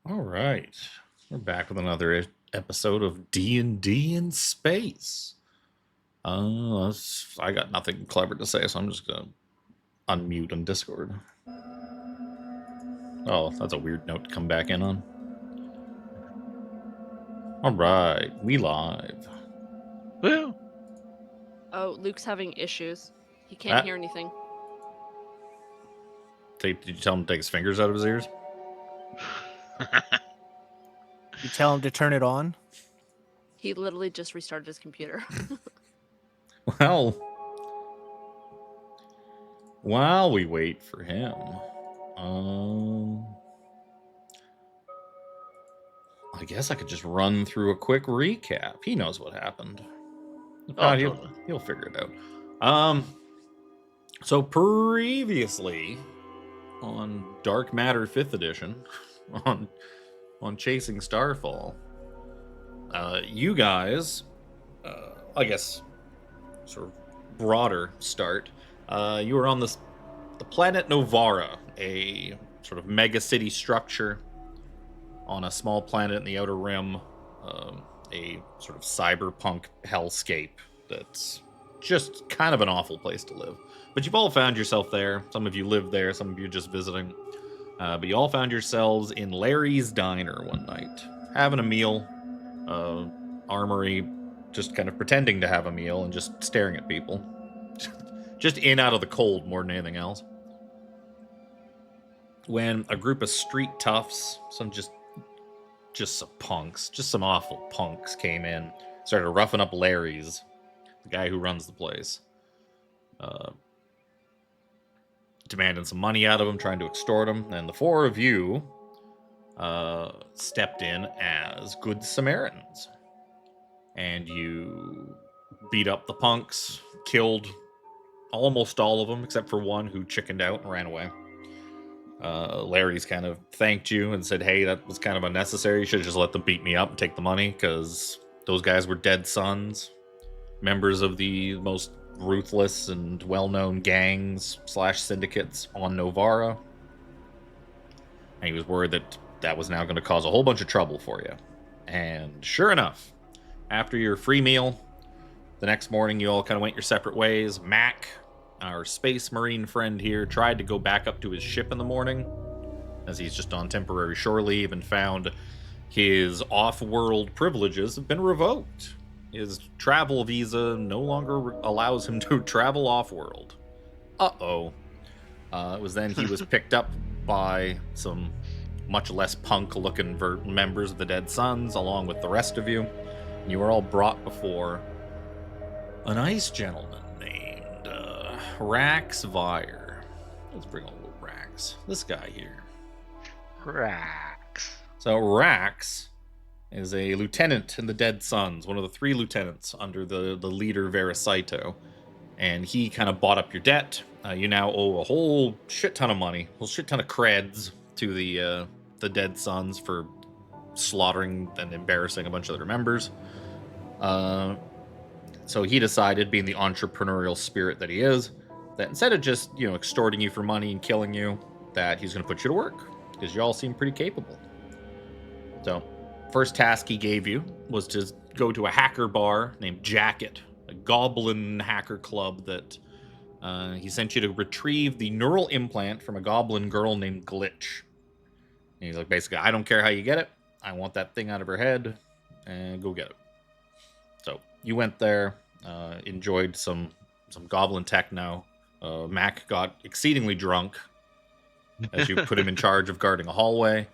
All right, we're back with another episode of D&D in space. I got nothing clever to say, so I'm just gonna unmute on Discord. Oh, that's a weird note to come back in on. All right, we live. Woo! Oh, Luke's having issues. He can't hear anything. Did you tell him to take his fingers out of his ears? You tell him to turn it on? He literally just restarted his computer. Well, while we wait for him, I guess I could just run through a quick recap. He knows what happened. He'll figure it out. So previously on Dark Matter 5th edition, on Chasing Starfall, you guys, I guess, sort of broader start, you were on the planet Novara, a sort of mega city structure on a small planet in the Outer Rim, a sort of cyberpunk hellscape that's just kind of an awful place to live. But you've all found yourself there. Some of you live there, some of you just visiting. But you all found yourselves in Larry's Diner one night, having a meal. Armry just kind of pretending to have a meal and just staring at people. Just in out of the cold more than anything else. When a group of street toughs, some just some punks, just some awful punks came in, started roughing up Larry's, the guy who runs the place. Demanding some money out of him, trying to extort him, and the four of you stepped in as good Samaritans. And you beat up the punks, killed almost all of them, except for one who chickened out and ran away. Larry's kind of thanked you and said, hey, that was kind of unnecessary. You should have just let them beat me up and take the money, because those guys were dead sons, members of the most ruthless and well-known gangs / syndicates on Novara. And he was worried that that was now going to cause a whole bunch of trouble for you. And sure enough, after your free meal, the next morning you all kind of went your separate ways. M.A.A.C, our space marine friend here, tried to go back up to his ship in the morning, as he's just on temporary shore leave, and found his off-world privileges have been revoked. His travel visa no longer allows him to travel off-world. Uh-oh. It was then he was picked up by some much less punk-looking members of the Dead Sons, along with the rest of you. You were all brought before an ice gentleman named Rax Vire. Let's bring on little Rax. This guy here. Rax. So Rax is a lieutenant in the Dead Sons, one of the 3 lieutenants under the leader Veracito. And he kind of bought up your debt. You now owe a whole shit ton of money, a whole shit ton of creds to the Dead Sons for slaughtering and embarrassing a bunch of their members. So he decided, being the entrepreneurial spirit that he is, that instead of just, extorting you for money and killing you, that he's going to put you to work, because you all seem pretty capable. So, first task he gave you was to go to a hacker bar named Jacket, a goblin hacker club that he sent you to retrieve the neural implant from a goblin girl named Glitch. And he's like, basically, I don't care how you get it. I want that thing out of her head, and go get it. So you went there, enjoyed some goblin techno. Mac got exceedingly drunk as you put him in charge of guarding a hallway,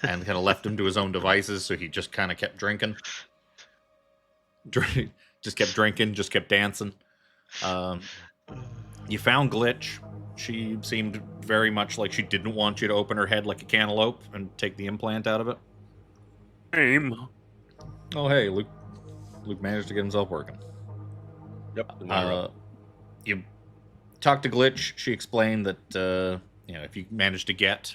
and kind of left him to his own devices, so he just kind of kept drinking. Just kept drinking, just kept dancing. You found Glitch. She seemed very much like she didn't want you to open her head like a cantaloupe and take the implant out of it. Aim. Oh, hey, Luke. Luke managed to get himself working. Yep. You talked to Glitch. She explained that if you manage to get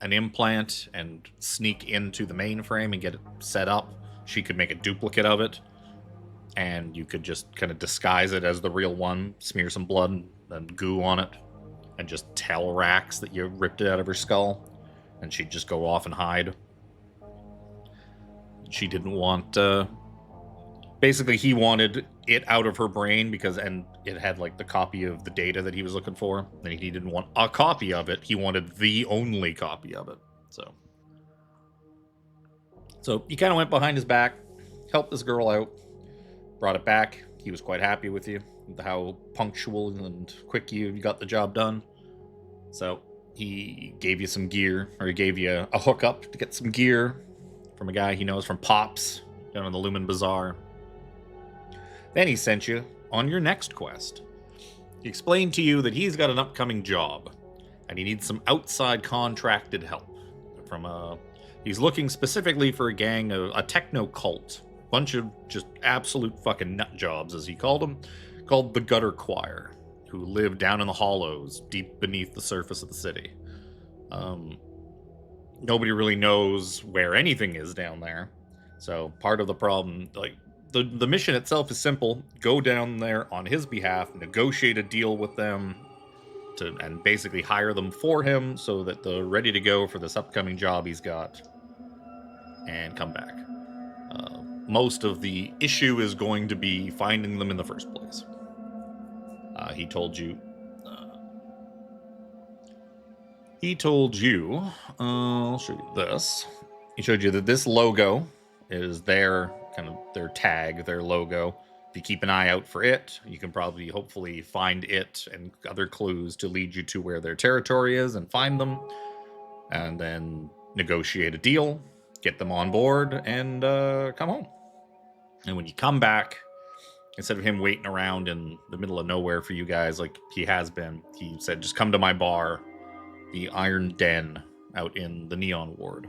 an implant and sneak into the mainframe and get it set up, she could make a duplicate of it, and you could just kind of disguise it as the real one, smear some blood and goo on it, and just tell Rax that you ripped it out of her skull, and she'd just go off and hide. She didn't want... basically, he wanted it out of her brain and it had like the copy of the data that he was looking for, and he didn't want a copy of it. He wanted the only copy of it. So you kind of went behind his back, helped this girl out, brought it back. He was quite happy with you, with how punctual and quick you got the job done. So he gave you some gear, or he gave you a hookup to get some gear from a guy he knows from Pops down in the Lumen Bazaar. Then he sent you on your next quest. He explained to you that he's got an upcoming job, and he needs some outside contracted help. He's looking specifically for a gang, a techno cult, bunch of just absolute fucking nut jobs, as he called them, called the Gutter Choir, who live down in the hollows, deep beneath the surface of the city. Nobody really knows where anything is down there, so part of the problem, the mission itself is simple. Go down there on his behalf, negotiate a deal with them, and basically hire them for him so that they're ready to go for this upcoming job he's got, and come back. Most of the issue is going to be finding them in the first place. He told you, I'll show you this. He showed you that this logo is their tag, their logo. If you keep an eye out for it, you can hopefully find it and other clues to lead you to where their territory is and find them, and then negotiate a deal, get them on board, and come home. And when you come back, instead of him waiting around in the middle of nowhere for you guys like he has been, he said, just come to my bar, the Iron Den, out in the Neon Ward.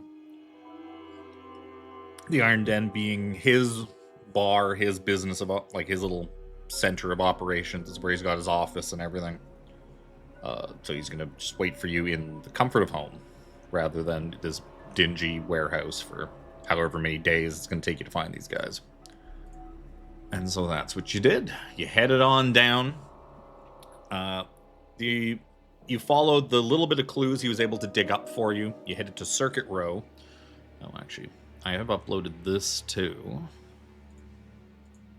The Iron Den being his bar, his business, his little center of operations, is where he's got his office and everything. So he's going to just wait for you in the comfort of home, rather than this dingy warehouse for however many days it's going to take you to find these guys. And so that's what you did. You headed on down. You followed the little bit of clues he was able to dig up for you. You headed to Circuit Row. Oh, actually, I have uploaded this too.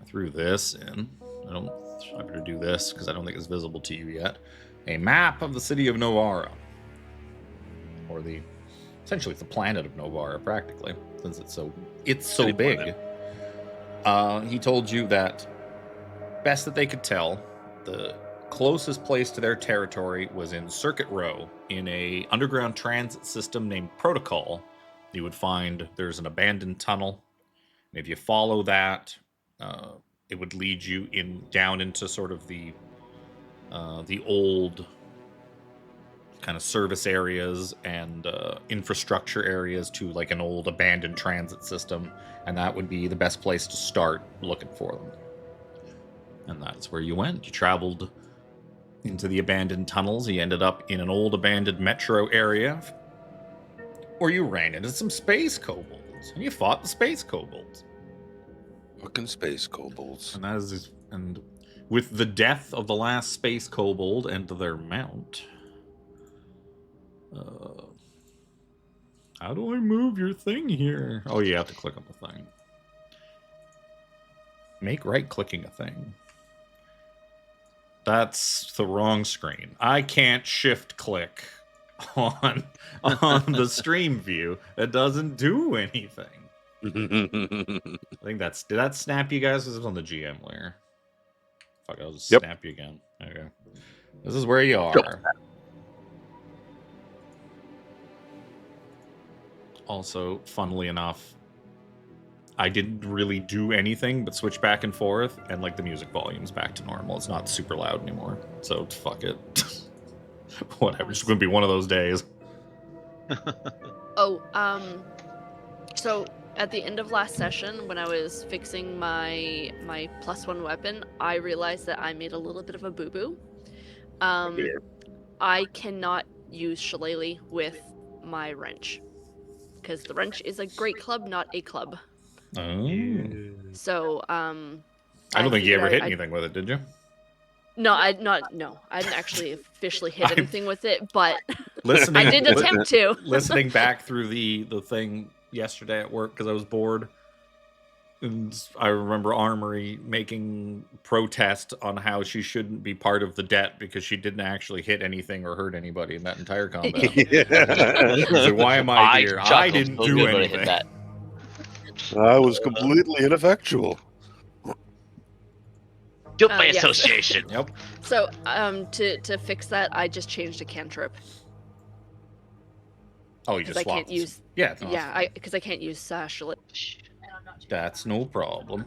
I threw this in. I better do this because I don't think it's visible to you yet. A map of the city of Novara. Or essentially it's the planet of Novara, practically, since it's so big. Planet. He told you that best that they could tell, the closest place to their territory was in Circuit Row, in a underground transit system named Protocol. You would find there's an abandoned tunnel, and if you follow that, it would lead you down into sort of the old kind of service areas and infrastructure areas to like an old abandoned transit system, and that would be the best place to start looking for them. And that's where you went. You traveled into the abandoned tunnels. You ended up in an old abandoned metro area where you ran into some space kobolds. kobolds. And you fought the space kobolds. Fucking space kobolds. And that is, and with the death of the last space kobold and their mount, how do I move your thing here? Oh, you have to click on the thing. Make right-clicking a thing. That's the wrong screen. I can't shift-click on the stream view. That doesn't do anything. I think that's... Did that snap you guys? This was on the GM layer. Fuck, I'll just snap you again. Okay. This is where you are. Also, funnily enough, I didn't really do anything but switch back and forth, and like the music volume's back to normal. It's not super loud anymore, so fuck it. Whatever. It's gonna be one of those days. So at the end of last session, when I was fixing my +1 weapon, I realized that I made a little bit of a boo-boo. I cannot use Shillelagh with my wrench, because the wrench is a great club, not a club. Oh. So, I don't think you ever hit anything with it, did you? No, I didn't actually officially hit anything with it, but listening, I did attempt to. Listening back through the thing yesterday at work because I was bored, and I remember Armry making protest on how she shouldn't be part of the debt because she didn't actually hit anything or hurt anybody in that entire combat. So why am I here? I didn't do anything. I was completely ineffectual. Guilt by Yes. association. Yep. So, to fix that, I just changed a cantrip. Oh, you just I swapped. can't use. Yeah. No, Yeah, because I can't use Shillelagh. that's no problem.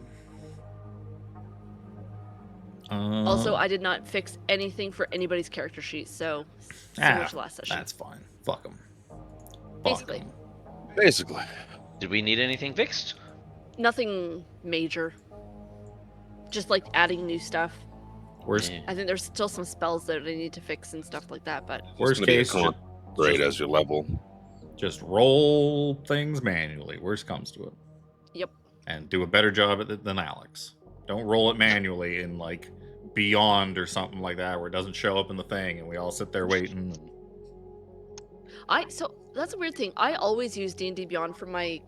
Also, I did not fix anything for anybody's character sheet, so similar to last session. That's fine. Fuck them. Basically. Basically. Did we need anything fixed? Nothing major. Just like adding new stuff. Worst, Yeah. I think there's still some spells that I need to fix and stuff like that, but worst case, Great as your level. just roll things manually. Worst comes to it. Yep. And do a better job at it than Alex. Don't roll it manually in like Beyond or something like that where it doesn't show up in the thing and we all sit there waiting. so that's a weird thing. I always use D&D Beyond for my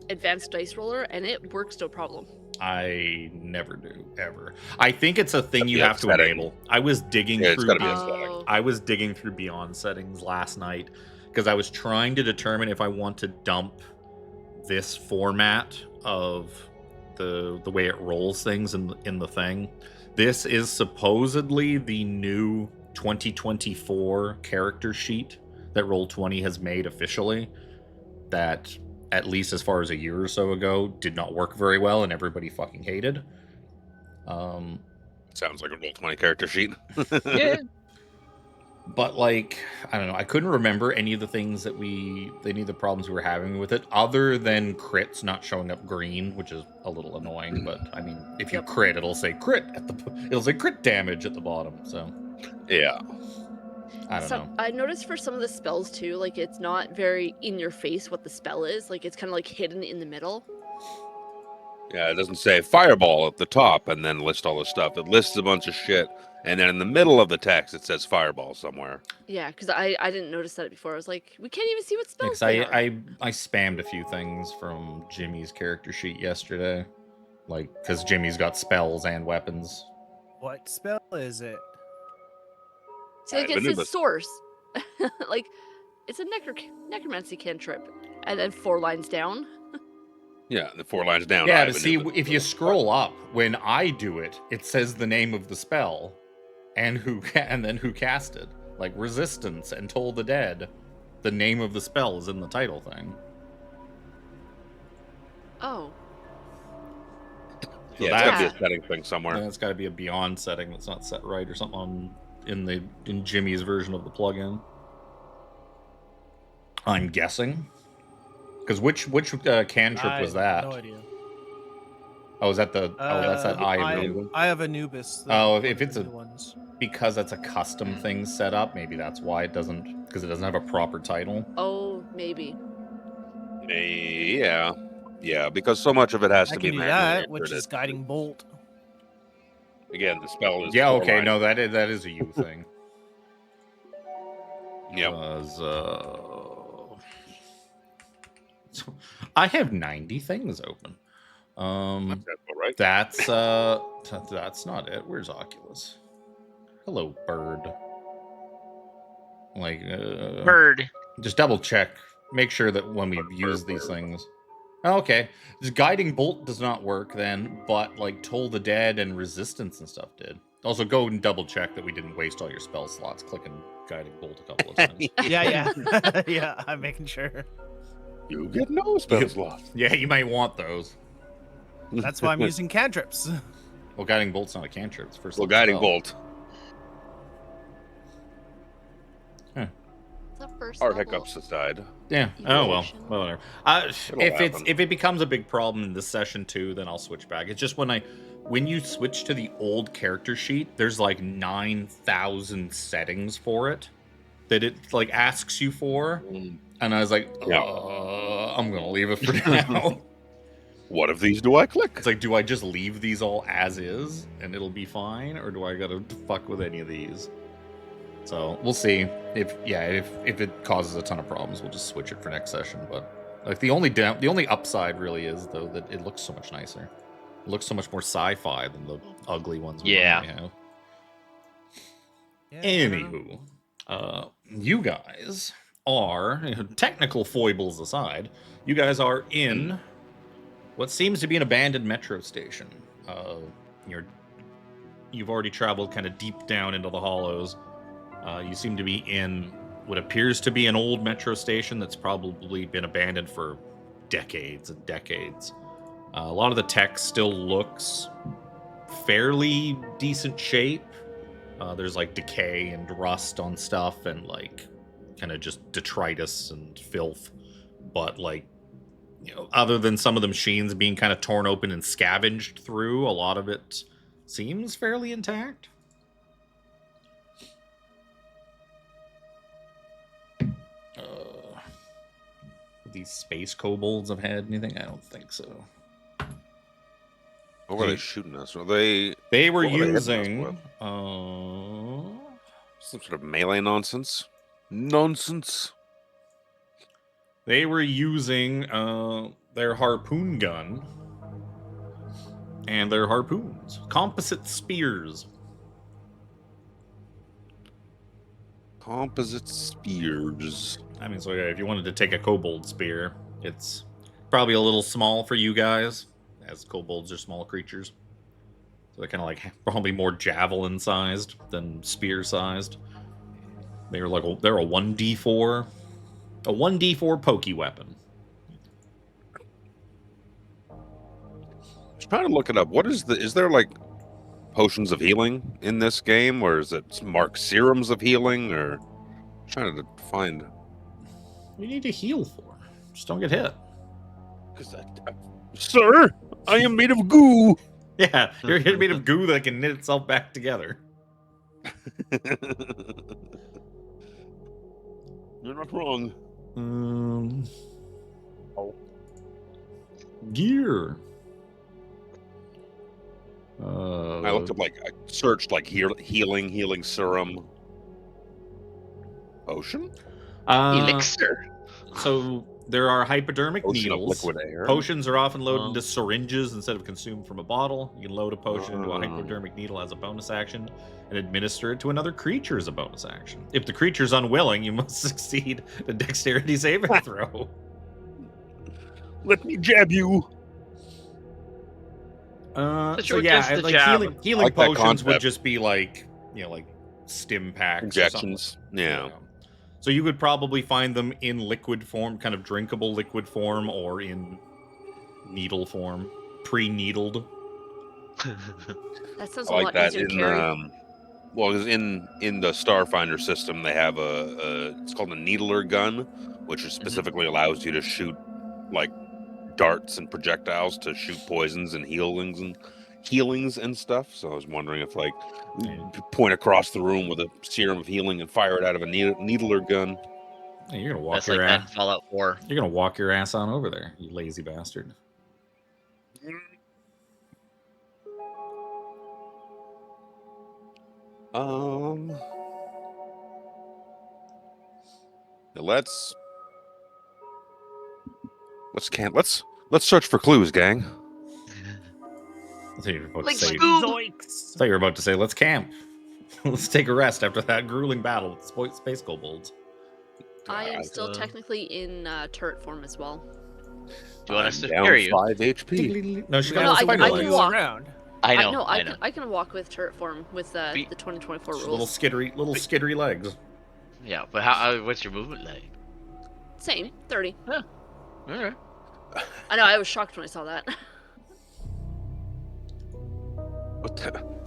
advanced dice roller, and it works no problem. I never do, ever. I think it's a thing That'd you be have to upsetting. enable. I was digging Yeah, it's through gotta be upsetting. Oh, I was digging through Beyond settings last night because I was trying to determine if I want to dump this format of the way it rolls things in the thing. This is supposedly the new 2024 character sheet that Roll20 has made officially, that at least as far as a year or so ago did not work very well and everybody fucking hated. Sounds like a Roll20 character sheet. Yeah. But like, I don't know, I couldn't remember any of the things that any of the problems we were having with it, other than crits not showing up green, which is a little annoying. But I mean, if you crit, it'll say crit it'll say crit damage at the bottom. So Yeah. I don't know. I noticed for some of the spells too, like it's not very in your face what the spell is. Like it's kind of like hidden in the middle. Yeah, it doesn't say fireball at the top and then list all the stuff. It lists a bunch of shit. And then in the middle of the text, it says fireball somewhere. Yeah, because I didn't notice that before. I was like, we can't even see what spells Because they are. I spammed a few things from Jimmy's character sheet yesterday, like because Jimmy's got spells and weapons. What spell is it? See, like I it's knew his this. source. Like it's a necromancy cantrip, and then 4 lines down. Yeah, the 4 lines down. Yeah, I to even see knew if you scroll up, when I do it, it says the name of the spell, and then who cast it, like resistance and toll the dead. The name of the spell is in the title thing. Oh, So Yeah, it's got to be that's- a setting thing somewhere. Then it's got to be a Beyond setting that's not set right or something in Jimmy's version of the plugin. I'm guessing. Because which cantrip was that? No idea. Oh, is that the? That's that Eye of Anubis. I have Anubis. Oh, one if of it's the a- new ones. Because that's a custom thing set up. Maybe that's why it doesn't. Because it doesn't have a proper title. oh, maybe. Yeah, because so much of it has I to can be do manually that, which entered. is guiding bolt. Again, the spell is Yeah, 4 okay, lines. no, that is a you thing. Yep. 'Cause, I have 90 things open. That's all right. That's not it. Where's Oculus? Hello, bird. Like, Bird. just double check. Make sure that when we use these things. Oh, okay. This guiding bolt does not work then, but like Toll the Dead and resistance and stuff did. Also, go and double check that we didn't waste all your spell slots clicking guiding bolt a couple of times. Yeah. Yeah, I'm making sure. You get no spell slots. Yeah, you might want those. That's why I'm using cantrips. Well, guiding bolt's not a cantrip. It's first Well, level guiding spell. bolt. The first Our level. hiccups aside. Yeah. Oh well. Evolution. Well, whatever. happen. If it becomes a big problem in this session too, then I'll switch back. It's just when you switch to the old character sheet, there's like 9,000 settings for it that it like asks you for, and I was like, Yeah. I'm gonna leave it for now. What of these do I click? It's like, do I just leave these all as is and it'll be fine, or do I gotta fuck with any of these? So we'll see if it causes a ton of problems, we'll just switch it for next session. But like the only upside really is though that it looks so much nicer. It looks so much more sci-fi than the ugly ones we Yeah. normally have. Yeah, Anywho, you guys are, technical foibles aside, you guys are in what seems to be an abandoned metro station. You've already traveled kind of deep down into the hollows. You seem to be in what appears to be an old metro station that's probably been abandoned for decades and decades. A lot of the tech still looks fairly decent shape. There's like decay and rust on stuff and like kind of just detritus and filth. But like, other than some of the machines being kind of torn open and scavenged through, a lot of it seems fairly intact. These space kobolds have had anything? I don't think so. What were they shooting us? Were they They were What were they hitting us using with? uh, some sort of melee nonsense? Nonsense. they were using their harpoon gun and their harpoons. Composite spears. Composite spears. I mean, so yeah, if you wanted to take a kobold spear, it's probably a little small for you guys, as kobolds are small creatures. So they're kind of like probably more javelin sized than spear sized. They're a 1d4, a 1d4 pokey weapon. Just trying to look it up. Is there like potions of healing in this game, or is it marked serums of healing, or trying to find? You need to heal for. Just don't get hit. Sir, I am made of goo. Yeah, you're made of goo that can knit itself back together. You're not wrong. Gear. I looked up I searched healing serum. Potion? Elixir. So there are hypodermic Potion of needles. liquid air. Potions are often loaded into syringes instead of consumed from a bottle. You can load a potion into a Oh. hypodermic needle as a bonus action and administer it to another creature as a bonus action. If the creature's unwilling, you must succeed a dexterity saving throw. Let me jab you. So with yeah, just the like jab. healing like that potions would concept. just be like stim packs, Injections. Or something. Yeah. So you could probably find them in liquid form, kind of drinkable liquid form, or in needle form, pre-needled. That sounds I a like lot that easier to in carry. well, 'cause in the Starfinder system, they have it's called a needler gun, which specifically allows you to shoot like darts and projectiles to shoot poisons and healings and stuff. So I was wondering if you point across the room with a serum of healing and fire it out of a needler gun. Hey, you're gonna walk That's your like that in ass. Fallout 4. You're gonna walk your ass on over there, you lazy bastard. Let's search for clues, gang. I thought you were about Like to say. Scoob! I thought you were about to say, let's camp. Let's take a rest after that grueling battle with space kobolds. I am God, still technically in turret form as well. Do you want us I'm to down carry you? 5 HP. No, she We got No, a have spider I to can legs. move walk. around. I know. I can walk with turret form with the 2024 rules. Little skittery legs. Yeah, but how? What's your movement like? Same, 30. All right. I know, I was shocked when I saw that.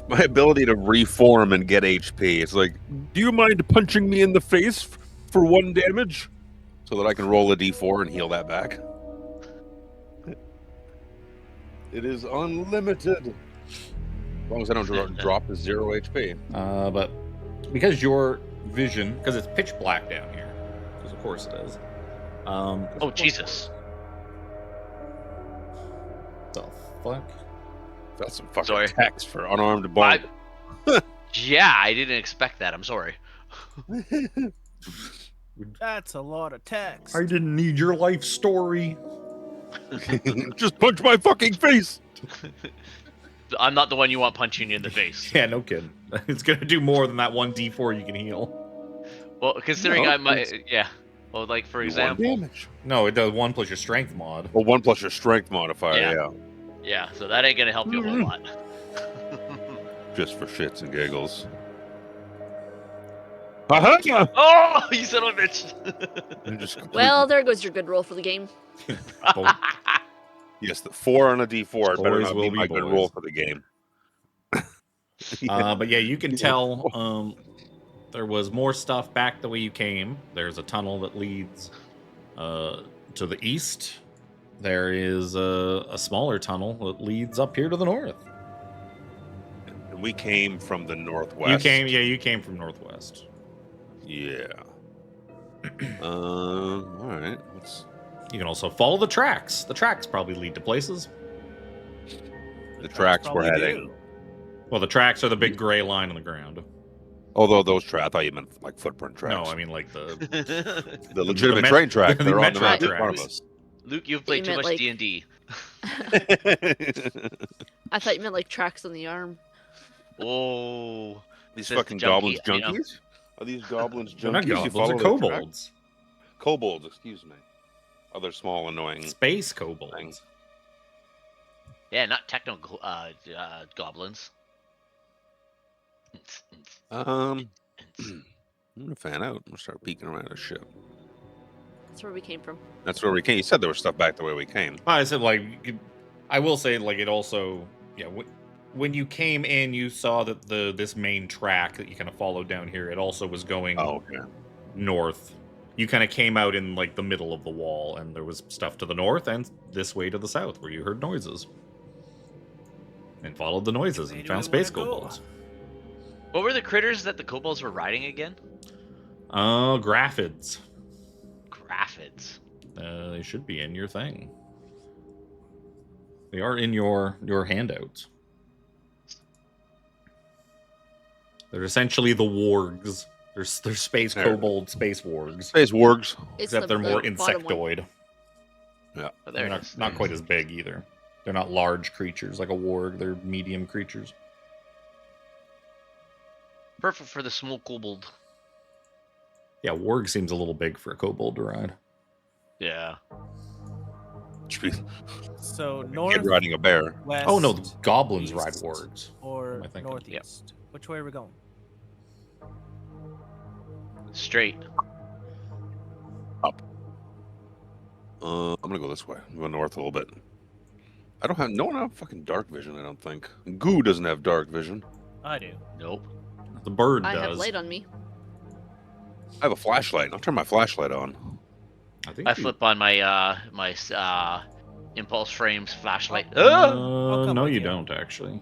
My ability to reform and get HP. It's like, do you mind punching me in the face for 1 damage? So that I can roll a d4 and heal that back. It is unlimited. As long as I don't drop to 0 HP. But because your vision, because it's pitch black down here, because of course it is. Oh Jesus! The fuck? That's some fucking Sorry. text for unarmed bard. Yeah, I didn't expect that. I'm sorry. That's a lot of text. I didn't need your life story. Just punch my fucking face. I'm not the one you want punching you in the face. Yeah, no kidding. It's gonna do more than that 1d4 you can heal. Well, considering No, I might, yeah. Well, like for example, Damage. No, it does 1 plus your strength mod. Well, 1 plus your strength modifier, Yeah. yeah. yeah. So that ain't gonna help you a whole lot. Just for shits and giggles. Aha! Oh, you son of a bitch! And just completely- Well, there goes your good roll for the game. yes, the 4 on a d4. It better Boys not will be be my good boys. roll for the game. But yeah, you can tell there was more stuff back the way you came. There's a tunnel that leads to the east. There is a smaller tunnel that leads up here to the north. And we came from the northwest. You came from northwest. Yeah. All right. You can also follow the tracks. The tracks probably lead to places. The tracks we're Probably heading. do. Well, the tracks are the big gray line on the ground. Although those tracks, I thought you meant like footprint tracks. No, I mean like the the legitimate the train track. the They're on the metro map in front of tracks. us. Luke, you've played You too meant, much like- D&D. I thought you meant like tracks on the arm. Oh, These Says the fucking junkie, goblins you know. junkies? Are these goblins They're not junkies? You goblins, follow they're their track? kobolds. Kobolds, excuse me. Other small annoying Space kobolds. things. yeah, not techno goblins. I'm gonna fan out. I'm gonna start peeking around a ship. That's where we came from. That's where we came. You said there was stuff back the way we came. I said I will say like it also when you came in you saw that this main track that you kind of followed down here it also was going Oh, okay. north. You kind of came out in like the middle of the wall and there was stuff to the north and this way to the south where you heard noises. And followed the noises Where and do found we wanna space go? kobolds. What were the critters that the kobolds were riding again? Graphids. Graphids. They should be in your thing. They are in your handouts. They're essentially the wargs. They're space There. kobold space wargs. Space wargs. It's Except they're more the bottom one. insectoid. Oh, They're there it not, is. not quite as big either. They're not large creatures like a warg. They're medium creatures. Perfect for the small kobold. Yeah, warg seems a little big for a kobold to ride. Yeah. So Kid north, riding a bear. west. Oh no, the goblins ride east, wargs. Or am I thinking? northeast. Which way are we going? Straight. I'm gonna go this way. I'm going north a little bit. I don't have no one have fucking dark vision. I don't think. Goo doesn't have dark vision. I do. Nope. The bird I does. have light on me. I have a flashlight. I'll turn my flashlight on. I think I you- flip on my impulse frames flashlight. I'll come no, with you you. don't actually.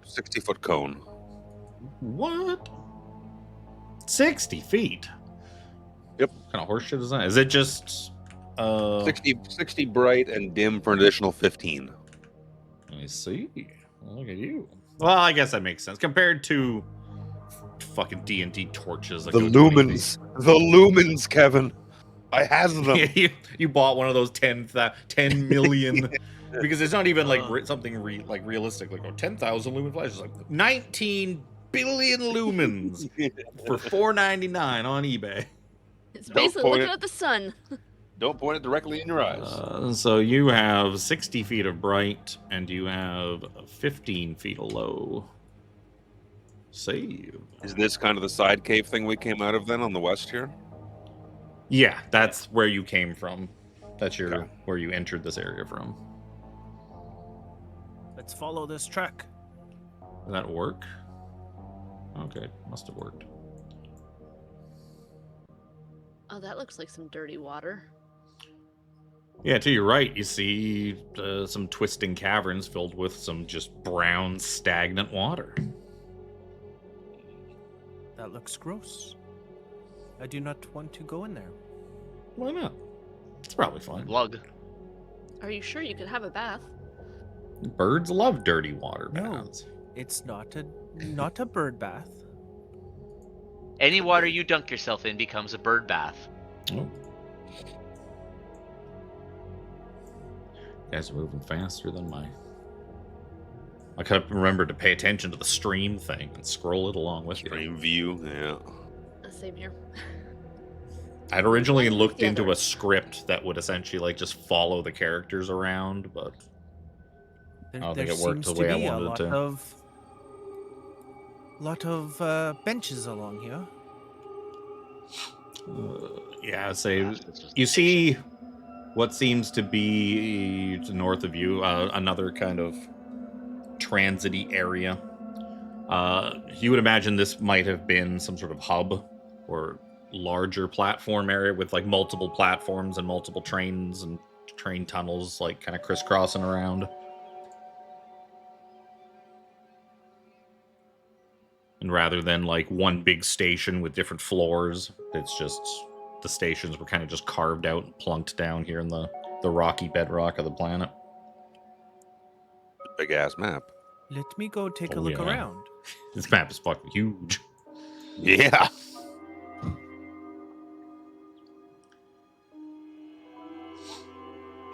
60 foot cone. What? 60 feet. Yep. What kind of horseshit is that? Is it just 60 bright and dim for an additional 15. Let me see. Look at you. Well, I guess that makes sense compared to fucking D&D torches that The go 20 feet. lumens. The lumens, Kevin. I have them. you bought one of those 10 million because it's not even like something like realistic like 10,000 lumen flashes. Like 19 billion lumens for $4.99 on eBay. It's Don't basically point looking it. at the sun. Don't point it directly in your eyes. So you have 60 feet of bright and you have 15 feet of low. Save. Is this kind of the side cave thing we came out of then on the west here? Yeah, that's where you came from. That's Okay. where you entered this area from. Let's follow this track. Did that work? Okay, must have worked. Oh, that looks like some dirty water. Yeah, to your right, you see some twisting caverns filled with some just brown, stagnant water. That looks gross. I do not want to go in there. Why not? It's probably fine. Lug. Are you sure you could have a bath? Birds love dirty water No. baths. It's not a bird bath. Any water you dunk yourself in becomes a bird bath. Oh. You guys are moving faster than I could have remembered to pay attention to the stream thing and scroll it along with you. Stream view, yeah. Same here. I'd originally One with looked the into other. a script that would essentially like just follow the characters around, but There, I don't there think it worked seems the way I to be wanted it to. lot of benches along here. Yeah, I'd say It's just you see what seems to be to north of you another kind of transity area. You would imagine this might have been some sort of hub or larger platform area with like multiple platforms and multiple trains and train tunnels like kind of crisscrossing around. And rather than like one big station with different floors, it's just the stations were kind of just carved out and plunked down here in the rocky bedrock of the planet. Big ass map. Let me go take a Oh, look yeah. around. This map is fucking huge. Yeah.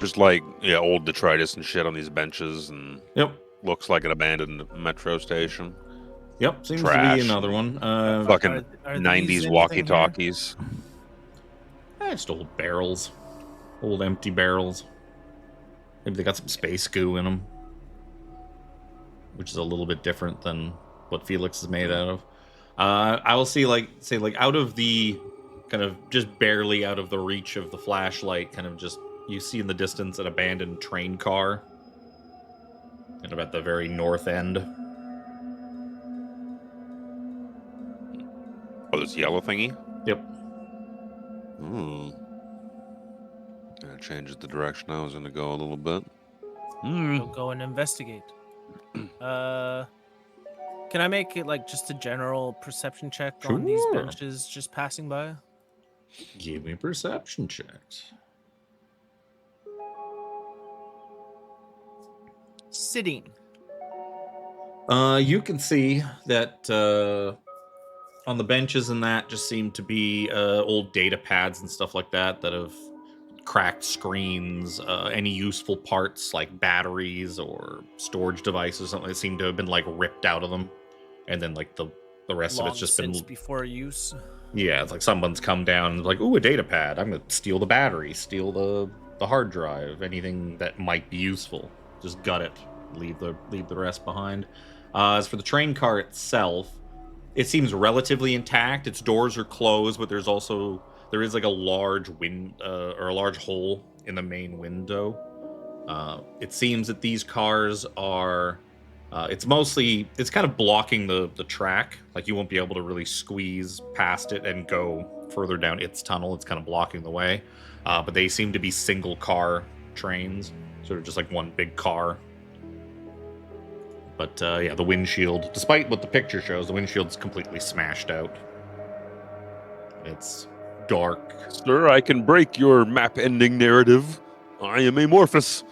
Just like old detritus and shit on these benches, and Yep. looks like an abandoned metro station. Yep, seems to Trash. be another one. Fucking Are these 90s anything here? walkie-talkies. Just old barrels. Old empty barrels. Maybe they got some space goo in them. Which is a little bit different than what Phelix is made out of. I will say out of the kind of just barely out of the reach of the flashlight, kind of just you see in the distance an abandoned train car. Kind of at the very north end. Oh, this yellow thingy? Yep. Hmm. That changes the direction I was going to go a little bit. Hmm. We'll go and investigate. Can I make it like just a general perception check on these Sure. benches just passing by? Give me perception checks. Sitting. You can see that on the benches and that just seem to be old data pads and stuff like that that have cracked screens, any useful parts like batteries or storage devices or something that seem to have been like ripped out of them. And then like the rest Long of it's just been since before use. yeah, it's like someone's come down and like, ooh, a data pad. I'm gonna steal the battery, steal the hard drive, anything that might be useful. Just gut it. Leave the rest behind. As for the train car itself, it seems relatively intact. Its doors are closed, but there is like a large or a large hole in the main window. It seems that these cars are it's kind of blocking the track. Like you won't be able to really squeeze past it and go further down its tunnel. It's kind of blocking the way. But they seem to be single car trains, sort of just like one big car. But yeah, the windshield, despite what the picture shows, the windshield's completely smashed out. It's dark. Sir, I can break your map ending narrative. I am amorphous.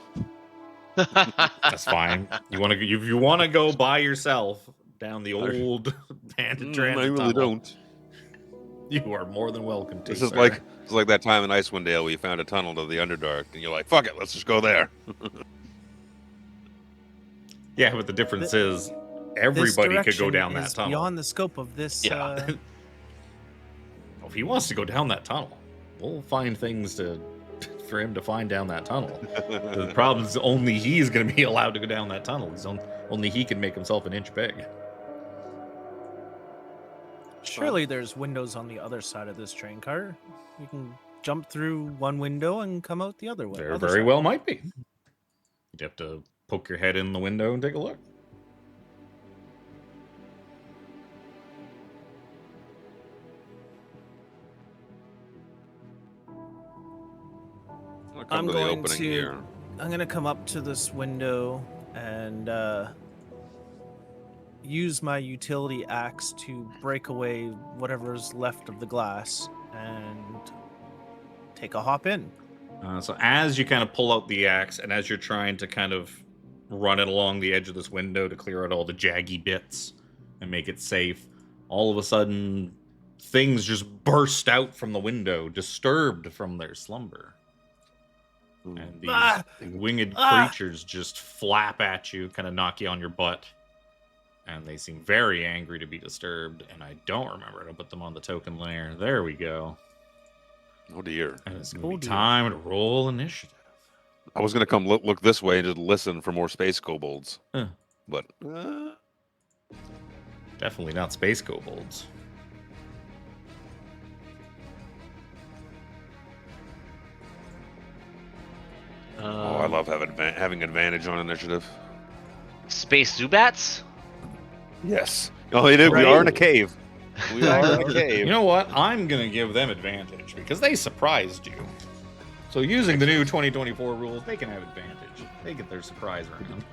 That's fine. You want to? If you want to go by yourself down the old abandoned transit I really tunnel, don't. you are more than welcome to. This is sir. like that time in Icewind Dale where you found a tunnel to the Underdark, and you're like, "Fuck it, let's just go there." Yeah, but the difference is This everybody could go direction down that is tunnel. beyond the scope of this. Yeah. If he wants to go down that tunnel, we'll find things for him to find down that tunnel. The problem is only he's going to be allowed to go down that tunnel. Only he can make himself an inch big. Surely there's windows on the other side of this train car. You can jump through one window and come out the other way. There other very side. well might be. You'd have to poke your head in the window and take a look. I'm to the going opening to- here. I'm gonna come up to this window and use my utility axe to break away whatever's left of the glass and take a hop in. So as you kind of pull out the axe and as you're trying to kind of run it along the edge of this window to clear out all the jaggy bits and make it safe, all of a sudden things just burst out from the window, disturbed from their slumber. And these Ah! winged Ah! creatures just flap at you, kind of knock you on your butt. And they seem very angry to be disturbed. And I don't remember to put them on the token layer. There we go. Oh dear. And it's going Oh, to be dear. time to roll initiative. I was gonna come look this way and just listen for more space kobolds, Huh. but Definitely not space kobolds. oh, I love having advantage on initiative. Space Zubats? Yes. Oh, we are in a cave. We are in a cave. You know what? I'm going to give them advantage because they surprised you. So using the new 2024 rules, they can have advantage. They get their surprise round.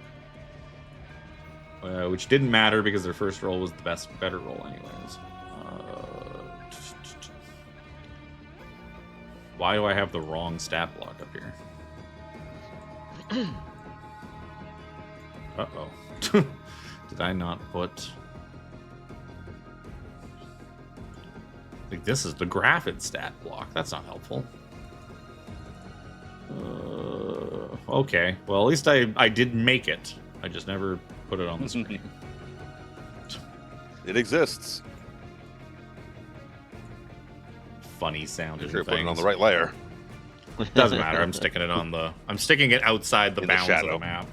Which didn't matter because their first roll was the better roll anyways. Why do I have the wrong stat block up here? Uh-oh. Did I not put... I think this is the Graphid stat block. That's not helpful. Okay. Well, at least I did make it. I just never put it on the screen. It exists. Funny sounding Sure, things. put it on the right layer. Doesn't matter. I'm sticking it on the. I'm sticking it outside the In the bounds of shadow. the map.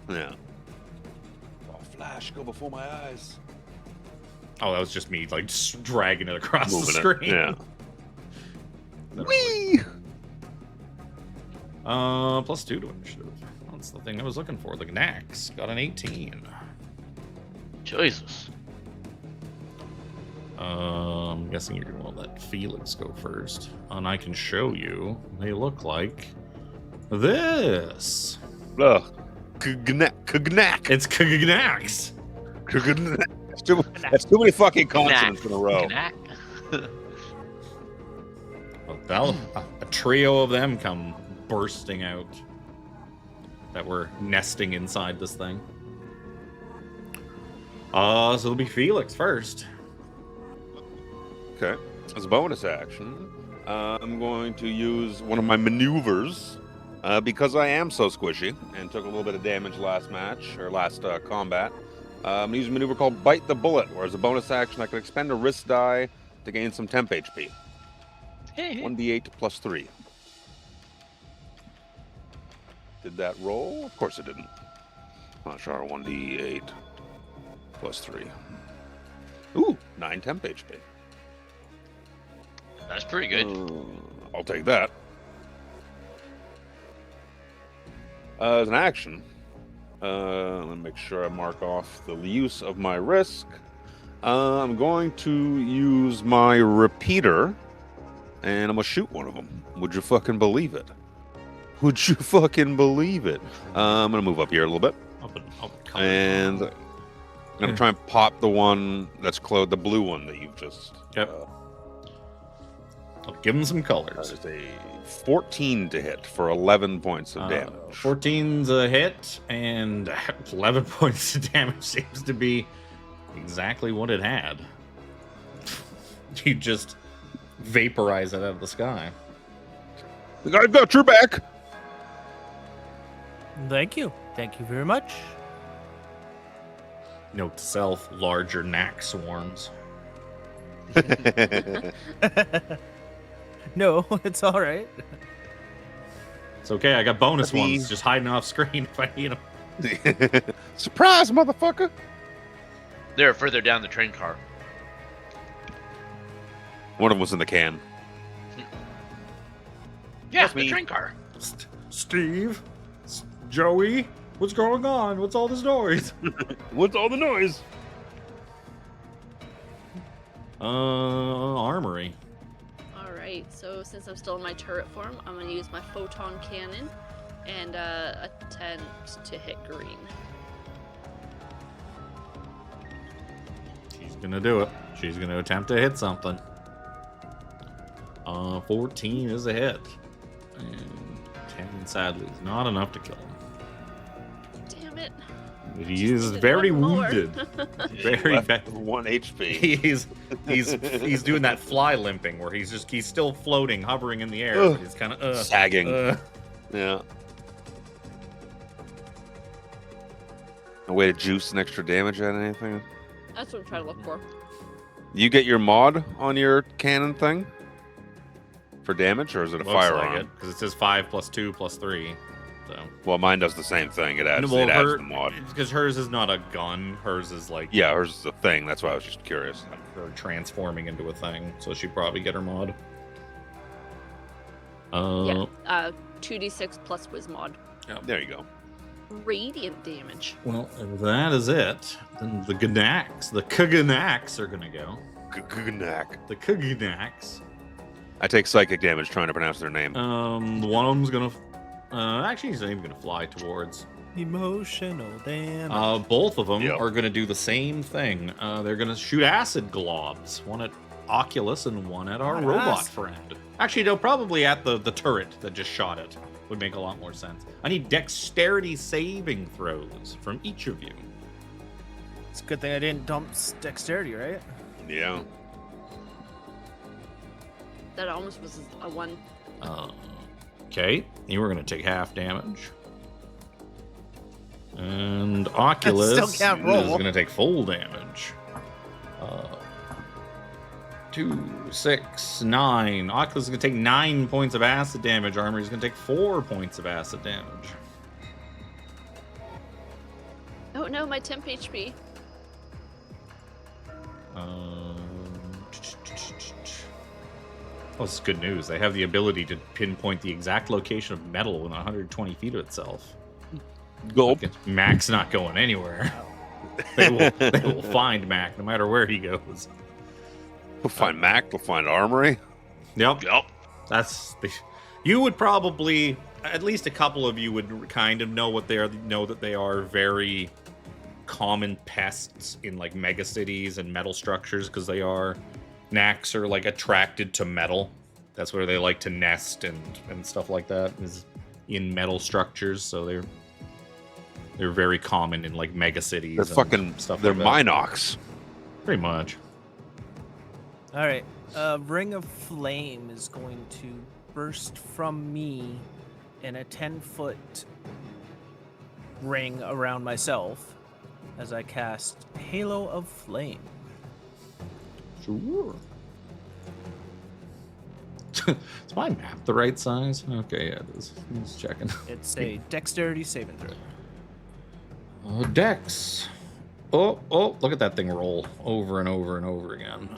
Yeah. Oh, flash, go before my eyes. Oh, that was just me like just dragging it across Moving the it, screen. yeah. That Whee! +2 to initiative. That's the thing I was looking for. The Gnax got an 18. Jesus. I'm guessing you're going to let Phelix go first. And I can show you. They look like this. Ugh. Kagnak. It's Gnax. That's too many fucking consonants in a row. Knack. A trio of them come bursting out that were nesting inside this thing. So it'll be Phelix first. Okay. As a bonus action, I'm going to use one of my maneuvers because I am so squishy and took a little bit of damage last combat. I'm going to use a maneuver called Bite the Bullet, where as a bonus action, I can expend a wrist die to gain some temp HP. Hey. 1d8 plus 3. Did that roll? Of course it didn't. Not sure. 1d8 plus 3. Ooh, 9 temp HP. That's pretty good. I'll take that. As an action, let me make sure I mark off the use of my risk. I'm going to use my repeater, and I'm going to shoot one of them. Would you fucking believe it? Would you fucking believe it? I'm going to move up here a little bit. And I'm going to try and pop the one that's the blue one that you've just... Yep. Give him some That colors. is a 14 to hit for 11 points of damage. 14's a hit, and 11 points of damage seems to be exactly what it had. You just vaporize it out of the sky. The guy got your back. Thank you. Thank you very much. Note to self, larger knack swarms. No, it's all right. It's okay, I got bonus Happy- ones just hiding off screen if I need them. Surprise, motherfucker. They're further down the train car. One of them was in the can. Yeah, That's the me. train car. Steve? Joey? What's going on? What's all this noise? What's all the noise? Armory. Alright, so since I'm still in my turret form, I'm going to use my photon cannon and attempt to hit green. She's gonna do it. She's gonna attempt to hit something. 14 is a hit. And 10 sadly is not enough to kill him. Damn it. He Just is needed very one more. wounded. Very Left bad. with 1 HP. He's doing that fly limping where he's still floating, hovering in the air, Ugh. but he's kind of Sagging. Yeah. A way to juice an extra damage out of anything. That's what I'm trying to look for. You get your mod on your cannon thing for damage, or is it a looks firearm? like it because it says 5 + 2 + 3. So Well, mine does the same thing. It adds, well, it adds the mod. because hers is not a gun. Hers is like Yeah, hers is a thing. That's why I was just curious. her transforming into a thing, so she'd probably get her mod. Uh, Yeah, 2d6 plus whiz mod. There you go. Radiant damage. Well, if that is it, then the Kuganaks are gonna go. Knack. The Kuganaks. I take psychic damage trying to pronounce their name. One of them's gonna. Actually, he's not even gonna fly towards. Emotional damage. Both of them Yep. are gonna do the same thing. They're gonna shoot acid globs. One at Oculus and one at our What robot acid? friend. Actually, no, probably at the turret that just shot it. Would make a lot more sense. I need dexterity saving throws from each of you. It's a good thing I didn't dump dexterity, right? Yeah. That almost was a 1. Okay, you were gonna take half damage. And Oculus Still can't roll. is gonna take full damage. 2, 6, 9. Oculus is gonna take 9 points of acid damage. Armry is gonna take 4 points of acid damage. Oh no, my temp HP. Well, this is good news. They have the ability to pinpoint the exact location of metal within 120 feet of itself. Gulp. Mac's not going anywhere. They will find Mac no matter where he goes. We'll find Mac. We'll find Armory. Yep. Yup. That's the. You would probably, at least a couple of you would kind of know what they are. Know that they are very common pests in like mega cities and metal structures because they are. Knacks are like attracted to metal. That's where they like to nest and stuff like that is in metal structures. So they're very common in like mega cities. They're and fucking. stuff. They're like that. Minox. Pretty much. All right. Ring of Flame is going to burst from me in a 10-foot ring around myself as I cast Halo of Flame. Sure. Is my map the right size? Okay, yeah, it is. I'm just checking. It's a dexterity saving throw. Dex. Oh, look at that thing roll over and over and over again.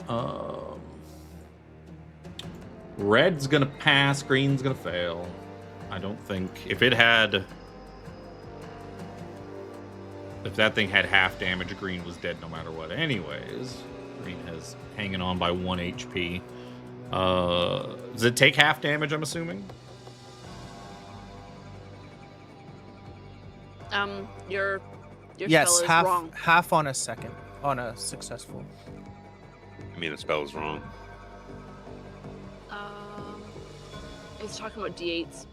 Red's gonna pass, green's gonna fail. I don't think if that thing had half damage, green was dead no matter what. Anyways, green has hanging on by 1 HP. Does it take half damage, I'm assuming? Your Yes, spell is half wrong. half on a second on a successful. I mean, the spell is wrong. It's talking about D8s.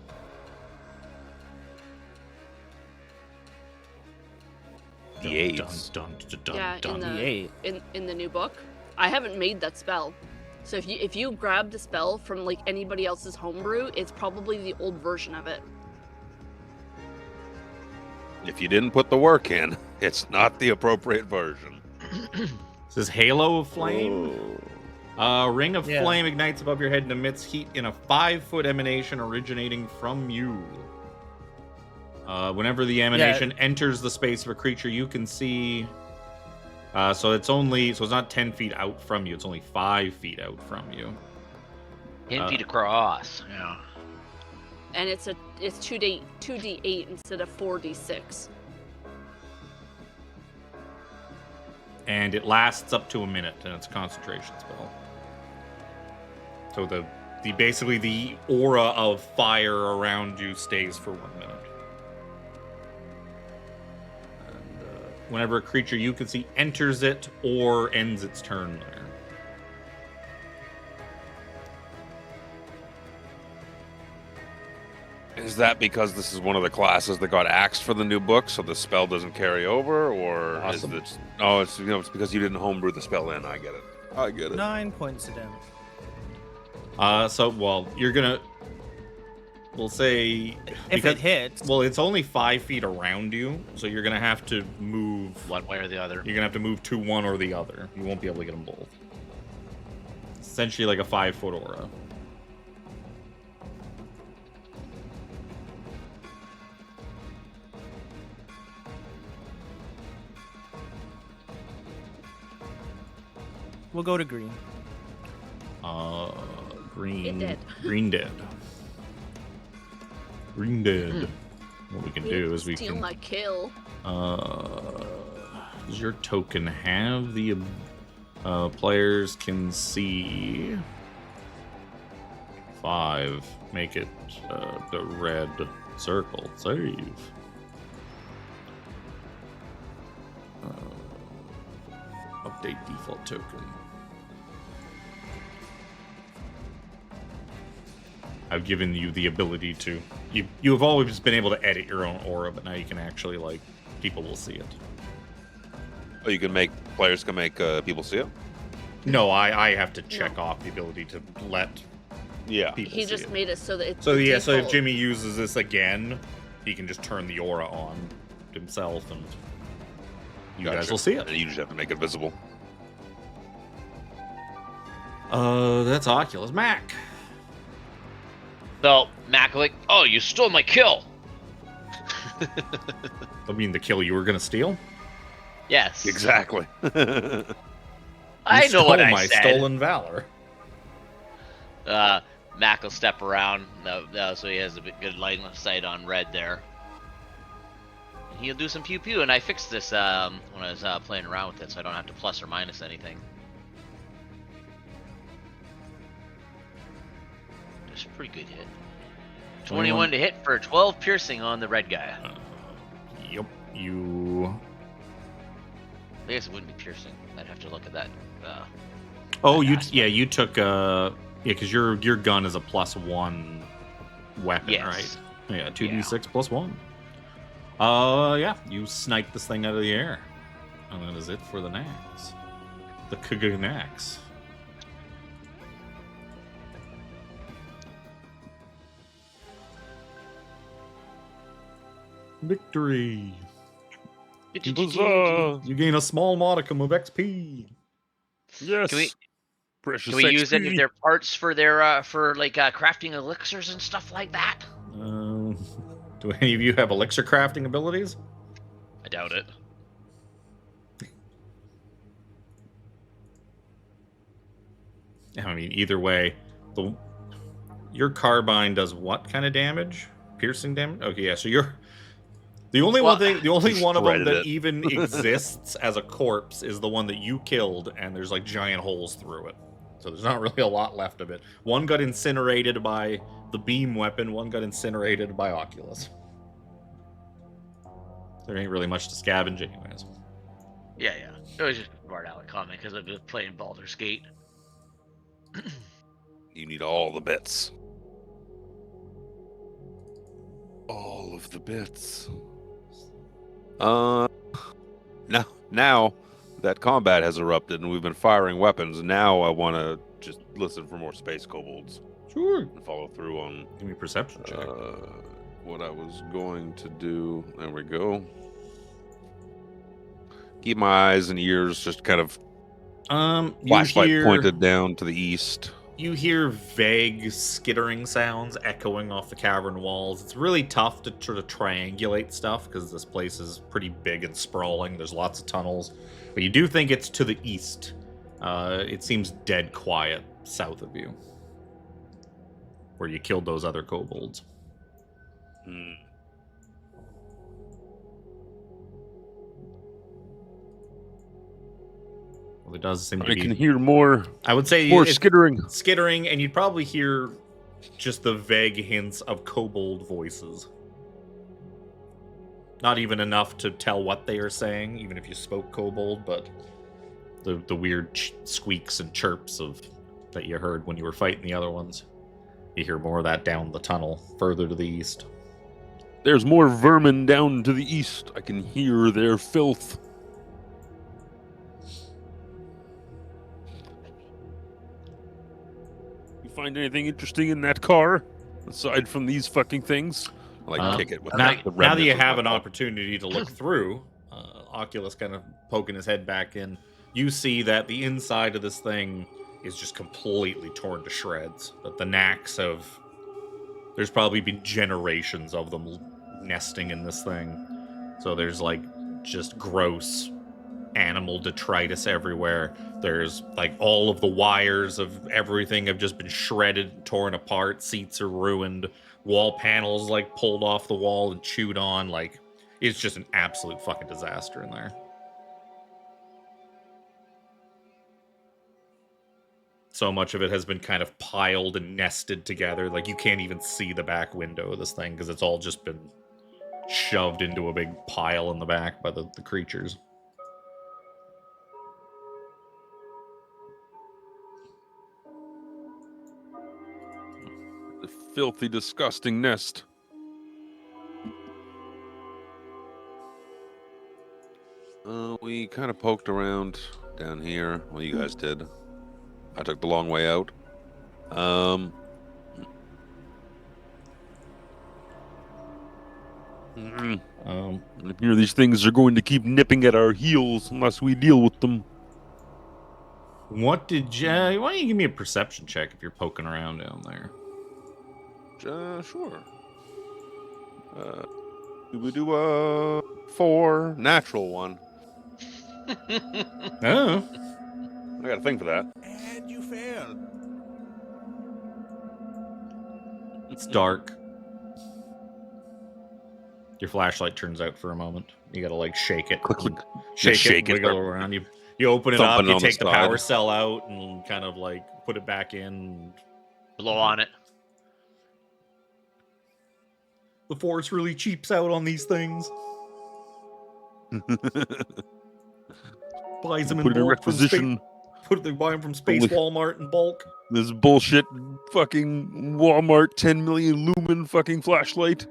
D8s. Yeah, D8. in the new book. I haven't made that spell. So if you grabbed a spell from like anybody else's homebrew, it's probably the old version of it. If you didn't put the work in, it's not the appropriate version. This is Halo of Flame. Ring of Yeah. flame ignites above your head and emits heat in a 5-foot emanation originating from you. Whenever the emanation enters the space of a creature you can see, so it's not 10 feet out from you. It's only 5 feet out from you. 10 feet across. Yeah. And it's 2d8 instead of 4d6. And it lasts up to a minute, and it's a concentration spell. So basically the aura of fire around you stays for 1 minute. And whenever a creature you can see enters it or ends its turn there. Is that because this is one of the classes that got axed for the new book, so the spell doesn't carry over, or Awesome. is it? Oh, it's it's because you didn't homebrew the spell in. I get it. 9 points of damage. You're gonna. We'll say If it hits. Well, it's only 5 feet around you, so you're gonna have to move One way or the other. You're gonna have to move to one or the other. You won't be able to get them both. It's essentially like a 5-foot aura. We'll go to green. Green. It did. Green dead. Green dead. What we can do is we steal can. my kill. Does your token have the players can see 5? Make it the red circle. Save. Update default token. I've given you the ability to. You have always been able to edit your own aura, but now you can actually people will see it. Oh, players can make people see it. No, I have to check off the ability to let Yeah. people He see just it. made it so that it's So the yeah, so if default. Jimmy uses this again, he can just turn the aura on himself, and you guys Gotcha. will see it. And you just have to make it visible. That's Oculus. Mac. So, Mac, like, oh, you stole my kill. I mean, the kill you were gonna steal. Yes. Exactly. I know what I my said. stolen valor. Mac will step around, so he has a bit good line of sight on red there. And he'll do some pew pew, and I fixed this when I was playing around with it, so I don't have to plus or minus anything. Just a pretty good hit. 21 to hit for 12 piercing on the red guy. Yep. You. I guess it wouldn't be piercing. I'd have to look at that. Oh, that you aspect. you took because your gun is a +1 weapon, Yes. right? Yeah, 2d6 +1. Yeah, you snipe this thing out of the air, and that is it for the Nax. The Kuganax. Victory. Huzzah! You gain a small modicum of XP. Yes. Can we- Precious Can we use any XP. of their parts for their crafting elixirs and stuff like that? Do any of you have elixir crafting abilities? I doubt it. I mean, either way, your carbine does what kind of damage? Piercing damage? Okay, yeah. So you're the only one of them shredded that it. even exists as a corpse is the one that you killed, and there's like giant holes through it. So there's not really a lot left of it. One got incinerated by the beam weapon. One got incinerated by Oculus. There ain't really much to scavenge, anyways. Yeah. It was just a smart aleck comment because I've been playing Baldur's Gate. You need all the bits. all of the bits. Now that combat has erupted and we've been firing weapons, now I want to just listen for more space kobolds Sure. and follow through on Give me a perception check. what I was going to do. There we go. Keep my eyes and ears just kind of flashlight pointed down to the east. You hear vague skittering sounds echoing off the cavern walls. It's really tough to sort of triangulate stuff because this place is pretty big and sprawling. There's lots of tunnels. But you do think it's to the east. It seems dead quiet south of you, where you killed those other kobolds. Well, it does seem to be... I can hear more. I would say more skittering. Skittering, and you'd probably hear just the vague hints of kobold voices. Not even enough to tell what they are saying, even if you spoke kobold, but the weird squeaks and chirps that you heard when you were fighting the other ones. You hear more of that down the tunnel, further to the east. There's more vermin down to the east. I can hear their filth. You find anything interesting in that car? Aside from these fucking things? Kick it with now that you have an weapon. opportunity to look through, Oculus kind of poking his head back in, you see that the inside of this thing is just completely torn to shreds. That the knacks there's probably been generations of them nesting in this thing. So there's just gross animal detritus everywhere. There's all of the wires of everything have just been shredded and torn apart. Seats are ruined. Wall panels pulled off the wall and chewed on. It's just an absolute fucking disaster in there. So much of it has been kind of piled and nested together. You can't even see the back window of this thing because it's all just been shoved into a big pile in the back by the creatures. The filthy, disgusting nest. We kind of poked around down here. Well, you guys did. I took the long way out. I hear these things are going to keep nipping at our heels unless we deal with them. What did you... why don't you give me a perception check if you're poking around down there? Sure. We do a 4 natural one. Oh. I got a thing for that. And you failed. It's dark. Your flashlight turns out for a moment. You gotta shake it. Shake it, wiggle around. You open it up, you take the power cell out and kind of put it back in. Blow on it. The Force really cheaps out on these things. Buys them in bulk from space. They buy them from Space Walmart in bulk. This bullshit fucking Walmart 10 million lumen fucking flashlight.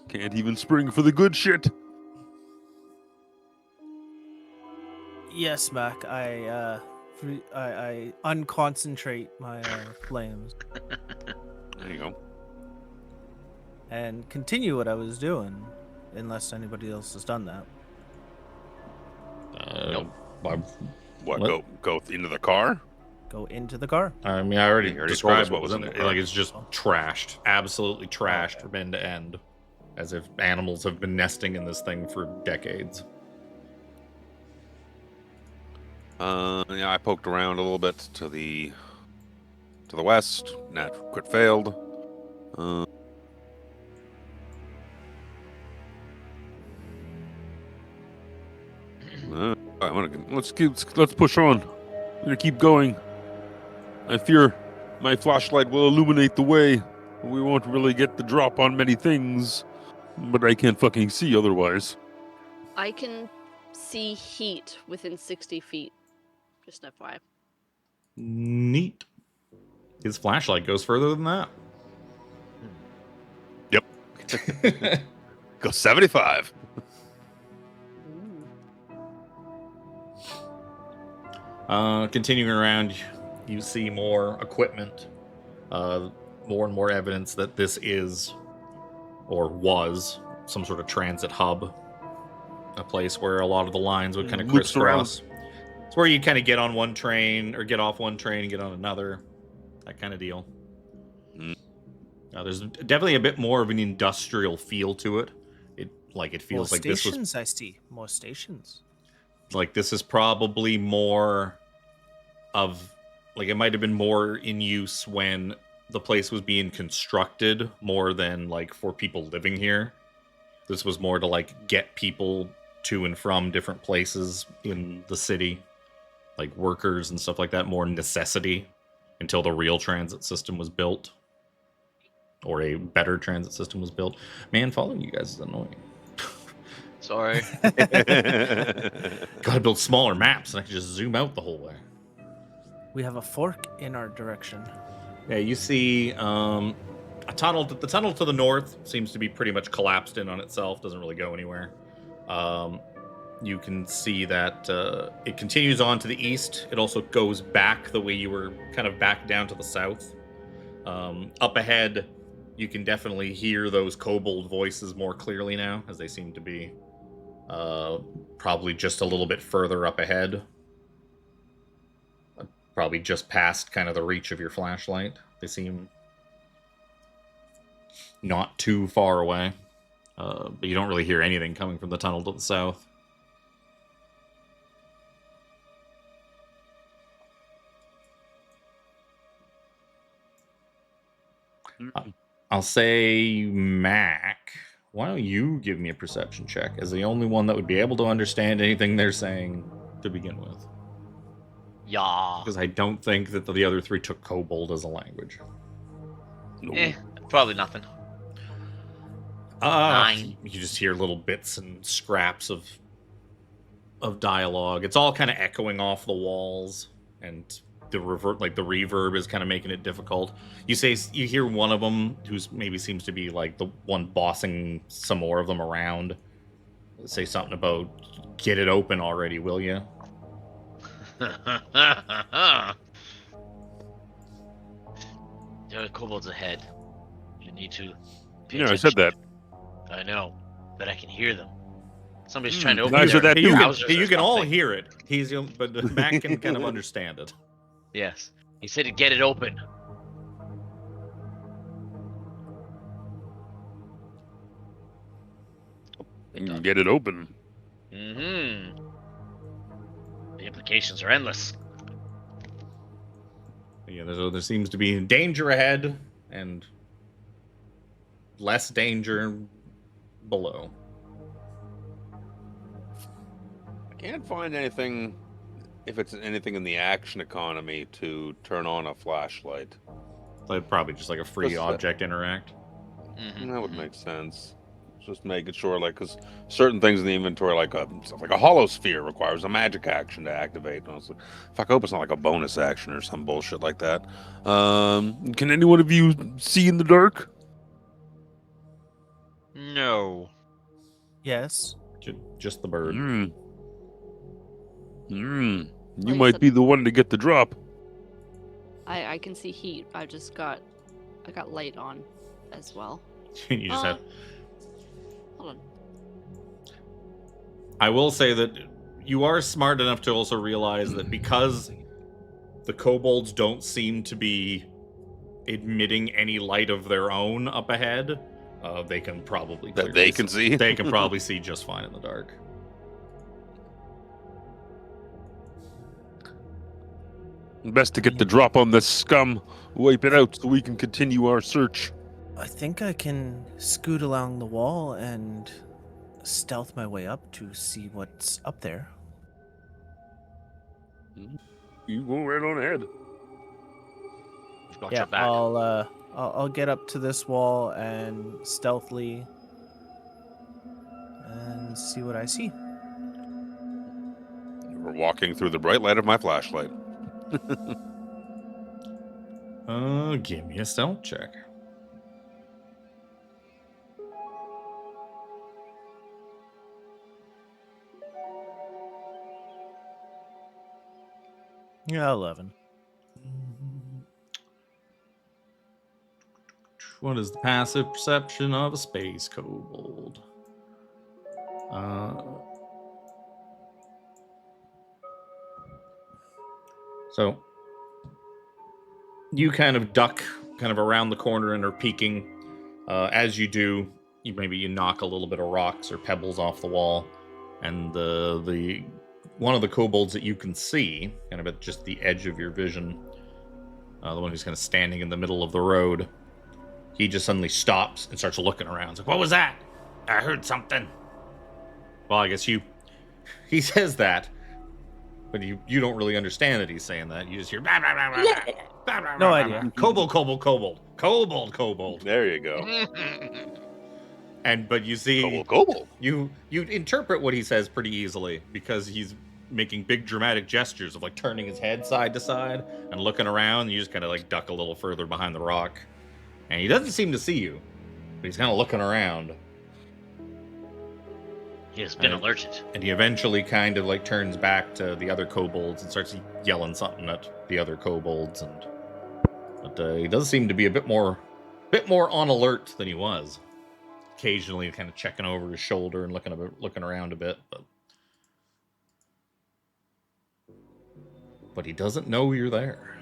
Can't even spring for the good shit. Yes, Mac. I unconcentrate my flames. There you go. And continue what I was doing, unless anybody else has done that. Nope. What? Go into the car? Go into the car. I mean, I already described what was in the it. car. It's just trashed. Absolutely trashed from end to end. As if animals have been nesting in this thing for decades. I poked around a little bit to the west. Crit failed. Let's push on. I'm gonna keep going. I fear my flashlight will illuminate the way. We won't really get the drop on many things, but I can't fucking see otherwise. I can see heat within 60 feet. Just an FYI. Neat. His flashlight goes further than that. Yep. Go 75. Continuing around, you see more equipment, more and more evidence that this is, or was, some sort of transit hub, a place where a lot of the lines would kind of Loops around. crisscross. It's where you kind of get on one train, or get off one train and get on another, that kind of deal. Mm. There's definitely a bit more of an industrial feel to it. It feels More like this was stations, I see. More stations. like this is probably more of like it might have been more in use when the place was being constructed more than like for people living here. This was more to like get people to and from different places in the city, like workers and stuff like that, more necessity until the real transit system was built, or a better transit system was built. Man, following you guys is annoying. Sorry. Gotta build smaller maps and I can just zoom out the whole way. We have a fork in our direction. Yeah, you see a tunnel. The tunnel to the north seems to be pretty much collapsed in on itself. Doesn't really go anywhere. You can see that it continues on to the east. It also goes back the way you were kind of back down to the south. Up ahead, you can definitely hear those kobold voices more clearly now, as they seem to be probably just a little bit further up ahead. Probably just past kind of the reach of your flashlight. They seem not too far away. But you don't really hear anything coming from the tunnel to the south. I'll say, Mac, why don't you give me a perception check as the only one that would be able to understand anything they're saying to begin with. Yeah. Because I don't think that the other three took Kobold as a language. Probably nothing. 9. You just hear little bits and scraps of dialogue. It's all kind of echoing off the walls, and the reverb is kind of making it difficult. You hear one of them, who's maybe seems to be like the one bossing some more of them around, say something about, "Get it open already, will you?" There are kobolds ahead. You need to pay I attention. said that. I know, but I can hear them. Somebody's trying to open I said their that too. trousers or You can all something. hear it. But Mac can kind of understand it. Yes. He said to get it open. Get it open. Mm-hmm. The implications are endless. Yeah, there seems to be danger ahead and less danger below. I can't find anything, if it's anything in the action economy, to turn on a flashlight. Like probably just like a free What's that? object interact. Mm-hmm. That would make sense. Just making sure, like, because certain things in the inventory, like a hollow sphere, requires a magic action to activate. And I was like, fuck, I hope it's not like a bonus action or some bullshit like that. Can any one of you see in the dark? No. Yes. Just the bird. You you might said- be the one to get the drop. I can see heat. I got light on as well. You just have. Hold on. I will say that you are smart enough to also realize that because the kobolds don't seem to be emitting any light of their own up ahead, they can probably That they can see? They can probably see just fine in the dark. Best to get the drop on this scum, wipe it out so we can continue our search. I think I can scoot along the wall and stealth my way up to see what's up there. You go right on ahead. Got Yeah, your back. I'll get up to this wall and stealthily and see what I see. We're walking through the bright light of my flashlight. Give me a stealth check. Yeah, 11. What is the passive perception of a space kobold? So you kind of duck kind of around the corner and are peeking. As you do, you knock a little bit of rocks or pebbles off the wall, and the one of the kobolds that you can see, kind of at just the edge of your vision, the one who's kind of standing in the middle of the road, he just suddenly stops and starts looking around. He's like, "What was that? I heard something." Well, I guess he says that, but you don't really understand that he's saying that. You just hear blah, blah, blah, blah, blah, blah, blah, No blah, idea. blah. Kobold, kobold, kobold, kobold, kobold. There you go. But you see, Kobold. you interpret what he says pretty easily because he's making big dramatic gestures of like turning his head side to side and looking around. You just kind of like duck a little further behind the rock, and he doesn't seem to see you, but he's kind of looking around. He has been alerted. And he eventually kind of like turns back to the other kobolds and starts yelling something at the other kobolds, but he does seem to be a bit more on alert than he was. Occasionally, kind of checking over his shoulder and looking around a bit, but he doesn't know you're there.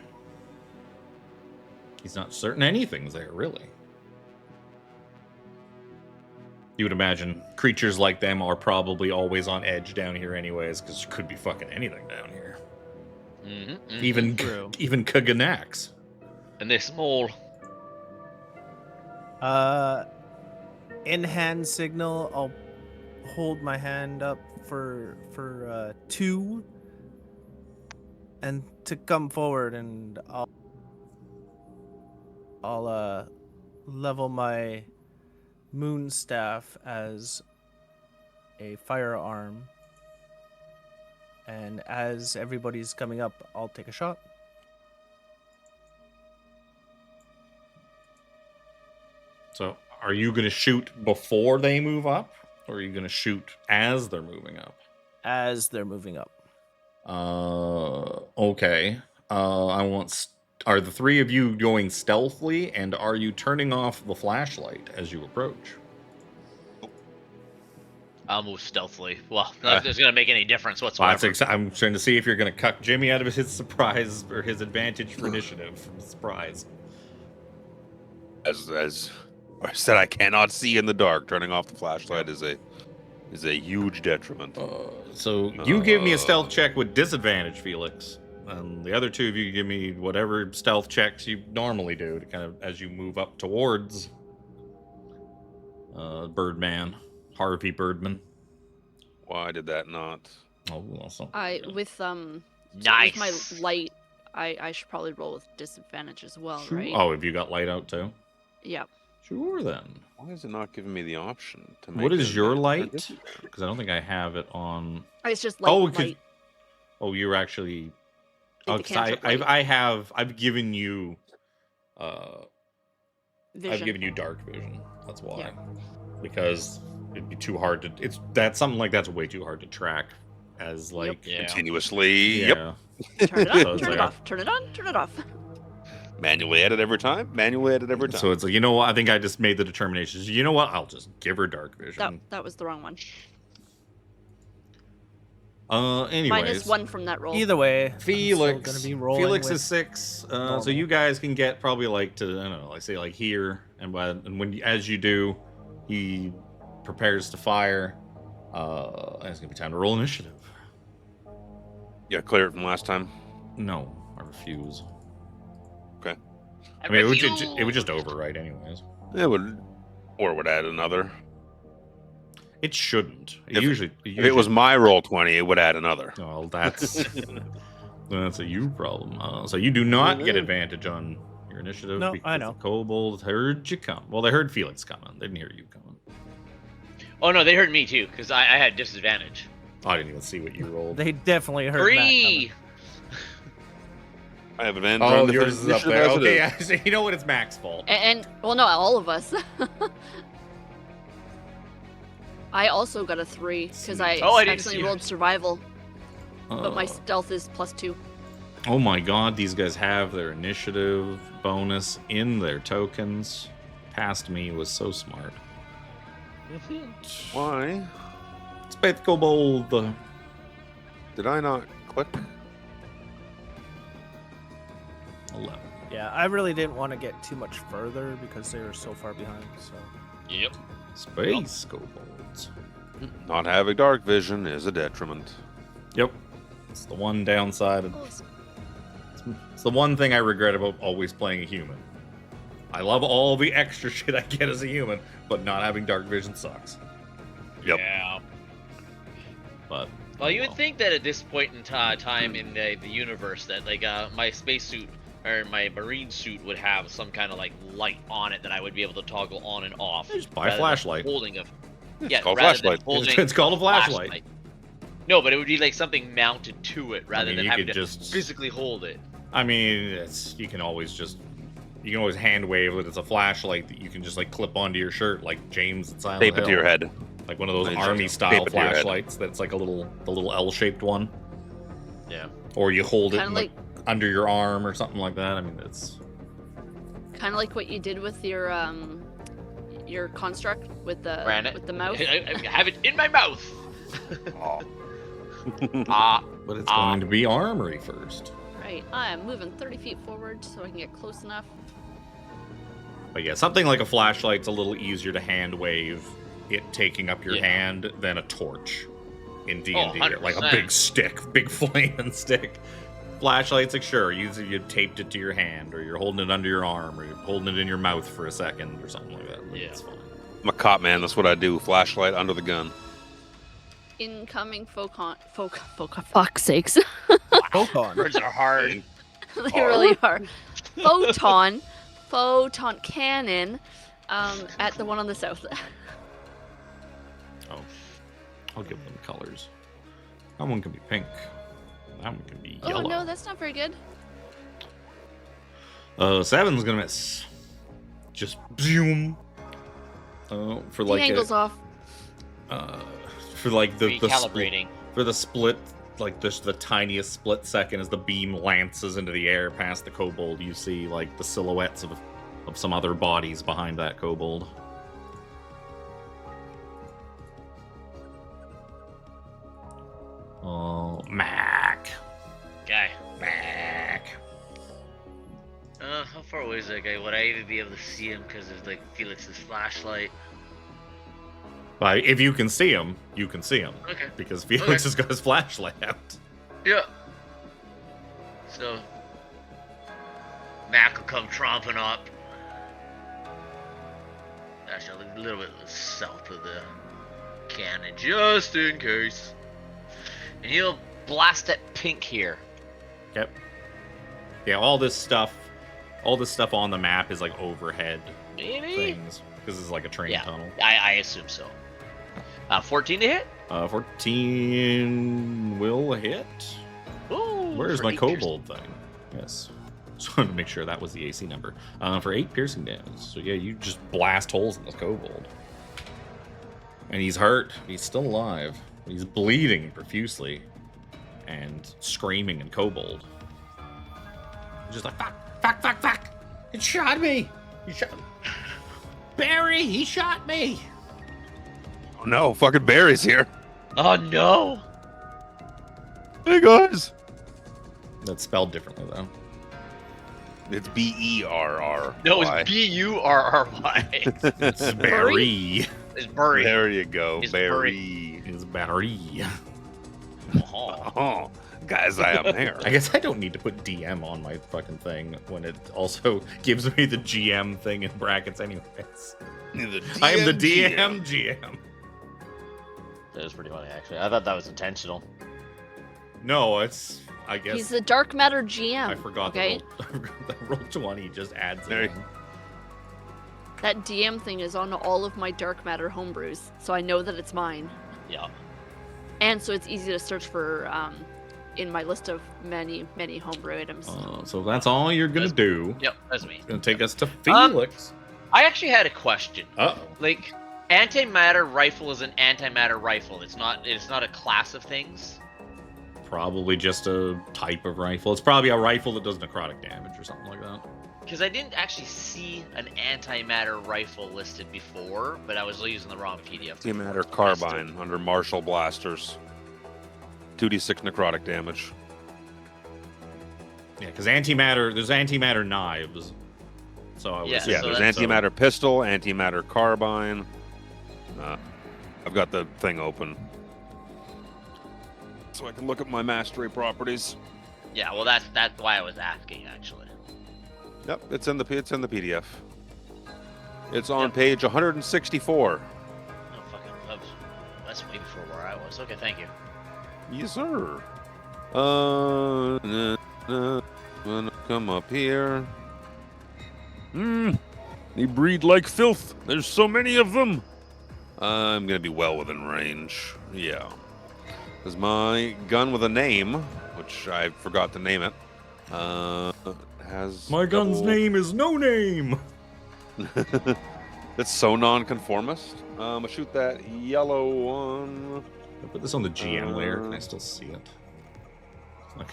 He's not certain anything's there, really. You would imagine creatures like them are probably always on edge down here anyways, because there could be fucking anything down here. Even Kaganax. And they're small. In hand signal, I'll hold my hand up for 2 and to come forward, and I'll level my moon staff as a firearm, and as everybody's coming up, I'll take a shot. So, are you going to shoot before they move up, or are you going to shoot as they're moving up? As they're moving up. Okay. Are the three of you going stealthily, and are you turning off the flashlight as you approach? I'll move stealthily. Well, not if it's going to make any difference whatsoever. I'm trying to see if you're going to cut Jimmy out of his surprise or his advantage for initiative from surprise. As I said, I cannot see in the dark. Turning off the flashlight is a huge detriment. So you give me a stealth check with disadvantage, Phelix. And the other two of you give me whatever stealth checks you normally do to kind of as you move up towards Birdman, Harvey Birdman. Why did that not? Oh, awesome. With Nice. my light, I should probably roll with disadvantage as well, Sure. right? Oh, have you got light out too? Yeah. Sure, then. Why is it not giving me the option to make What is it your a light? disadvantage? Because I don't think I have it on. It's just light. Oh, you're actually. Like Oh, the 'cause cantrip light. I've given you. Vision. I've given you dark vision. That's why. Yeah. Because it'd be too hard to. Something like that's way too hard to track. As like. Yeah. Continuously. Yeah. Yep. Turn it on, So it's turn it like- off, turn it on, turn it off. Manually edit every time. Manually edit every time. So it's like, you know what? I think I just made the determination. You know what? I'll just give her dark vision. That was the wrong one. Anyways. -1 from that roll. Either way, I'm Felix. still gonna be rolling Felix with is 6. So normal. you guys can get probably like to, I don't know, like say like here, and as you do, he prepares to fire. And it's gonna be time to roll initiative. Yeah, clear it from last time. No, I refuse. I I mean, refuse. it would just overwrite anyways. It would add another. It shouldn't. If it was my roll 20, it would add another. Well, that's a you problem. So you do not get advantage on your initiative. No, because I know. the kobold heard you come. Well, they heard Felix coming. They didn't hear you coming. Oh no, they heard me too, because I had disadvantage. I didn't even see what you rolled. They definitely heard Matt 3! I have advantage Oh, on the yours is up there. as it Okay, is. yeah, so you know what? It's Mac's fault. And well, no, all of us. I also got a 3 because I Oh, I didn't see accidentally it. rolled survival, but my Uh, stealth is +2. Oh my god, these guys have their initiative bonus in their tokens. Past me was so smart. Why Spade Kobold. did I not click? 11. Yeah, I really didn't want to get too much further because they were so far behind. So Yep. Space Kobolds. Not having dark vision is a detriment. Yep. It's the one downside. Oh, It's the one thing I regret about always playing a human. I love all the extra shit I get as a human, but not having dark vision sucks. Yep. Yeah. But Well, you would think that at this point in time in the universe that like my spacesuit or my marine suit would have some kind of like light on it that I would be able to toggle on and off. Just buy a rather than flashlight. Holding a It's called rather than flashlight. holding It's called a flashlight. No, but it would be like something mounted to it rather mean, than you having could to just- physically hold it. I mean, you can always hand wave it. It's a flashlight that you can just like clip onto your shirt, like James at Silent Tape it Hill. to your head. Like one of those Tape army it style to your head. flashlights that's like the little L-shaped one. Yeah. Or you hold it Kinda in, like- under your arm or something like that. I mean, it's kind of like what you did with your construct with the Ran mouth. I have it in my mouth. Oh. but it's going to be Armry first. Right. I am moving 30 feet forward so I can get close enough. But yeah, something like a flashlight's a little easier to hand wave it taking up your Yeah. hand than a torch in D&D. 100%. Like a big stick, big flaming stick. Flashlights, like sure, you taped it to your hand, or you're holding it under your arm, or you're holding it in your mouth for a second, or something like that. Like, Yeah. it's fine. I'm a cop, man. That's what I do. Flashlight under the gun. Incoming fuck's sakes. Photon. Words are hard. They really are. Photon cannon at the one on the south. Oh, I'll give them colors. That one can be pink. That one can be Oh yellow. no, that's not very good. 7's gonna miss. Just zoom. For The like angle's off. for like the Recalibrating. for the split, like the tiniest split second as the beam lances into the air past the kobold, you see like the silhouettes of some other bodies behind that kobold. Oh, Mac. Guy. Mac. How far away is that guy? Would I even be able to see him because of like Felix's flashlight? But if you can see him, you can see him. Okay. Because Felix Okay. has got his flashlight out. Yeah. So Mac will come tromping up. Actually, a little bit south of the cannon, just in case. And he'll blast at pink here. Yep. Yeah, all this stuff on the map is like overhead Maybe. things because it's like a train Yeah. tunnel. I assume so. 14 to hit. 14 will hit. Ooh, Where's for my 8 piercing. kobold thing? Yes. Just wanted to make sure that was the AC number. For 8 piercing damage. So yeah, you just blast holes in this kobold. And he's hurt. He's still alive. He's bleeding profusely. And screaming in kobold. Just like, fuck. It shot me. He shot me. Barry, he shot me. Oh no, fucking Barry's here. Oh no! Hey guys. That's spelled differently though. It's B-E-R-R. No, it's B-U-R-R-Y. It's Barry. It's Burry. There you go, It's Barry. It's Barry. Oh. Oh, guys, I am here. I guess I don't need to put DM on my fucking thing when it also gives me the GM thing in brackets anyways. I am the DM GM. That was pretty funny, actually. I thought that was intentional. No, it's, I guess, He's the dark matter GM. I forgot Okay. the roll 20 just adds There it you- in. That DM thing is on all of my dark matter homebrews, so I know that it's mine. Yeah. And so it's easy to search for in my list of many homebrew items. So that's all you're gonna do. Yep, that's me. It's gonna take us to Phelix. I actually had a question. Uh-oh. Like, antimatter rifle is an antimatter rifle. It's not a class of things. probably just a type of rifle. It's probably a rifle that does necrotic damage or something like that. Because I didn't actually see an antimatter rifle listed before, but I was using the wrong PDF. Antimatter carbine under martial blasters. 2d6 necrotic damage. Yeah, because antimatter, there's antimatter knives. So I was Yeah, Yeah, so there's that's- antimatter pistol, antimatter carbine. I've got the thing open, so I can look at my mastery properties. Yeah, well, that's why I was asking, actually. Yep, it's in the PDF. It's on Yep. page 164. Oh, fucking, that's way before where I was. Okay, thank you. Yes, sir. Gonna come up here. They breed like filth. There's so many of them. I'm gonna be well within range. Yeah. There's my gun with a name, which I forgot to name it. Has My gun's double- name is No Name. It's so non-conformist. I'll shoot that yellow one. I put this on the GM layer. Can I still see it? I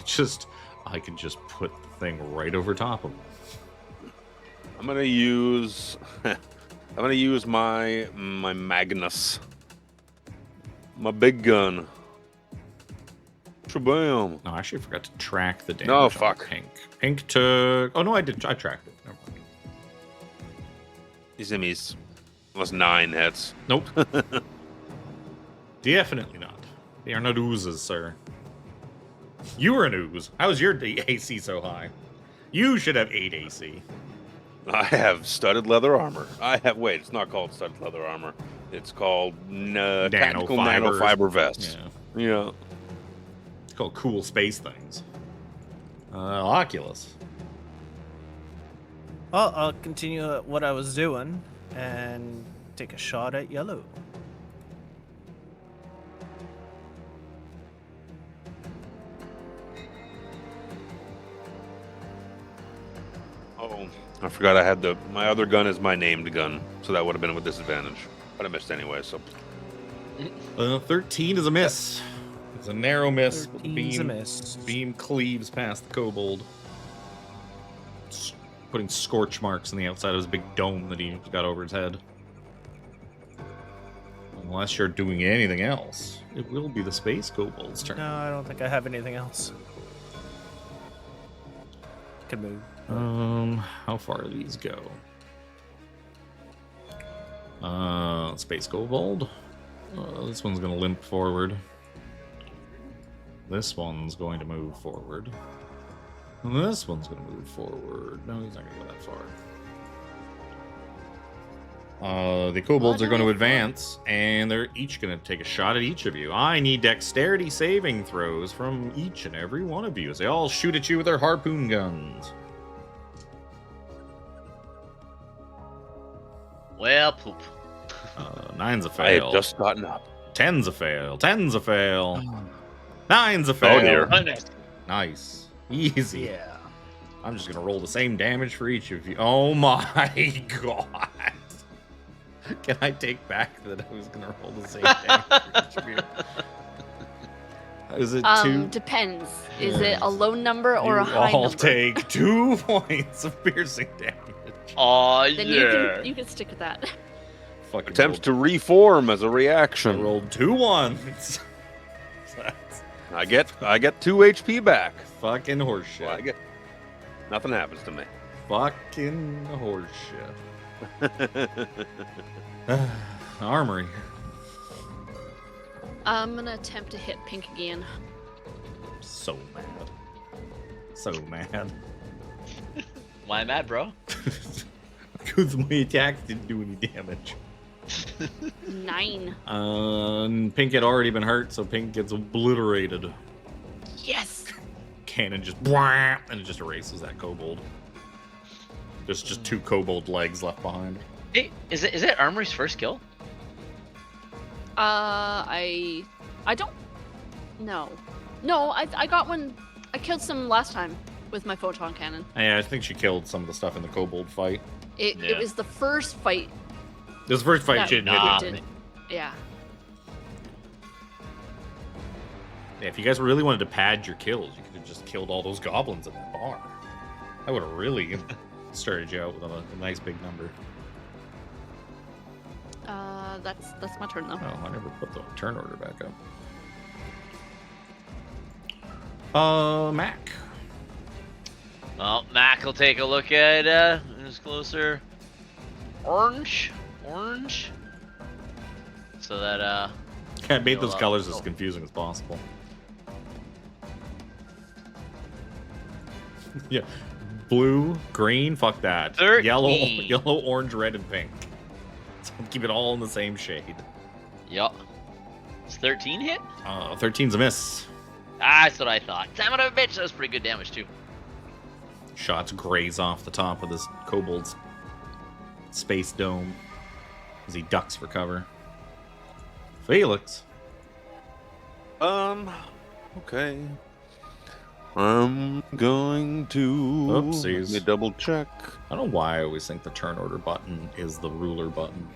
could just put the thing right over top of it. I'm gonna use my Magnus, my big gun. Shabam! No, I actually forgot to track the damage. No, on fuck. Pink. Pink took. Oh no, I did. I tracked it. Never mind. These enemies. Plus 9 hits. Nope. Definitely not. They are not oozes, sir. You were an ooze. How is your AC so high? You should have 8 AC. I have studded leather armor. Wait, it's not called studded leather armor. It's called tactical nanofiber vest. Yeah. Yeah. It's called cool space things. Oculus. Well, I'll continue what I was doing and take a shot at yellow. Oh, I forgot I had my other gun is my named gun, so that would have been with disadvantage. But I missed anyway, so. 13 is a miss. It's a narrow miss. But the 13's a beam, miss. beam cleaves past the kobold. Putting scorch marks on the outside of his big dome that he got over his head. Unless you're doing anything else, it will be the space kobold's turn. No, I don't think I have anything else. Can move. How far do these go? Space kobold. This one's gonna limp forward. This one's going to move forward. And this one's gonna move forward. No, he's not gonna go that far. The kobolds are going to advance, and they're each going to take a shot at each of you. I need dexterity saving throws from each and every one of you as they all shoot at you with their harpoon guns. Well, poop. 9's a I fail. had just gotten up. 10's a fail. 10's a fail. 9's a fail. Oh, dear. Nice. Easy. Yeah. I'm just going to roll the same damage for each of you. Oh my god. Can I take back that I was going to roll the same damage for each of you? Is it 2? Depends. Is it a low number or a You high all number? take 2 points of piercing damage. Aw, Then yeah. you can stick with that. Fucking Attempts to reform as a I reaction. rolled 2 1s. That's I get 2 HP back. fucking horseshit. Well, nothing happens to me. Fucking horseshit. Armory. I'm gonna attempt to hit Pink again. So mad. So mad. Why mad, bro? Because my attacks didn't do any damage. 9. Pink had already been hurt, so Pink gets obliterated. Yes. Cannon just and it just erases that kobold. There's just 2 kobold legs left behind. Hey, is it Armry's first kill? I don't. No, I got one. I killed some last time with my photon cannon. Yeah, I think she killed some of the stuff in the kobold fight. It Yeah. was the first fight. This is the first fight that she didn't we hit Nah. it. did. Yeah. Yeah, if you guys really wanted to pad your kills, you could have just killed all those goblins in that bar. That would have really started you out with a nice big number. That's my turn though. Oh, I never put the turn order back up. Mac. Well, Mac will take a look at who's closer. Orange. So that I made You'll, those colors as oh. confusing as possible. Yeah, blue, green, fuck that. 13. Yellow, orange, red, and pink. So keep it all in the same shade. Yup. It's 13 hit? 13's a miss. Ah, that's what I thought. Damn it, a bitch. That was pretty good damage too. Shots graze off the top of this kobold's space dome as he ducks for cover. Phelix. Okay. I'm going to Oopsies. let me double check. I don't know why I always think the turn order button is the ruler button.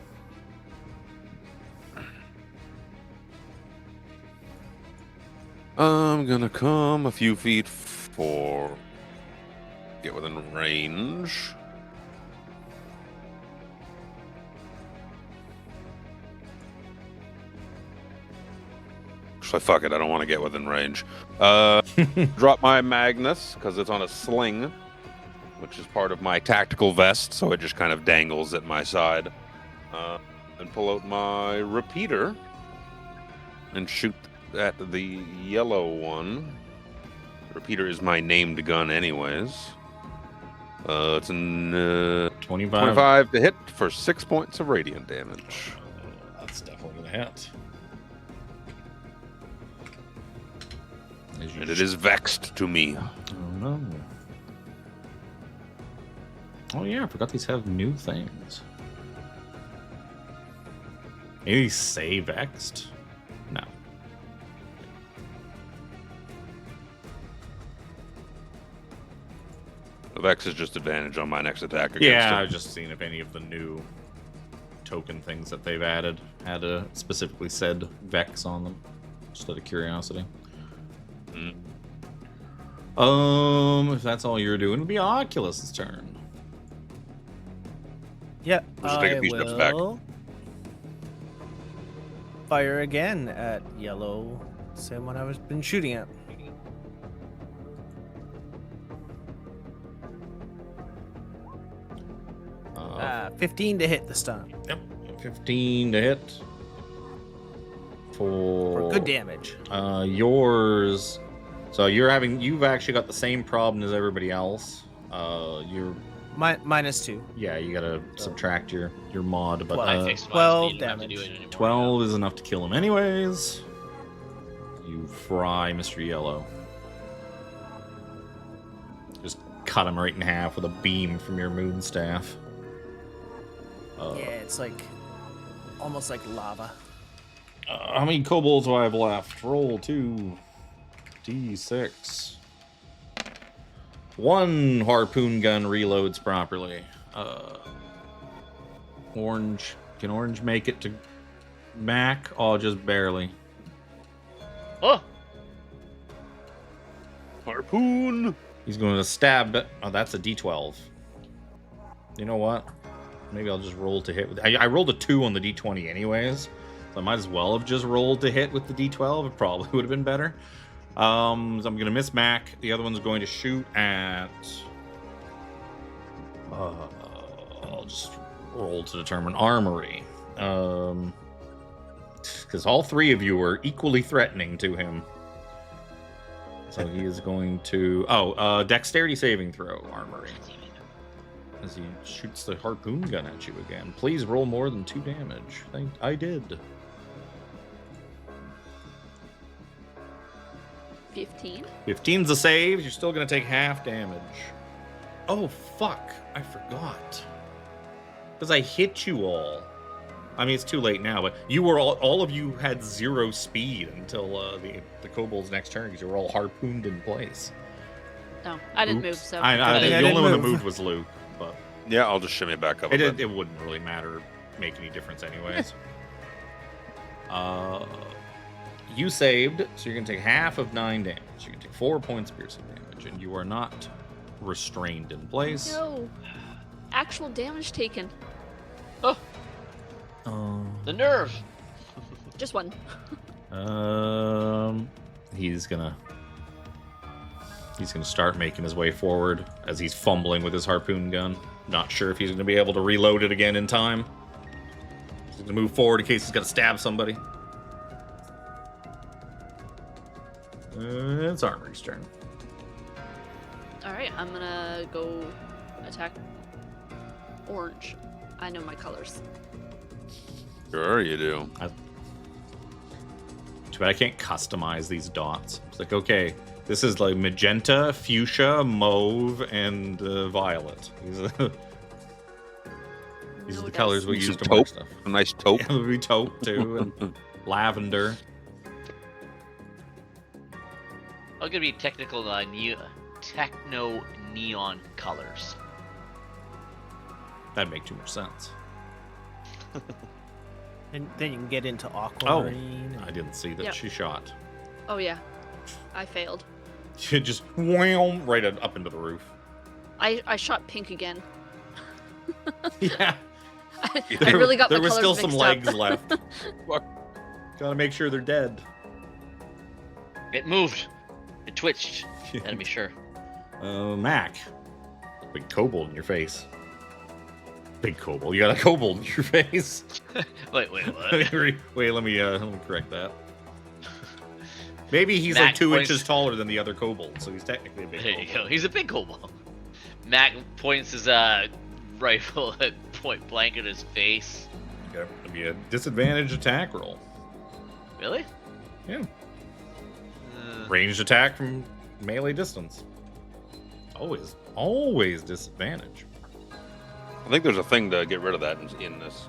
I'm gonna come a few feet for get within range. Actually, fuck it. I don't want to get within range. Drop my Magnus because it's on a sling, which is part of my tactical vest, so it just kind of dangles at my side. And pull out my repeater and shoot at the yellow one. Repeater is my named gun, anyways. It's an 25 to hit for 6 points of radiant damage. That's definitely gonna hit. And it is vexed to me. Oh no. Oh yeah, I forgot these have new things. Maybe say vexed? No. The vex is just advantage on my next attack against Yeah, I him. was just seeing if any of the new token things that they've added had a specifically said vex on them. Just out of curiosity. If that's all you're doing, it'll be Oculus's turn. Yeah, Just take a I few steps back. will fire again at yellow. Same one I was been shooting at. Uh, 15 to hit this time. Yep, 15 to hit. For good damage. Yours. So you've actually got the same problem as everybody else. You're -2. yeah, you gotta subtract your mod, but Well, I fixed mine, so 12 you don't have to do damage. it anymore. 12 is enough to kill him anyways. You fry Mr. Yellow. Just cut him right in half with a beam from your moon staff. Yeah, it's like almost like lava. How many kobolds do I have left? Roll 2d6. One harpoon gun reloads properly. Orange. Can Orange make it to Mac? Oh, just barely. Oh, Harpoon! He's going to stab it. Oh, that's a d12. You know what? Maybe I'll just roll to hit with. I rolled a 2 on the d20 anyways, so I might as well have just rolled to hit with the d12. It probably would have been better. So I'm going to miss Mac. The other one's going to shoot at. I'll just roll to determine Armry. Because all three of you are equally threatening to him. So he is going to. Dexterity saving throw, Armory. As he shoots the harpoon gun at you again. Please roll more than 2 damage. I did. 15. 15's a save. You're still going to take half damage. Oh, fuck. I forgot. Because I hit you all. I mean, it's too late now, but you were all of you had 0 speed until the kobold's next turn because you were all harpooned in place. No, I didn't move, Oops. so. I think the I only didn't one that move. moved was Luke, but Yeah, I'll just shimmy back up a bit. it wouldn't really matter, make any difference anyways. you saved, so you're going to take half of 9 damage. You can take 4 points of piercing damage, and you are not restrained in place. No. Actual damage taken. Oh, the nerve. Just one. He's gonna start making his way forward as he's fumbling with his harpoon gun. Not sure if he's gonna be able to reload it again in time. He's gonna move forward in case he's gonna stab somebody. It's Armry's turn. Alright, I'm gonna go attack orange. I know my colors. Sure you do. Too bad I can't customize these dots. It's like, okay, this is like magenta, fuchsia, mauve, and violet. These are the colors we use to mark stuff. A nice taupe. Yeah, maybe taupe too, and lavender. I'm gonna be technical techno neon colors. That'd make too much sense. And then you can get into aquamarine. I didn't see that Yep. she shot. Oh yeah. I failed. She just wham right up into the roof. I shot pink again. Yeah. I really got there my was colors still some mixed legs up. left. Gotta make sure they're dead. It moved. It twitched. Gotta be sure. Mac. Big kobold in your face. Big kobold. You got a kobold in your face. Wait, what? Wait, let me correct that. Maybe he's Mac like 2 points- inches taller than the other kobold, so he's technically a big There you kobold. go. He's a big kobold. Mac points his rifle at point blank at his face. Gonna be a disadvantage attack roll. Really? Yeah. Ranged attack from melee distance. Always disadvantage. I think there's a thing to get rid of that in this.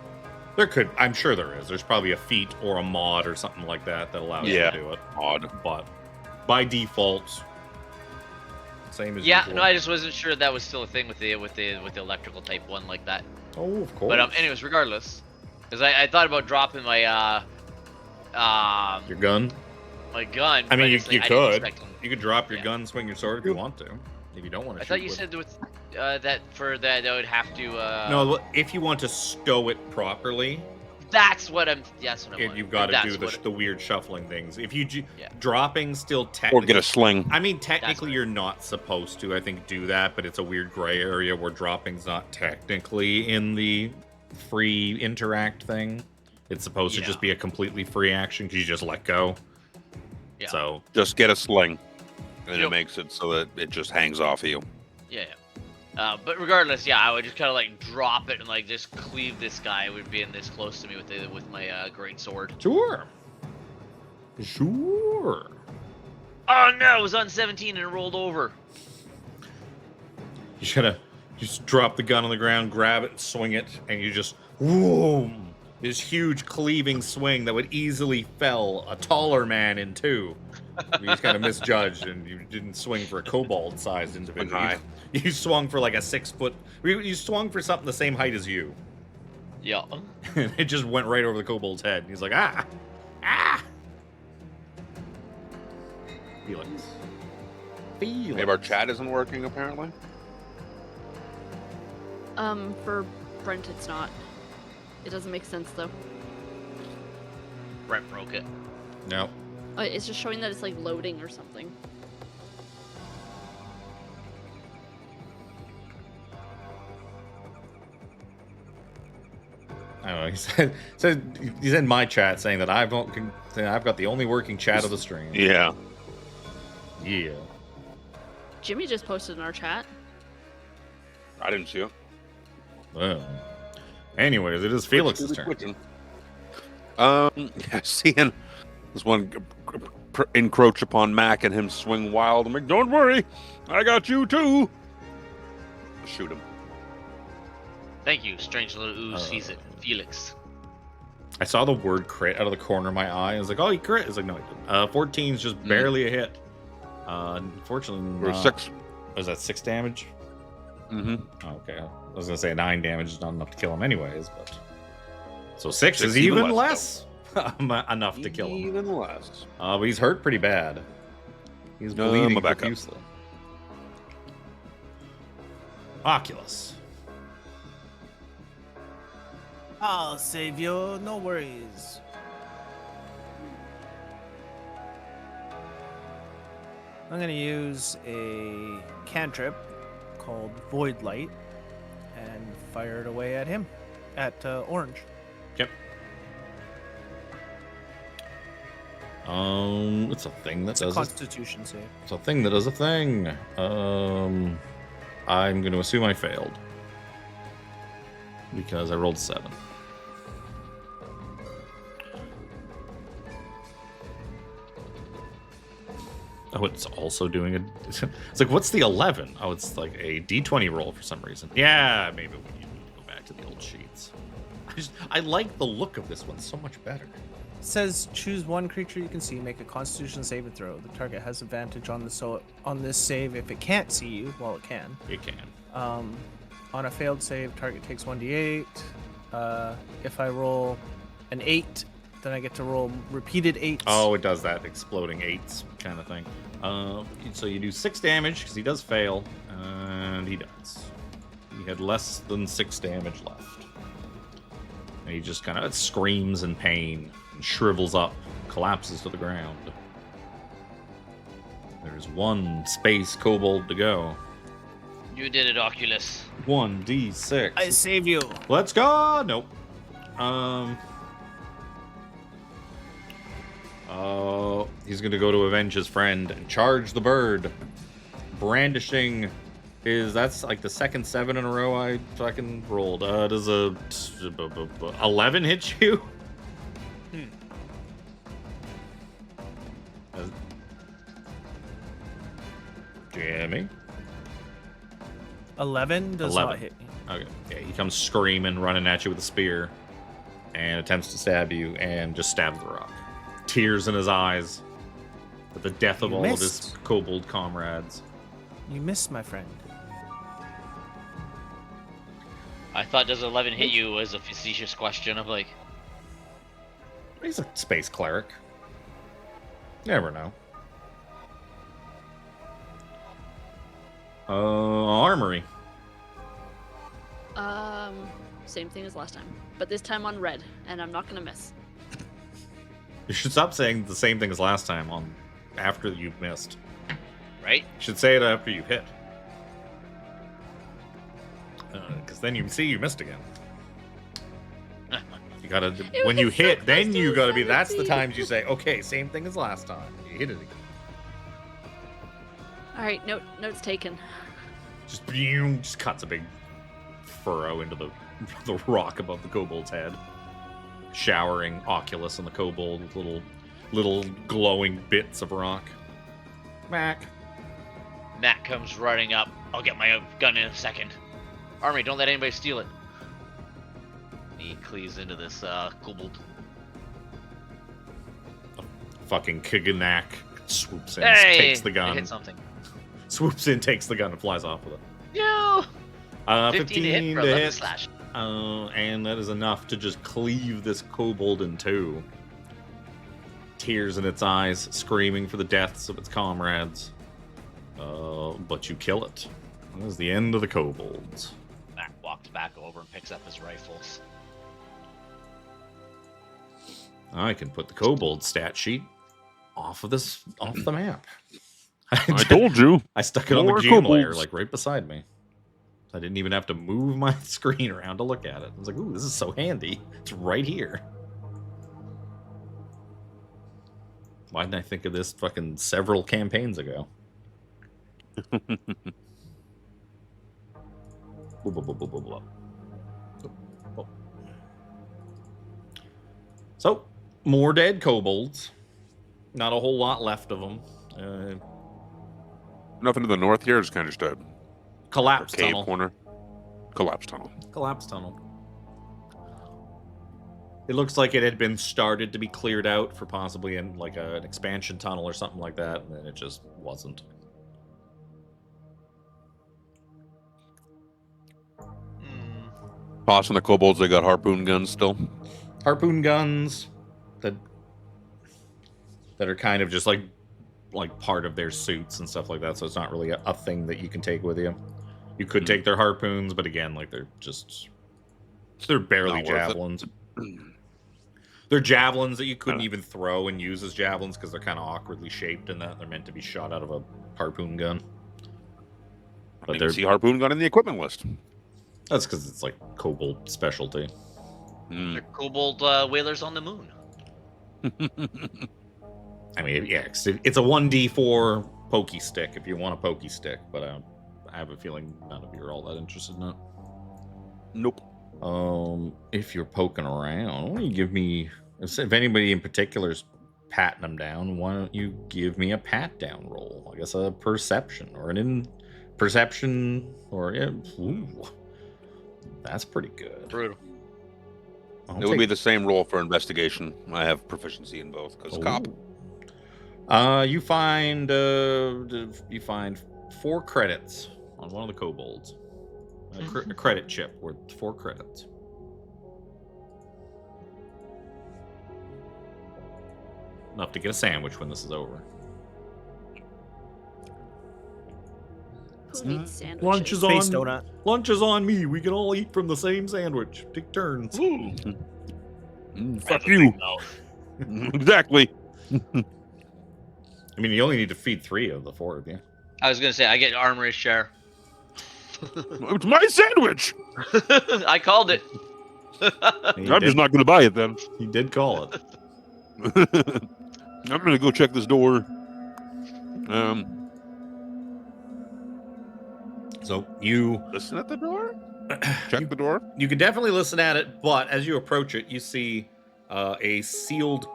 I'm sure there is. There's probably a feat or a mod or something like that that allows you Yeah. to do it. Odd. But by default, same as Yeah. usual. No, I just wasn't sure that was still a thing with the electrical type one like that. Oh, of course. But anyways, regardless, because I thought about dropping my Your gun. my gun. I mean, but you it's like, I didn't could. expect them- You could drop your Yeah. gun, swing your sword if you want to. If you don't want to. I thought you said with that for that I would have to. No, if you want to stow it properly, That's what I'm. That's what I'm. you've got to That's do what the weird shuffling things. If you Yeah. dropping still Or technically, get a sling. I mean, technically what- you're not supposed to, I think, do that, but it's a weird gray area where dropping's not technically in the free interact thing. It's supposed to Yeah. just be a completely free action because you just let go. Yeah. So Just get a sling. And Yep. it makes it so that it just hangs off of you. Yeah. But regardless, yeah, I would just kind of like drop it and like just cleave this guy with being this close to me with my great sword. sure. Oh no! It was on 17 and it rolled over. You gotta just drop the gun on the ground, grab it, swing it, and you just whoom! This huge cleaving swing that would easily fell a taller man in two. You just kind of misjudged, and you didn't swing for a kobold-sized individual. high. You swung for like a 6 foot. You swung for something the same height as you, Yeah. and it just went right over the kobold's head. And he's like, ah. Felix. Maybe our chat isn't working, apparently. For Brent, it's not. It doesn't make sense though. Brent broke it. No. It's just showing that it's like loading or something. I don't know. He's in my chat saying that I've got the only working chat of the stream. Yeah. Yeah. Jimmy just posted in our chat. I didn't see it. Well. Anyways, it is Felix's turn. Twitching. Yeah, seeing this one encroach upon Mac and him swing wild. I'm like, don't worry, I got you too. Shoot him. Thank you, strange little ooze. He's it, Phelix. I saw the word crit out of the corner of my eye. I was like, oh, he crit. I was like, no, he didn't. 14 is just barely a hit. Unfortunately, Or 6. Was that 6 damage? Mm-hmm. Oh, okay. I was going to say 9 damage is not enough to kill him anyways, but... So 6 is Six even even less, less. enough to kill him. Even less. But he's hurt pretty bad. He's I'm bleeding back up. profusely. Oculus. I'll save you, no worries. I'm gonna use a cantrip called Void Light and fire it away at him, at Orange. Yep. It's a thing that It's a does. Constitution save. It's a thing that does a thing. I'm going to assume I failed because I rolled 7. Oh, it's also doing a. It's like, what's the 11? Oh, it's like a D20 roll for some reason. Yeah, maybe we need to go back to the old sheets. I like the look of this one so much better. It says choose one creature you can see, make a Constitution saving throw. The target has advantage on this save if it can't see you. Well, it can. It can. On a failed save, target takes 1d8. If I roll an 8, then I get to roll repeated 8s. Oh, it does that exploding 8s kind of thing. So you do 6 damage because he does fail, and he does. He had less than 6 damage left. And he just kind of screams in pain and shrivels up, collapses to the ground. There's 1 space kobold to go. You did it, Oculus. 1d6. I save you. Let's go! Nope. He's gonna go to avenge his friend and charge the bird, brandishing that's like the second 7 in a row I fucking rolled. Does a 11 hit you? Jimmy? 11 does 11. not hit me. Okay. Yeah, he comes screaming, running at you with a spear, and attempts to stab you, and just stabs the rock. Tears in his eyes at the death of You all of his missed. kobold comrades. You missed, my friend. I thought does 11 hit you was a facetious question. I'm like, He's a space cleric. Never know. Armory. Same thing as last time, but this time on red, and I'm not gonna miss. You should stop saying the same thing as last time after you've missed. right? You should say it after you hit. Because then you see you missed again. You gotta, when you was so hit, close then to you a gotta be, that's the 17. times you say, okay, same thing as last time. You hit it again. All right, notes taken. Just cuts a big furrow into the rock above the kobold's head, showering Oculus on the kobold with little glowing bits of rock. Mac. Matt comes running up. I'll get my gun in a second. Armry, don't let anybody steal it. He cleaves into this kobold. Fucking Kaganak swoops in, Hey! takes the I gun, hit something. swoops in, takes the gun, and flies off with it. No! 15 to hit for to 11 hit. slash. And that is enough to just cleave this kobold in two. Tears in its eyes, screaming for the deaths of its comrades. But you kill it. That is the end of the kobolds. Matt walks back over and picks up his rifles. I can put the kobold stat sheet off the map. I told you. I stuck it on the More GM layer, kobolds. like right beside me. I didn't even have to move my screen around to look at it. I was like, ooh, this is so handy. It's right here. Why didn't I think of this fucking several campaigns ago? Blah, blah, blah, blah, blah, blah. Oh. So, more dead kobolds. Not a whole lot left of them. Nothing to the north here. Just kind of just a Collapse cave tunnel. corner. Collapse tunnel. Collapse tunnel. It looks like it had been started to be cleared out for possibly an expansion tunnel or something like that, and then it just wasn't. Tossing the kobolds, they got harpoon guns still. Harpoon guns. that are kind of just like part of their suits and stuff like that. So it's not really a thing that you can take with you. You could take their harpoons, but again, like they're barely Not worth it. javelins. They're javelins that you couldn't even throw and use as javelins because they're kind of awkwardly shaped in that they're meant to be shot out of a harpoon gun. But You see harpoon gun in the equipment list. That's because it's like kobold specialty. They're kobold whalers on the moon. I mean, yeah, it's a 1d4 pokey stick if you want a pokey stick, but I have a feeling none of you are all that interested in it. Nope. If you're poking around, why don't you give me, if anybody in particular is patting them down, why don't you give me a pat down roll? I guess a perception or perception or that's pretty good. Brutal. It would be the same roll for investigation. I have proficiency in both because cop. You find 4 credits on one of the kobolds. A credit chip worth 4 credits. Enough to get a sandwich when this is over. Who needs sandwiches? Lunch is Space on. donut. Lunch is on me. We can all eat from the same sandwich. Take turns. Fuck you. Exactly. I mean, you only need to feed 3 of the 4 of you. I was gonna say I get Armry's share. It's my sandwich. I called it. I'm just not going to buy it then. He did call it. I'm going to go check this door. So you Listen at the door? Check the door? You can definitely listen at it, but as you approach it, you see a sealed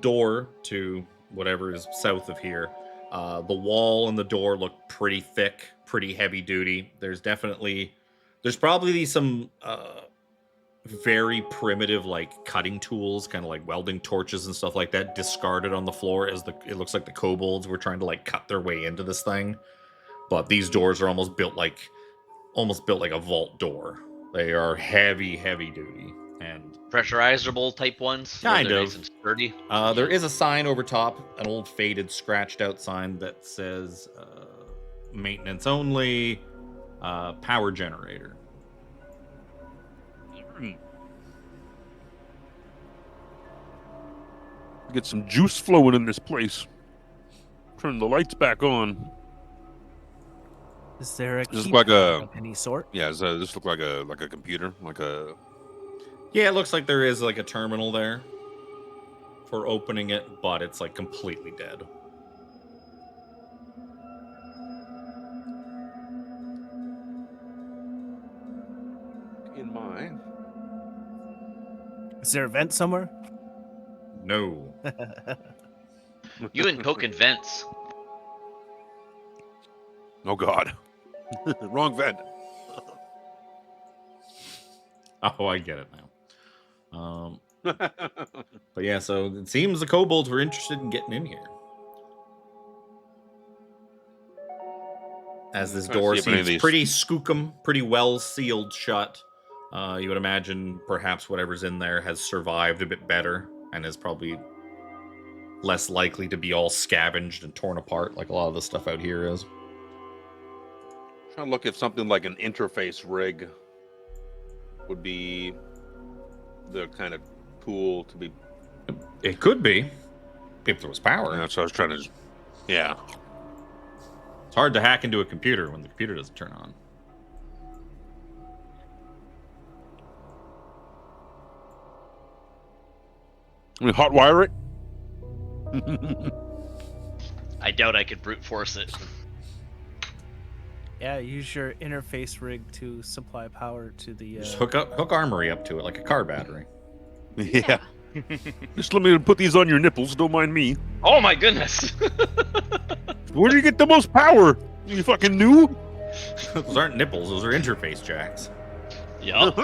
door to whatever is south of here. The wall and the door look pretty thick, pretty heavy duty. There's probably some very primitive like cutting tools, kind of like welding torches and stuff like that, discarded on the floor as it looks like the kobolds were trying to like cut their way into this thing. But these doors are almost built like a vault door. They are heavy duty and Pressurizable type ones. Kind They're of. nice and sturdy. there is a sign over top, an old faded, scratched out sign that says maintenance only, power generator. Get some juice flowing in this place. Turn the lights back on. Is there a This key look like a- of any sort? Yeah, does this look like a computer? Yeah, it looks like there is like a terminal there for opening it, but it's like completely dead. In my... Is there a vent somewhere? No. You and poking vents. Oh, God. Wrong vent. Oh, I get it now. But yeah, so it seems the kobolds were interested in getting in here. As this Trying to door see if any of seems these- pretty skookum, pretty well sealed shut. You would imagine perhaps whatever's in there has survived a bit better and is probably less likely to be all scavenged and torn apart like a lot of the stuff out here is. Trying to look if something like an interface rig would be the kind of tool to be. It could be, if there was power. That's what I was trying to. Yeah. It's hard to hack into a computer when the computer doesn't turn on. I mean, hotwire it. I doubt I could brute force it. Yeah, use your interface rig to supply power to the. Just hook Armry up to it like a car battery. Yeah. Just let me put these on your nipples. Don't mind me. Oh my goodness! Where do you get the most power? You fucking knew? Those aren't nipples; those are interface jacks. Yup.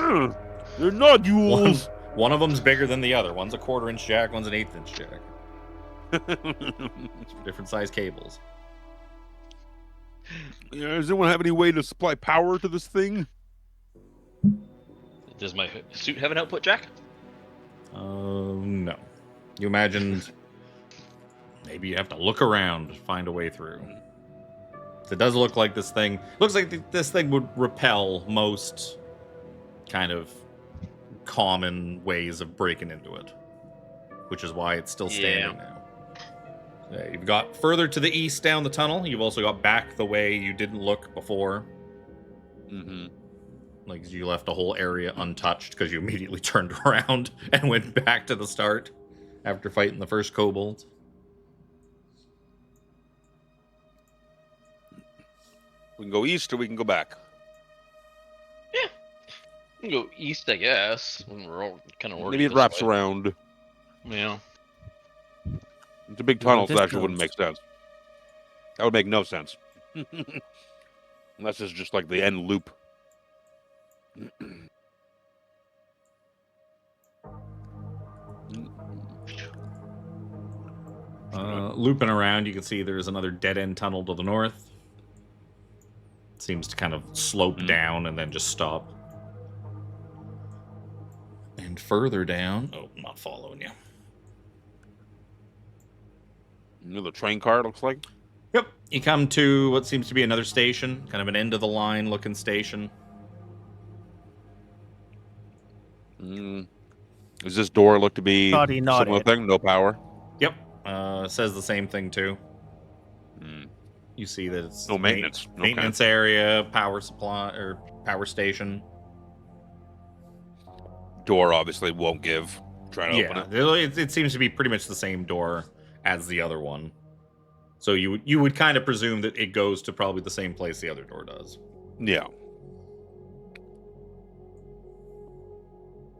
They're nodules. One of them's bigger than the other. One's a 1/4-inch jack. One's an 1/8-inch jack. It's for different size cables. Yeah, does anyone have any way to supply power to this thing? Does my suit have an output jack? No. You imagined maybe you have to look around to find a way through. It does look like this thing... Looks like this thing would repel most kind of common ways of breaking into it. Which is why it's still standing now. You've got further to the east down the tunnel. You've also got back the way you didn't look before. Mm-hmm. Like, you left a whole area untouched because you immediately turned around and went back to the start after fighting the first kobold. We can go east or we can go back. We can go east, I guess. When we're all kind of Maybe it wraps around. Yeah. It's a big tunnel, so that actually wouldn't make sense. That would make no sense. Unless it's just like the end loop. Looping around, you can see there's another dead-end tunnel to the north. It seems to kind of slope down and then just stop. And further down... Oh, I'm not following you. You know the train car, it looks like? Yep. You come to what seems to be another station, kind of an end-of-the-line looking station. Does this door look to be Naughty, naughty. similar thing? No power? Yep. Says the same thing, too. Mm. You see that it's... No maintenance. Maintenance area, power supply, or power station. Door obviously won't give. Try to open it. It seems to be pretty much the same door as the other one. So you would kind of presume that it goes to probably the same place the other door does. Yeah.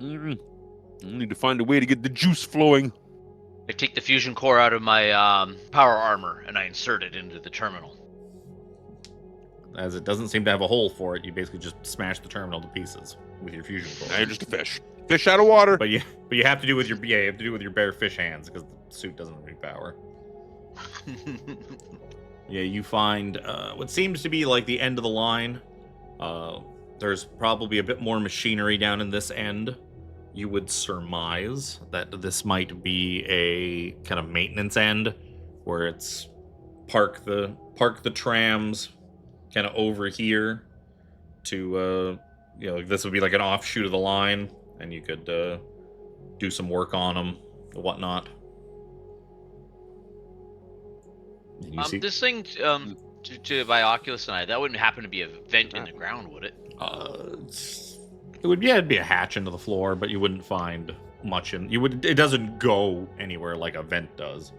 I need to find a way to get the juice flowing. I take the fusion core out of my power armor and I insert it into the terminal. As it doesn't seem to have a hole for it, you basically just smash the terminal to pieces with your fusion core. Now you're just a fish. Fish out of water. But you have to do with your bare fish hands because the suit doesn't have any power. Yeah, you find what seems to be like the end of the line. There's probably a bit more machinery down in this end. You would surmise that this might be a kind of maintenance end where it's park the trams kind of over here to this would be like an offshoot of the line and you could do some work on them and whatnot. And you see, this thing to by Oculus and I, that wouldn't happen to be a vent in the ground, would it? It'd be a hatch into the floor, but you wouldn't find much in. It doesn't go anywhere like a vent does.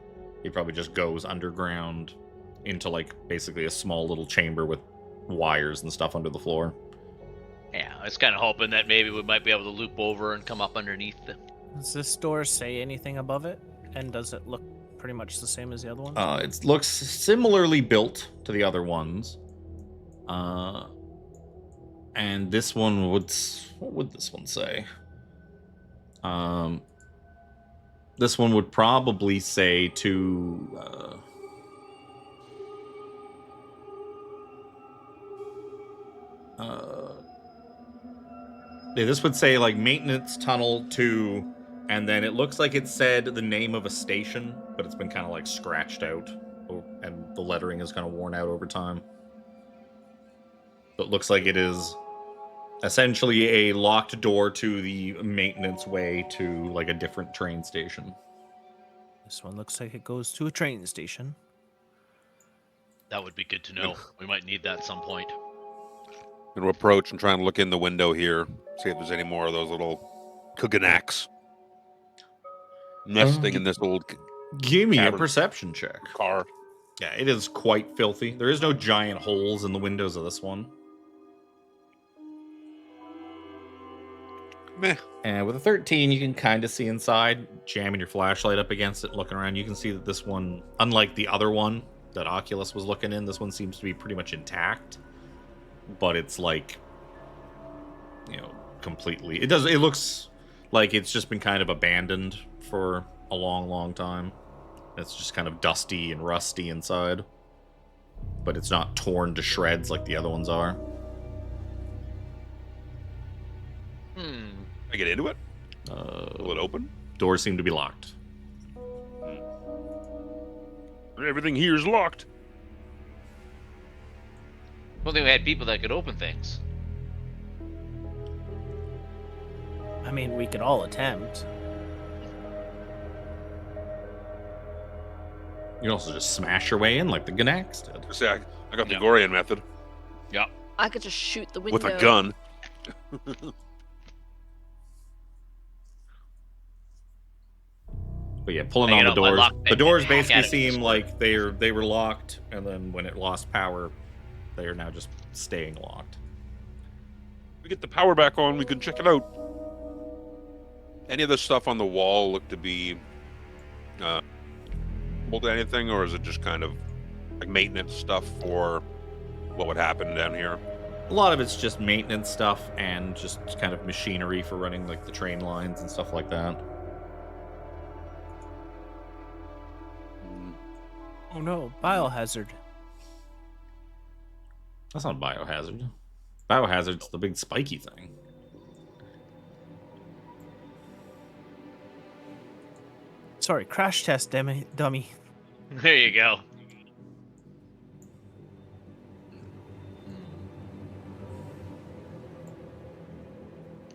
It probably just goes underground into like basically a small little chamber with wires and stuff under the floor. Yeah, I was kind of hoping that maybe we might be able to loop over and come up underneath the... Does this door say anything above it? And does it look pretty much the same as the other ones? It looks similarly built to the other ones. And this one would... What would this one say? This one would probably say to... this would say like maintenance tunnel 2, and then it looks like it said the name of a station, but it's been kind of like scratched out, and the lettering is kind of worn out over time. So it looks like it is essentially a locked door to the maintenance way to like a different train station. This one looks like it goes to a train station. That would be good to know. We might need that at some point. I'm going to approach and try and look in the window here, see if there's any more of those little kuganaks nesting in this old Give me a cavern perception check. car. Yeah, it is quite filthy. There is no giant holes in the windows of this one. Meh. And with a 13, you can kind of see inside, jamming your flashlight up against it, looking around. You can see that this one, unlike the other one that Oculus was looking in, this one seems to be pretty much intact. But it's like, completely... It looks like it's just been kind of abandoned for a long, long time. It's just kind of dusty and rusty inside. But it's not torn to shreds like the other ones are. I get into it? Will it open? Doors seem to be locked. Everything here is locked. I don't think we had people that could open things. I mean, we could all attempt. You can also just smash your way in like the Ganax did. See, I got the Yeah. Gorian method Yeah. I could just shoot the window. with a gun. But yeah, pulling Hanging on the out my doors. lock The pick doors and hack basically at it with seem the like they were locked, and then when it lost power, they are now just staying locked. We get the power back on, we can check it out. Any of the stuff on the wall look to be able to anything, or is it just kind of like maintenance stuff for what would happen down here? A lot of it's just maintenance stuff and just kind of machinery for running like the train lines and stuff like that. Oh no, biohazard. That's not a biohazard. Biohazard's the big spiky thing. Sorry, crash test dummy. There you go.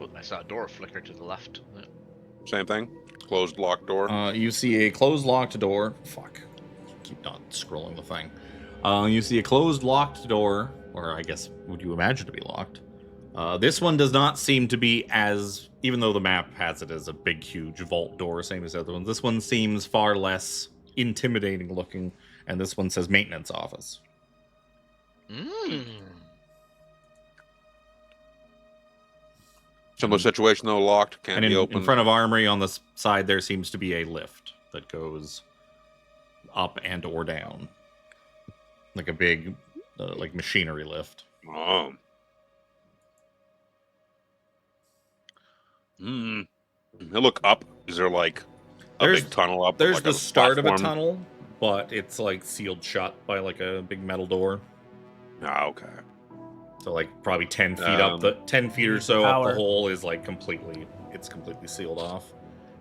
Oh, I saw a door flicker to the left. Same thing? Closed locked door? You see a closed locked door. Fuck. Keep not scrolling the thing. You see a closed locked door, or I guess would you imagine to be locked? This one does not seem to be as, even though the map has it as a big, huge vault door, same as the other ones. This one seems far less intimidating looking, and this one says maintenance office. Similar situation though, locked, can't And be open. in front of Armry on the side, there seems to be a lift that goes up and or down, like a big, like machinery lift. Oh. I look up. Is there like a There's- big tunnel up? There's like the start of a platform? tunnel, but it's like sealed shut by like a big metal door. Ah, okay. So like probably 10 feet up, the 10 feet or so up Power. the hole is like completely sealed off.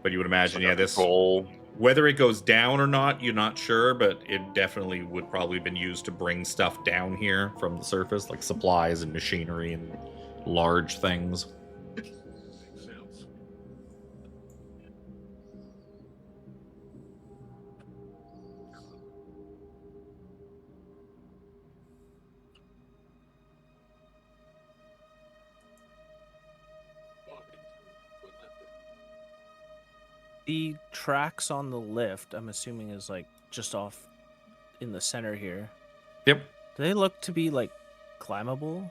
But you would imagine, Like yeah, a this, hole. whether it goes down or not, you're not sure, but it definitely would probably been used to bring stuff down here from the surface, like supplies and machinery and large things. The tracks on the lift, I'm assuming, is like just off in the center here. Yep. Do they look to be like climbable?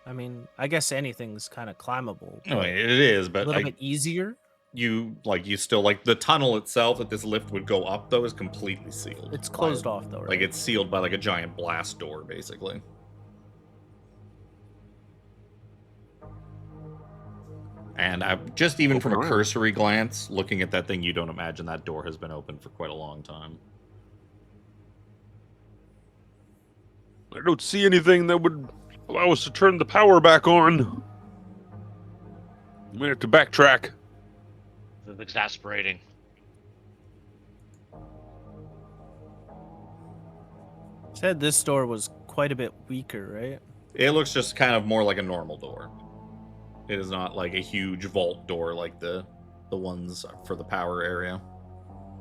I mean, I guess anything's kind of climbable. No, but it is, a but little bit easier. you still like the tunnel itself that this lift would go up though is completely sealed. It's closed off though, right? Like it's sealed by like a giant blast door, basically. And just even from a Open cursory glance, looking at that thing, you don't imagine that door has been open for quite a long time. I don't see anything that would allow us to turn the power back on. We have to backtrack. This is exasperating. Said this door was quite a bit weaker, right? It looks just kind of more like a normal door. It is not like a huge vault door like the ones for the power area.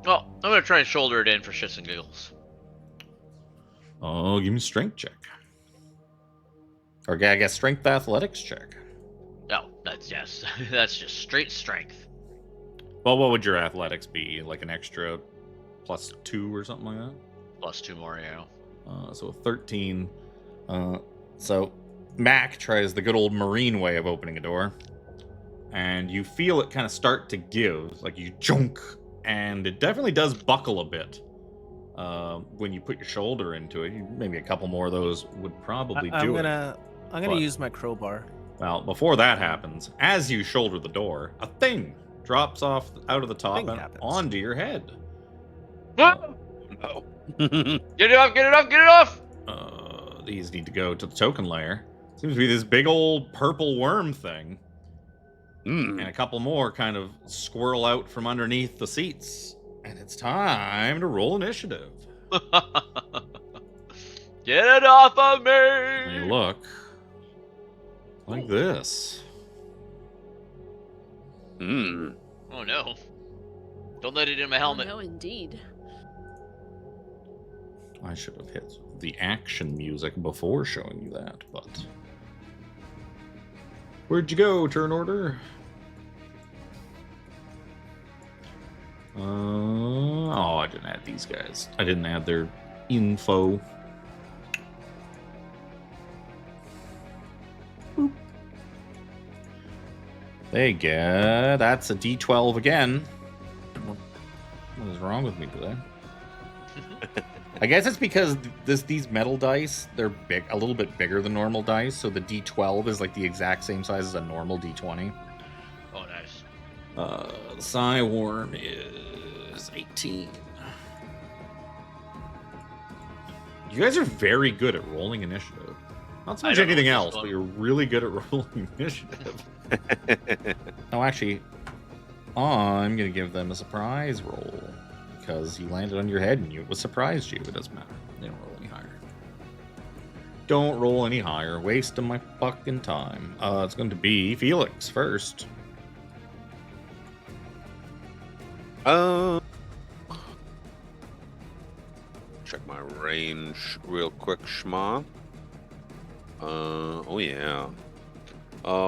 Well, I'm gonna try and shoulder it in for shits and giggles. Oh, give me a strength check. Or I guess strength athletics check. No, that's that's just straight strength. Well, what would your athletics be? Like an extra +2 or something like that? Plus 2 more, yeah. So 13. So Mac tries the good old Marine way of opening a door. And you feel it kind of start to give. Like you junk. And it definitely does buckle a bit. When you put your shoulder into it. Maybe a couple more of those would probably do it. I'm gonna But- use my crowbar. Well, before that happens, as you shoulder the door, a thing drops off out of the top Thing and happens. onto your head. No. Get it off! Get it off! Get it off! These need to go to the token layer. Seems to be this big old purple worm thing. And a couple more kind of squirrel out from underneath the seats. And it's time to roll initiative. Get it off of me! They look like this. Oh no. Don't let it in my helmet. Oh, no, indeed. I should have hit the action music before showing you that, but... Where'd you go, turn order? Oh, I didn't add these guys. I didn't add their info. Boop. They get... That's a D12 again. What is wrong with me today? I guess it's because these metal dice, they're big, a little bit bigger than normal dice, so the D12 is like the exact same size as a normal D20. Oh, nice. The Psi Worm is 18. You guys are very good at rolling initiative. Not so much anything else, but you're really good at rolling initiative. No, actually, I'm going to give them a surprise roll. Because he landed on your head and it surprised you. It doesn't matter. They don't roll any higher. Don't roll any higher. Wasting my fucking time. It's going to be Phelix first. Check my range real quick, schma. Oh yeah.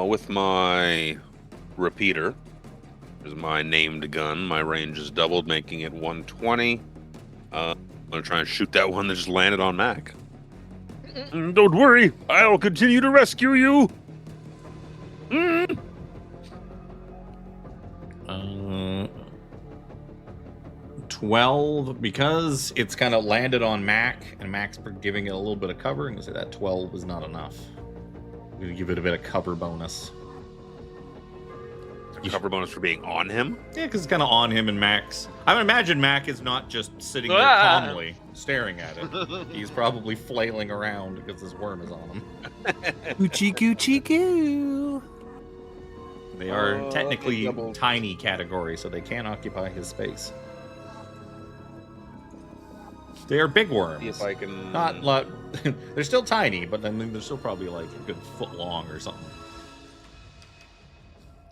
With my repeater, is my named gun. My range is doubled, making it 120. I'm gonna try and shoot that one that just landed on Mac. Don't worry, I'll continue to rescue you. 12, because it's kind of landed on Mac, and Mac's giving it a little bit of cover. I'm gonna say that 12 is not enough. I'm gonna give it a bit of cover bonus. Cover bonus for being on him? Yeah, because it's kind of on him and Mac's. I would imagine Mac is not just sitting there calmly staring at it. He's probably flailing around because this worm is on him. Coochie coochie coo. They are technically tiny category, so they can't occupy his space. They are big worms. See if I can... Not they're still tiny, but then they're still probably like a good foot long or something.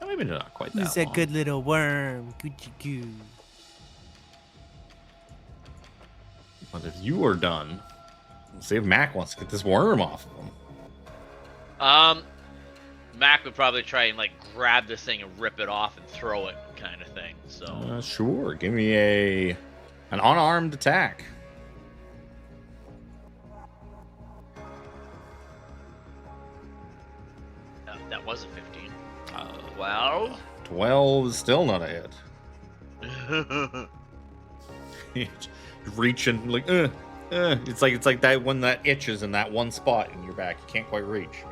Maybe not quite that He's a long. good little worm. Coochie coo. But if you are done, see if Mac wants to get this worm off of him. Mac would probably try and like grab this thing and rip it off and throw it, kind of thing. So Sure. Give me an unarmed attack. that was a 15. 12. 12 is still not a hit. Reaching like it's like that when that itches in that one spot in your back, you can't quite reach.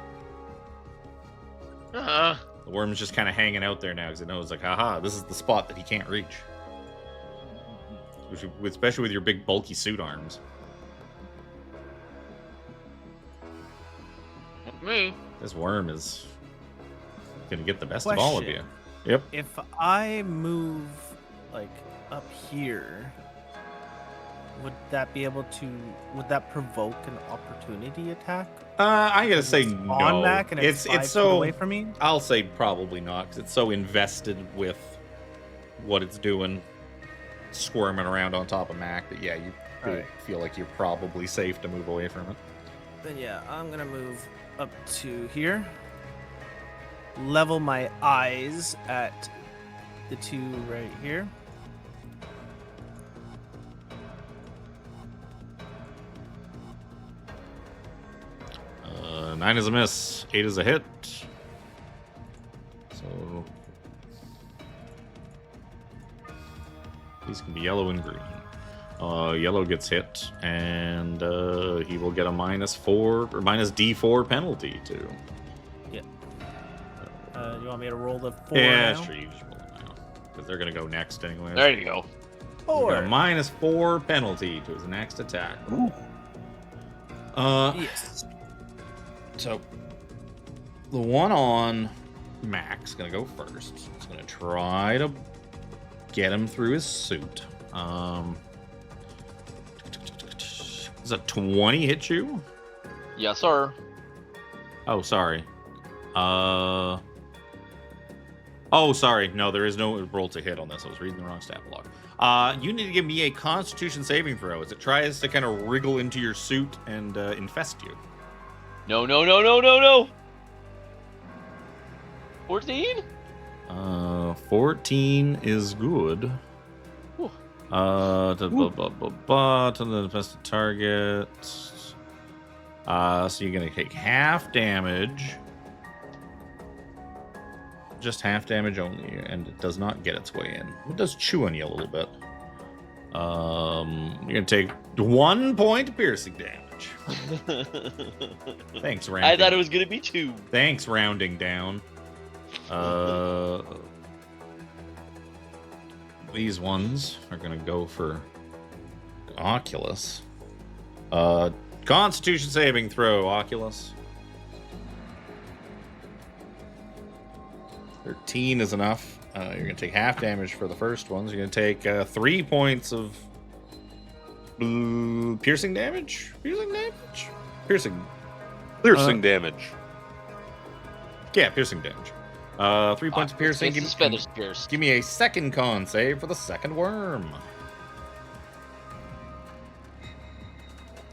The worm's just kind of hanging out there now because it knows like, haha, this is the spot that he can't reach. Especially with your big bulky suit arms. Me. This worm is gonna get the best of all of you. Yep. If I move like up here, would that provoke an opportunity attack? I gotta say no. On Mac and it's so away from me. I'll say probably not because it's so invested with what it's doing, squirming around on top of Mac that yeah, you feel like you're probably safe to move away from it. Then yeah, I'm gonna move up to here. Level my eyes at the two right here. Uh, 9 is a miss, 8 is a hit. So these can be yellow and green. Yellow gets hit, and he will get a -4 or -D4 penalty too. Yeah. You want me to roll the 4 Yeah, now? sure. You just roll it now because they're gonna go next anyway. There you go. 4. A -4 penalty to his next attack. Ooh. Yes. So the one on Mac's gonna go first. He's gonna try to get him through his suit. Does a 20 hit you? Yes, sir. Oh, sorry. Oh, sorry. No, there is no roll to hit on this. I was reading the wrong stat block. You need to give me a Constitution saving throw as it tries to kind of wriggle into your suit and infest you. No, no, no, no, no, no. 14? 14 is good. Whew. To the infested target. So you're gonna take half damage. Just half damage only, and it does not get its way in. It does chew on you a little bit. You're gonna take 1 point of piercing damage. Thanks, rounding. I thought it was gonna be 2. Thanks, rounding down. These ones are gonna go for Oculus. Constitution saving throw, Oculus. 13 is enough. You're gonna take half damage for the first ones. You're gonna take 3 points of piercing damage. Piercing damage. Yeah, piercing damage. 3 points of piercing. Give me a second con save for the second worm.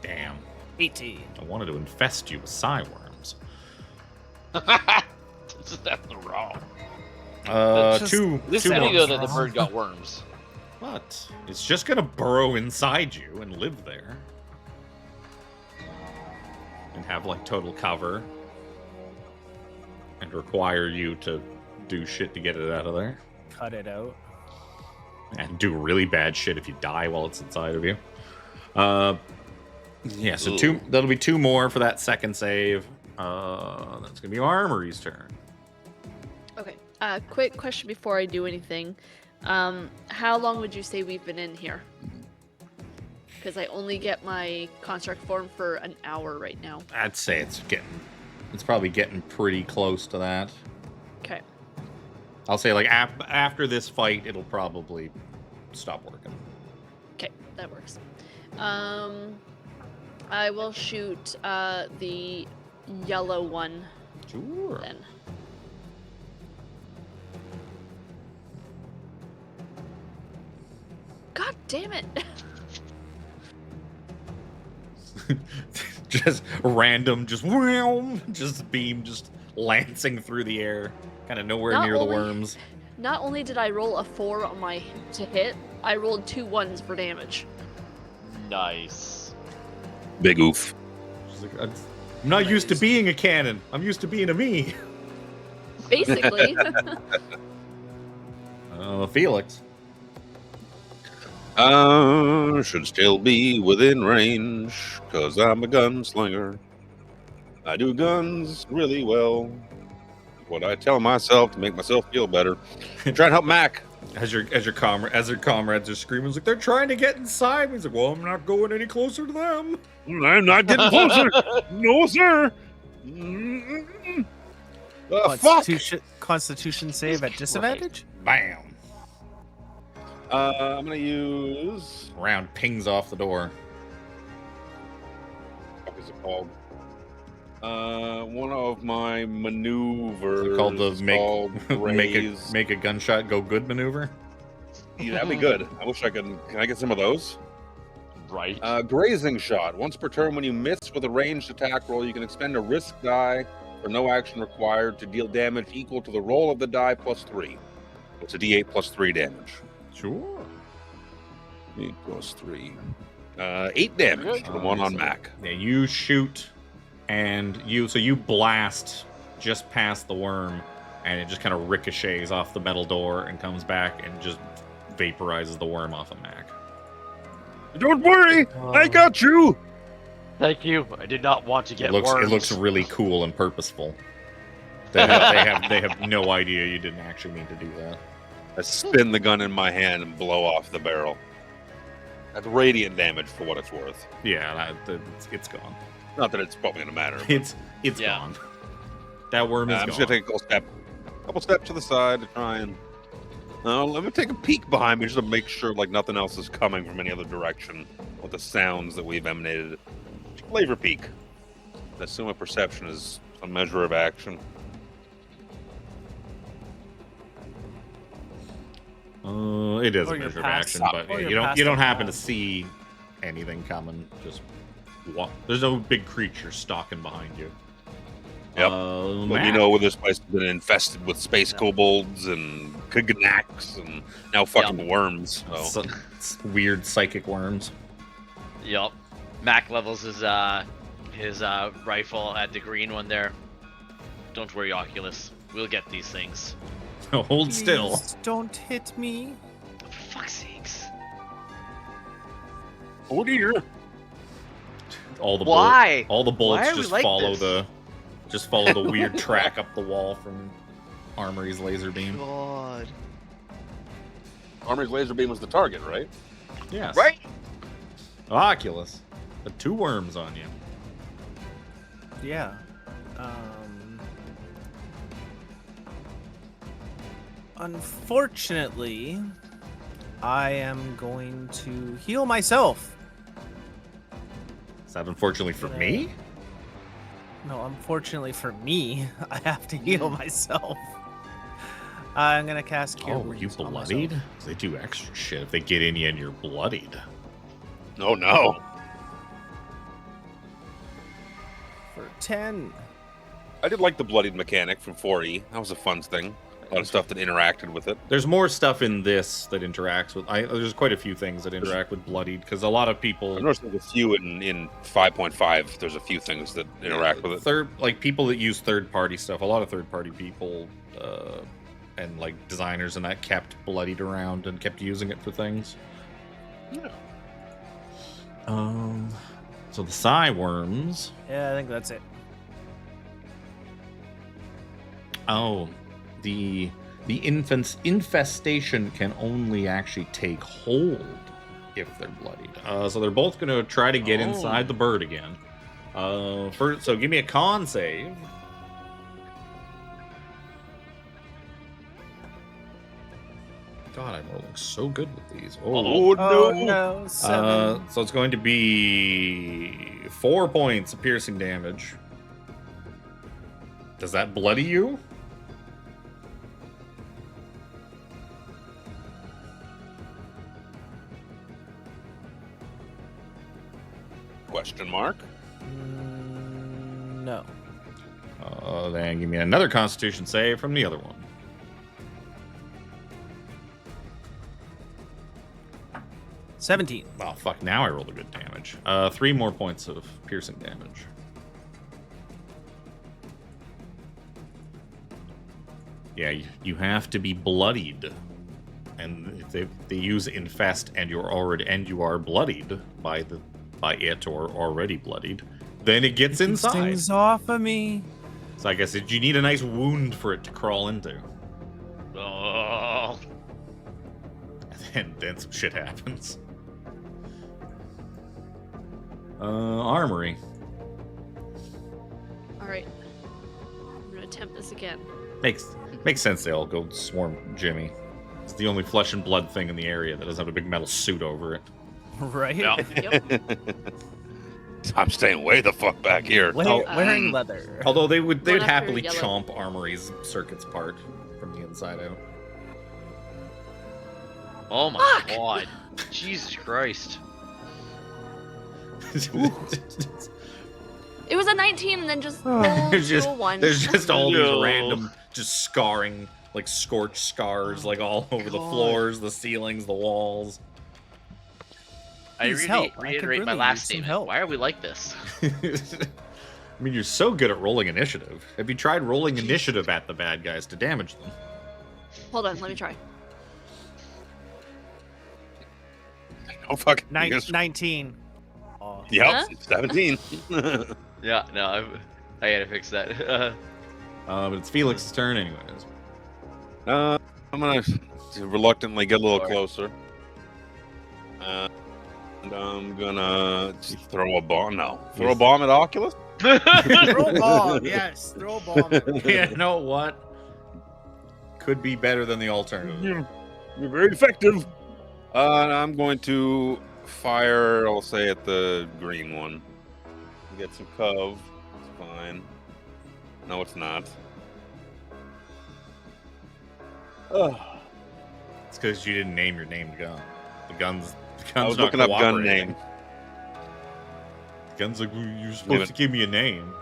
Damn. 18. I wanted to infest you with psi worms. This is definitely wrong. Two This two is worms. though that the bird got worms. What? It's just gonna burrow inside you and live there. And have like total cover. And require you to do shit to get it out of there. Cut it out. And do really bad shit if you die while it's inside of you. Yeah, so that'll be 2 more for that second save. That's gonna be Armry's turn. Okay. Quick question before I do anything. How long would you say we've been in here? Because I only get my construct form for an hour right now. I'd say it's probably getting pretty close to that. Okay. I'll say like after this fight, it'll probably stop working. Okay, that works. I will shoot the yellow one Sure. then. God damn it! Just random, just beam, just lancing through the air, kind of nowhere Not near the only- worms. Not only did I roll a 4 on my to hit, I rolled 2 1s for damage. Nice. Big oof. She's like, I'm not used to being a cannon. I'm used to being a me. Basically. Phelix. Should still be within range, cause I'm a gunslinger. I do guns really well. What I tell myself to make myself feel better. Try and help Mac. As your comrades are screaming, it's like they're trying to get inside. He's like, well, I'm not going any closer to them. I'm not getting closer. No, sir. Fuck. Constitution save at disadvantage? Bam. I'm gonna use. Round pings off the door. What is it called? One of my maneuvers. Is it called the raise. make a gunshot go good maneuver? Yeah, that'd be good. I wish I could. Can I get some of those? Right. Grazing shot. Once per turn, when you miss with a ranged attack roll, you can expend a risk die for no action required to deal damage equal to the roll of the die plus 3. It's a d8 plus 3 damage. Sure. 8 plus 3. 8 damage to the one on Mac. Yeah, you shoot, and you blast just past the worm, and it just kind of ricochets off the metal door and comes back and just vaporizes the worm off of Mac. Don't worry, I got you. Thank you. I did not want to get It worms. looks really cool and purposeful. They have no idea you didn't actually mean to do that. I spin the gun in my hand and blow off the barrel. That's radiant damage for what it's worth. Yeah, it's gone. Not that it's probably gonna matter. It's Yeah. gone. That worm is I'm gone. just gonna take a cool step. couple steps to the side to try and. Let me take a peek behind me just to make sure like nothing else is coming from any other direction with the sounds that we've emanated. Flavor peek. I assume a perception is a measure of action. It is Or a your measure of past- action, but or your you don't past happen to attack. see anything coming. Just walk. There's no big creature stalking behind you. Yep. But But you know, this place has been infested with space kobolds and kuganaks and now fucking worms. So. It's weird psychic worms. Yup. Mac levels his rifle at the green one there. Don't worry, Oculus. We'll get these things. Hold still. Please don't hit me. For fuck's sakes. Oh dear. All the Why? all the bullets Why are we just like follow this? the weird track up the wall from Armry's laser beam. God. Armry's laser beam was the target, right? Yes. Right? Oculus. The 2 worms on you. Yeah. Unfortunately, I am going to heal myself. Is that unfortunately for me? No, unfortunately for me, I have to heal myself. I'm gonna cast Cure Oh, were you Wounds on bloodied? myself. 'Cause they do extra shit if they get in you and you're bloodied. Oh no. For 10. I did like the bloodied mechanic from 4E. That was a fun thing. A lot of stuff that interacted with it. There's more stuff in this that interacts with. There's quite a few things that interact with bloodied because a lot of I people, noticed there's a few in 5.5. There's a few things that interact with it. people that use third-party stuff. A lot of third-party people and like designers and that kept bloodied around and kept using it for things. Yeah. So the Psy worms. Yeah, I think that's it. Oh, the infestation can only actually take hold if they're bloodied. So they're both going to try to get inside the bird again. So give me a con save. God, I'm rolling so good with these. Oh, Oh no. no, 7. So it's going to be 4 points of piercing damage. Does that bloody you? Question mark. No. Then give me another Constitution save from the other one. 17. Oh, fuck, now I rolled a good damage. 3 more points of piercing damage. Yeah, you have to be bloodied. And if they use infest and you are bloodied by it or already bloodied, then it gets Keeps inside. things off of me. So I guess you need a nice wound for it to crawl into. Oh. And then some shit happens. Armory. Alright. I'm gonna attempt this again. Makes sense they all go swarm Jimmy. It's the only flesh and blood thing in the area that doesn't have a big metal suit over it. Right? Yeah. Yep. I'm staying way the fuck back here. Wearing leather. Although they would One after happily yellow. chomp Armory's circuits part from the inside out. Oh my god. Jesus Christ. It was a 19 and then just rolled There's to a 1. just all No. these random just scarring, like scorched scars, like all over the God. floors, the ceilings, the walls. I Please help. I could reiterate my really last use some statement. help. Why are we like this? I mean, you're so good at rolling initiative. Have you tried rolling initiative at the bad guys to damage them? Hold on, let me try. Oh fuck. You guys- 19. Oh. Yep. Huh? 17. Yeah, no, I gotta fix that. But it's Felix's turn anyways. I'm gonna reluctantly get a little Sorry. closer. And I'm gonna throw a bomb. No, throw a bomb at Oculus. Throw a bomb. Yes, throw a bomb. You know what? could be better than the alternative. You're very effective. I'm going to fire, I'll say, at the green one. Get some cove. It's fine. No, it's not. It's because you didn't name your named gun. The gun's I was not looking up gun cooperating. name. The gun's like, well, you're supposed to give me a name.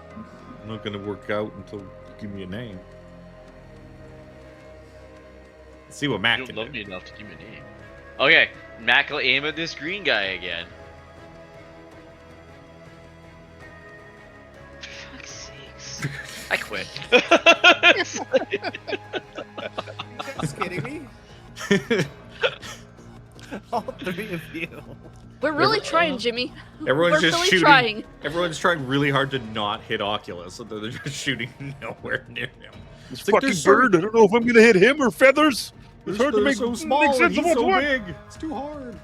I'm not gonna work out until you give me a name. Let's see what Mac You can don't love do. me enough to give me a name. Okay, Mac will aim at this green guy again. For fuck's sakes. I quit. Just kidding me? All three of you. We're really trying, Jimmy. Everyone's We're just really shooting. trying. Everyone's trying really hard to not hit Oculus, so they're just shooting nowhere near him. This It's like fucking there's so- bird. I don't know if I'm going to hit him or feathers. It's hard to They're make, so make small and sense of he's what's so what. big. It's too hard.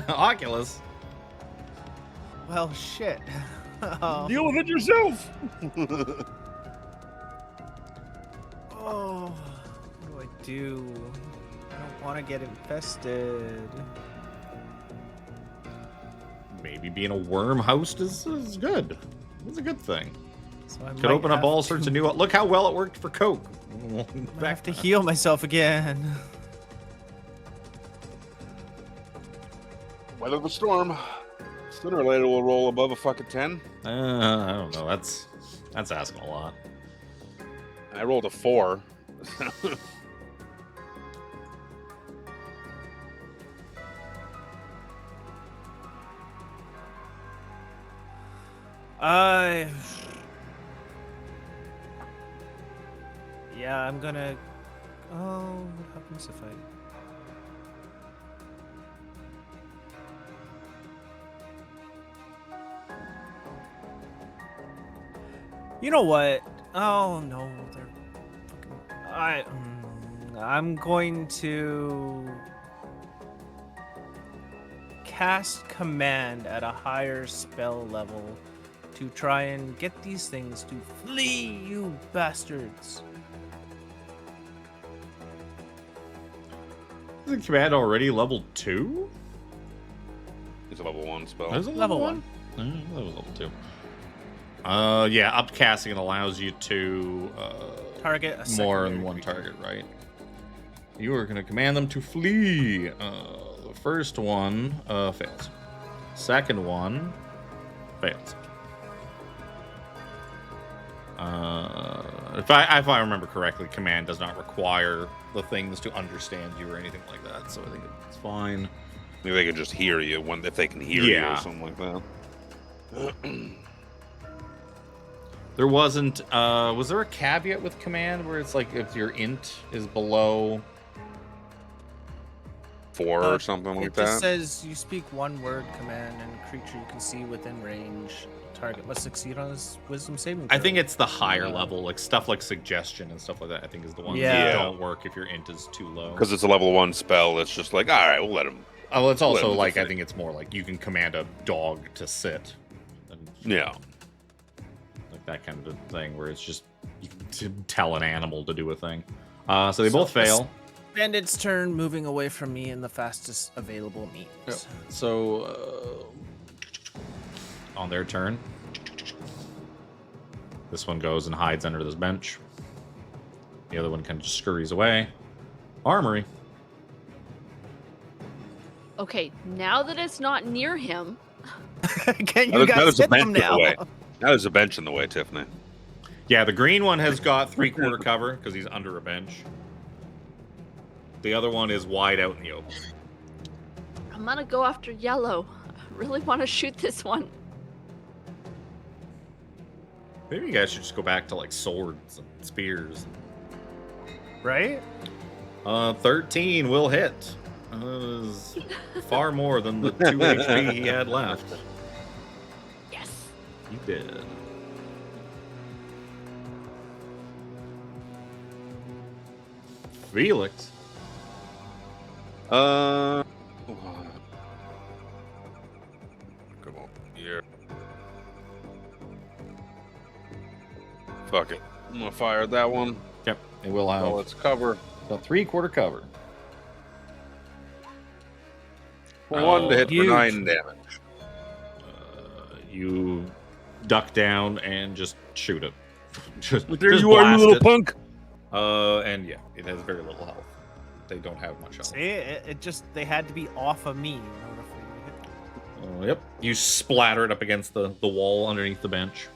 Oculus. Well, shit. Oh, Deal with it yourself. oh, what do I do? I don't want to get infested. Maybe being a worm host is good. It's a good thing. So I Could might open up have all to- sorts of new. Look how well it worked for Coke. I have to heal myself again. Weather the storm. Sooner or later we'll roll above a fucking 10. I don't know. That's asking a lot. I rolled a 4. Yeah, I'm gonna. Oh, what happens if I? You know what? Oh no, they're fucking. I'm going to cast command at a higher spell level to try and get these things to flee, you bastards. Isn't command already level 2? It's a level 1 spell. Is it Level one? That was level 2. Yeah, upcasting allows you to Target a more secondary than one creature. target, right? You are going to command them to flee. The first one fails. Second one fails. If I remember correctly, command does not require the things to understand you or anything like that, so I think it's fine. Maybe they can just hear you if they can hear you Yeah. or something like that. There wasn't. Was there a caveat with command where it's like if your int is below? 4 or something like It just that. says you speak one word command and a creature you can see within range. Target must succeed on his wisdom saving throw. I think it's the higher level, like stuff like suggestion and stuff like that. I think is the ones Yeah. that don't work if your int is too low. Because it's a level 1 spell, it's just like, all right, we'll let him. Oh, it's also Well, like I different. think it's more like you can command a dog to sit, and Yeah. like that kind of a thing where it's just you can tell an animal to do a thing. So they both fail. Bandit's turn, moving away from me in the fastest available means. Yep. So on their turn, this one goes and hides under this bench. The other one kind of just scurries away. Armory. Okay, now that it's not near him, Can Now you there's guys a hit bench them in the now? way. Now there's a bench in the way, Tiffany. Yeah, the green one has got 3/4 cover because he's under a bench. The other one is wide out in the open. I'm gonna go after yellow. I really want to shoot this one. Maybe you guys should just go back to like swords and spears. Right? 13 will hit. That is far more than the 2 HP he had left. Yes. You did. Felix. Come on, here. Fuck it. I'm gonna fire that one. Yep, it will have So let's cover. about 3/4 cover. One to hit for huge. 9 damage. You duck down and just shoot it. just There just you are, you blast little it. punk. And yeah, it has very little health. They don't have much health. See, it just they had to be off of me in order for you to hit them. Yep. You splatter it up against the wall underneath the bench.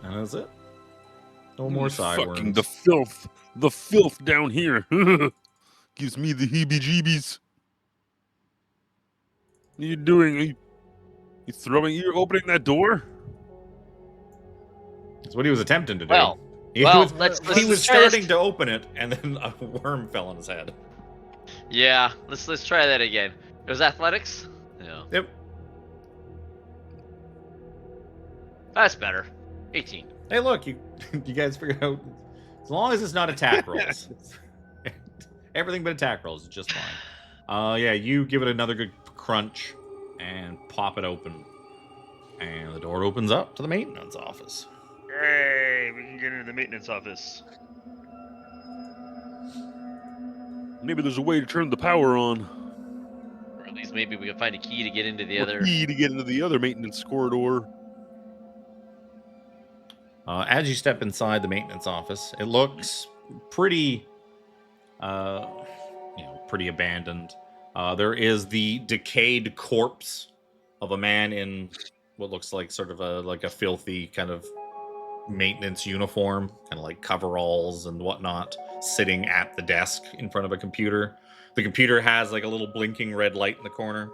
And that's it. No more side Fucking worms. the filth down here. Gives me the heebie-jeebies. What are you doing? You're opening that door? That's what he was attempting to do. Well, he well, was, let's he was try this. starting to open it, and then a worm fell on his head. Yeah, let's try that again. It was athletics. Yeah, Yep. that's better. 18. Hey, look, you guys figured out. As long as it's not attack rolls, everything but attack rolls is just fine. Yeah, you give it another good crunch and pop it open, and the door opens up to the maintenance office. Hey, we can get into the maintenance office. Maybe there's a way to turn the power on. Or at least maybe we can find a key to get into the Or other. key to get into the other maintenance corridor. As you step inside the maintenance office, it looks pretty, pretty abandoned. There is the decayed corpse of a man in what looks like sort of a filthy kind of maintenance uniform, kind of like coveralls and whatnot, sitting at the desk in front of a computer. The computer has like a little blinking red light in the corner,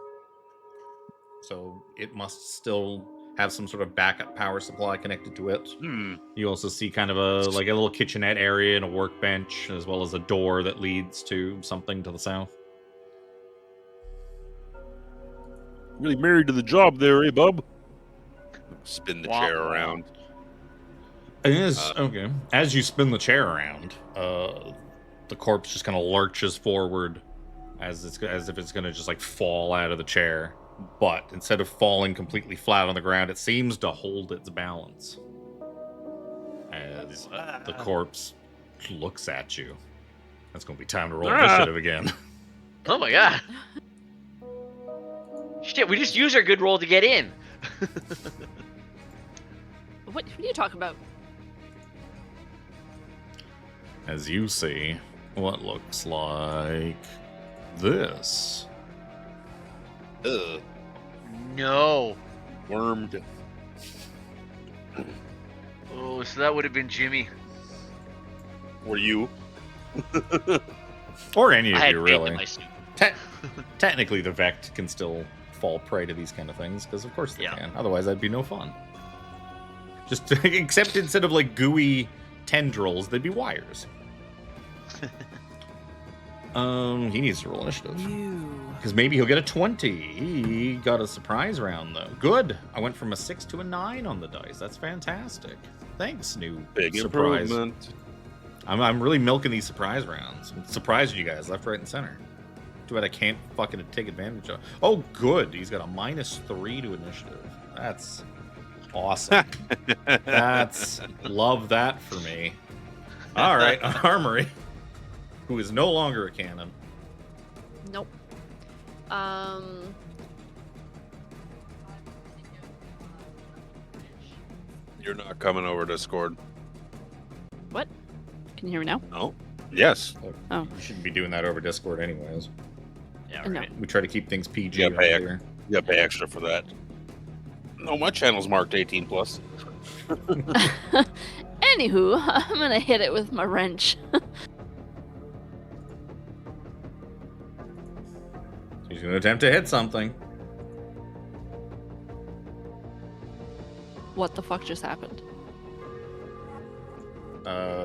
so it must still have some sort of backup power supply connected to it. You also see kind of a little kitchenette area and a workbench, as well as a door that leads to something to the south. Really married to the job there, eh, bub? Spin the Wah, chair wah. around. Okay. As you spin the chair around, the corpse just kind of lurches forward, as if it's going to just like fall out of the chair. But instead of falling completely flat on the ground, it seems to hold its balance as the corpse looks at you. That's going to be time to roll initiative again. Oh my god. Shit, we just used our good roll to get in. What are you talking about? As you see what looks like this. Ugh. No. Wormed. Oh, so that would have been Jimmy. Or you. Or any I of had you, faith in really. my suit. Technically, the Vect can still fall prey to these kind of things, because of course they Yeah. can. Otherwise, that'd be no fun. Just except instead of like gooey tendrils, they'd be wires. He needs to roll initiative. Because maybe he'll get a 20. He got a surprise round, though. Good. I went from a 6 to a 9 on the dice. That's fantastic. Thanks, new Big surprise. improvement. I'm really milking these surprise rounds. I'm surprising you guys left, right, and center. Too bad I can't fucking take advantage of. Oh, good. He's got a -3 to initiative. That's awesome. Love that for me. All right, Armry, who is no longer a cannon. Nope. You're not coming over Discord. What? Can you hear me now? No? Yes. Oh. You shouldn't be doing that over Discord, anyways. Yeah, No. right. We try to keep things PG Yeah, around pay here. You gotta pay extra for that. No, my channel's marked 18 plus. Anywho, I'm gonna hit it with my wrench. He's going to attempt to hit something. What the fuck just happened?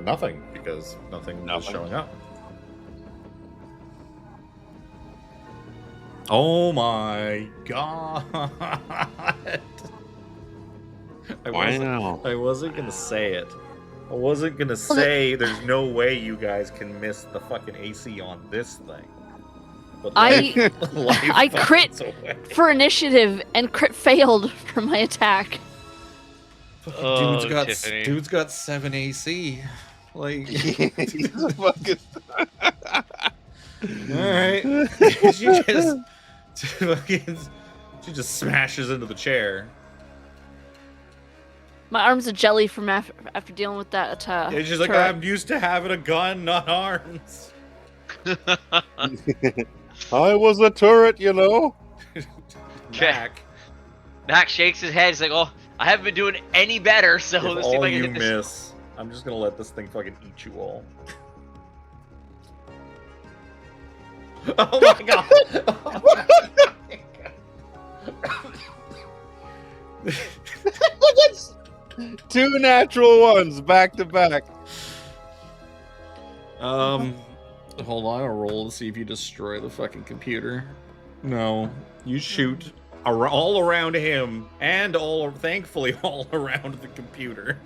Nothing, because nothing is Nothing. showing up. Oh my god! I wasn't gonna say it. I wasn't gonna say there's no way you guys can miss the fucking AC on this thing. But I life crit finds a way. for initiative and crit failed for my attack. Fucking Oh, dude's Tiffany. got 7 AC. Like, He's a fucking. all right. She just smashes into the chair. My arms are jelly from after dealing with that. And she's like, turret. I'm used to having a gun, not arms. I was a turret, you know. Mac, Mac shakes his head. He's like, "Oh, I haven't been doing any better. So if let's see if all I can you hit this." miss, I'm just gonna let this thing fucking eat you all. Oh my god! Two natural ones back to back. Hold on, I'll roll to see if you destroy the fucking computer. No, you shoot all around him, and thankfully, all around the computer.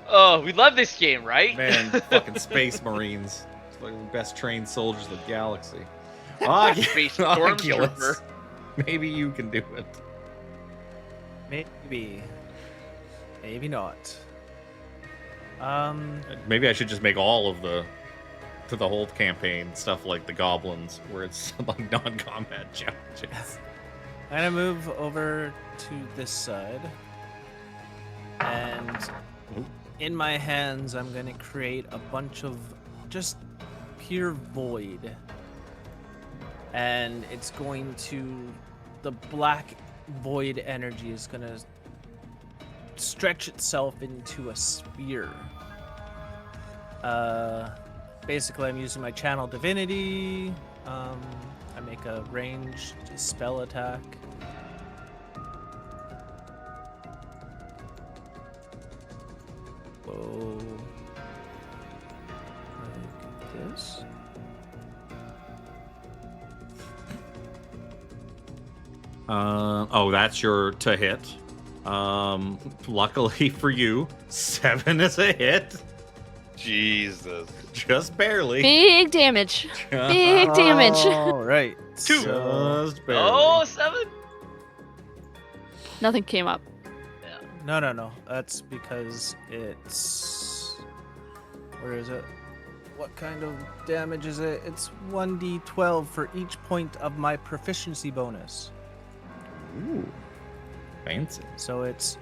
Oh, we love this game, right? Man, fucking Space Marines. It's like the best trained soldiers of the galaxy. Space Oculus. Stormtrooper. Maybe you can do it. Maybe. Maybe not. Maybe I should just make all of the whole campaign stuff like the goblins, where it's like non-combat challenges. I'm gonna move over to this side, and in my hands, I'm gonna create a bunch of just pure void, and it's going to the black void energy is gonna stretch itself into a sphere. Basically, I'm using my channel divinity. I make a ranged spell attack. Whoa. Like this. Oh, that's your to hit. Luckily for you, 7 is a hit. Jesus. Just barely. Big damage. Big damage. All right. 2. Just barely. Oh, 7. Nothing came up. No. That's because it's. Where is it? What kind of damage is it? It's 1d12 for each point of my proficiency bonus. Ooh. Fancy. So it's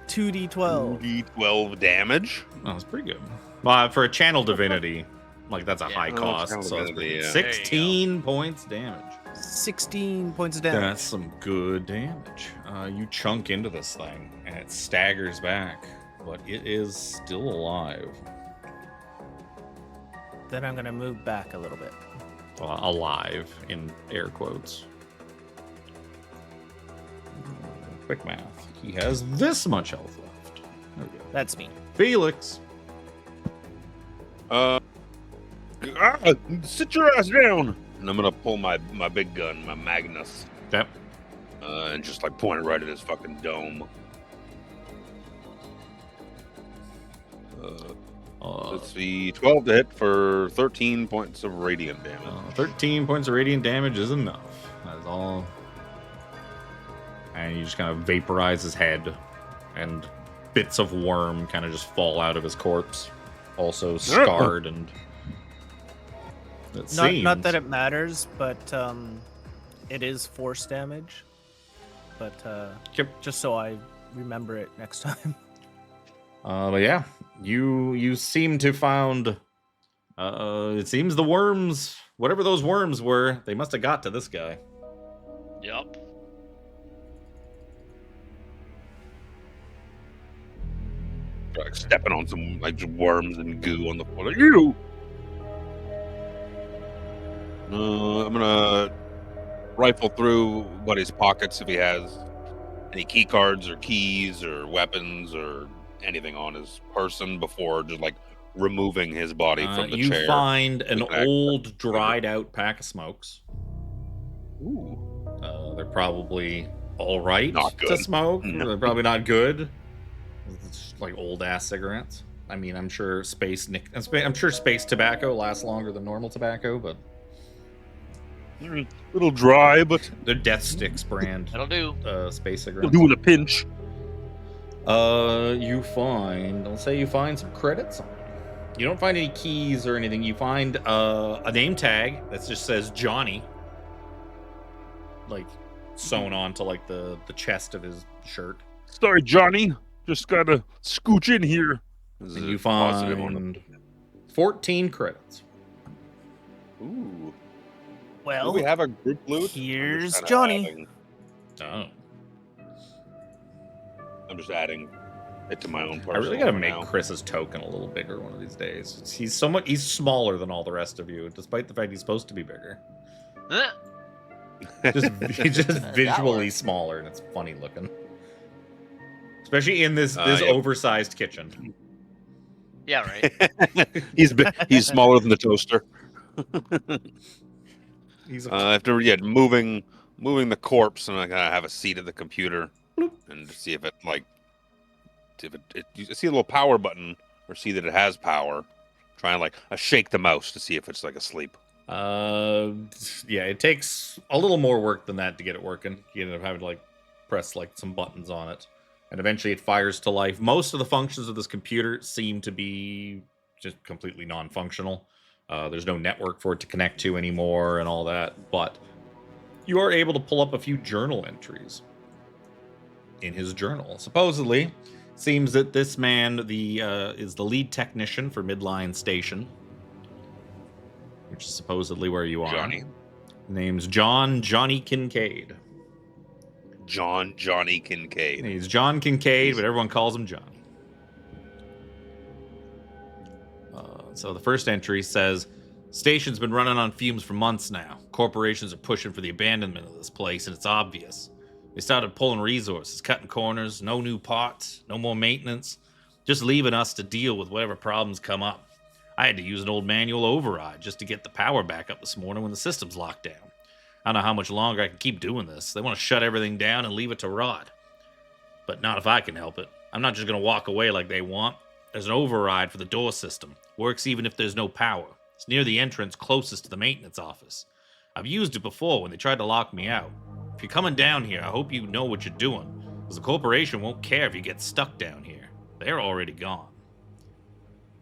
2d12. D12 damage. Oh, that's pretty good. Well, for a channel divinity, like that's a Yeah. high Oh, cost. channel So it's divinity, pretty good. yeah. There you go. 16 points damage. 16 points of damage. That's some good damage. You chunk into this thing, and it staggers back, but it is still alive. Then I'm gonna move back a little bit. Alive, in air quotes. Quick math. He has this much health left. There we go. That's me. Phelix. Sit your ass down. And I'm gonna pull my big gun, my Magnus, Yep. and just like point it right at his fucking dome. Let's see, 12 to hit for 13 points of radiant damage. 13 points of radiant damage is enough. That is all. And you just kind of vaporize his head, and bits of worm kind of just fall out of his corpse, also scarred and. Not that it matters, but it is force damage. But Yep. just so I remember it next time. But yeah, you seem to found. It seems the worms, whatever those worms were, they must have got to this guy. Yep. Like stepping on some like just worms and goo on the floor. Like, you. I'm gonna rifle through Buddy's pockets if he has any key cards or keys or weapons or anything on his person before just like removing his body from the you chair. find an With an old, dried out pack of smokes. Ooh. They're probably all right Not to good. smoke. No. They're probably not good. It's just like old ass cigarettes. I mean, I'm sure space tobacco lasts longer than normal tobacco, but A little dry, but they're Death Sticks brand That'll do. space it'll cigarettes. do in a pinch. Let's say you find some credits. You don't find any keys or anything. You find a name tag that just says Johnny, like sewn onto like the chest of his shirt. Sorry, Johnny. Just gotta scooch in here. And you find 14 credits. Ooh. Well, Do we have a group loot? here's Johnny. Oh. I'm just adding it to my own I personal. really gotta make now. Chris's token a little bigger one of these days. He's smaller than all the rest of you, despite the fact he's supposed to be bigger. He's just visually works. smaller, and it's funny looking. Especially in this Yep. oversized kitchen. Yeah, right. He's smaller than the toaster. He's After moving the corpse, and I gotta have a seat at the computer and see if it you see a little power button or see that it has power. Try and shake the mouse to see if it's asleep. yeah, it takes a little more work than that to get it working. You end up having to press some buttons on it, and eventually it fires to life. Most of the functions of this computer seem to be just completely non-functional. There's no network for it to connect to anymore and all that, but you are able to pull up a few journal entries in his journal. Supposedly, seems that this man is the lead technician for Midline Station, which is supposedly where you are. Johnny. Name's Johnny Kincaid. Johnny Kincaid. He's John Kincaid, but everyone calls him Johnny. So the first entry says, station's been running on fumes for months now. Corporations are pushing for the abandonment of this place, and it's obvious. They started pulling resources, cutting corners, no new parts, no more maintenance, just leaving us to deal with whatever problems come up. I had to use an old manual override just to get the power back up this morning when the system's locked down. I don't know how much longer I can keep doing this. They want to shut everything down and leave it to rot. But not if I can help it. I'm not just going to walk away like they want. There's an override for the door system. Works even if there's no power. It's near the entrance closest to the maintenance office. I've used it before when they tried to lock me out. If you're coming down here, I hope you know what you're doing, because the corporation won't care if you get stuck down here. They're already gone.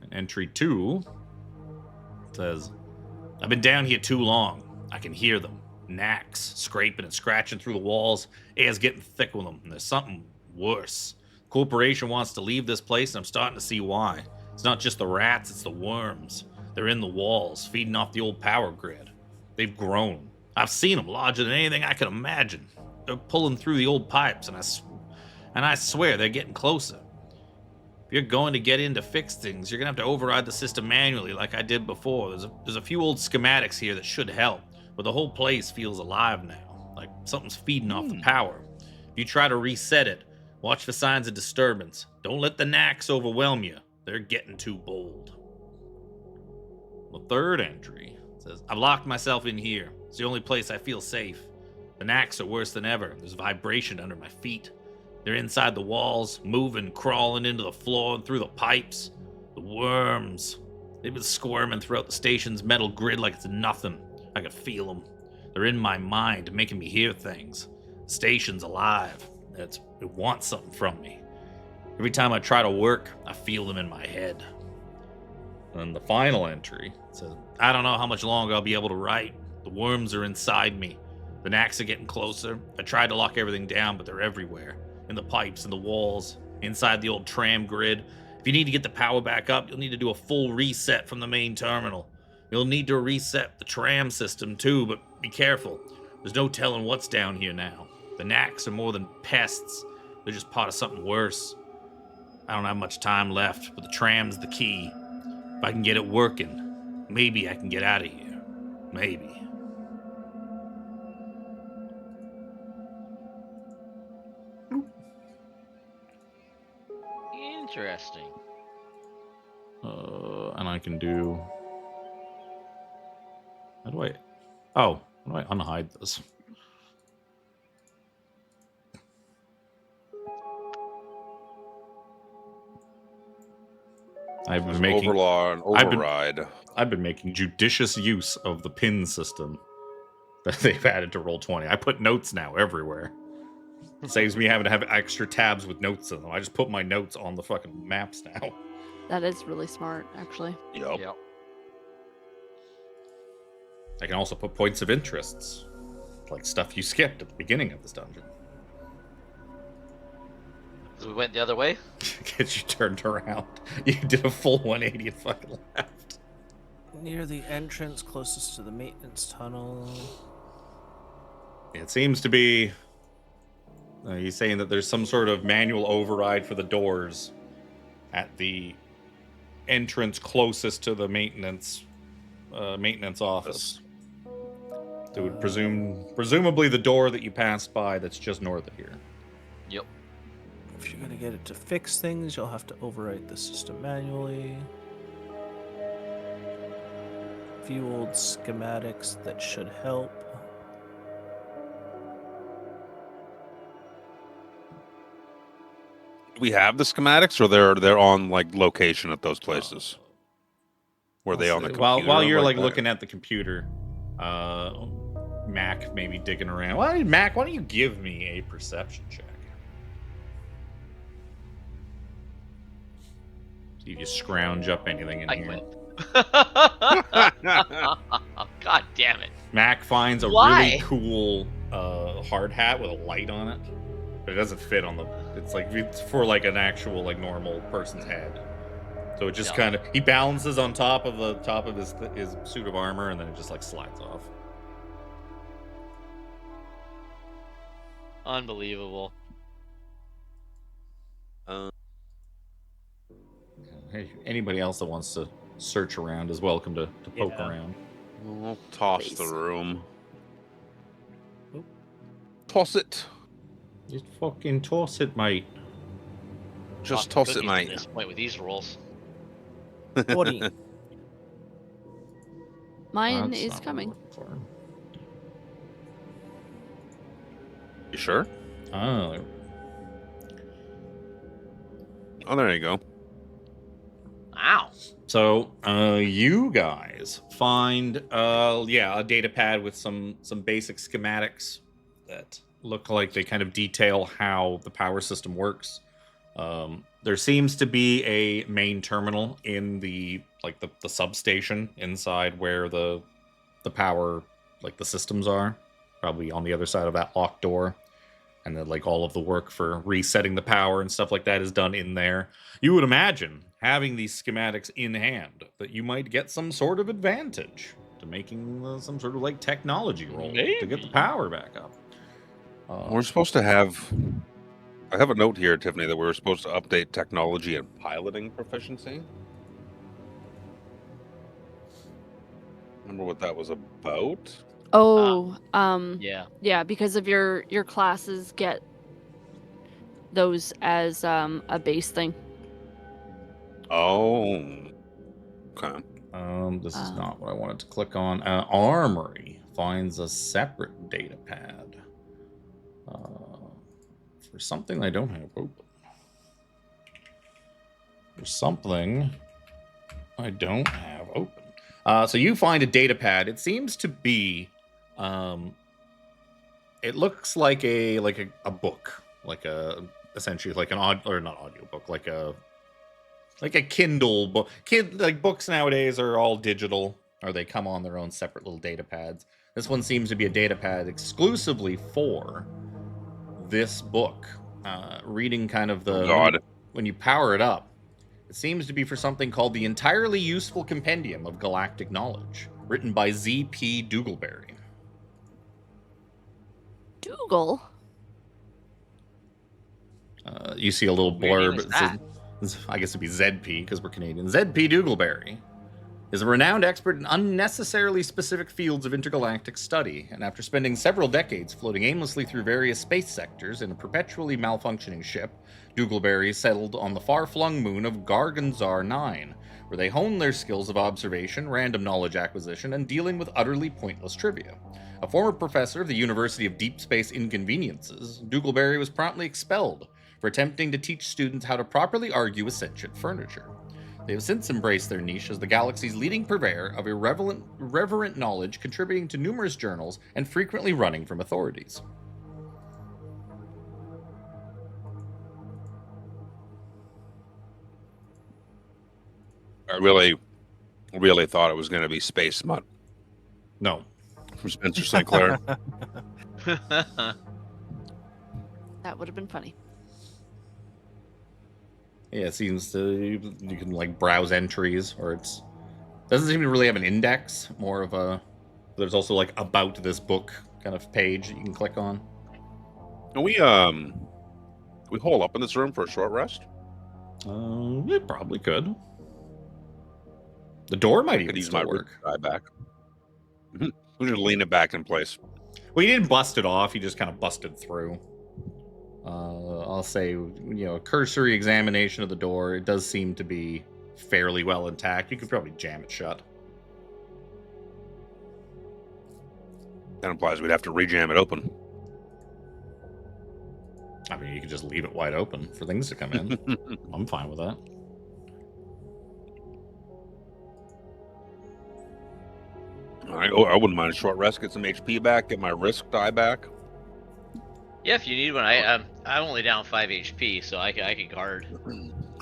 And entry 2 says, I've been down here too long. I can hear them. Knacks, scraping and scratching through the walls. Air's getting thick with them, and there's something worse. Corporation wants to leave this place, and I'm starting to see why. It's not just the rats, it's the worms. They're in the walls, feeding off the old power grid. They've grown. I've seen them larger than anything I could imagine. They're pulling through the old pipes, and I swear they're getting closer. If you're going to get in to fix things, you're going to have to override the system manually like I did before. There's a few old schematics here that should help, but the whole place feels alive now, like something's feeding off the power. If you try to reset it, watch for signs of disturbance. Don't let the knacks overwhelm you. They're getting too bold. The third entry says, I've locked myself in here. It's the only place I feel safe. The knacks are worse than ever. There's vibration under my feet. They're inside the walls, moving, crawling into the floor and through the pipes. The worms. They've been squirming throughout the station's metal grid like it's nothing. I could feel them. They're in my mind, making me hear things. The station's alive. It wants something from me. Every time I try to work, I feel them in my head. And the final entry says, I don't know how much longer I'll be able to write. The worms are inside me. The knacks are getting closer. I tried to lock everything down, but they're everywhere. In the pipes, in the walls, inside the old tram grid. If you need to get the power back up, you'll need to do a full reset from the main terminal. You'll need to reset the tram system too, but be careful. There's no telling what's down here now. The knacks are more than pests. They're just part of something worse. I don't have much time left, but the tram's the key. If I can get it working, maybe I can get out of here. Maybe. Interesting. And I can do... How do I unhide this? I've been making override. I've been making judicious use of the pin system that they've added to Roll20. I put notes now everywhere. Saves me having to have extra tabs with notes in them. I just put my notes on the fucking maps now. That is really smart, actually. Yep. Yep. I can also put points of interests, like stuff you skipped at the beginning of this dungeon. So we went the other way. Gets you turned around. You did a full 180 and fucking left. Near the entrance closest to the maintenance tunnel. It seems to be. He's saying that there's some sort of manual override for the doors at the entrance closest to the maintenance office. They would presumably the door that you passed by that's just north of here. Yep. If you're gonna get it to fix things, you'll have to overwrite the system manually. A few old schematics that should help. Do we have the schematics, or they're on like location at those places? Were they on the computer? While you're like that? looking at the computer, Mac maybe digging around. Well, Mac, why don't you give me a perception check? See if you scrounge up anything in I here. quit. God damn it. Mac finds a Why? really cool hard hat with a light on it, but it doesn't fit on the. It's for like an actual like normal person's head. So it just Yeah. kind of he balances on top of his suit of armor, and then it just like slides off. Unbelievable. Hey, anybody else that wants to search around is welcome to poke Yeah. around. I'll toss Please. the room. Oop. Toss it. Just fucking toss it, mate. Just Toss toss it, cookies at mate. this point with these rolls. 40. Mine That's is not what I'm coming. looking for. You sure? Oh, Oh, there you go. Ow. so you guys find a data pad with some basic schematics that look like they kind of detail how the power system works. There seems to be a main terminal in the substation inside where the power the systems are, probably on the other side of that locked door. And then all of the work for resetting the power and stuff like that is done in there. You would imagine having these schematics in hand that you might get some sort of advantage to making some sort of technology roll to get the Maybe. power back up. We're supposed to have. I have a note here, Tiffany, that we're supposed to update technology and piloting proficiency. Remember what that was about? Oh, Yeah. yeah, because of your classes get those as a base thing. Oh. Okay. This is not what I wanted to click on. Armry finds a separate data pad for something I don't have open. For something I don't have open. So you find a data pad. It seems to be, it looks like a book, essentially like an not audio book, like a Kindle book. Books nowadays are all digital, or they come on their own separate little data pads. This one seems to be a data pad exclusively for this book. Reading kind of the God. when you power it up, it seems to be for something called the Entirely Useful Compendium of Galactic Knowledge, written by Z.P. Doogleberry. Dougal? You see a little What weird name blurb. is that? I guess it'd be ZP because we're Canadian. Z.P. Doogleberry is a renowned expert in unnecessarily specific fields of intergalactic study, and after spending several decades floating aimlessly through various space sectors in a perpetually malfunctioning ship, Doogleberry settled on the far-flung moon of Garganzar 9, where they honed their skills of observation, random knowledge acquisition, and dealing with utterly pointless trivia. A former professor of the University of Deep Space Inconveniences, Doogleberry was promptly expelled for attempting to teach students how to properly argue with sentient furniture. They have since embraced their niche as the galaxy's leading purveyor of irreverent knowledge, contributing to numerous journals and frequently running from authorities. I really thought it was going to be Space Smut No. from Spencer St. Clair. That would have been funny. Yeah, it seems to you can like browse entries, or it's doesn't seem to really have an index. More of a there's also like about this book kind of page that you can click on. Can we hole up in this room for a short rest? It probably could. The door might I even could use still my work. die back. We just lean it back in place. Well, you didn't bust it off. You just kind of busted through. I'll say, a cursory examination of the door. It does seem to be fairly well intact. You could probably jam it shut. That implies we'd have to rejam it open. I mean, you could just leave it wide open for things to come in. I'm fine with that. All right. Oh, I wouldn't mind a short rest. Get some HP back. Get my risk die back. Yeah, if you need one, I'm only down 5 HP, so I can guard.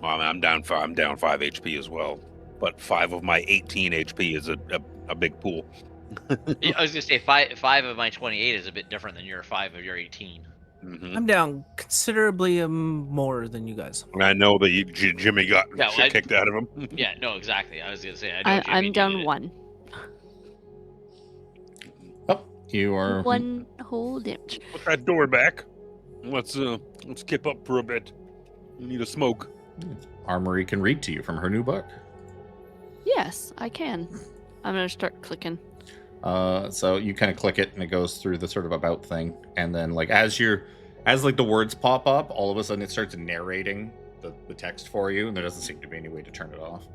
Well, I'm down 5 HP as well, but 5 of my 18 HP is a big pool. I was gonna say 5 of my 28 is a bit different than your 5 of your 18. Mm-hmm. I'm down considerably more than you guys. I know that Jimmy got shit kicked out of him. Yeah, no, exactly. I was gonna say I know Jimmy I'm down needed it. 1. Oh, you are 1 whole damage. Put that door back. Let's skip up for a bit. We need a smoke. Armry can read to you from her new book. Yes, I can. I'm gonna start clicking. So you kind of click it and it goes through the sort of about thing, and then like as the words pop up, all of a sudden it starts narrating the text for you, and there doesn't seem to be any way to turn it off.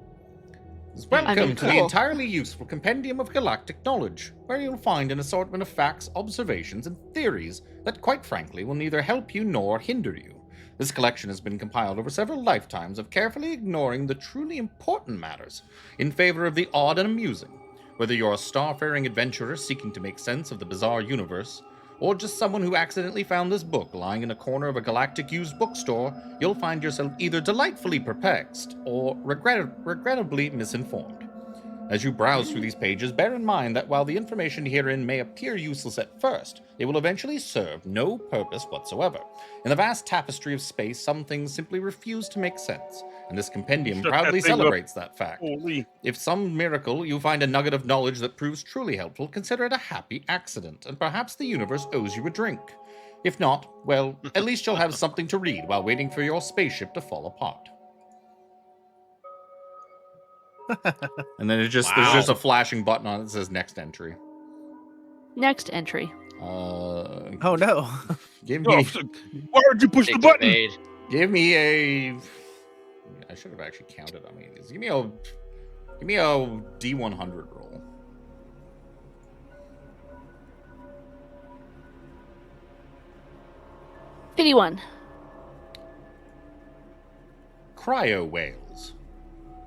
Welcome to the cool. entirely useful Compendium of Galactic Knowledge, where you'll find an assortment of facts, observations, and theories that, quite frankly, will neither help you nor hinder you. This collection has been compiled over several lifetimes of carefully ignoring the truly important matters in favor of the odd and amusing. Whether you're a starfaring adventurer seeking to make sense of the bizarre universe, or just someone who accidentally found this book lying in a corner of a galactic used bookstore, you'll find yourself either delightfully perplexed or regrettably misinformed. As you browse through these pages, bear in mind that while the information herein may appear useless at first, it will eventually serve no purpose whatsoever. In the vast tapestry of space, some things simply refuse to make sense, and this compendium Shut proudly that thing up. celebrates that fact. Holy. If some miracle you find a nugget of knowledge that proves truly helpful, consider it a happy accident, and perhaps the universe owes you a drink. If not, well, at least you'll have something to read while waiting for your spaceship to fall apart. And then there's just a flashing button on it that says next entry. Next entry. Oh no. Give Oh, me why did you push the Take button? evade. give me a I should have actually counted how many it is. Give me a D100 roll. $51. Cryo whales.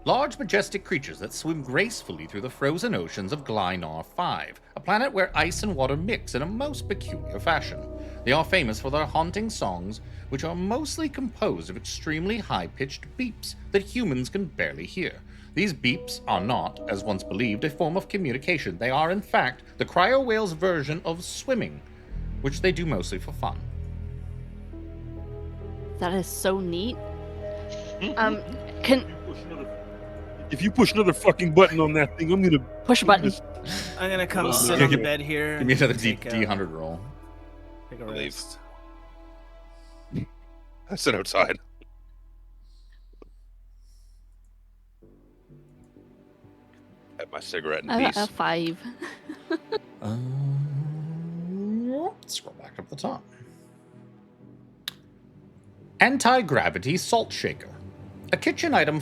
Large, majestic creatures that swim gracefully through the frozen oceans of Glynar 5, a planet where ice and water mix in a most peculiar fashion. They are famous for their haunting songs, which are mostly composed of extremely high-pitched beeps that humans can barely hear. These beeps are not, as once believed, a form of communication. They are, in fact, the cryo whale's version of swimming, which they do mostly for fun. That is so neat. Can If you push another fucking button on that thing, I'm gonna push a button. I'm gonna come Well, sit yeah, on the give- bed here. Give me another take a- D100 roll. Take a Leave. rest. I sit outside. Have my cigarette in peace. A 5. Scroll back up the top. Anti-gravity salt shaker. A kitchen item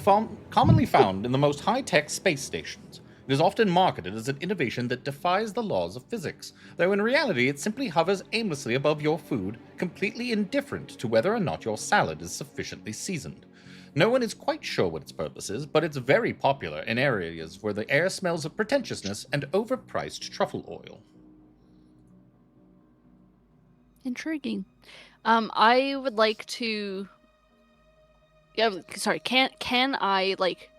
commonly found in the most high-tech space stations. It is often marketed as an innovation that defies the laws of physics, though in reality it simply hovers aimlessly above your food, completely indifferent to whether or not your salad is sufficiently seasoned. No one is quite sure what its purpose is, but it's very popular in areas where the air smells of pretentiousness and overpriced truffle oil. Intriguing. I would like to. Yeah, sorry. Can I like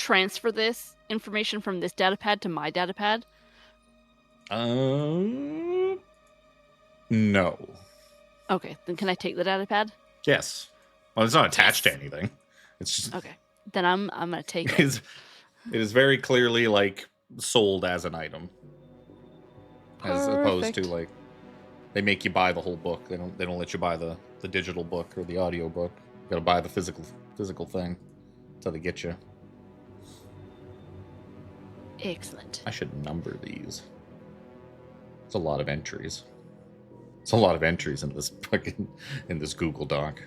transfer this information from this datapad to my datapad? No. Okay, then can I take the datapad? Yes. Well, it's not attached to anything. It's just Okay, then I'm gonna take it it. is very clearly like sold as an item, as opposed to Perfect. like they make you buy the whole book. They don't let you buy the digital book or the audio book. You gotta buy the physical thing. That's how they get you. Excellent. I should number these. It's a lot of entries. It's a lot of entries in this fucking in this Google Doc.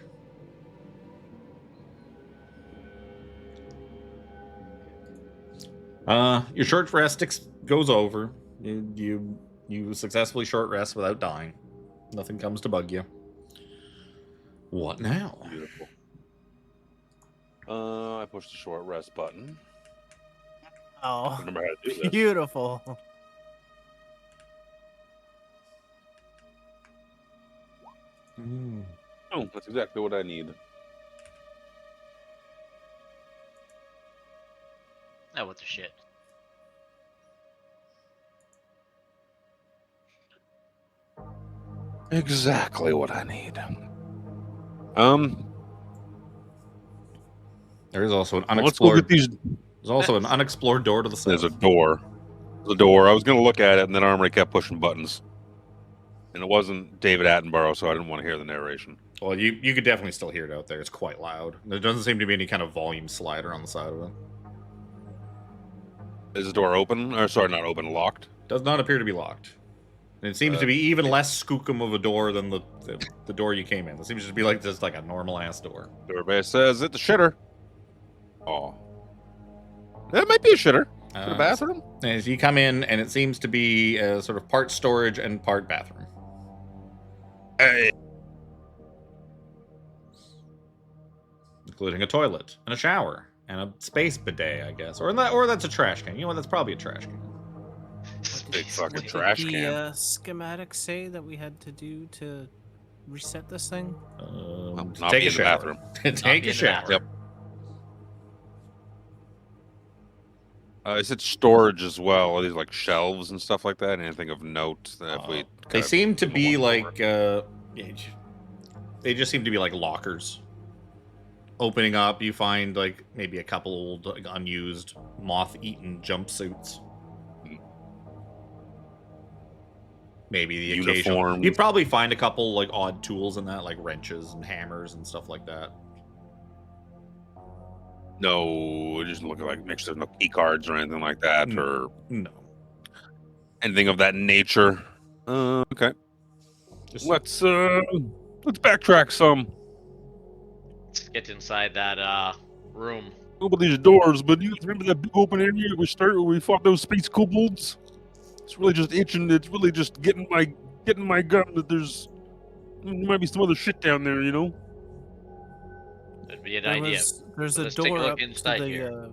Your short rest goes over. You successfully short rest without dying. Nothing comes to bug you. What now? Beautiful. I pushed the short rest button. I Oh, remember how to do this. beautiful. Oh, that's exactly what I need. Oh, what the shit? Exactly what I need. There is also an Let's go get unexplored. these. There's also an unexplored door to the south. There's a door. There's a door. I was gonna look at it, and then Armry kept pushing buttons, and it wasn't David Attenborough, so I didn't want to hear the narration. Well, you could definitely still hear it out there. It's quite loud. There doesn't seem to be any kind of volume slider on the side of it. Is the door open? Or sorry, not open. Locked. Does not appear to be locked. And it seems to be even less skookum of a door than the door you came in. It seems to be like just like a normal ass door. Everybody says it's a shitter. Oh, that might be a shitter. The bathroom. As you come in, and it seems to be sort of part storage and part bathroom. Hey. Including a toilet and a shower and a space bidet, I guess, or that's a trash can. You know what? That's probably a trash can. Big fucking What trash did can. the schematic say that we had to do to reset this thing? Not Take be a in the shower. bathroom. Take be a in the shower. bathroom. Yep. Is it storage as well? Are these like shelves and stuff like that? Anything of note? That if we They seem to put them be on like floor? they just seem to be like lockers. Opening up, you find like maybe a couple old like, unused moth-eaten jumpsuits. Maybe the occasional. Uniforms. You'd probably find a couple like odd tools in that, like wrenches and hammers and stuff like that. No, it doesn't look like make sure there's no key cards or anything like that, or No. anything of that nature. Okay. Just Let's backtrack some. Let's get inside that room. Open these doors, but you remember that big open area we fought those space kobolds? It's really just itching. It's really just getting my gun that there might be some other shit down there, you know. That'd be an idea. There's a Let's take a door look up to inside the here.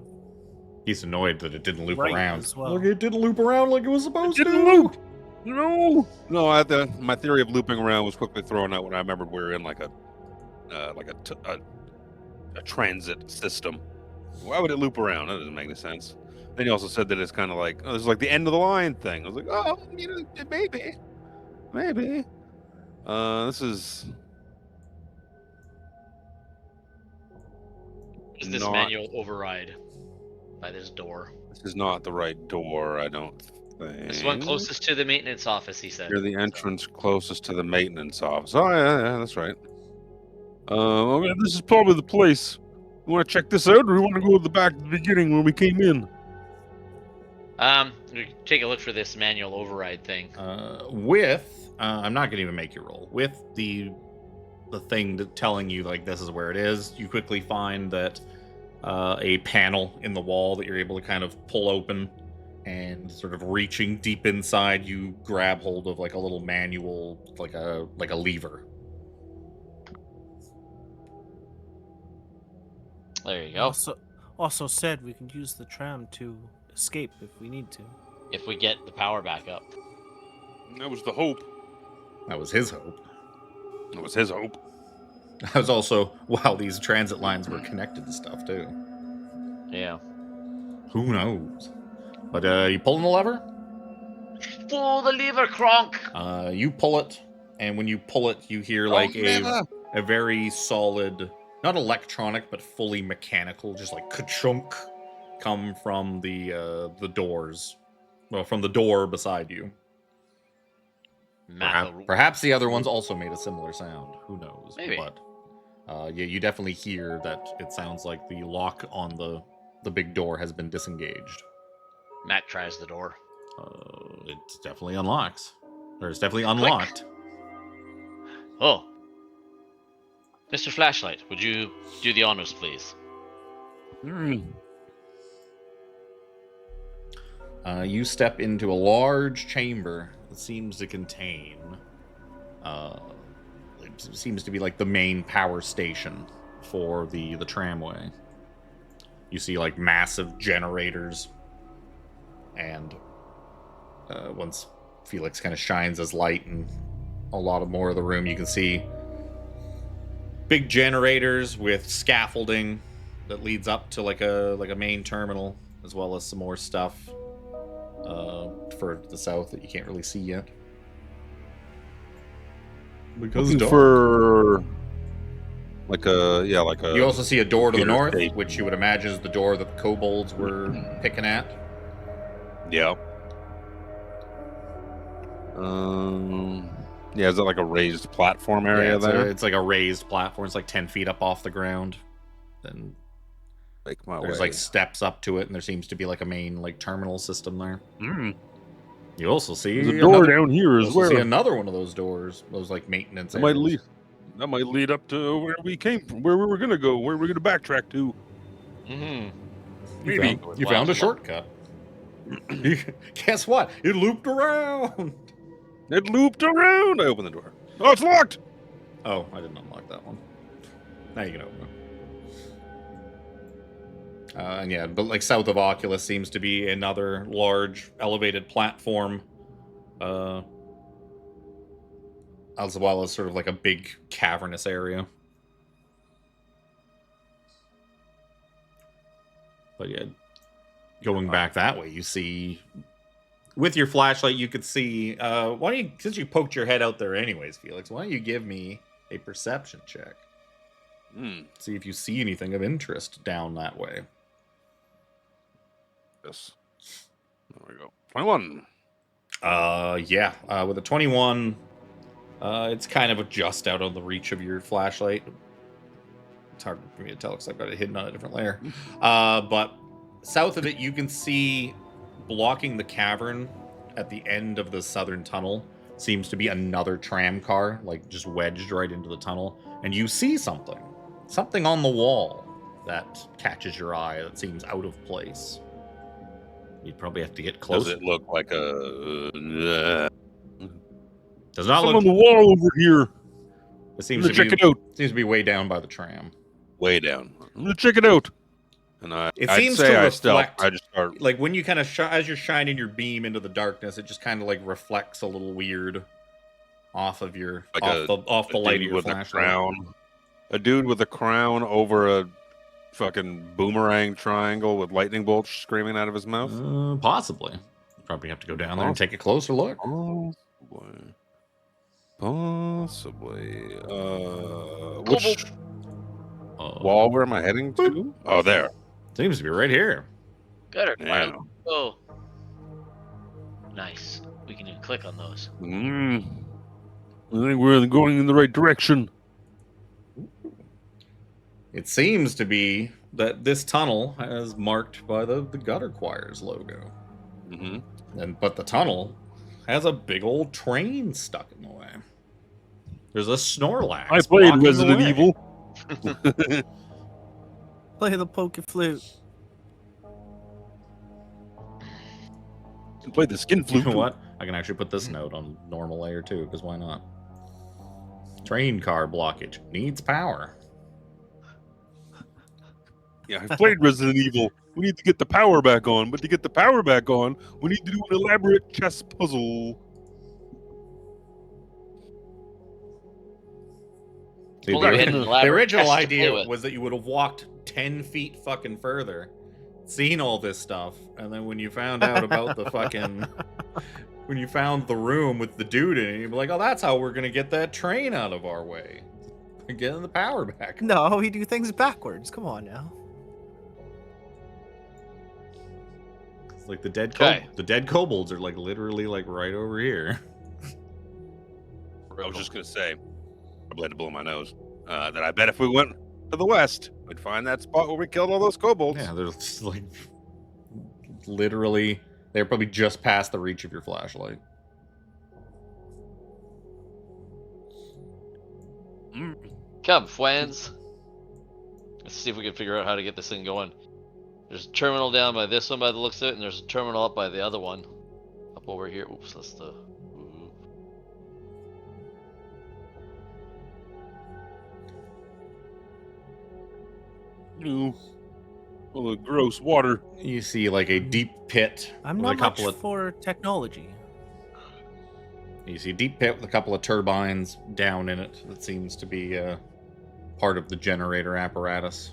he's annoyed that it didn't loop right around. as well. Look, it didn't loop around like it was supposed It to. didn't loop. No. My theory of looping around was quickly thrown out when I remembered we were in like a transit system. Why would it loop around? That doesn't make any sense. Then he also said that it's kind of like it's like the end of the line thing. I was like, oh, you know, maybe. This is Is this not- manual override by this door? This is not the right door, I don't think. This one closest to the maintenance office, he said. You're the entrance closest to the maintenance office. Oh yeah, that's right. Okay, this is probably the place. You want to check this out, or you want to go to the back at the beginning when we came in? We take a look for this manual override thing. I'm not going to even make you roll. With the thing telling you like this is where it is, you quickly find that a panel in the wall that you're able to kind of pull open, and sort of reaching deep inside, you grab hold of like a little manual, like a lever. There you go. Also said we can use the tram to escape if we need to. If we get the power back up. That was the hope. That was his hope. That was his hope. That was also while these transit lines were connected to stuff too. Yeah. Who knows? But you pulling the lever? Pull the lever, Kronk. You pull it, and when you pull it, you hear Oh, like never. a very solid, not electronic, but fully mechanical, just like ka-chunk, come from the doors. Well, from the door beside you. Perhaps the other ones also made a similar sound. Who knows? Maybe. But yeah, you definitely hear that it sounds like the lock on the big door has been disengaged. Matt tries the door. It definitely unlocks. Or it's definitely unlocked. Oh. Mr. Flashlight, would you do the honors, please? You step into a large chamber that seems to contain it seems to be like the main power station for the tramway. You see like massive generators, and once Phelix kind of shines his light in a lot of more of the room, you can see big generators with scaffolding that leads up to like a main terminal, as well as some more stuff for the south that you can't really see yet. Because Looking for like a you also see a door to the computer north, station. which you would imagine is the door that the kobolds were picking at. Yeah. Yeah, is it like a raised platform area there? It's like a raised platform. It's like 10 feet up off the ground. Then Make my there's way. like steps up to it, and there seems to be like a main like terminal system there. Mm. You also see There's a door another, down here you as also well. see another one of those doors. Those like maintenance That might areas. lead up to where we came from, where we were gonna go, where we're gonna backtrack to. Mm-hmm. Maybe. You found a shortcut. Guess what? It looped around. It looped around. I opened the door. Oh, it's locked. Oh, I didn't unlock that one. Now you can open it. And yeah, but like south of Oculus seems to be another large elevated platform, as well as sort of like a big cavernous area. But yeah, going back that way, you see, with your flashlight, you could see. Why don't you, since you poked your head out there anyways, Phelix, why don't you give me a perception check? See if you see anything of interest down that way. Yes. There we go. 21. Yeah. With a 21, it's kind of just out of the reach of your flashlight. It's hard for me to tell because I've got it hidden on a different layer. But south of it, you can see blocking the cavern at the end of the southern tunnel seems to be another tram car, like just wedged right into the tunnel. And you see something on the wall that catches your eye that seems out of place. You'd probably have to get closer. Does it look like a? Does not Some look on the wall over here. It seems I'm to gonna check be it out. Seems to be way down by the tram. Way down. I'm gonna check it out. And I'd seems say to I stealth. reflect. I just start. Like when you kind of as you're shining your beam into the darkness, it just kind of like reflects a little weird off of your Like off the light of dude your with a flashlight. crown. A dude with a crown over a fucking boomerang triangle with lightning bolts screaming out of his mouth. Possibly. You probably have to go down there and take a closer look. Possibly. Which wall? Where am I heading to? Boop. Oh, there. Seems to be right here. Better. Yeah. Oh. Nice. We can even click on those. I think we're going in the right direction. It seems to be that this tunnel is marked by the gutter choir's logo. But the tunnel has a big old train stuck in the way. There's a Snorlax. I played blocking the Resident way. Evil. Play the poker flute. Play the skin You flute. know what? I can actually put this note on normal layer too, because why not? Train car blockage needs power. Yeah, I played Resident Evil. We need to get the power back on, but to get the power back on, we need to do an elaborate chess puzzle. See, Well, we had an the elaborate original test to play idea with. was that you would have walked 10 feet fucking further, seen all this stuff, and then when you found out about the fucking, when you found the room with the dude in it, you'd be like, oh, that's how we're gonna get that train out of our way. And getting the power back. No, we do things backwards. Come on now. It's like the dead Okay. the dead kobolds are like literally like right over here. I was just gonna say, I had to blow my nose. That I bet if we went to the west, we'd find that spot where we killed all those kobolds. Yeah, they're just like literally, they're probably just past the reach of your flashlight. Come, friends. Let's see if we can figure out how to get this thing going. There's a terminal down by this one by the looks of it, and there's a terminal up by the other one. Up over here. Oops, that's the... Ooh. Ew. All the gross water. You see like a deep pit I'm with not a couple much of for technology. you see a deep pit with a couple of turbines down in it that seems to be part of the generator apparatus.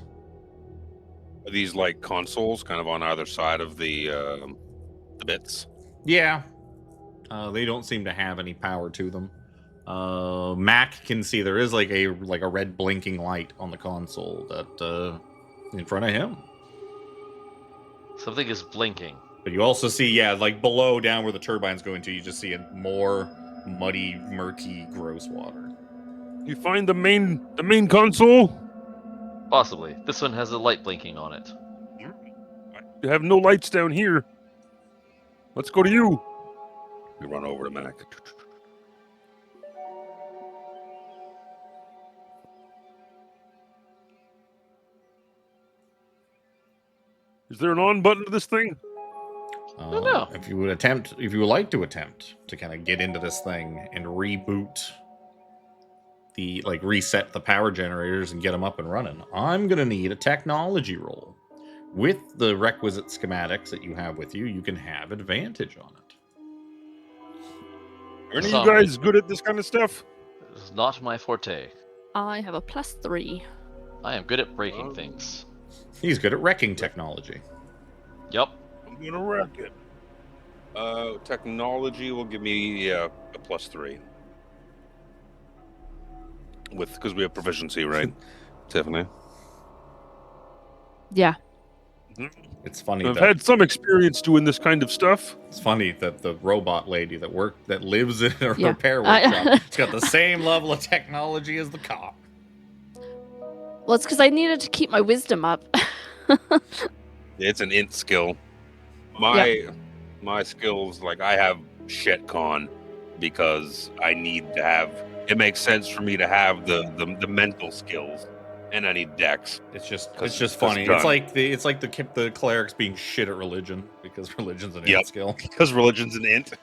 Are these like consoles, kind of on either side of the bits? Yeah. They don't seem to have any power to them. Mac can see there is like a red blinking light on the console that in front of him. Something is blinking. But you also see, yeah, like below down where the turbine's going to, you just see a more muddy, murky, gross water. You find the main console? Possibly. This one has a light blinking on it. You have no lights down here. Let's go to you. We run over to Mac. Is there an on button to this thing? no. If you would like to attempt to kind of get into this thing and reboot reset the power generators and get them up and running, I'm gonna need a technology roll. With the requisite schematics that you have with you, you can have advantage on it. Are any of you guys good at this kind of stuff? This is not my forte. I have a +3. I am good at breaking things. He's good at wrecking technology. Yep. I'm gonna wreck it. Technology will give me a +3. Because we have proficiency, right, Tiffany? Yeah. It's funny I've that had some experience doing this kind of stuff. it's funny that the robot lady that lives in a Yeah. repair workshop, it's got the same level of technology as the cop. Well, it's because I needed to keep my wisdom up. It's an int skill. My skills, like I have shit con because I need to have. It makes sense for me to have the mental skills, and I need dex. It's just 'Cause funny. done. It's like the clerics being shit at religion because religion's an Yep. int skill. Because religion's an int.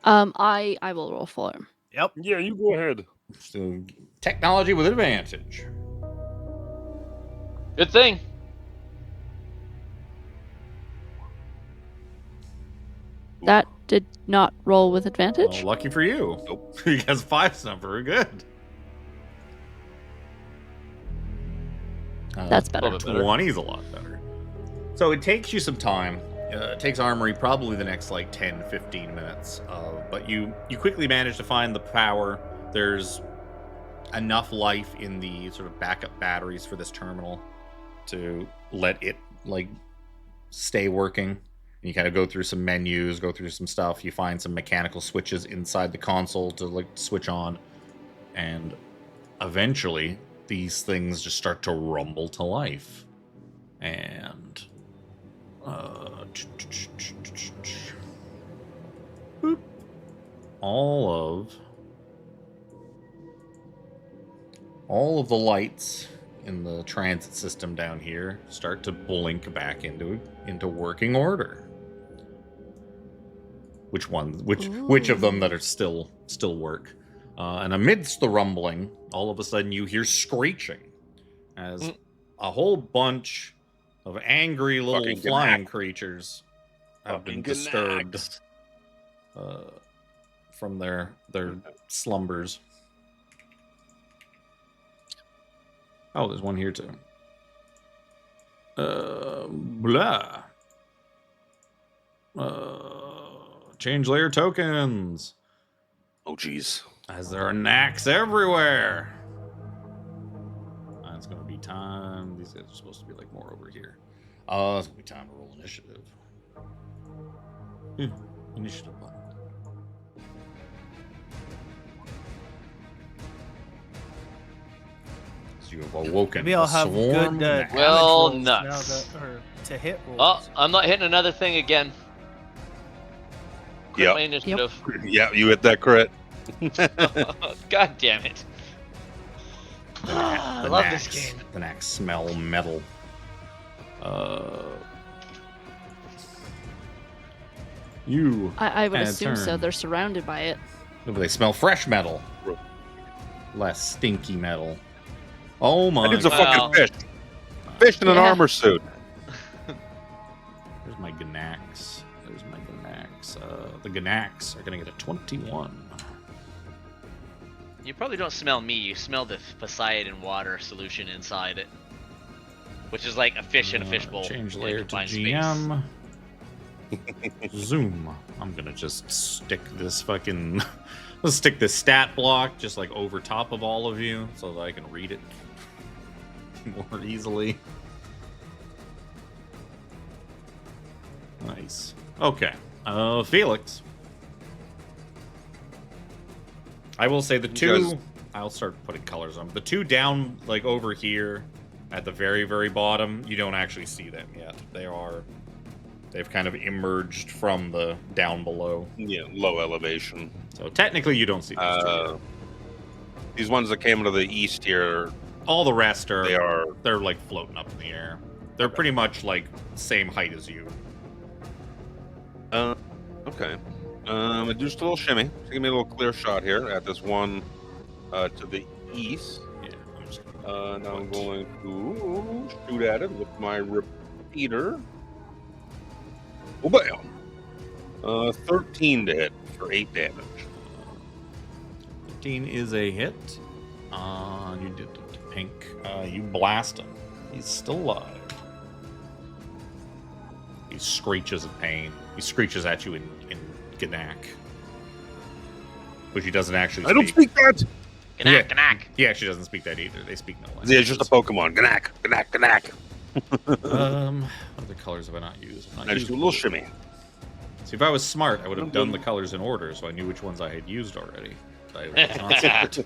I will roll for him. Yep. Yeah, you go ahead. So technology with advantage. Good thing. That did not roll with advantage. Well, lucky for you. Nope. Because 5's not very good. That's better. A little bit better. 20's a lot better. So it takes you some time. It takes Armry probably the next like 10, 15 minutes. But you quickly manage to find the power. There's enough life in the sort of backup batteries for this terminal to let it like stay working. And you kind of go through some menus, go through some stuff. You find some mechanical switches inside the console to like switch on. And eventually these things just start to rumble to life. And boop. all of the lights in the transit system down here start to blink back into working order. Which of them that are still work? And amidst the rumbling, all of a sudden you hear screeching as a whole bunch of angry little Fucking flying gnack. creatures have been Fucking disturbed gnacks. from their slumbers. Oh, there's one here too. Blah. Change layer tokens. Oh, jeez. As there are knacks everywhere. It's going to be time. These guys are supposed to be like more over here. It's going to be time to roll initiative. Initiative button. So you have awoken Maybe I'll a have swarm good of knacks. Well, damage rolls nuts. now or to hit rolls. Oh, I'm not hitting another thing again. Crit Yep. my initiative. Yeah, you hit that crit. God damn it. The I love this knacks- game. The knacks smell metal. You. I would And assume so. turn. They're surrounded by it. No, but they smell fresh metal. Less stinky metal. Oh my That dude's a god. fucking fish. Fish in an Yeah. armor suit. There's my Ganax. There's my Ganax. The Ganax are gonna get a 21. You probably don't smell me. You smell the Poseidon water solution inside it, which is like a fish in a fishbowl. Change in layer to confined space. GM. Zoom. I'm gonna just stick this fucking. Let's stick this stat block just like over top of all of you so that I can read it more easily. Nice. Okay. Phelix. I will say the You two. guys- I'll start putting colors on the two down, like over here, at the very, very bottom. You don't actually see them yet. They've kind of emerged from the down below. Yeah, low elevation. So technically, you don't see those two yet. These ones that came to the east here, All the rest are. they are. They're like floating up in the air. They're pretty much like same height as you. Okay. Just a little shimmy. So give me a little clear shot here at this one to the east. Yeah. I'm just Now I'm going to shoot at it with my repeater. Oh, bam! 13 to hit for 8 damage. 15 is a hit. You did pink. You blast him. He's still alive. He screeches in pain. He screeches at you in Gnak. Which he doesn't actually I don't speak that! Yeah. Gnak, gnak. He actually doesn't speak that either. They speak no language. Yeah, it's just a Pokemon. Gnak, gnak, gnak. What other colors have I not used? I've not I just used do a little blue. shimmy. See, if I was smart, I would have done the colors in order, so I knew which ones I had used already. But I was not smart.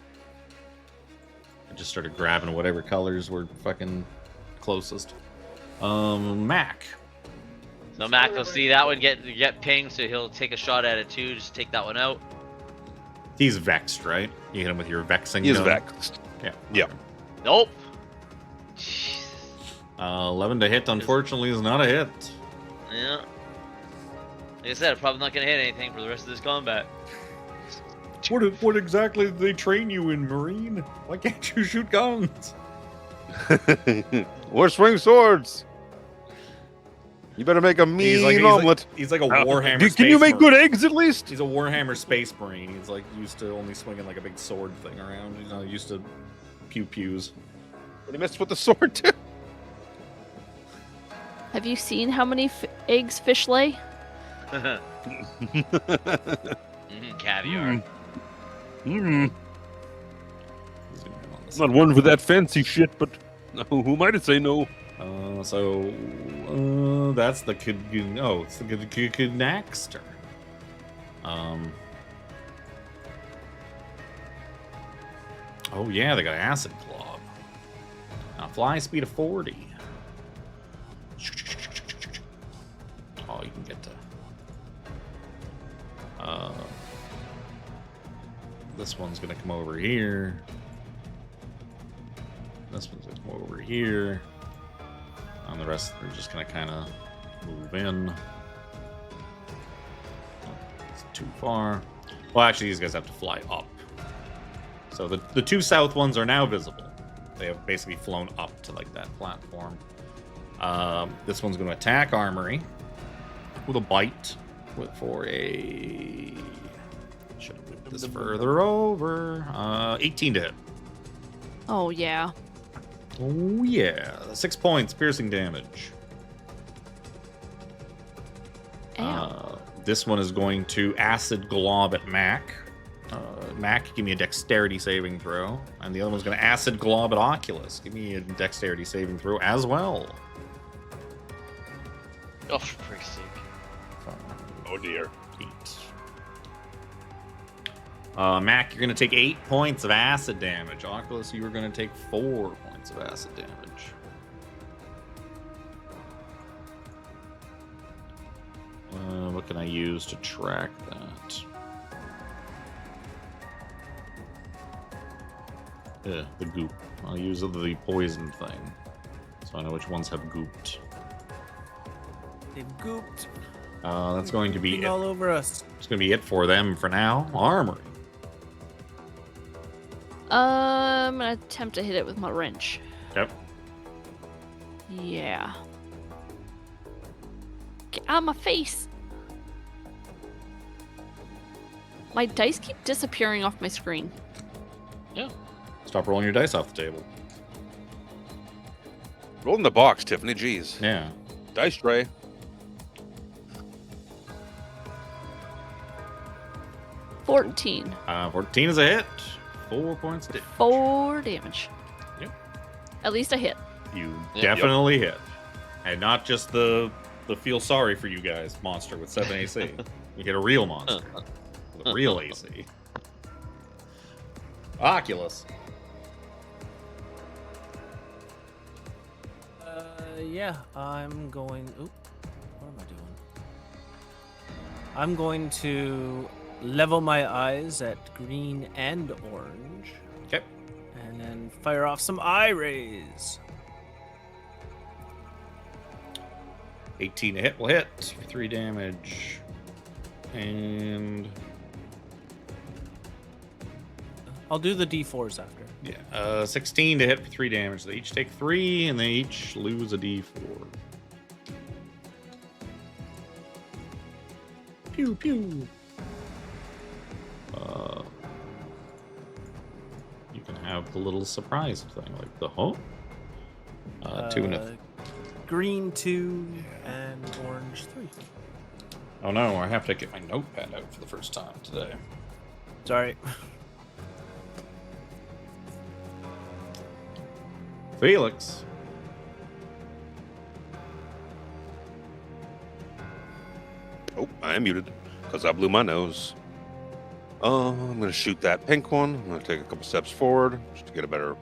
I just started grabbing whatever colors were fucking closest. Mac. So Mac will see that one get pinged, so he'll take a shot at it too. Just take that one out. He's vexed, right? You hit him with your vexing He is gun? vexed. Yeah. Yeah. Nope. 11 to hit, unfortunately, is not a hit. Yeah. Like I said, I'm probably not gonna hit anything for the rest of this combat. What exactly did they train you in, Marine? Why can't you shoot guns? Or swing swords. You better make a mean omelet. He's like a Warhammer Can you Space make Marine. good eggs at least? He's a Warhammer Space Marine. He's like used to only swinging like a big sword thing around. He's not used to pew-pews. But he missed with the sword too. Have you seen how many eggs fish lay? Caviar. Mm. He's gonna be on this Not one for that fancy shit, but who might say no? That's the kid. No, it's the Kidnack's turn. Oh yeah, they got Acid Club. Now fly speed of 40. Oh, you can get to. This one's gonna come over here. This one's gonna come over here. And the rest are just gonna kind of move in. It's too far. Well, actually, these guys have to fly up. So the two south ones are now visible. They have basically flown up to like that platform. This one's going to attack Armry with a bite for a. Should have moved this further over. 18 to hit. Oh yeah. Oh yeah, 6 points piercing damage. Ow. This one is going to acid glob at M.A.A.C. M.A.A.C, give me a dexterity saving throw. And the other one's going to acid glob at Oculus. Give me a dexterity saving throw as well. Oh, for Christ's sake. Oh dear. 8. M.A.A.C, you're going to take 8 points of acid damage. Oculus, you are going to take 4 points of acid damage. What can I use to track that? The goop. I'll use the poison thing, so I know which ones have gooped. They've gooped. That's going to be it. All over us. It's going to be it for them for now. Armry. I'm gonna attempt to hit it with my wrench. Yep. Yeah. Get out of my face. My dice keep disappearing off my screen. Yeah. Stop rolling your dice off the table. Roll in the box, Tiffany. Jeez. Yeah. Dice tray. 14. 14 is a hit. 4 points damage. 4 damage. Yep. At least a hit. You Yep. definitely hit. And not just the feel sorry for you guys monster with 7 AC. You hit a real monster with a real AC. Oculus. Yeah, I'm going. Oop, what am I doing? I'm going to level my eyes at green and orange. Okay. And then fire off some eye rays. 18 to hit will hit. 3 damage. And I'll do the D4s after. yeah, 16 to hit for 3 damage. They each take 3, and they each lose a D4. Pew pew. You can have the little surprise thing, like the 2 and a. Green 2 and orange 3. Oh no, I have to get my notepad out for the first time today. Sorry. Phelix. Oh, I am muted because I blew my nose. I'm gonna shoot that pink one. I'm gonna take a couple steps forward just to get a better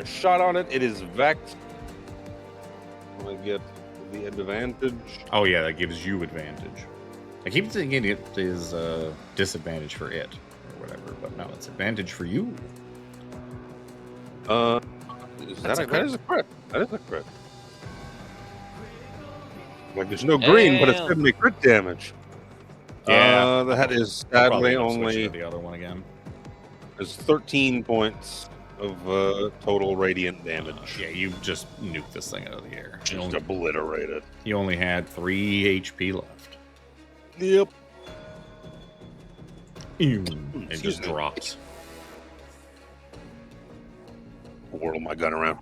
shot on it. It is vexed. I'm gonna get the advantage. Oh yeah, that gives you advantage. I keep thinking it is disadvantage for it or whatever, but no, it's advantage for you. That That's a that crit. is a crit. That is a crit. Like there's no green, but it's Damn. giving me crit damage. Yeah, That is I'll probably sadly end up switching only to the other one again. is 13 points of total radiant damage. Yeah, you just nuked this thing out of the air. You Just only, obliterated. you only had 3 HP left. Yep. It Excuse just me. dropped. Whirl my gun around.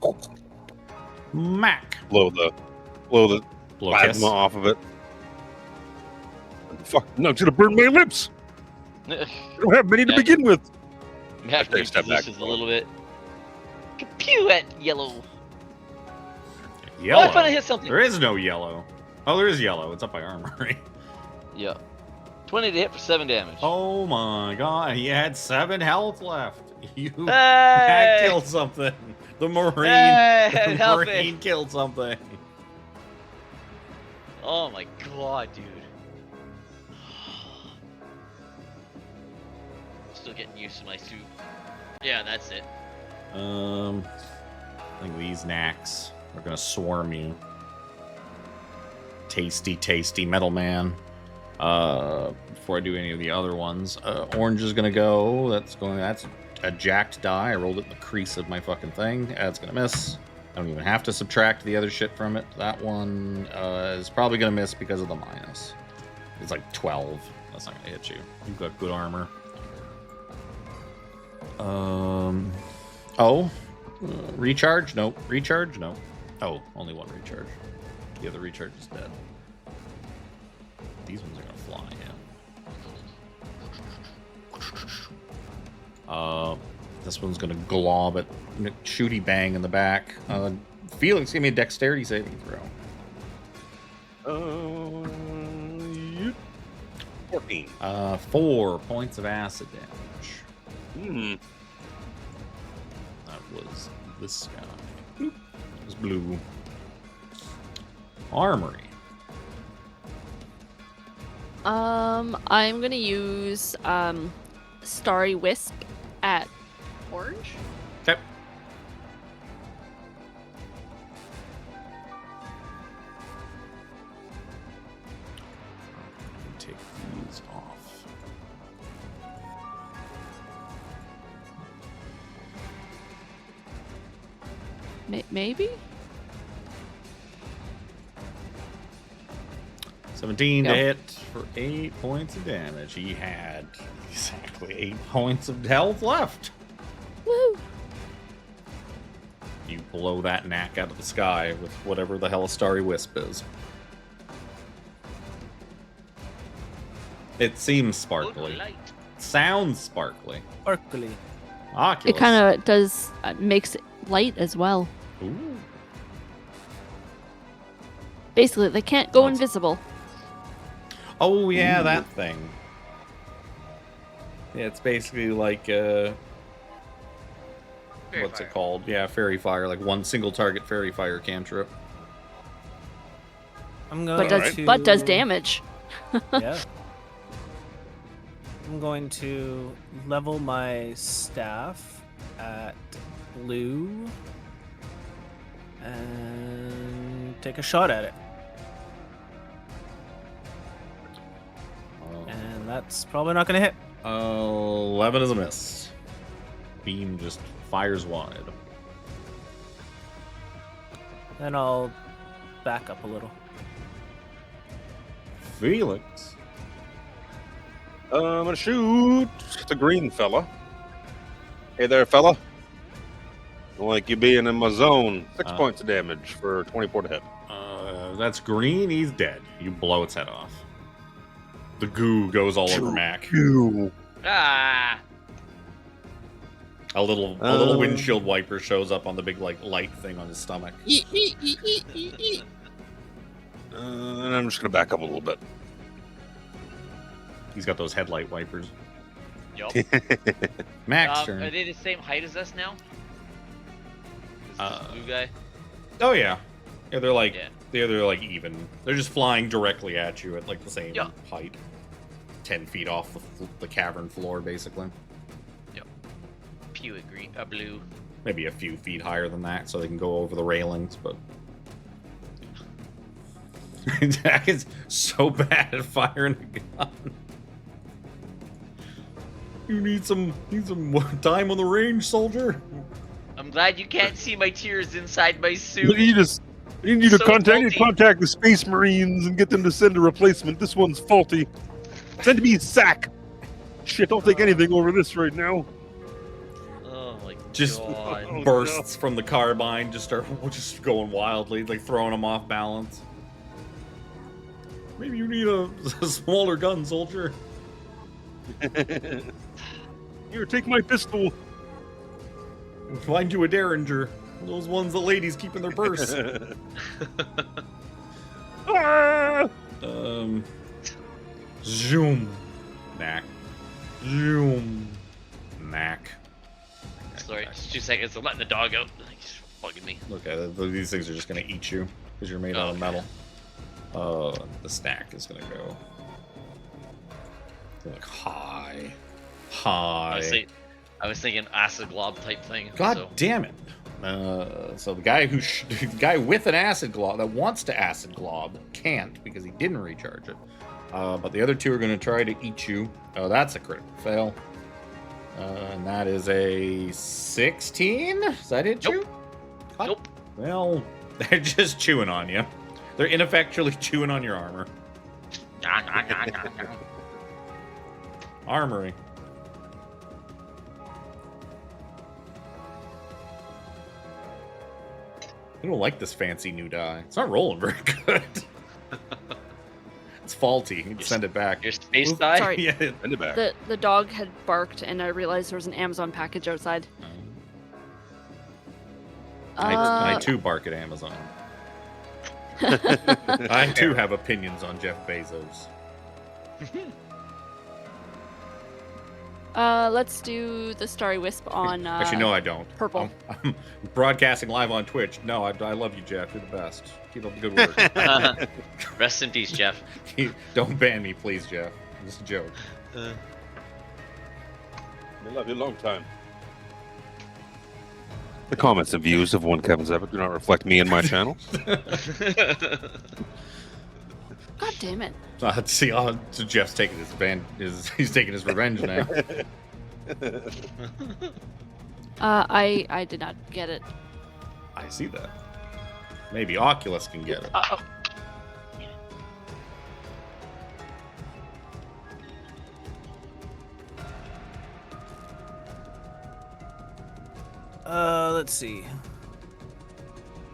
Mac. Blow the Blow plasma kiss. off of it. Fuck! No, it's gonna burn my lips. I don't have many to Yeah. begin with. You have to Take a step back. reposition a little bit. Pew at yellow. Yellow. Oh, I finally hit something. There is no yellow. Oh, there is yellow. It's up by Armry. Yeah. 20 to hit for 7 damage. Oh my god, he had 7 health left. You Hey! that killed something. The Marine, Hey, the help Marine me. killed something. Oh my god, dude. Still getting used to my suit. Yeah, that's it. I think these knacks are gonna swarm you. Tasty, tasty metal man. Before I do any of the other ones, orange is gonna go. That's a jacked die. I rolled it in the crease of my fucking thing. That's gonna miss. I don't even have to subtract the other shit from it. That one is probably gonna miss because of the minus. It's like 12. That's not gonna hit you. You've got good armor. Recharge? Nope. Recharge? No. Oh, only one recharge. The other recharge is dead. These ones are gonna fly, yeah. This one's gonna glob at Shooty Bang in the back. Phelix, give me a dexterity saving throw. 14. 4 points of acid damage. That was this guy. Bloop. It was blue. Armory. I'm gonna use Starry Wisp at orange. Okay. Take these off. Maybe? 17 to Yep. hit for 8 points of damage. He had exactly 8 points of health left. Woo! You blow that knack out of the sky with whatever the hell a Starry Wisp is. It seems sparkly. Sounds sparkly. Sparkly. Oculus. It kind of does makes it light as well. Ooh. Basically, they can't go That's- invisible. Oh yeah, that thing. Yeah, it's basically like what's it called? Yeah, fairy fire, like one single target fairy fire cantrip. I'm going But does damage. Yeah. I'm going to level my staff at blue and take a shot at it. And that's probably not going to hit. 11 is a miss. Beam just fires wide. Then I'll back up a little. Phelix. I'm gonna shoot the green fella. Hey there, fella. Like you being in my zone. 6 points of damage for 24 to hit. That's green. He's dead. You blow its head off. The goo goes all over Mac. Ah! A little windshield wiper shows up on the big like light thing on his stomach. And I'm just gonna back up a little bit. He's got those headlight wipers. Yup. Mac's Are turn. they the same height as us now? Is this blue guy? Oh yeah, yeah. They're like Yeah. they're like even. They're just flying directly at you at like the same Yeah. height, 10 feet off the cavern floor, basically. Pew green, blue. Maybe a few feet higher than that, so they can go over the railings. But Jack is so bad at firing a gun. You need some time on the range, soldier. I'm glad you can't see my tears inside my suit. You need to So contact faulty. the Space Marines and get them to send a replacement. This one's faulty. Send me SAC. Shit, I'll take anything over this right now. Oh my Just god. Oh, bursts from the carbine, just just going wildly, like throwing them off balance. Maybe you need a smaller gun, soldier. Here, take my pistol. Find you a Derringer. Those ones the ladies keep in their purse. Ah! Zoom. Knack. Zoom. Knack. Sorry, just 2 seconds. I'm letting the dog out. He's bugging me. Look, these things are just gonna eat you because you're made out of metal. The stack is gonna go. They're like high. I was thinking acid glob type thing. God so. damn it! So the guy the guy with an acid glob that wants to acid glob can't because he didn't recharge it. But the other two are going to try to eat you. Oh, that's a critical fail. And that is a 16. Does that hit you? God. Nope. Well, they're just chewing on you. They're ineffectually chewing on your armor. Armory. I don't like this fancy new die. It's not rolling very good. It's faulty. You'd send it back. Your space Oop, die? Sorry. Yeah. Send it back. The dog had barked, and I realized there was an Amazon package outside. I too bark at Amazon. I too have opinions on Jeff Bezos. Let's do the Starry Wisp on. Actually, no, I don't. Purple. I'm broadcasting live on Twitch. No, I love you, Jeff. You're the best. Keep up the good work. Rest in peace, Jeff. Don't ban me, please, Jeff. Just a joke. I love you a long time. The comments and views of one Kevin Zepik do not reflect me and my channel. God damn it! See, so Jeff's taking he's taking his revenge now. I did not get it. I see that. Maybe Oculus can get it. Let's see.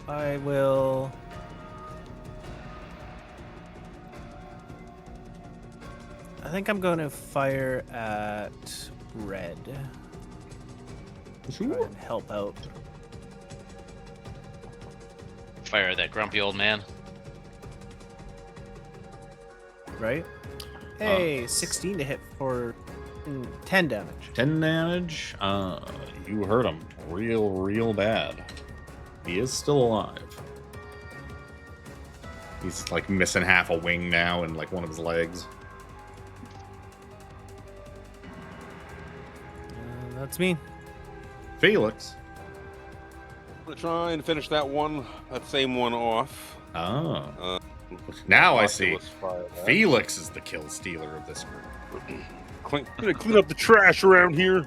I will. I think I'm going to fire at red. Try and help out. Fire at that grumpy old man. Right? Hey, 16 to hit for 10 damage. 10 damage. You hurt him real bad. He is still alive. He's like missing half a wing now and like one of his legs. That's me. Felix. I'm gonna try and finish that same one off. Oh. Now I see. Oculus fire that. Felix is the kill stealer of this group. Gonna clean up the trash around here.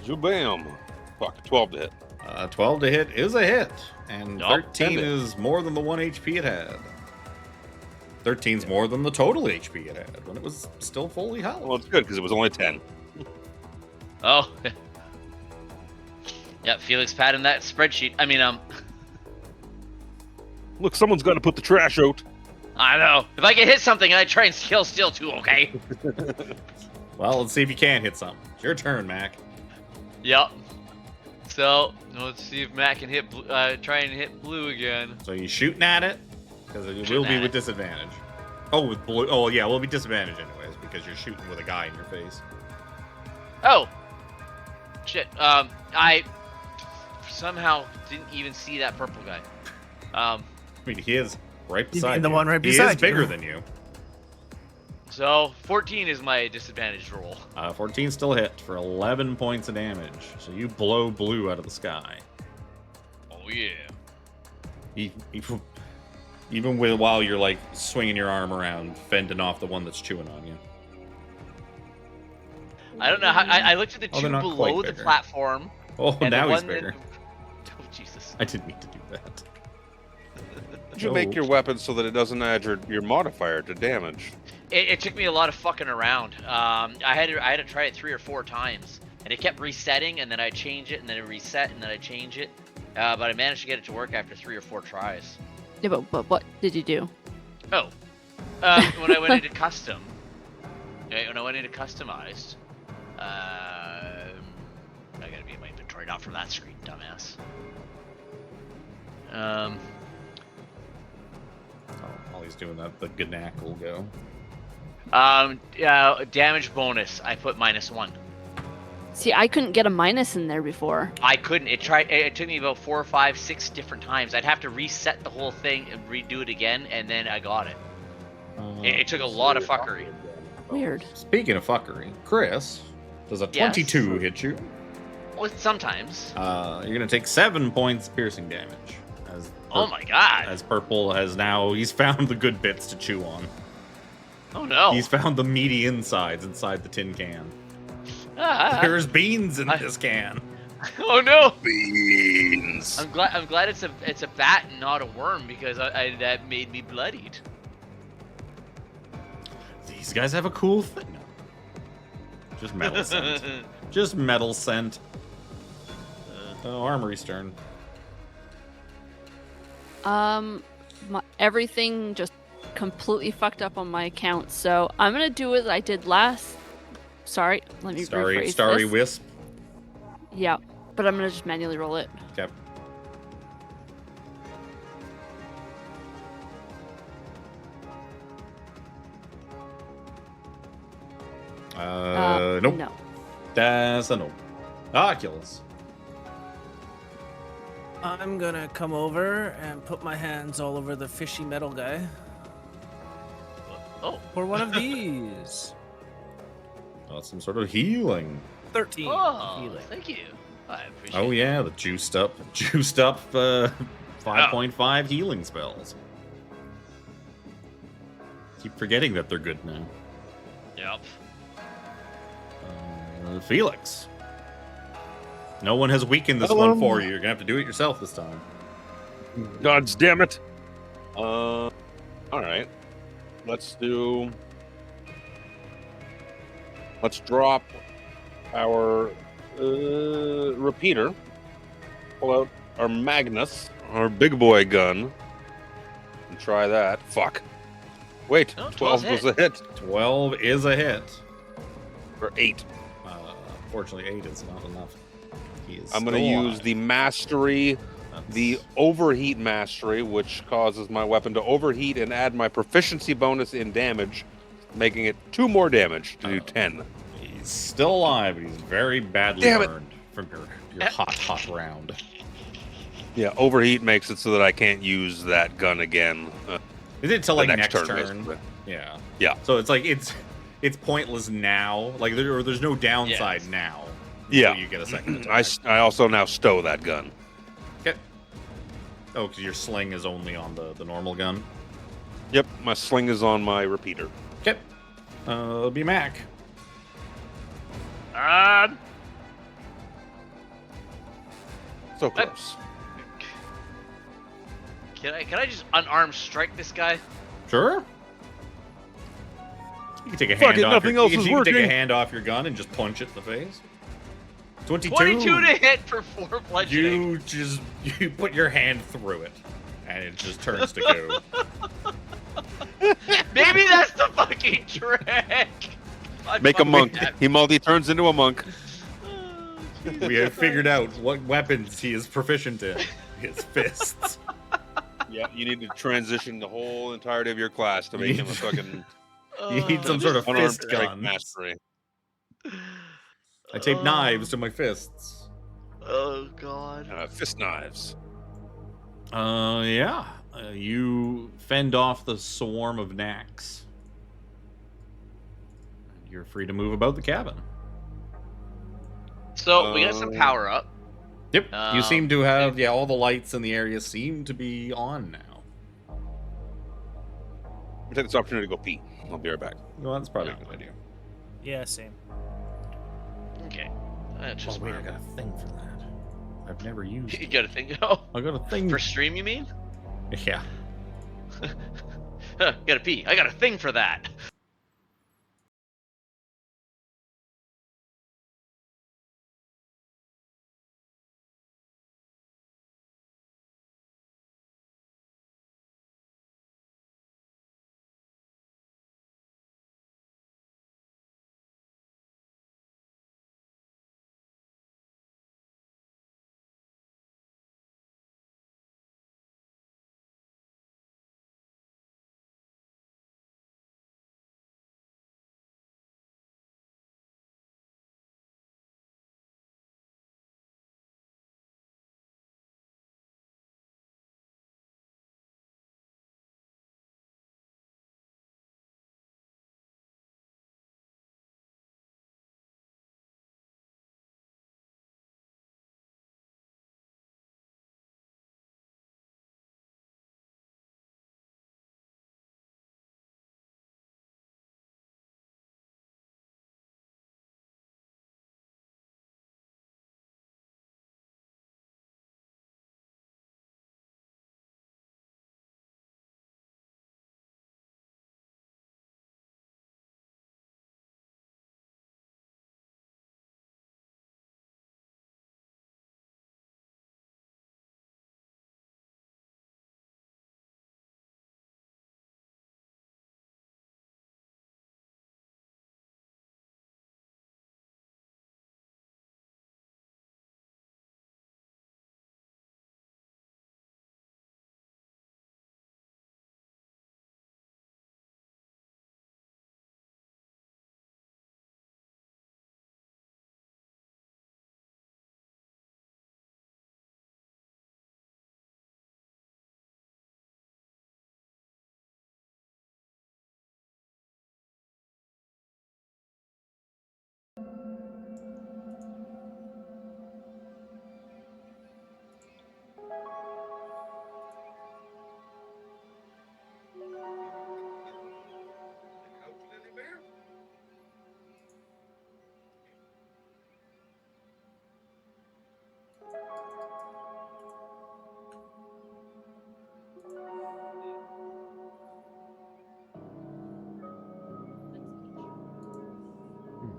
Jabam. Fuck, 12 to hit. 12 to hit is a hit, and Yup. 13 is more than the 1 HP it had. 13's more than the total HP it had when it was still fully healed. Well, it's good because it was only 10. Oh. Yeah, Felix padding that spreadsheet. I mean, Look, someone's got to put the trash out. I know. If I can hit something, I try and kill steal too, okay? Well, let's see if you can hit something. It's your turn, Mac. Yep. So, let's see if Matt can hit try and hit blue again. So you shooting at it? Because it will Shooting be at with it. disadvantage. Oh, with blue. Oh, yeah, we'll be disadvantaged anyways because you're shooting with a guy in your face. Oh! Shit. I somehow didn't even see that purple guy. I mean, he is right You beside mean the you. one right He beside is bigger you. than you. So, 14 is my disadvantage roll. 14 still hit for 11 points of damage. So you blow blue out of the sky. Oh, yeah. Even while you're like swinging your arm around, fending off the one that's chewing on you. I don't know how. I looked at the Oh, two they're not below quite the bigger. platform. Oh, and now the he's one bigger. Oh, Jesus. I didn't mean to do that. You should make your weapon so that it doesn't add your modifier to damage. It took me a lot of fucking around. I had to try it 3 or 4 times, and it kept resetting, and then I change it, and then it reset, and then I change it. But I managed to get it to work after 3 or 4 tries. Yeah, but what did you do? Oh, when I went into custom, when I went into customized, I gotta be in my inventory, not from that screen, dumbass. While he's doing that, the Gnack will go. Damage bonus, I put -1. See, I couldn't get a minus in there before. I couldn't. It took me about 4, 5, 6 different times. I'd have to reset the whole thing and redo it again, and then I got it. It took a lot of fuckery. Weird. Speaking of fuckery, Chris, does a Yes? 22 hit you? Well, sometimes. You're gonna take 7 points piercing damage. As Oh my god. As Purple he's found the good bits to chew on. Oh no. He's found the meaty insides inside the tin can. Ah. There's beans in this can. Oh no. Beans. I'm glad it's a bat and not a worm because that made me bloodied. These guys have a cool thing. No. Just metal scent. Just metal scent. Oh, Armry's turn. Everything just completely fucked up on my account, so I'm gonna do what I did last. Sorry, let me rephrase Starry this. Wisp. Yeah, but I'm gonna just manually roll it. Okay. Nope. No. That's a no. Oculus. I'm gonna come over and put my hands all over the fishy metal guy. Oh. For one of these. Some sort of healing. 13 Oh, healing. thank you. I appreciate Oh it. yeah, the juiced up 5.5 healing spells. Keep forgetting that they're good now. Yep. Phelix. No one has weakened this one for you. You're gonna have to do it yourself this time. God damn it. All right. Let's drop our repeater. Pull out our Magnus, our big boy gun, and try that. Fuck. Wait, No, 12 was a hit. 12 is a hit. Or 8. Unfortunately, 8 is not enough. He is I'm going to still use alive. the mastery, the overheat mastery, which causes my weapon to overheat and add my proficiency bonus in damage, making it 2 more damage to do 10. He's still alive, but he's very badly Damn it. burned from your hot round. Yeah, overheat makes it so that I can't use that gun again. Is it till the like next turn? basically. Yeah. Yeah. So it's like it's pointless now. Like there's no downside Yes. now. Yeah. Until you get a second attack. I also now stow that gun. Okay. Oh, because your sling is only on the normal gun. Yep, my sling is on my repeater. Okay. It'll be Mac. So close. Can I just unarmed strike this guy? Sure. You can take a Fuck hand it, off. nothing your, else you is can take a working. hand off your gun and just punch it in the face. 22. 22 to hit for 4 bludgeoning. You put your hand through it, and it just turns to goo. Maybe that's the fucking trick. Make a monk. He turns into a monk. We have figured out what weapons he is proficient in. His fists. Yeah, you need to transition the whole entirety of your class to make him a fucking You need some sort of unarmed fist strike gun. mastery. I tape knives to my fists. Oh god. Fist knives. Yeah. You fend off the swarm of knacks. You're free to move about the cabin. So we got some power up. Yep. You seem to have, all the lights in the area seem to be on now. I'll take this opportunity to go pee. I'll be right back. Well, that's probably a good idea. Yeah, same. Okay. Oh, wait, I got a thing for that. I've never used You it. got a thing? Oh, I got a thing. for stream, you mean? Yeah. Gotta pee. I got a thing for that.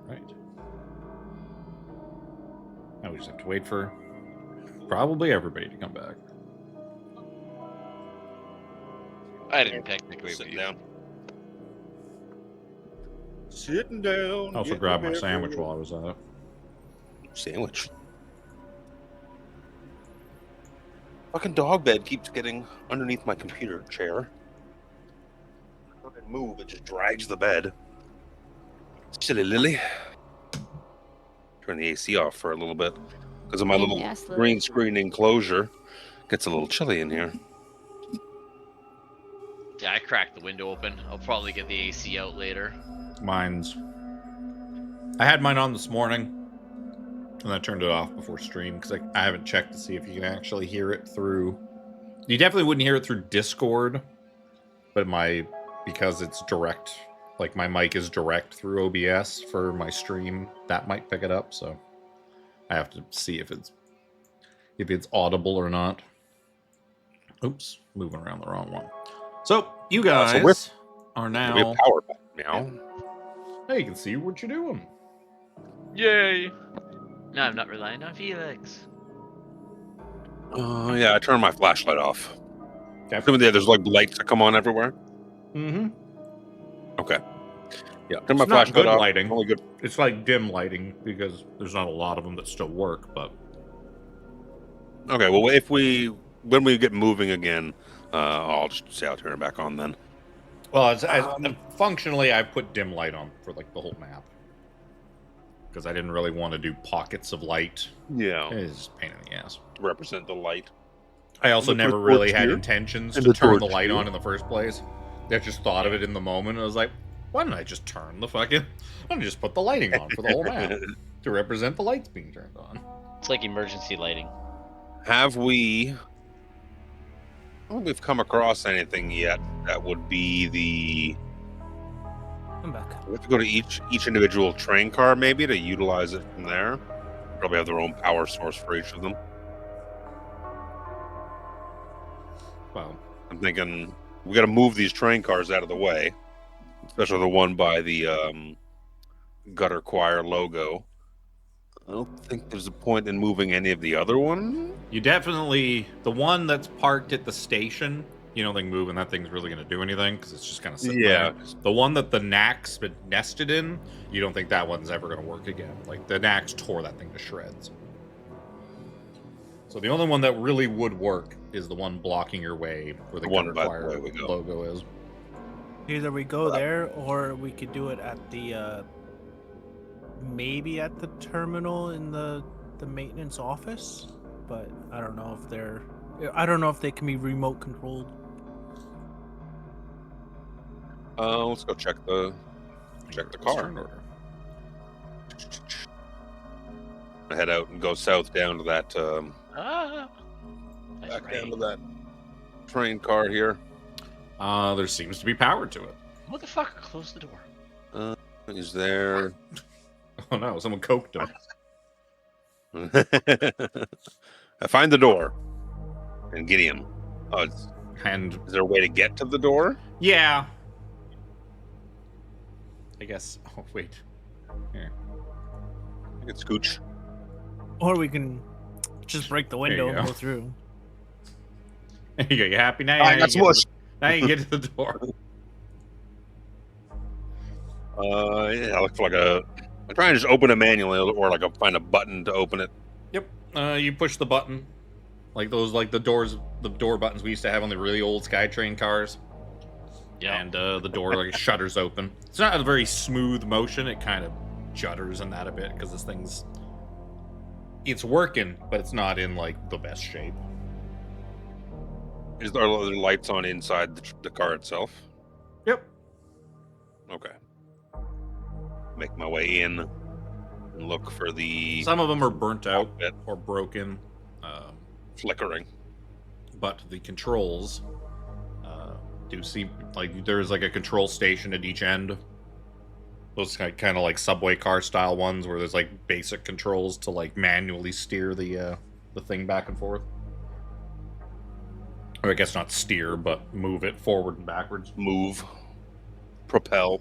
Right. Now we just have to wait for probably everybody to come back. I didn't technically Sitting leave. down. Sitting down. I also getting grabbed my a sandwich beverage. while I was at it. Sandwich. Fucking dog bed keeps getting underneath my computer chair. When I move, it just drags the bed. Silly Lily. Turn the AC off for a little bit because of my little Yes, Lily. green screen enclosure. Gets a little chilly in here. Yeah, I cracked the window open. I'll probably get the AC out later. I had mine on this morning, and I turned it off before stream because I haven't checked to see if you can actually hear it through. You definitely wouldn't hear it through Discord, but because it's direct, like my mic is direct through OBS for my stream, that might pick it up. So I have to see if it's audible or not. Oops, moving around the wrong one. So you guys are We now. have power back now. Hey, you can see what you're doing. Yay! No, I'm not relying on Phelix. Yeah, I turned my flashlight off. Okay. Some of there's like lights that come on everywhere. Mm-hmm. Okay. Yeah, turn my It's not flashlight good off. lighting. Only good. It's like dim lighting because there's not a lot of them that still work. But Okay, well, when we get moving again, I'll just say I'll turn it back on then. well, functionally, I put dim light on for like the whole map because I didn't really want to do pockets of light. Yeah, It's just a pain in the ass. to represent the light. I also And the never torch really had here. intentions And to the turn the torch light here. on in the first place. I just thought of it in the moment. I was like, why didn't I just turn the fucking? Why don't I just put the lighting on for the whole map to represent the lights being turned on? It's like emergency lighting. Have we? I don't think we've come across anything yet that would be the. I'm back. We have to go to each individual train car maybe to utilize it from there. Probably have their own power source for each of them. Well, I'm thinking we got to move these train cars out of the way, especially the one by the gutter choir logo. I don't think there's a point in moving any of the other one. you definitely the one that's parked at the station. You don't think moving that thing's really going to do anything because it's just kind of sitting there. The one that the Knacks been nested in, you don't think that one's ever going to work again. Like the Knacks tore that thing to shreds. So the only one that really would work is the one blocking your way where the The one gutter by the choir way we go. logo is. Either we go there or we could do it at the maybe at the terminal in the maintenance office, but I don't know if they can be remote controlled. Let's go check the car. Turn order. I head out and go south down to that Nice back down rain. to that train car here. There seems to be power to it. Motherfucker, close the door. Is there? Oh no, someone coked him. I find the door and get him. And Is there a way to get to the door? yeah, I guess. Oh wait, here. I can scooch. Or we can just break the window you and go. go through. There you go. You happy now? I Now got you, get smushed. now you get to the door. Yeah, I look for I try and just open it manually, or find a button to open it. Yep. You push the button, like the door buttons we used to have on the really old SkyTrain cars. Yeah. And the door shutters open. It's not a very smooth motion. It kind of judders in that a bit because this thing's it's working, but it's not in the best shape. Is there other lights on inside the car itself? Yep. Okay. Make my way in. and look for the Some of them are burnt out cockpit or broken, flickering. but the controls do seem like there's like a control station at each end. Those kind of like subway car style ones where there's like basic controls to like manually steer the thing back and forth. Or I guess not steer, but move it forward and backwards. Move, propel.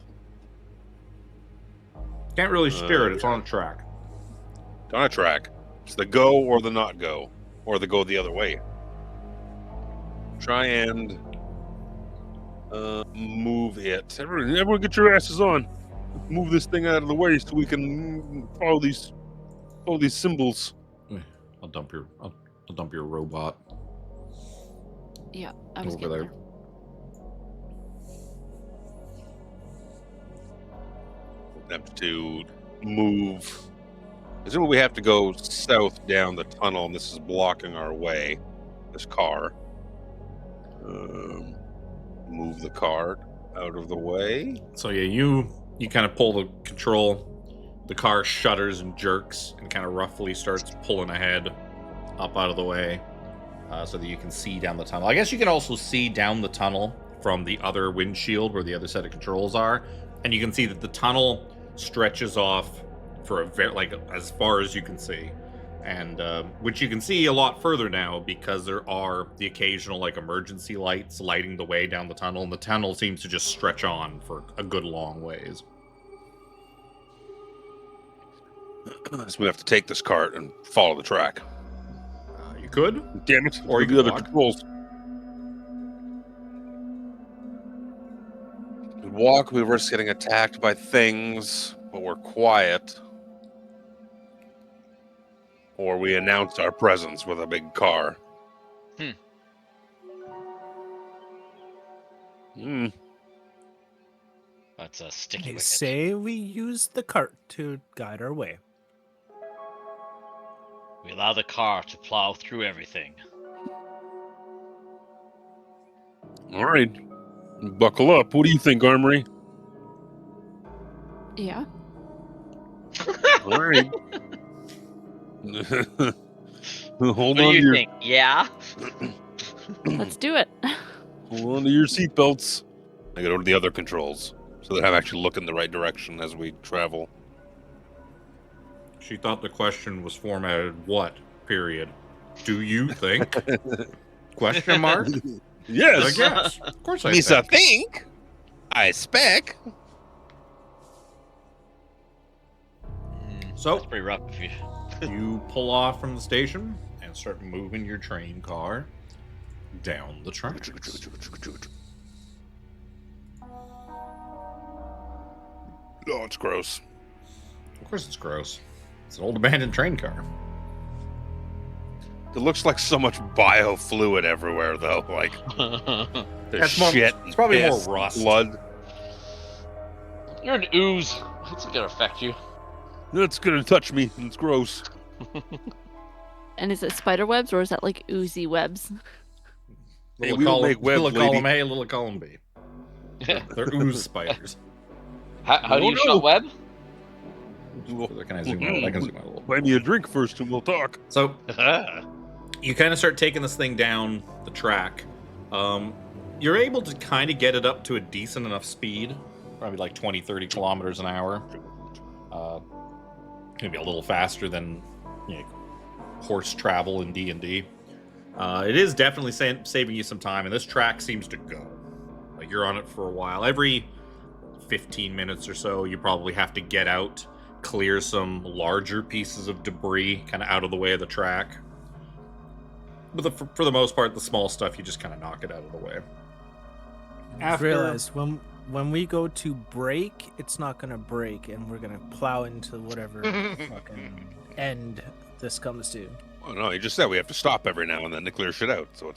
Can't really steer it, it's on a track. On a track. It's the go or the not go, or the go the other way. Try and move it. Everyone get your asses on. Move this thing out of the way so we can follow these symbols. I'll dump your robot Yeah, I was over getting there. there. Attempt to move. Assuming we have to go south down the tunnel, and this is blocking our way. This car. Move the car out of the way. So yeah, you kind of pull the control. The car shudders and jerks and kind of roughly starts pulling ahead up out of the way so that you can see down the tunnel. I guess you can also see down the tunnel from the other windshield where the other set of controls are, and you can see that the tunnel stretches off for a very like as far as you can see, and which you can see a lot further now because there are the occasional like emergency lights lighting the way down the tunnel, and the tunnel seems to just stretch on for a good long ways. So we have to take this cart and follow the track. You could, Damn it! Or you the could other walk. controls. We walk. We risk getting attacked by things, but we're quiet. Or we announce our presence with a big car. That's a sticky I wicket. say we use the cart to guide our way. We allow the car to plow through everything. All right, buckle up. What do you think, Armry? Yeah. All right. Hold What do on to you your think? Yeah? Let's do it. hold on to your seatbelts. I go to the other controls so that I'm actually looking the right direction as we travel. She thought the question was formatted what? Period. Do you think? Question mark? Yes. I guess. Of course I Lisa, think. think. I spec. So That's pretty rough if you... you pull off from the station and start moving your train car down the tracks. Oh, it's gross. Of course it's gross. It's an old abandoned train car. It looks like so much biofluid everywhere, though. Like there's That's more- shit. it's probably more piss, rust. blood. You're an ooze. What's it gonna affect you? It's gonna touch me. It's gross. And is it spider webs or is that like oozy webs? Hey, Little we don't column, make webs, little lady. column A, little column B. They're ooze spiders. How do you No. shot web? Can I zoom out? I can zoom out a little. Buy me a drink first, and we'll talk. So you kind of start taking this thing down the track. You're able to kind of get it up to a decent enough speed, probably like 20, 30 kilometers an hour. Maybe a little faster than horse travel in D&D. It is definitely saving you some time, and this track seems to go. Like you're on it for a while. Every 15 minutes or so, you probably have to get out, clear some larger pieces of debris kind of out of the way of the track. But for the most part, the small stuff, you just kind of knock it out of the way. I just realized when we go to brake, it's not gonna break, and we're gonna plow into whatever fucking end this comes to. Oh no, you just said we have to stop every now and then to clear shit out. So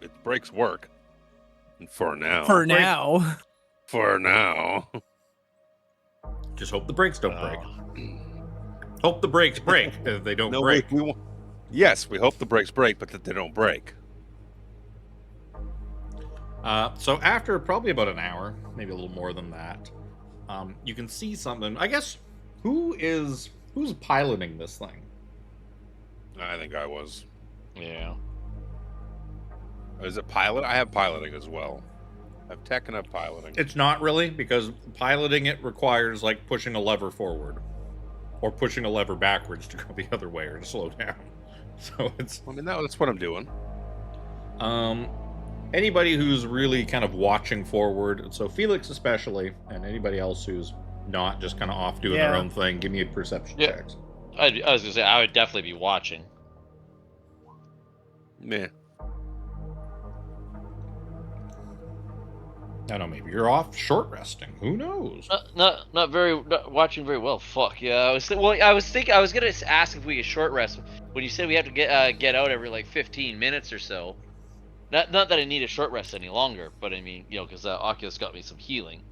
it breaks work. And for now. For now. For now. Just hope the brakes don't break. Hope the brakes break. If they don't No, break. we won't. Yes, we hope the brakes break, but that they don't break. So after probably about an hour, maybe a little more than that, you can see something. I guess who Who's piloting this thing? I think I was. Yeah. Is it pilot? I have piloting as well. I have tech and I have piloting. It's not really, because piloting it requires like pushing a lever forward or pushing a lever backwards to go the other way or to slow down. So it's I mean, that's what I'm doing. anybody who's really kind of watching forward, so Phelix especially, and anybody else who's not just kind of off doing their Yeah. own thing, give me a perception Yeah. checks. I was gonna say I would definitely be watching. Meh. I don't know, maybe you're off short resting. Who knows? Not watching very well. Fuck yeah. I was gonna ask if we could short rest when you said we have to get out every like 15 minutes or so. Not that I need a short rest any longer, but I mean, you know, because Oculus got me some healing.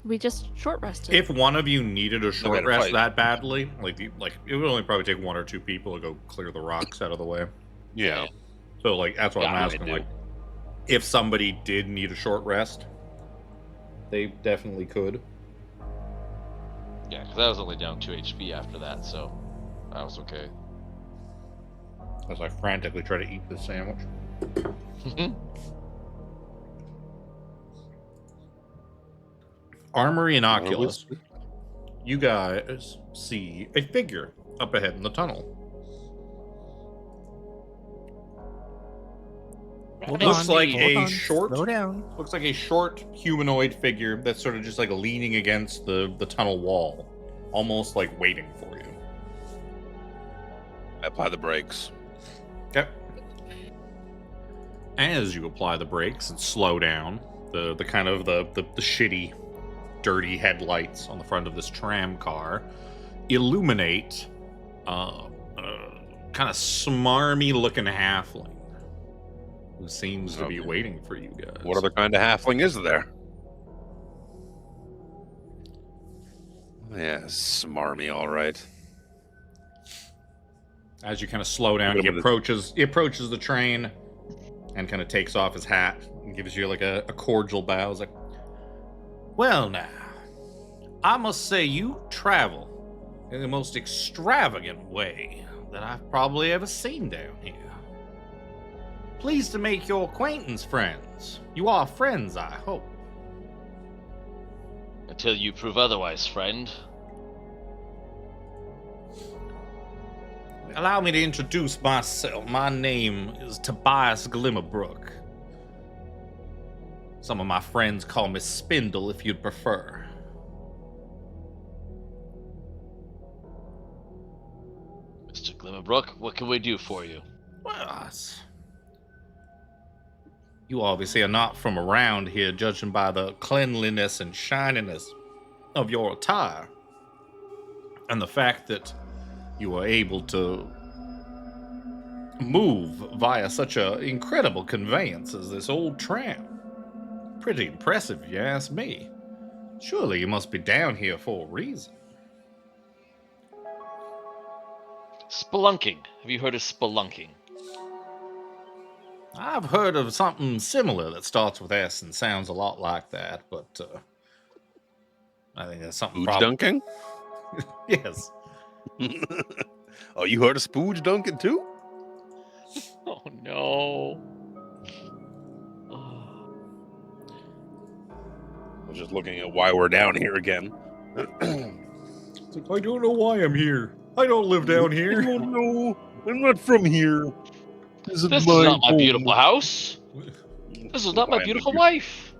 We just short rested. If one of you needed a short gotta rest fight. that badly, like it would only probably take 1 or 2 people to go clear the rocks out of the way. Yeah. So like that's what Yeah, I'm I asking. do. Like, if somebody did need a short rest, they definitely could. Yeah, because I was only down 2 HP after that, so I was okay. As I frantically try to eat this sandwich. Armry and Oculus, you guys see a figure up ahead in the tunnel. Looks like a short, Slow down. looks like a short humanoid figure that's sort of just like leaning against the tunnel wall, almost like waiting for you. I apply the brakes. Okay. As you apply the brakes and slow down, the kind of the shitty, dirty headlights on the front of this tram car illuminate kind of smarmy looking halfling who seems to be Okay. waiting for you guys. What other kind of halfling is there? Yeah, smarmy, all right. As you kind of slow down, Look he at him approaches the train and kind of takes off his hat and gives you like a cordial bow. He's like, well now, I must say you travel in the most extravagant way that I've probably ever seen down here. Pleased to make your acquaintance, friends. You are friends, I hope. Until you prove otherwise, friend. Allow me to introduce myself. My name is Tobias Glimmerbrook. Some of my friends call me Spindle if you'd prefer. Mr. Glimmerbrook, what can we do for you? Well, you obviously are not from around here, judging by the cleanliness and shininess of your attire. And the fact that you are able to move via such an incredible conveyance as this old tram. Pretty impressive, if you ask me. Surely you must be down here for a reason. Spelunking. Have you heard of spelunking? I've heard of something similar that starts with S and sounds a lot like that, but I think that's something Spooge dunking? Yes. Oh, you heard of spooge dunking too? Oh no. I was just looking at why we're down here again. It's like, I don't know why I'm here. I don't live down I here. don't know. I'm not from here. This is This is my not my home. beautiful house. This is not my Why am I beautiful beau- wife.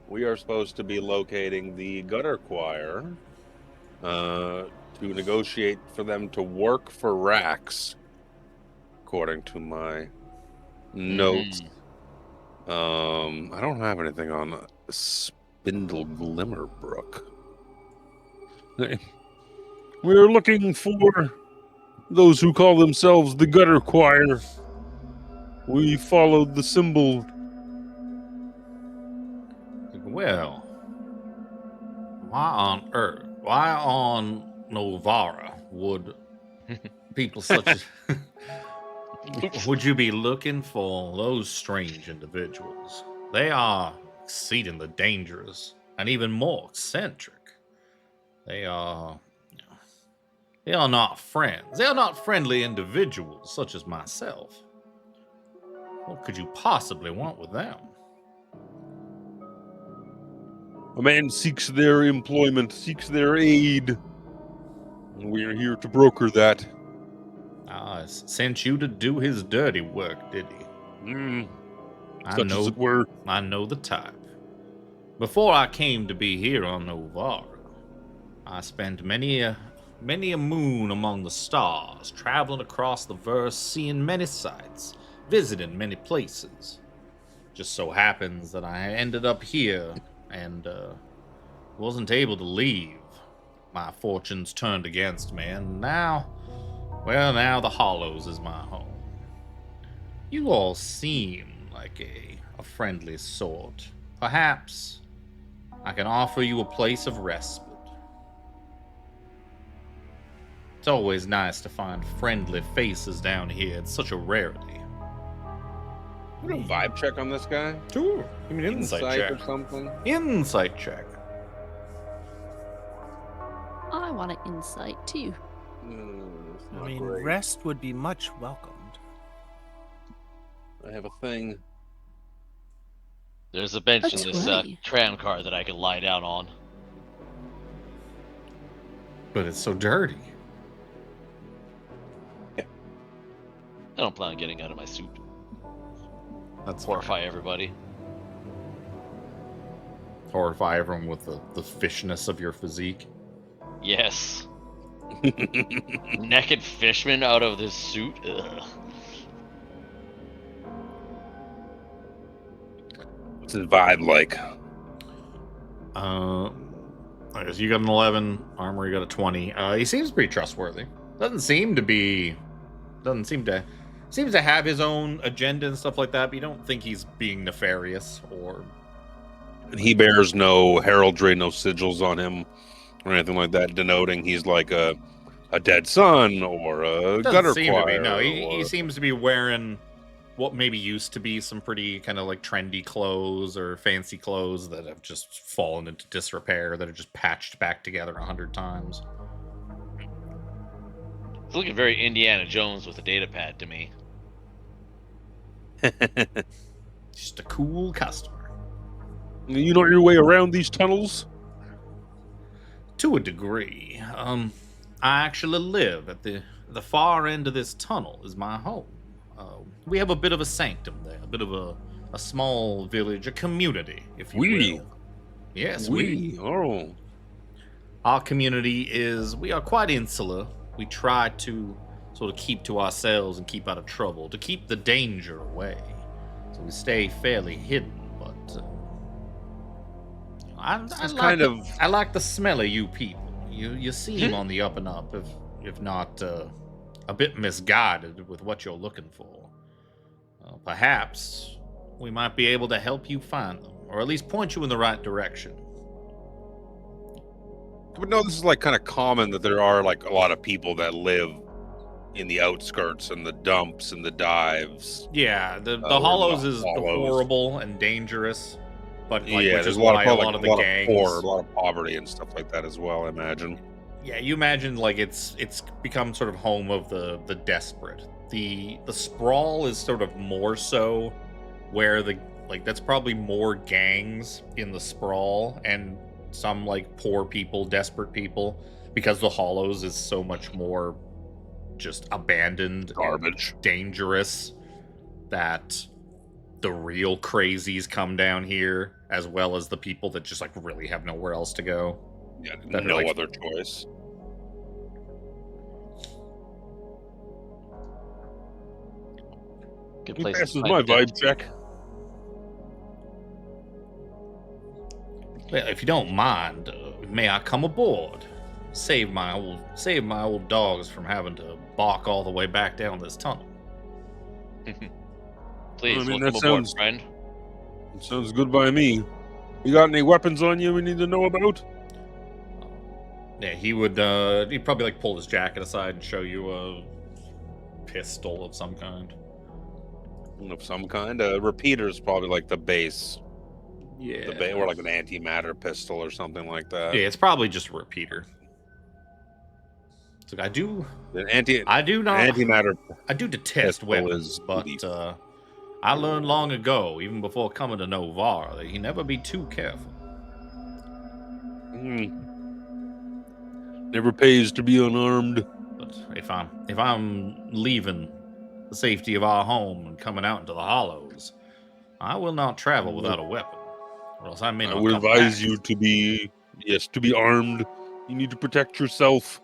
We are supposed to be locating the gutter choir to negotiate for them to work for Rax, according to my notes. I don't have anything on Spindle Glimmerbrook. We're looking for those who call themselves the gutter choir. We followed the symbol. Well, why on Novara would people such as would you be looking for those strange individuals? They are exceedingly dangerous and even more eccentric. They are not friends. They are not friendly individuals such as myself. What could you possibly want with them? A man seeks their employment, seeks their aid. And we are here to broker that. Sent you to do his dirty work, did he? Such as it were. I know the type. Before I came to be here on Novara, I spent many a moon among the stars, traveling across the verse, seeing many sights, visiting many places. Just so happens that I ended up here and wasn't able to leave. My fortunes turned against me, and now the Hollows is my home. You all seem like a friendly sort. Perhaps I can offer you a place of respite. It's always nice to find friendly faces down here. It's such a rarity. Put a vibe check on this guy. Sure. Give me an insight check. or something. Insight check. I want an insight too. I mean, rest would be much welcomed. I have a thing. There's a bench That's in this right. tram car that I can lie down on. But it's so dirty. I don't plan on getting out of my suit. That's Horrify everybody. Horrify everyone with the fishness of your physique. Yes. Naked fishman out of this suit? Ugh. What's his vibe like? I guess you got an 11. Armry got a 20. He seems pretty trustworthy. Seems to have his own agenda and stuff like that, but you don't think he's being nefarious or... And he bears no heraldry, no sigils on him or anything like that, denoting he's like a dead son or a gutter choir. No, he seems to be wearing what maybe used to be some pretty kind of like trendy clothes or fancy clothes that have just fallen into disrepair, that are just patched back together 100 times. It's looking very Indiana Jones with a data pad to me. Just a cool customer. You know your way around these tunnels? To a degree. I actually live at the far end of this tunnel is my home. We have a bit of a sanctum there, a bit of a small village, a community, if you will. Yes, we. Oh. Our community we are quite insular. We try to sort of keep to ourselves and keep out of trouble, to keep the danger away. So we stay fairly hidden, but I like the smell of you people. You seem on the up and up, if not a bit misguided with what you're looking for. Perhaps we might be able to help you find them, or at least point you in the right direction. But no, this is like kind of common that there are like a lot of people that live in the outskirts and the dumps and the dives. Yeah, the Hollows is horrible and dangerous, but like, which is why a lot of the gangs, a lot of poverty and stuff like that as well, I imagine. Yeah, you imagine like it's become sort of home of the desperate. The sprawl is sort of more so where that's probably more gangs in the sprawl and some like poor people, desperate people, because the Hollows is so much more just abandoned, garbage, dangerous, that the real crazies come down here, as well as the people that just like really have nowhere else to go. Yeah, no other choice. Good place. This is my vibe check. Well, if you don't mind, may I come aboard? Save my old dogs from having to balk all the way back down this tunnel. Please, welcome aboard, friend. That sounds good by me. You got any weapons on you we need to know about? Yeah, he'd probably like pull his jacket aside and show you a pistol of some kind. Of some kind? A repeater is probably like the base. Yeah. Or like an antimatter pistol or something like that. Yeah, it's probably just a repeater. So I do antimatter detest pistol weapons, is but lethal. I learned long ago, even before coming to Novar, that you never be too careful. Never pays to be unarmed. But if I'm leaving the safety of our home and coming out into the hollows, I will not travel without a weapon, or else I may I not would come advise back. you to be armed. You need to protect yourself.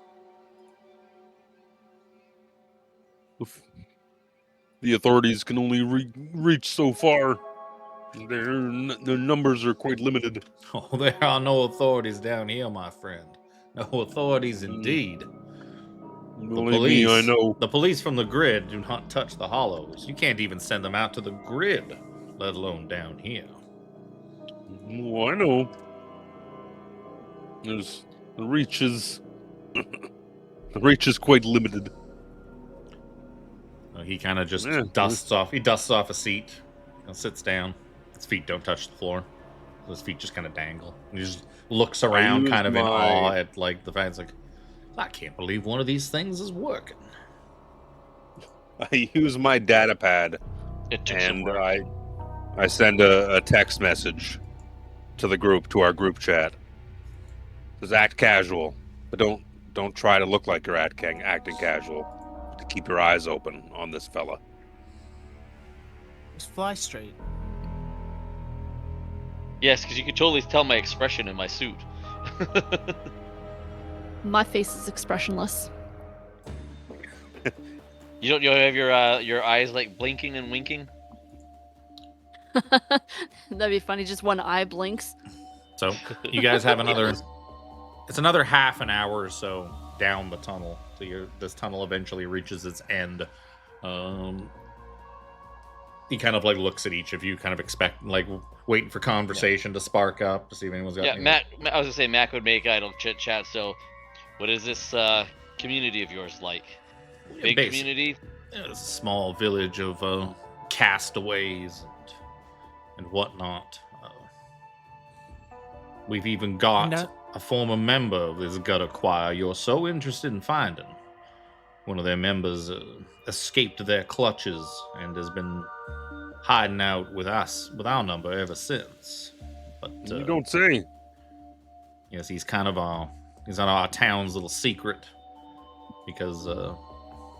The authorities can only reach so far. Their numbers are quite limited. Oh, there are no authorities down here, my friend. No authorities indeed. Believe me, I know. The police from the grid do not touch the hollows. You can't even send them out to the grid, let alone down here. Well, I know. The reach is quite limited. He kind of just dusts off a seat and sits down. His feet don't touch the floor. His feet just kind of dangle. He just looks around kind of in awe at like the fact, like, I can't believe one of these things is working. I use my data pad and I send a text message to the group, to our group chat. It says act casual, but don't try to look like you're acting casual. To keep your eyes open on this fella. Just fly straight. Yes, because you can totally tell my expression in my suit. My face is expressionless. You don't have your eyes like blinking and winking? That'd be funny. Just one eye blinks. So you guys have another. It's another half an hour or so down the tunnel. So this tunnel eventually reaches its end. He kind of like looks at each of you, kind of waiting for conversation to spark up to see if anyone's got. Yeah, Matt. I was gonna say Mac would make idle chit chat. So, what is this community of yours like? Big community? It's a small village of castaways and whatnot. We've even got a former member of this gutter choir you're so interested in finding. One of their members escaped their clutches and has been hiding out with us, with our number, ever since. But you don't say. Yes, he's kind of he's on our town's little secret. Because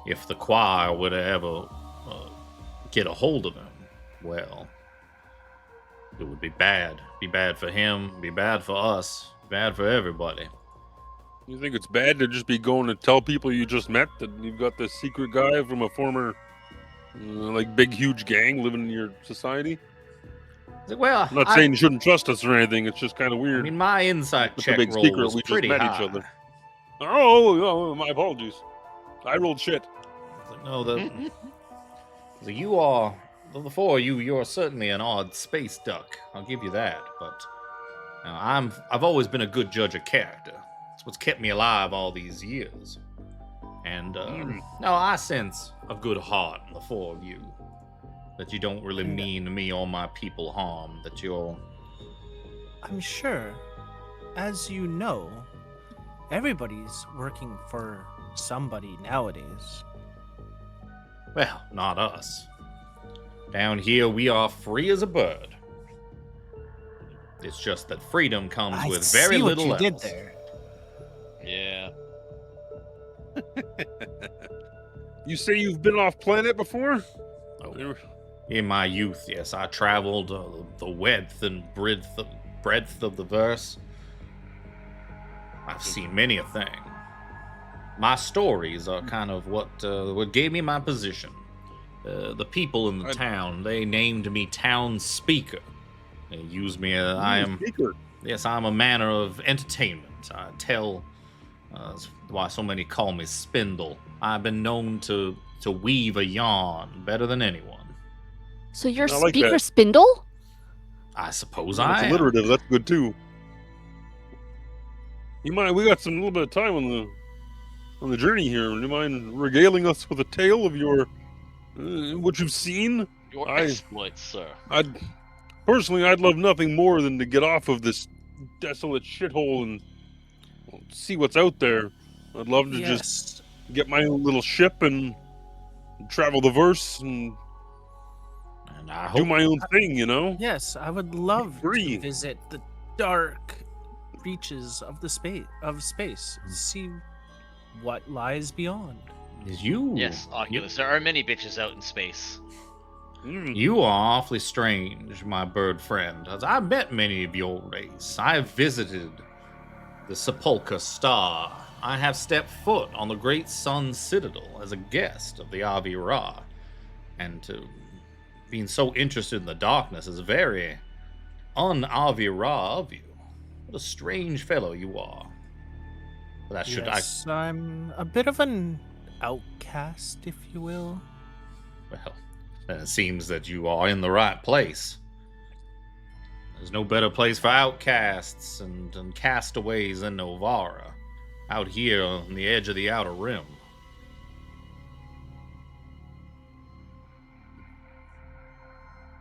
if the choir were to ever get a hold of him, well, it would be bad. Be bad for him, be bad for us, bad for everybody. You think it's bad to just be going to tell people you just met that you've got this secret guy from a former, big, huge gang living in your society? Well, I'm not saying you shouldn't trust us or anything. It's just kind of weird. I mean, my insight check big roll secret. was We pretty just met high. each other. Oh, my apologies. I rolled shit. No, you are, the four of you, you're certainly an odd space duck. I'll give you that. But I've always been a good judge of character. It's what's kept me alive all these years. And no, I sense a good heart in the four of you. That you don't really mean me or my people harm. That you're... I'm sure, as you know, everybody's working for somebody nowadays. Well, not us. Down here, we are free as a bird. It's just that freedom comes with very little else. I see what you did there. Yeah. You say you've been off planet before? Oh. In my youth, yes, I traveled the width and breadth of the verse. I've seen many a thing. My stories are kind of what gave me my position. The people in the town, they named me town speaker. They used me. Speaker. Yes, I'm a manner of entertainment. I tell. That's why so many call me Spindle. I've been known to weave a yarn better than anyone. So you're I like Speaker that. Spindle? I suppose It's I am. alliterative. That's good too. You mind? We got a little bit of time on the journey here. Do you mind regaling us with a tale of your what you've seen? Your exploits, sir. I'd love nothing more than to get off of this desolate shithole and see what's out there. I'd love to Yes. just get my own little ship and travel the verse and And I do hope my own thing, you know? Yes, I would love Free. to visit the dark reaches of the space, see what lies beyond. Yes, Oculus. There are many bitches out in space. You are awfully strange, my bird friend, as I've met many of your race. I have visited the Sepulchre Star. I have stepped foot on the great sun citadel as a guest of the Avi-Ra. And to being so interested in the darkness is very un-Avi-Ra of you. What a strange fellow you are. But Yes, I'm a bit of an outcast, if you will. Well, then it seems that you are in the right place. There's no better place for outcasts and castaways than Novara, out here on the edge of the Outer Rim.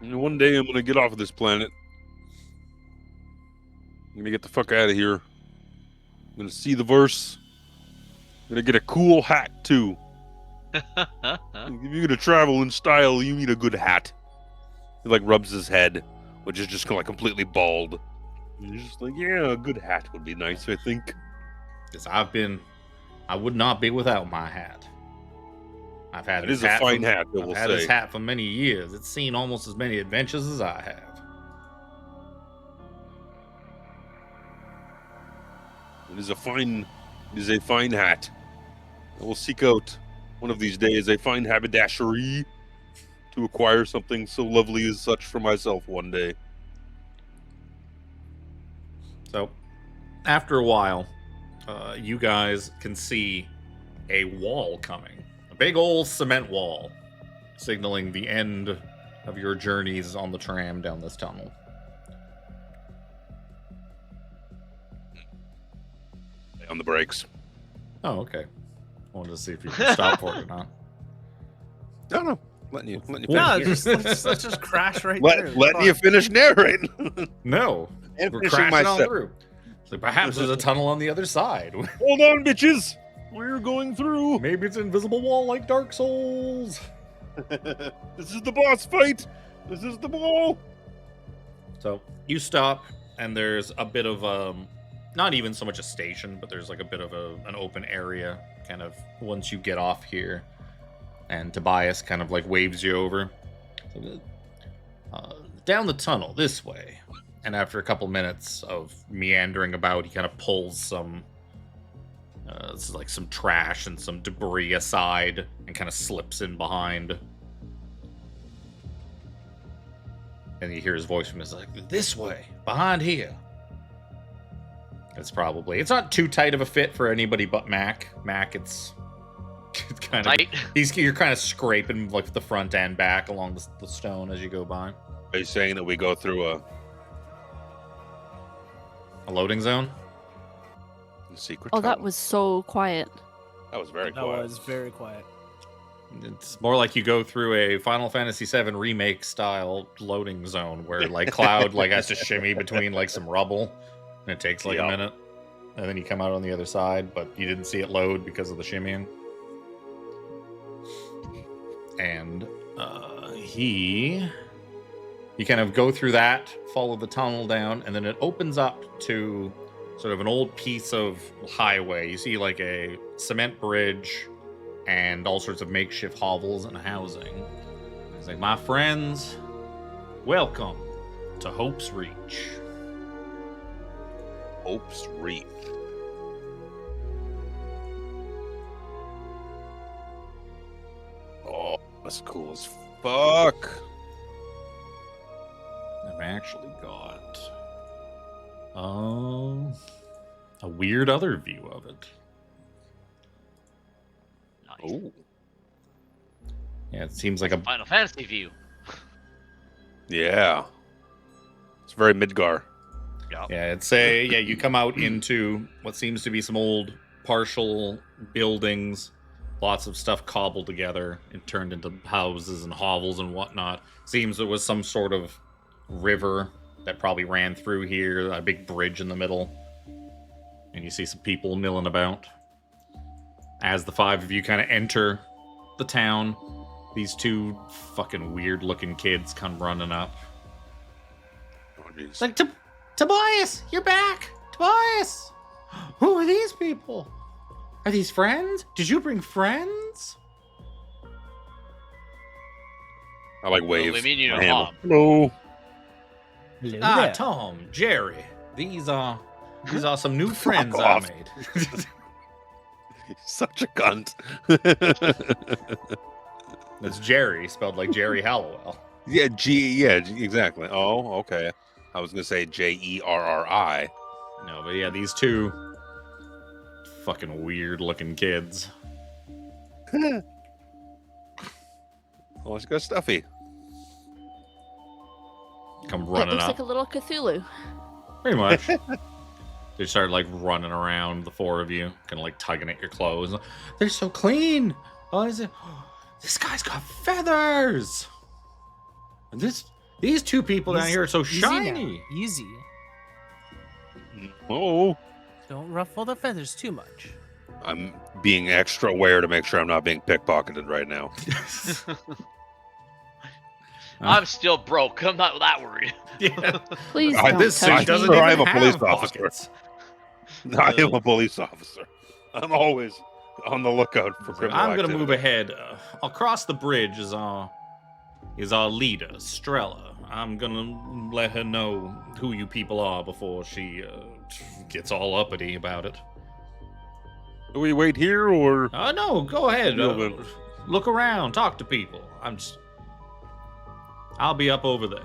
One day I'm gonna get off of this planet. I'm gonna get the fuck out of here. I'm gonna see the verse. I'm gonna get a cool hat too. If you're gonna travel in style, you need a good hat. He like rubs his head, which is just like completely bald. And he's just like, yeah, a good hat would be nice, I think. Because I would not be without my hat. I've had It this is a hat fine for, hat, I I've will had say. this hat for many years. It's seen almost as many adventures as I have. It is a fine hat. I will seek out one of these days a fine haberdashery to acquire something so lovely as such for myself one day. So, after a while, you guys can see a wall coming. A big old cement wall, signaling the end of your journeys on the tram down this tunnel. On the brakes. Oh, okay. I wanted to see if you can stop for it or not. No. Letting you finish. No, let's just crash right there. Letting you finish narrating. No, And we're finishing crashing my on set. through. So perhaps there's a tunnel on the other side. Hold on, bitches. We're going through. Maybe it's an invisible wall like Dark Souls. This is the boss fight. This is the wall. So you stop, and there's a bit of not even so much a station, but there's like a bit of an open area, kind of once you get off here. And Tobias kind of like waves you over. Down the tunnel, this way. And after a couple minutes of meandering about, he kind of pulls some like some trash and some debris aside and kind of slips in behind. And you hear his voice from his like, this way, behind here. It's not too tight of a fit for anybody but Mac. Mac, it's kind of you're kind of scraping like the front and back along the stone as you go by. Are you saying that we go through A loading zone? a secret? Oh, that tunnel? was so quiet. That was very That quiet. was very quiet. It's more like you go through a Final Fantasy VII remake style loading zone where like Cloud like has to shimmy between like some rubble, and it takes like a minute, and then you come out on the other side, but you didn't see it load because of the shimmying. And you kind of go through that, follow the tunnel down, and then it opens up to sort of an old piece of highway. You see like a cement bridge and all sorts of makeshift hovels and housing. It's like, my friends, welcome to Hope's Reach. Hope's Reach. Oh, that's cool as fuck. I've actually got a weird other view of it. Nice. Oh, Yeah, it seems like a Final Fantasy view. yeah. It's very Midgar. yeah, you come out into what seems to be some old partial buildings, lots of stuff cobbled together and turned into houses and hovels and whatnot. Seems there was some sort of river that probably ran through here, a big bridge in the middle, and you see some people milling about. as the five of you kind of enter the town, these two fucking weird-looking kids come running up. Oh, jeez. It's like, Tobias, you're back! Tobias! Who are these people? Are these friends? Did you bring friends? I like Well, wave. we mean you know my hand. Mom. Hello. Hello Ah, there. Tom, Jerry. These are some new friends I off. made. Such a cunt. That's Jerry, spelled like Jerry Hallowell. Yeah, exactly. Oh, okay. I was gonna say Jerri. No, but yeah, these two fucking weird-looking kids. Oh, it's got stuffy. Come It running looks up. like a little Cthulhu. Pretty much. They start like running around, the four of you, kind of like tugging at your clothes. They're so clean. Oh, is it? This guy's got feathers. And these two people down Easy- here are so easy now, shiny. Easy. Oh, Don't ruffle the feathers too much. I'm being extra aware to make sure I'm not being pickpocketed right now. I'm still broke. I'm not that worried. Yeah. Please I- don't This touch suit doesn't me. I even am a police have officer. pockets. I am a police officer. I'm always on the lookout for criminal I'm gonna activity. move ahead. Across the bridge is our leader, Strella. I'm gonna let her know who you people are before she gets all uppity about it. Do we wait here or? No, go ahead. No, but- Look around, talk to people. I'll be up over there.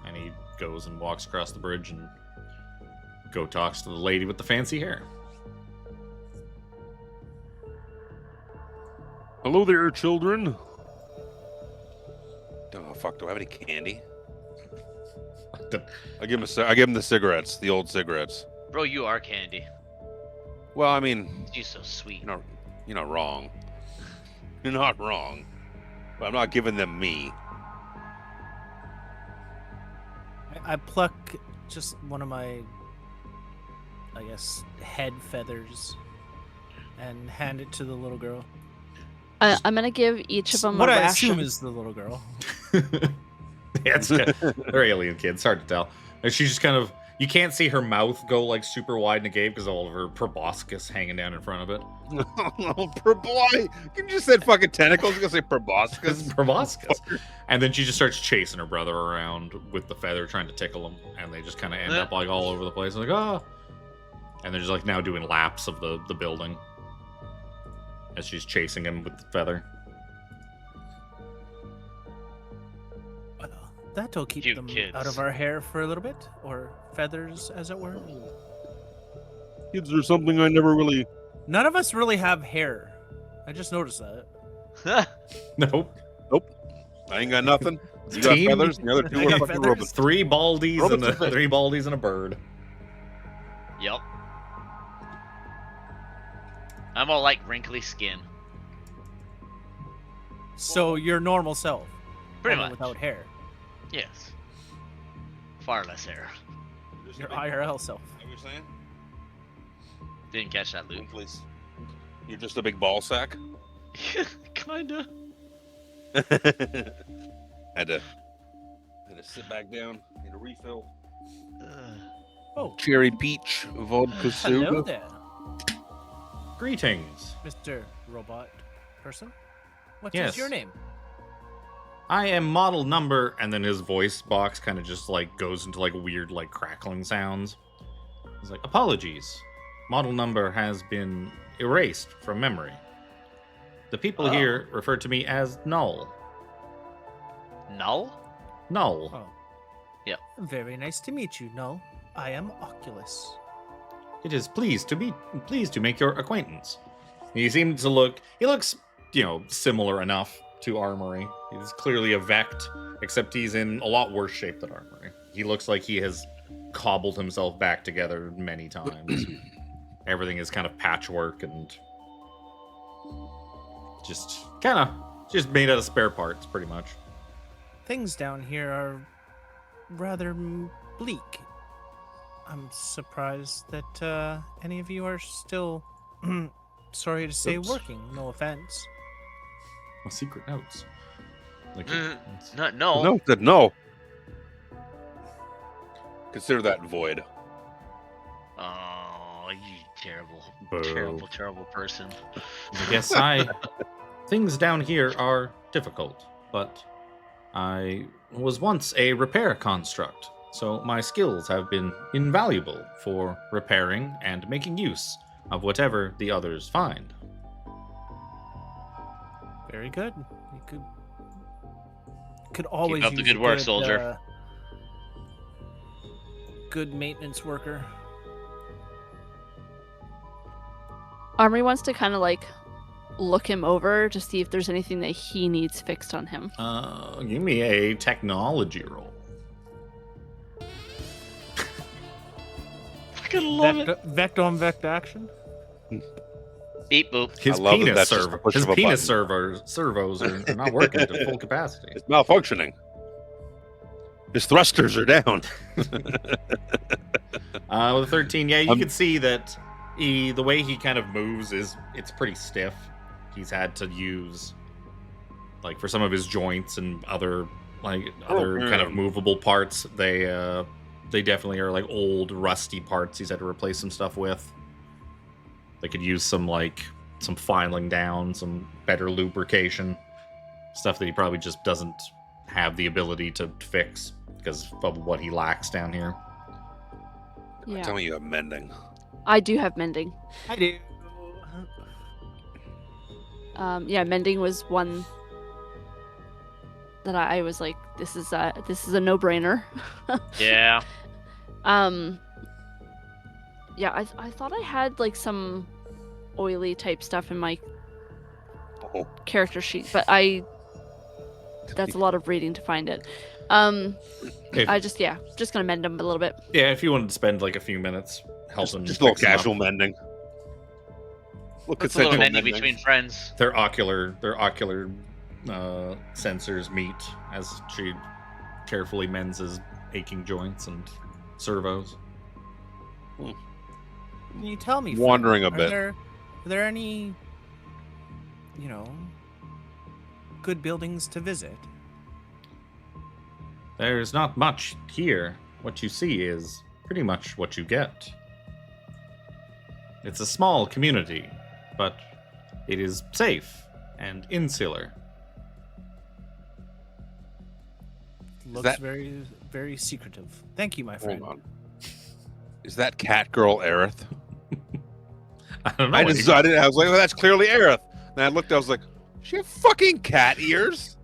And he goes and walks across the bridge and talks to the lady with the fancy hair. Hello there, children. Oh fuck! Do I have any candy? I give him the cigarettes, the old cigarettes. Bro, you are candy. Well, I mean, You're so sweet. you're not wrong. You're not wrong. But I'm not giving them me. I pluck just one of my, I guess, head feathers and hand it to the little girl. I'm gonna give each of them What a I ration. assume is the little girl. Yeah, they're alien kids. It's hard to tell. And she's just kind of, you can't see her mouth go like super wide in the cave because all of her proboscis hanging down in front of it. Why? You just said fucking tentacles. You're gonna say proboscis. Proboscis. And then she just starts chasing her brother around with the feather, trying to tickle him, and they just kind of end up like all over the place, like and they're just like now doing laps of the building as she's chasing him with the feather. Well, that'll keep Cute them kids. out of our hair for a little bit, or feathers, as it were. Kids are something I never really. None of us really have hair. I just noticed that. Nope. I ain't got nothing. You got Team- feathers. And the other two I are got fucking feathers. robots. Three baldies Robots and are fit. three baldies and a bird. Yep. I'm all like wrinkly skin. So your normal self, Pretty only much. without hair. Yes. Far less hair. Your IRL self. What you saying? Didn't catch that, Luke. Please. You're just a big ball sack. Kinda. had to sit back down. Need a refill. Oh, Cherry peach vodka hello soup. there, Greetings. Mr. Robot Person. What Yes. is your name? I am model number, and then his voice box kind of just like goes into like weird like crackling sounds. He's like, apologies. Model number has been erased from memory. The people here refer to me as Null. Null? Null. Oh. Yep. Very nice to meet you, Null. I am Oculus. It is pleased to make your acquaintance. He seems to look. He looks, similar enough to Armory. He's clearly a Vect, except he's in a lot worse shape than Armory. He looks like he has cobbled himself back together many times. Everything is kind of patchwork and just made out of spare parts, pretty much. Things down here are rather bleak. I'm surprised that any of you are still sorry to say, Oops. working. No offense. My secret notes. Like, No. No, said no. Consider that void. Oh, you terrible, Boo. terrible person. I guess things down here are difficult, but I was once a repair construct, so my skills have been invaluable for repairing and making use of whatever the others find. Very good. You could always up the use good a work, soldier. Good maintenance worker. Armry wants to kind of like look him over to see if there's anything that he needs fixed on him. Give me a technology roll. Fucking love it. Vect on vect action. Beep boop. His I love that penis that's just a push his of a penis button. servos are not working to full capacity. It's malfunctioning. His thrusters are down. With a 13, yeah, you can see that the way he kind of moves it's pretty stiff. He's had to use, like, for some of his joints and other kind of movable parts. They definitely are like old rusty parts. He's had to replace some stuff with. They could use some filing down, some better lubrication, stuff that he probably just doesn't have the ability to fix because of what he lacks down here. Yeah. Tell me you have mending. I do have mending. I do. Yeah, mending was one that I was like, this is a no-brainer. Yeah. Yeah, I thought I had like some oily type stuff in my Oh. character sheet, but that's a lot of reading to find it. I just gonna mend them a little bit. Yeah, if you wanted to spend like a few minutes helping, Just a little fix 'em up. casual mending. Look, It's a little consensual mending between friends. Their ocular sensors meet as she carefully mends his aching joints and servos. Can you tell me? Wandering a Fred, bit. Are there any, good buildings to visit? There's not much here. What you see is pretty much what you get. It's a small community, but it is safe and insular. Looks that- very, very secretive. Thank you, my friend. Hold on. Is that cat girl Aerith? I don't know. I was like, well, that's clearly Aerith. And I looked, I was like, she have fucking cat ears?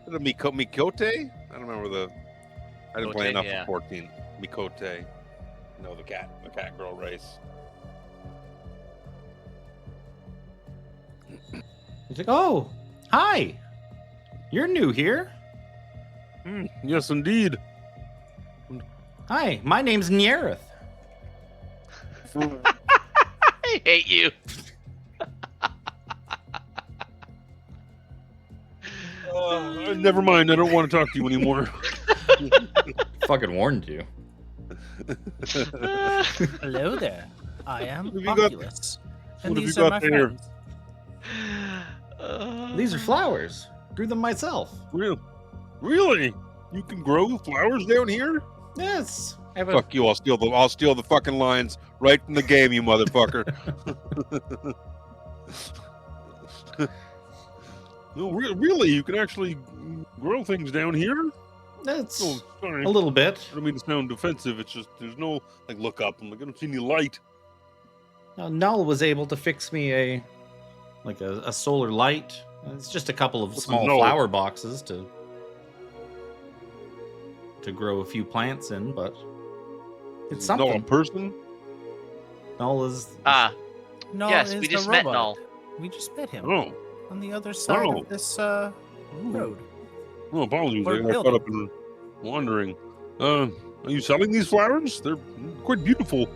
Is it Mikote? I don't remember I didn't play Mikote, enough yeah. for 14. Mikote. No, the cat girl race. He's like, oh, hi. You're new here. Yes, indeed. Hi, my name's Nyerith. I hate you. Never mind. I don't want to talk to you anymore. Fucking warned you. Hello there. I am What have you got- Oculus. And what have these you are got my there? friends. These are flowers. Grew them myself. Really? You can grow flowers down here? Yes. I have a Fuck you! I'll steal the fucking lines right from the game, you motherfucker. No, really, you can actually grow things down here. That's Oh, sorry. a little bit. I don't mean to sound defensive. It's just there's no look up. I'm like, I don't see any light. Now, Null was able to fix me a solar light. It's just a couple of What's a small Null? flower boxes to grow a few plants in, but it's No, a something. person. Null is No, yes, is we the just met robot. Null. We just met him Oh, on the other side Oh. of this road. oh, apologies. Or I got caught building. up in wandering. Are you selling these flowers? They're quite beautiful.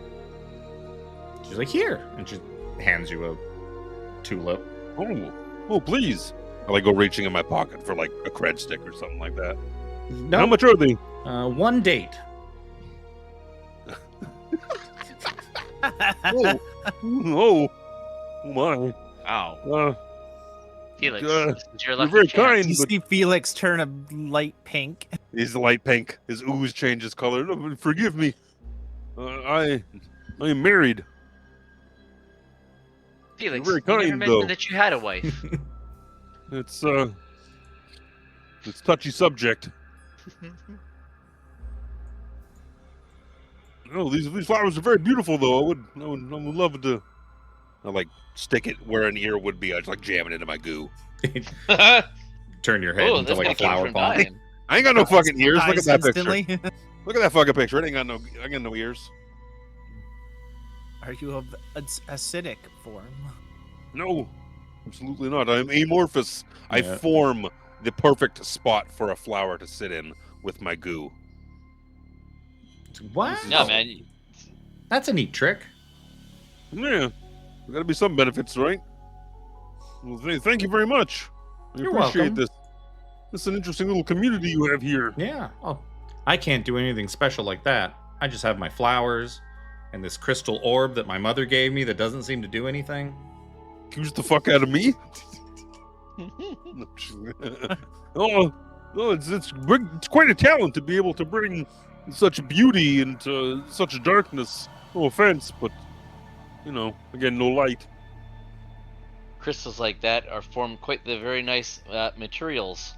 she's like, here, and she hands you a tulip. Oh, please. I go reaching in my pocket for like a cred stick or something like that. No, How much are they? one date. Oh, Oh my. Wow. Felix, uh, this is your you're lucky very chance. kind. You But see Felix turn a light pink. he's light pink. His ooze changes color. No, forgive me. I am married. Felix, very you never kind, mentioned though. that you had a wife. It's touchy subject. No, these flowers are very beautiful, though. I would love to. I like stick it where an ear would be. I just like jam it into my goo. Turn your head Oh, into this like guy a came flower from pot. dying. I ain't got no fucking ears. Look at Dies that picture. instantly. Look at that fucking picture. I got no ears. Are you of acidic form? No, absolutely not. I'm amorphous. I Yeah. form the perfect spot for a flower to sit in with my goo. What? No, man. That's a neat trick. Yeah, there got to be some benefits, right? Well, thank you very much. I You're appreciate welcome. this. This is an interesting little community you have here. Yeah. Oh, I can't do anything special like that. I just have my flowers and this crystal orb that my mother gave me that doesn't seem to do anything. Accuse the fuck out of me? Oh, it's quite a talent to be able to bring such beauty into such darkness. No offense, but again, no light. Crystals like that are formed quite the very nice materials.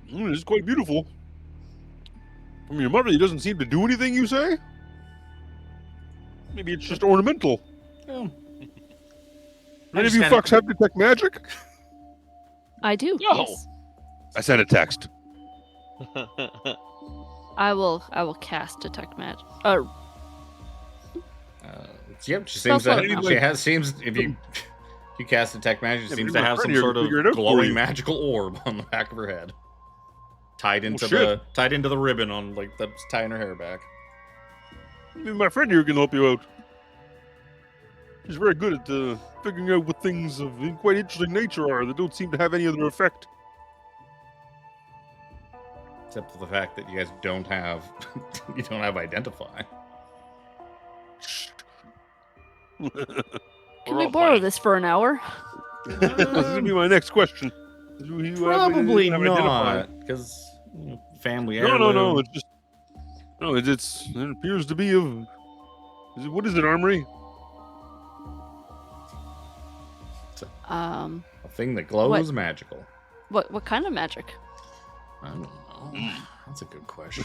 It's quite beautiful. I mean, your mother doesn't seem to do anything, you say? Maybe it's just ornamental. Oh, Any of just you kinda- fucks have detect magic? I do. No. Yes. I sent a text. I will cast detect magic. Yep, she Spell seems to. slot now. Seems if you cast detect magic, she Yeah, seems maybe to my have friend some here sort can of figure it out for glowing you. magical orb on the back of her head, tied into shit. the ribbon on that's tying her hair back. Maybe my friend here can help you out. She's very good at figuring out what things of quite interesting nature are that don't seem to have any other effect. Except for the fact that you guys don't have identify. Can we borrow this for an hour? This will be my next question. Do you Probably have identify? not, because family No, heirloom. it's just it appears to be of. What is it, Armry? A thing that glows magical. What kind of magic? I don't know. That's a good question.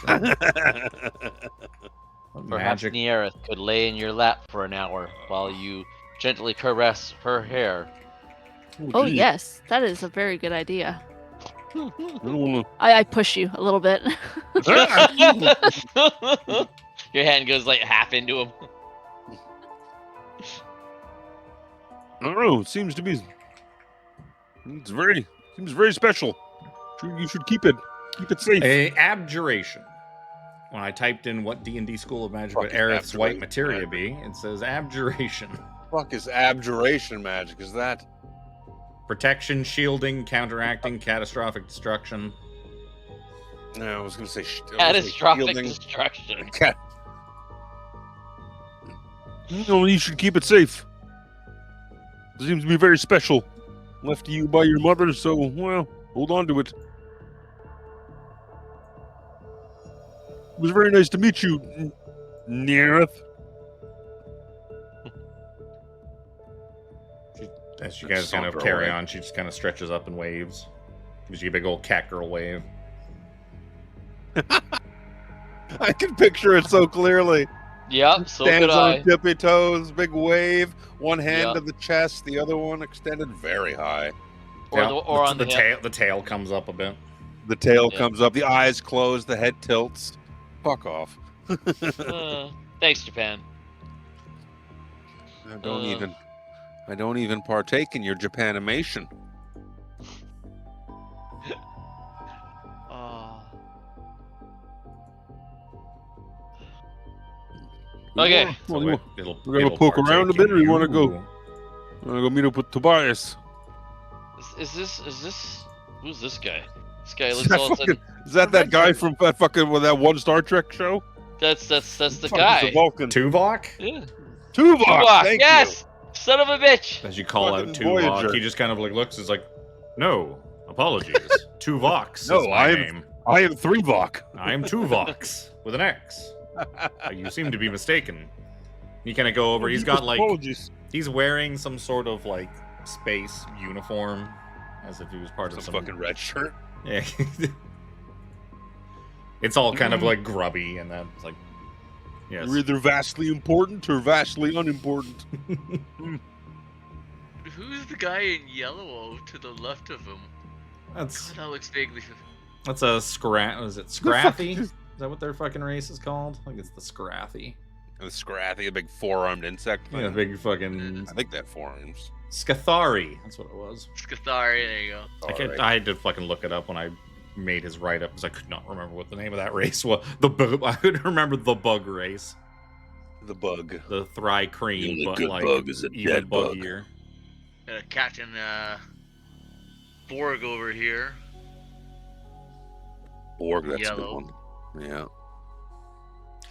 What Perhaps magic? Neareth could lay in your lap for an hour while you gently caress her hair. Oh gee. yes, that is a very good idea. I don't wanna- I push you a little bit. Your hand goes like half into him. I don't know. It seems to be. Seems very special. You should keep it safe. A abjuration. When I typed in what D&D School of Magic would Fuck is Aerith's white abjuration materia be, it says abjuration. Fuck is abjuration magic? Is that? Protection, shielding, counteracting, catastrophic destruction. No, I was gonna say Catastrophic destruction. No, you should keep it safe. It seems to be very special. Left to you by your mother, so well, hold on to it. It was very nice to meet you, Neareth. As you guys kind of Saunter carry away. on, she just kind of stretches up and waves. Gives you a big old cat girl wave. I can picture it so clearly. Yep, so could Stands I. on tippy toes, big wave, one hand Yeah. to the chest, the other one extended very high. Or, Yeah, or on the hip. tail. The tail comes up a bit. The tail Yeah. comes up, the eyes close, the head tilts. Fuck off. Thanks, Japan. I don't even partake in your Japanimation. Okay. Well, So we're gonna it'll poke around a partake bit, in or you wanna go? you. I'm gonna go meet up with Tobias. Is this who's this guy? This guy Is looks that, all of a sudden. is that guy from that fucking that one Star Trek show? That's the Fuck is guy. a Vulcan. Tuvok? Yeah. Tuvok. Tuvok, Thank yes! Son of a bitch! As you call out Fucking Tuvok, Voyager. he just kind of like looks. Is like, no, apologies. Tuvox No, is my I am- name. you. I am 3Vok. I am Tuvox with an X. You seem to be mistaken. You kind of go over. He's got like Apologies. he's wearing some sort of like space uniform, as if he was part of Some some fucking red shirt. Yeah. It's all kind of like grubby, and that's like, yes. You're either vastly important or vastly unimportant. Who's the guy in yellow to the left of him? That's That looks vaguely. that's a Is it Scrathy? Is that what their fucking race is called? I think it's the Scrathy. And the Scrathy, a big four-armed insect thing. Yeah, big fucking I think that four-arms. Scathari. That's what it was. Scathari, there you go. Alright. I had to fucking look it up when I made his write up because I could not remember what the name of that race was. I could remember the bug race, The bug. the Thry-Cream, The only but good like bug is a even dead bug. buggier. Got a Captain Borg over here. Borg, that's a Yellow. good one. Yeah.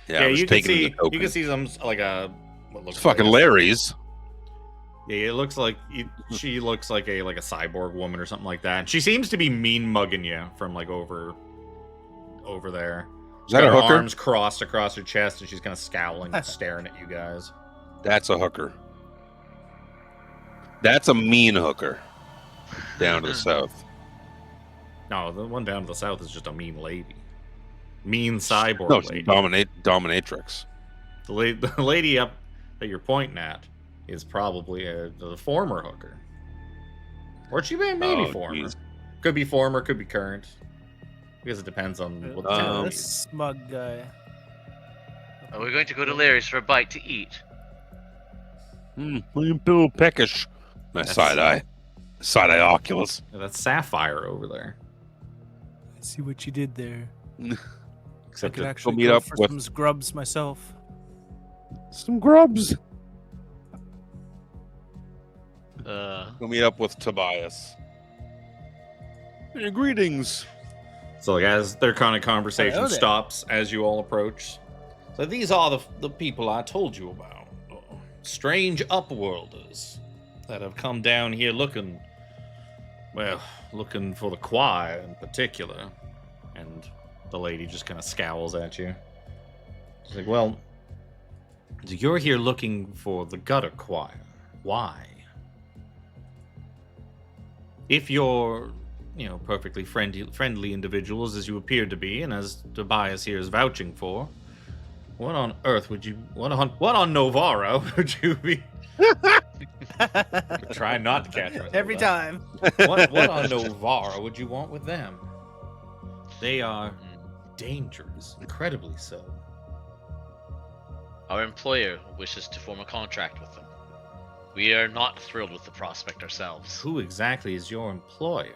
Yeah, I was you can taking see the token. you can see some like a what looks It's fucking like Larry's. Yeah, it looks like she looks like a cyborg woman or something like that. She seems to be mean mugging you from like over there. Is that Got a her hooker? arms crossed across her chest, and she's kind of scowling and staring at you guys. That's a hooker. That's a mean hooker. Down to the south. No, the one down to the south is just a mean lady, mean cyborg No, it's lady. dominatrix. The lady up that you're pointing at is probably the former hooker, or she maybe Oh, former. jeez. Could be former, could be current. Because it depends on what the town This is. smug guy. Are we going to go to Larry's for a bite to eat? William Bill Peckish. Nice That's- side eye. Side eye Oculus. Yeah, that's Sapphire over there. I see what you did there. I Except could it- actually meet go up for with- some scrubs myself. Some grubs. Uh, We'll meet up with Tobias. Hey, greetings. So like as their kind of conversation Hello there. stops as you all approach. So these are the people I told you about. Strange upworlders that have come down here looking for the choir in particular. And the lady just kind of scowls at you. She's like, well, you're here looking for the gutter choir. Why? If you're perfectly friendly individuals as you appear to be, and as Tobias here is vouching for, what on earth would you? What on Novara would you be? Try not to catch myself. Every time. What on Novara would you want with them? They are dangerous, incredibly so. Our employer wishes to form a contract with them. We are not thrilled with the prospect ourselves. Who exactly is your employer?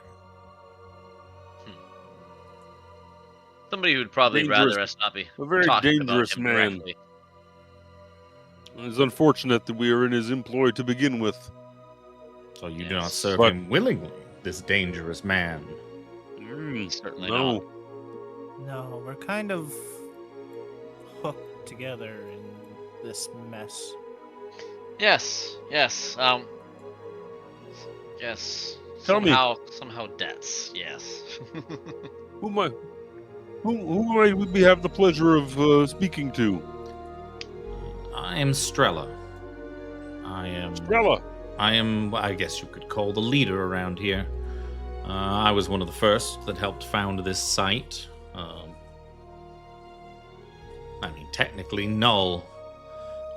Somebody who'd probably Dangerous- rather us not be a very talking dangerous about him man. directly. It's unfortunate that we are in his employ to begin with. So you do not Yes. serve But- him willingly, this dangerous man. Certainly no. not. No, we're kind of hooked together in this mess. Yes, yes, yes. Tell me. Somehow debts, yes. Who might we have the pleasure of speaking to? I am Strella. Strella. I guess you could call the leader around here. I was one of the first that helped found this site. I mean, technically, Null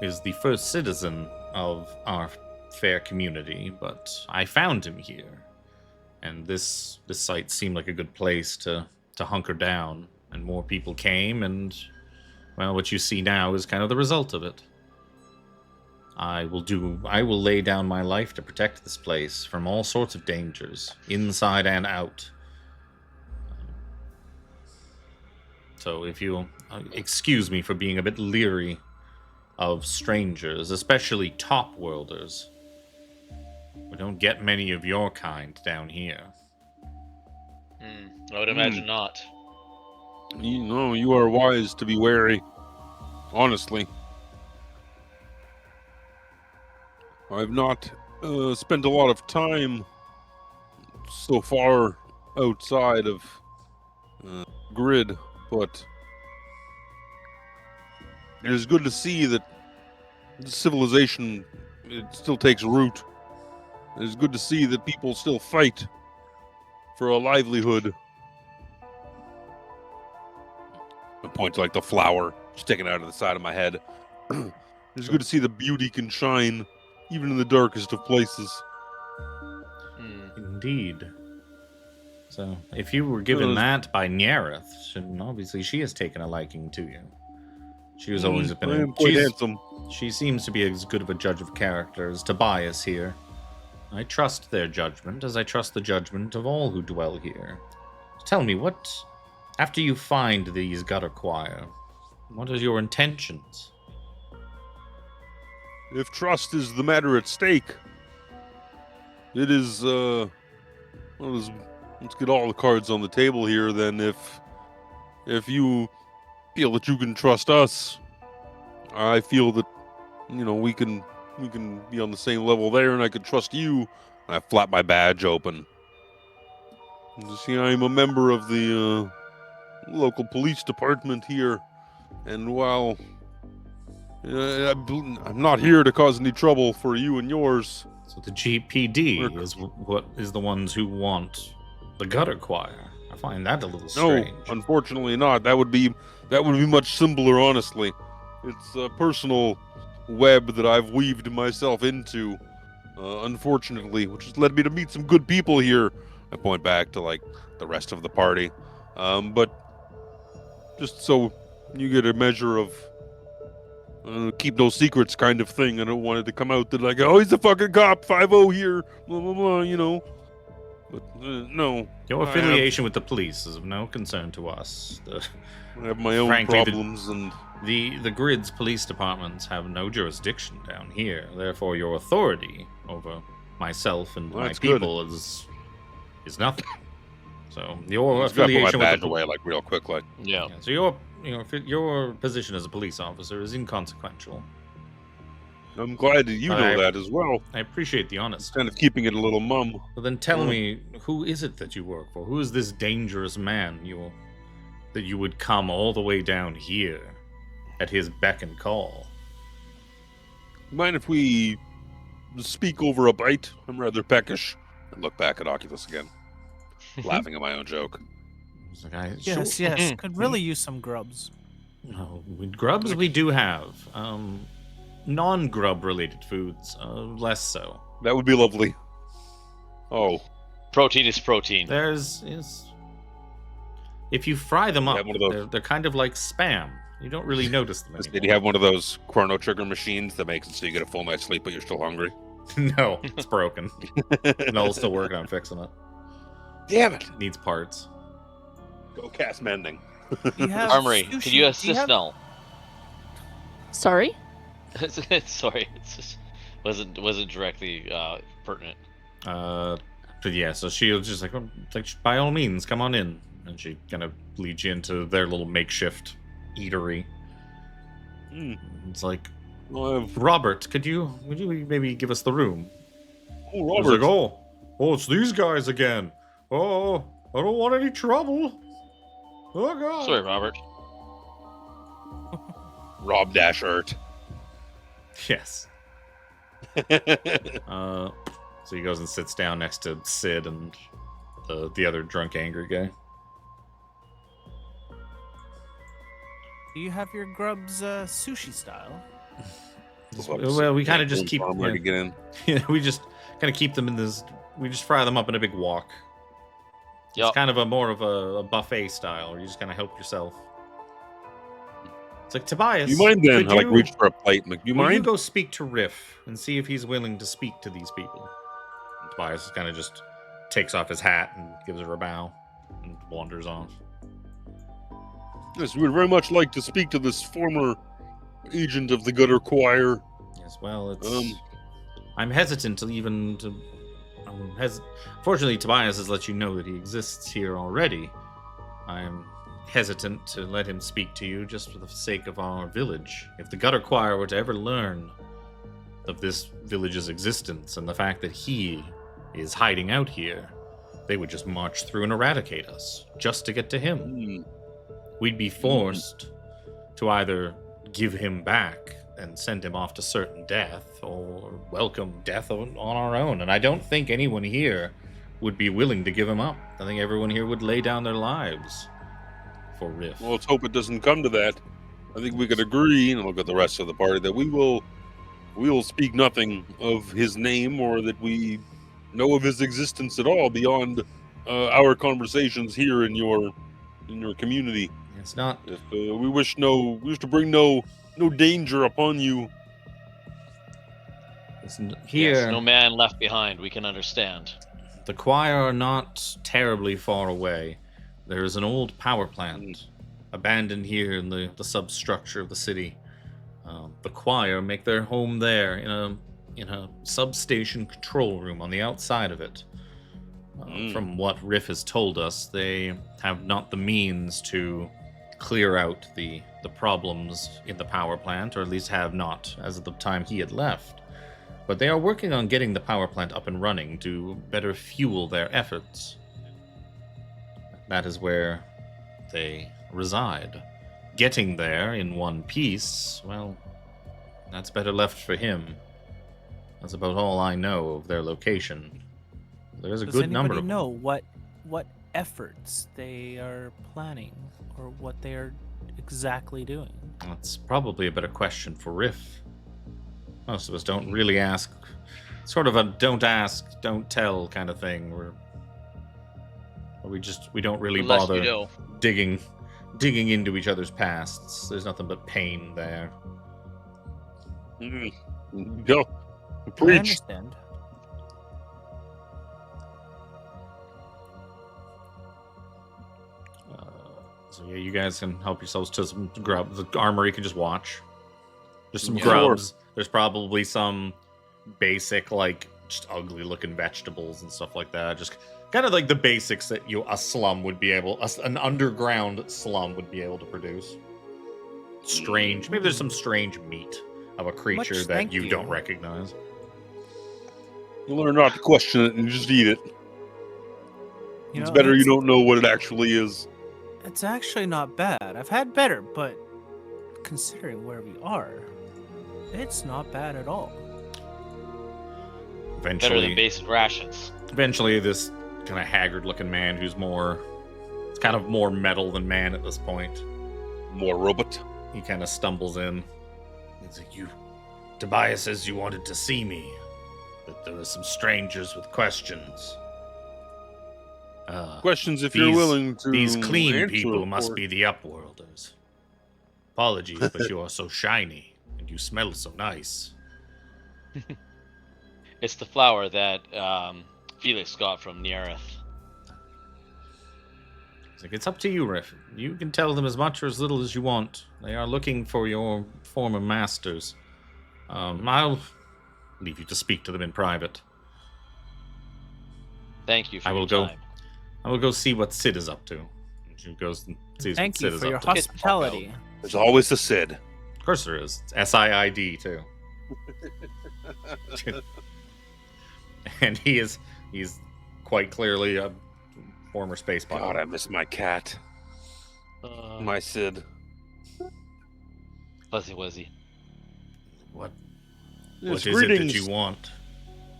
is the first citizen of our fair community, but I found him here. And this site seemed like a good place to hunker down. And more people came, and, well, what you see now is kind of the result of it. I will lay down my life to protect this place from all sorts of dangers, inside and out. So if you'll excuse me for being a bit leery of strangers, especially top-worlders. We don't get many of your kind down here. I would imagine not. You are wise to be wary. honestly. I've not spent a lot of time so far outside of grid, but it is good to see that civilization, it still takes root. It is good to see that people still fight for a livelihood. I point to like the flower sticking out of the side of my head. It's good to see the beauty can shine even in the darkest of places. Indeed. So, if you were given that by Nyareth, then obviously she has taken a liking to you. She has always been. I am quite handsome. She seems to be as good of a judge of character as Tobias here. I trust their judgment, as I trust the judgment of all who dwell here. Tell me, what, after you find these gutter choir, what are your intentions? If trust is the matter at stake, it is, let's get all the cards on the table here, then. If you feel that you can trust us, I feel that, we can be on the same level there, and I can trust you. And I flap my badge open. You see, I'm a member of the local police department here, and while I'm not here to cause any trouble for you and yours. So the GPD is the ones who want the gutter choir. I find that a little strange. No, unfortunately not. That would be much simpler, honestly. It's a personal web that I've weaved myself into, unfortunately, which has led me to meet some good people here. I point back to like the rest of the party, but just so you get a measure of keep no secrets kind of thing. I don't want it to come out that like, oh, he's a fucking cop, 5-0 here, blah blah blah, But no. Your affiliation with the police is of no concern to us. I have my own problems, and the grid's police departments have no jurisdiction down here. Therefore, your authority over myself and my people is nothing. So your affiliation my with badge away like real quickly. Yeah. So your position as a police officer is inconsequential. I'm glad that you know that as well. I appreciate the honesty. Kind of keeping it a little mum. Well, then tell me, who is it that you work for? Who is this dangerous man that you would come all the way down here at his beck and call? Mind if we speak over a bite? I'm rather peckish. I look back at Oculus again, laughing at my own joke. Yes, yes. Could really use some grubs. No, grubs we do have. Non-grub related foods, less so. That would be lovely. Oh. Protein is protein. If you fry them up, they're kind of like Spam. You don't really notice them anymore. Did you have one of those Chrono Trigger machines that makes it so you get a full night's sleep but you're still hungry? No, it's broken. Noel's still working on fixing it. Damn it! Needs parts. Go cast mending. Armry, can you assist Nell? Sorry? Sorry, it just wasn't directly pertinent. But yeah, so she'll just like by all means, come on in, and she kind of leads you into their little makeshift eatery. It's like, Robert, would you maybe give us the room? Oh, Robert. Like, oh, it's these guys again. Oh, I don't want any trouble. Oh God. Sorry, Robert. Rob Dashert. Yes. So he goes and sits down next to Sid and the other drunk, angry guy. Do you have your grubs sushi style? Well, we kind of just keep. To get in. Yeah, we just kind of keep them in this. We just fry them up in a big wok. It's kind of more of a buffet style, where you just kind of help yourself. It's like, Tobias. You mind then? I reach for a plate. I'm like, you mind? You go speak to Riff and see if he's willing to speak to these people. And Tobias kind of just takes off his hat and gives her a bow and wanders off. Yes, we would very much like to speak to this former agent of the gutter choir. Yes, well, it's. I'm hesitant to even to. Fortunately, Tobias has let you know that he exists here already. I'm hesitant to let him speak to you just for the sake of our village. If the Gutter Choir were to ever learn of this village's existence and the fact that he is hiding out here, they would just march through and eradicate us just to get to him. We'd be forced to either give him back and send him off to certain death or welcome death on our own. And I don't think anyone here would be willing to give him up. I think everyone here would lay down their lives for Riff. Well, let's hope it doesn't come to that. I think we could agree, and look at the rest of the party, that we will speak nothing of his name or that we know of his existence at all beyond our conversations here in your community. It's not. If we wish to bring no danger upon you. Here, Yes, no man left behind. We can understand. the choir are not terribly far away. There is an old power plant abandoned here in the substructure of the city. The choir make their home there in a substation control room on the outside of it. From what Riff has told us, they have not the means to clear out the problems in the power plant, or at least have not as of the time he had left. But they are working on getting the power plant up and running to better fuel their efforts. That is where they reside. Getting there in one piece, well, that's better left for him. That's about all I know of their location. There's a good number of them. Does anybody know what efforts they are planning or what they are exactly doing? That's probably a better question for Riff. Most of us don't really ask. Sort of a don't ask, don't tell kind of thing. We don't really Unless bother you know. digging into each other's pasts. There's nothing but pain there. Go. I Preach. understand. So yeah, you guys can help yourselves to some grubs. The armory can just watch. There's some Yeah. grubs. There's probably some basic, like, just ugly looking vegetables and stuff like that. Just kind of like the basics that a slum would be able, an underground slum would be able to produce. Strange. Maybe there's some strange meat of a creature Much that thank you you. don't recognize. You learn not to question it and just eat it. You It's know, better you don't know what it actually is. It's actually not bad. I've had better, but considering where we are, it's not bad at all. Better Eventually, than basic rations. this kind of haggard-looking man who's it's kind of more metal than man at this point. More robot. He kind of stumbles in. He's like, Tobias says you wanted to see me, but there were some strangers with questions. Questions if you're willing to. These clean answer, people of must course. be the Upworlders. Apologies, but you are so shiny, and you smell so nice. It's the flower that Phelix got from Neareth. He's like, it's up to you, Riff. You can tell them as much or as little as you want. They are looking for your former masters. I'll leave you to speak to them in private. Thank you for I will your go. time. I will go see what Sid is up to. And she goes and sees Thank what you Sid is for your up to. hospitality. There's always the Sid. Of course there is. It's SIID too. And he's quite clearly a former space God, pilot. I miss my cat. My Sid. Fuzzy Wuzzy. What Yes, is it that greetings. you want?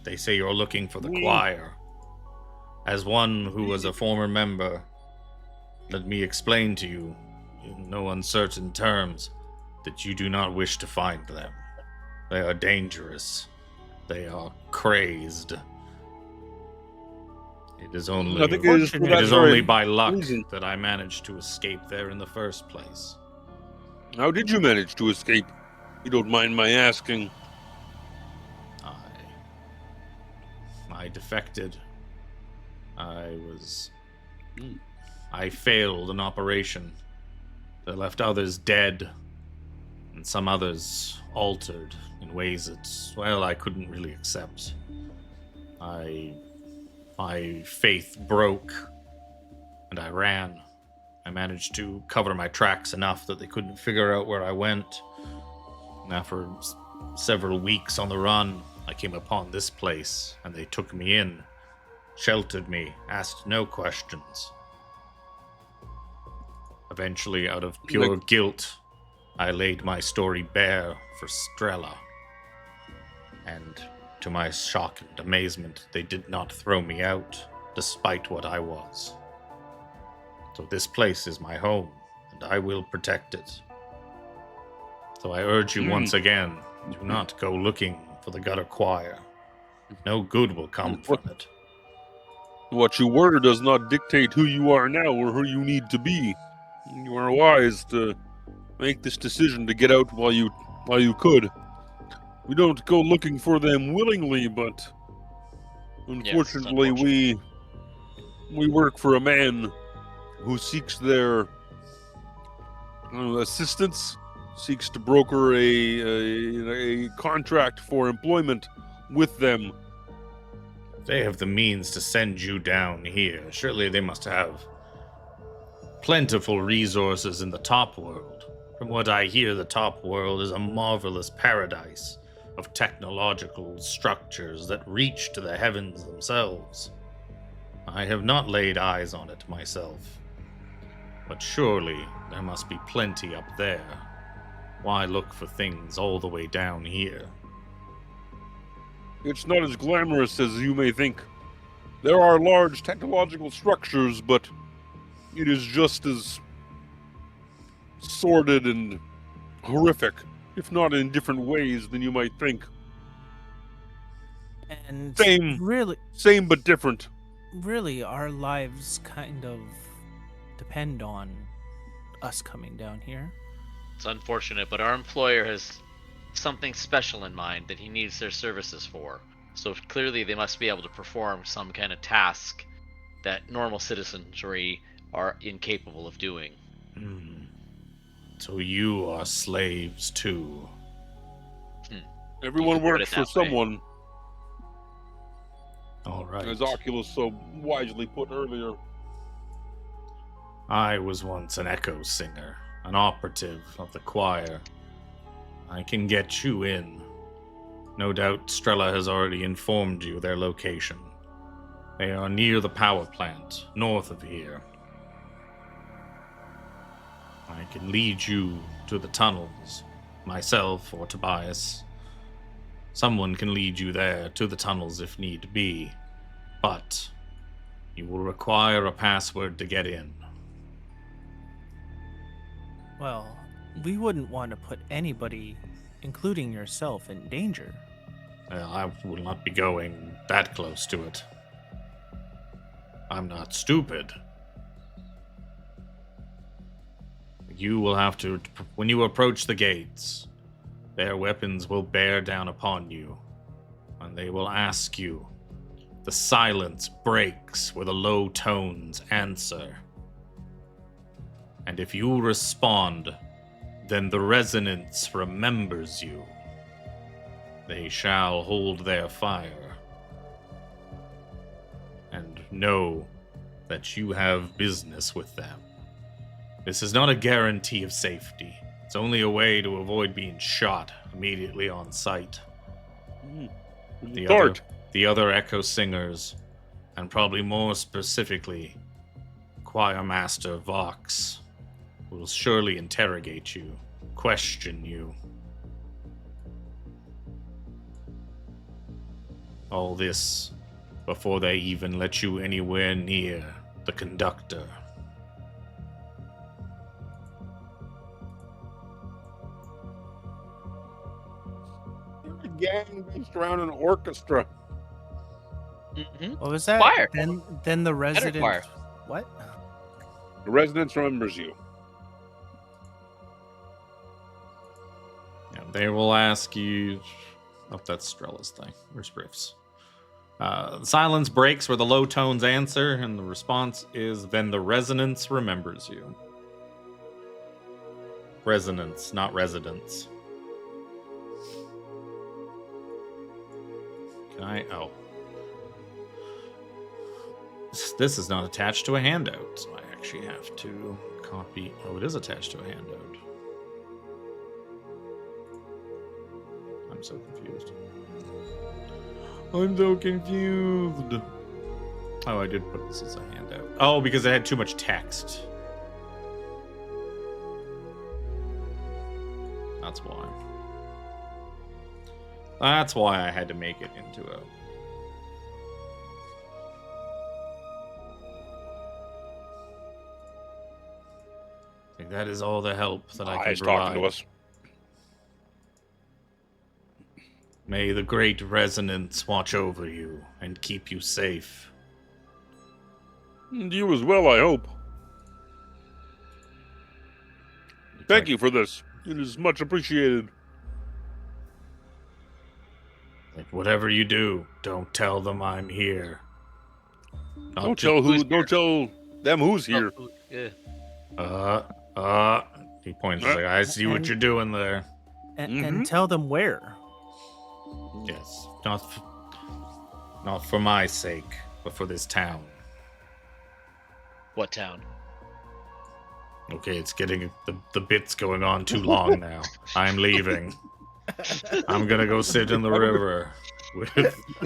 They say you're looking for the We- choir. As one who was a former member, let me explain to you, in no uncertain terms, that you do not wish to find them. They are dangerous. They are crazed. It is only, I think it is for it that is very only by luck reason. that I managed to escape there in the first place. How did you manage to escape? You don't mind my asking. I defected. I failed an operation that left others dead and some others altered in ways that, well, I couldn't really accept. My faith broke and I ran. I managed to cover my tracks enough that they couldn't figure out where I went. And after several weeks on the run, I came upon this place, and they took me in, sheltered me, asked no questions. Eventually, out of pure guilt, I laid my story bare for Strella. And to my shock and amazement, they did not throw me out, despite what I was. So this place is my home, and I will protect it. So I urge you once again, do not go looking for the gutter choir. No good will come from it. What you were does not dictate who you are now or who you need to be. You are wise to make this decision to get out while you could. We don't go looking for them willingly, but unfortunately, we work for a man who seeks their assistance, seeks to broker a contract for employment with them. They have the means to send you down here. Surely they must have plentiful resources in the top world. From what I hear, the top world is a marvelous paradise of technological structures that reach to the heavens themselves. I have not laid eyes on it myself, but surely there must be plenty up there. Why look for things all the way down here? It's not as glamorous as you may think. There are large technological structures, but it is just as sordid and horrific, if not in different ways than you might think. And Same but different. Really, our lives kind of depend on us coming down here. It's unfortunate, but our employer has something special in mind that he needs their services for. So clearly they must be able to perform some kind of task that normal citizenry are incapable of doing. So you are slaves too. Everyone works for someone. All right. As Oculus so wisely put earlier. I was once an echo singer, an operative of the choir. I can get you in. No doubt Strella has already informed you their location. They are near the power plant, north of here. I can lead you to the tunnels, myself or Tobias. Someone can lead you there to the tunnels if need be, but you will require a password to get in. Well, we wouldn't want to put anybody, including yourself, in danger. I will not be going that close to it. I'm not stupid. You will have to, when you approach the gates, their weapons will bear down upon you, and they will ask you. The silence breaks where the low tones answer. And if you respond, then the resonance remembers you. They shall hold their fire. And know that you have business with them. This is not a guarantee of safety. It's only a way to avoid being shot immediately on sight. The other echo singers, and probably more specifically, Choir Master Vox, will surely interrogate you, question you. All this before they even let you anywhere near the conductor. You're a gang based around an orchestra. What was that? Choir. Then the resident. choir. What? The residence remembers you. Yeah, they will ask you. Oh, that's Strella's thing. Where's Riff's? Silence breaks where the low tones answer, and the response is, then the resonance remembers you. Resonance, not residence. Can I? Oh. This is not attached to a handout, so I actually have to copy. Oh, it is attached to a handout. I'm so confused. I'm so confused. Oh, I did put this as a handout. Oh, because it had too much text. That's why. That's why I had to make it into a... I think that is all the help that I can He's provide. talking to us. May the great resonance watch over you and keep you safe. And you as well, I hope. Thank you for this. It is much appreciated. Whatever you do, don't tell them I'm here. Don't tell them who's here. Oh, yeah. He points. He's like, I see what And- you're doing there. And tell them where. Yes, not for my sake, but for this town. What town? Okay, it's getting the bit's going on too long now. I'm leaving. I'm gonna go sit in the river.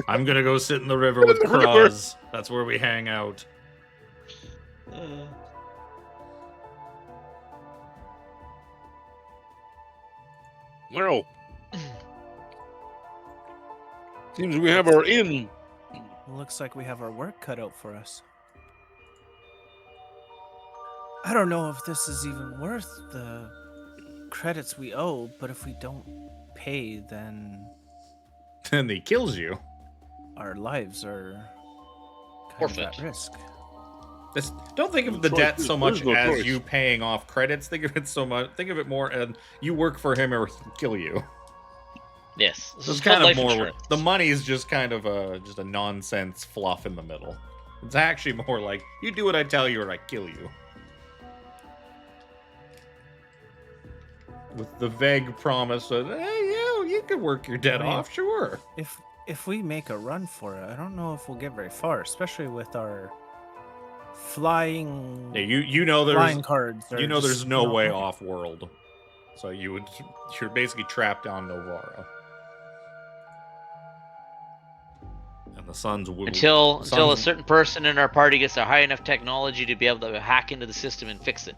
I'm gonna go sit in the river with Cross. That's where we hang out. Well, seems we have our inn. Looks like we have our work cut out for us. I don't know if this is even worth the credits we owe, but if we don't pay, then And he kills you. our lives are kind Forfeit. of at risk. Don't think of the No debt choice. so much There's no as choice. you paying off credits. Think of it more as you work for him or he'll kill you. Yes. This So is it's called kind of life more. insurance. The money is just kind of a nonsense fluff in the middle. It's actually more like you do what I tell you or I kill you. With the vague promise that you could work your debt I mean, off, sure. If we make a run for it, I don't know if we'll get very far, especially with our flying Yeah, you know flying there's cards. you know just there's no not way working. off world, so you're basically trapped on Novara. And the sun's Until a certain person in our party gets a high enough technology to be able to hack into the system and fix it.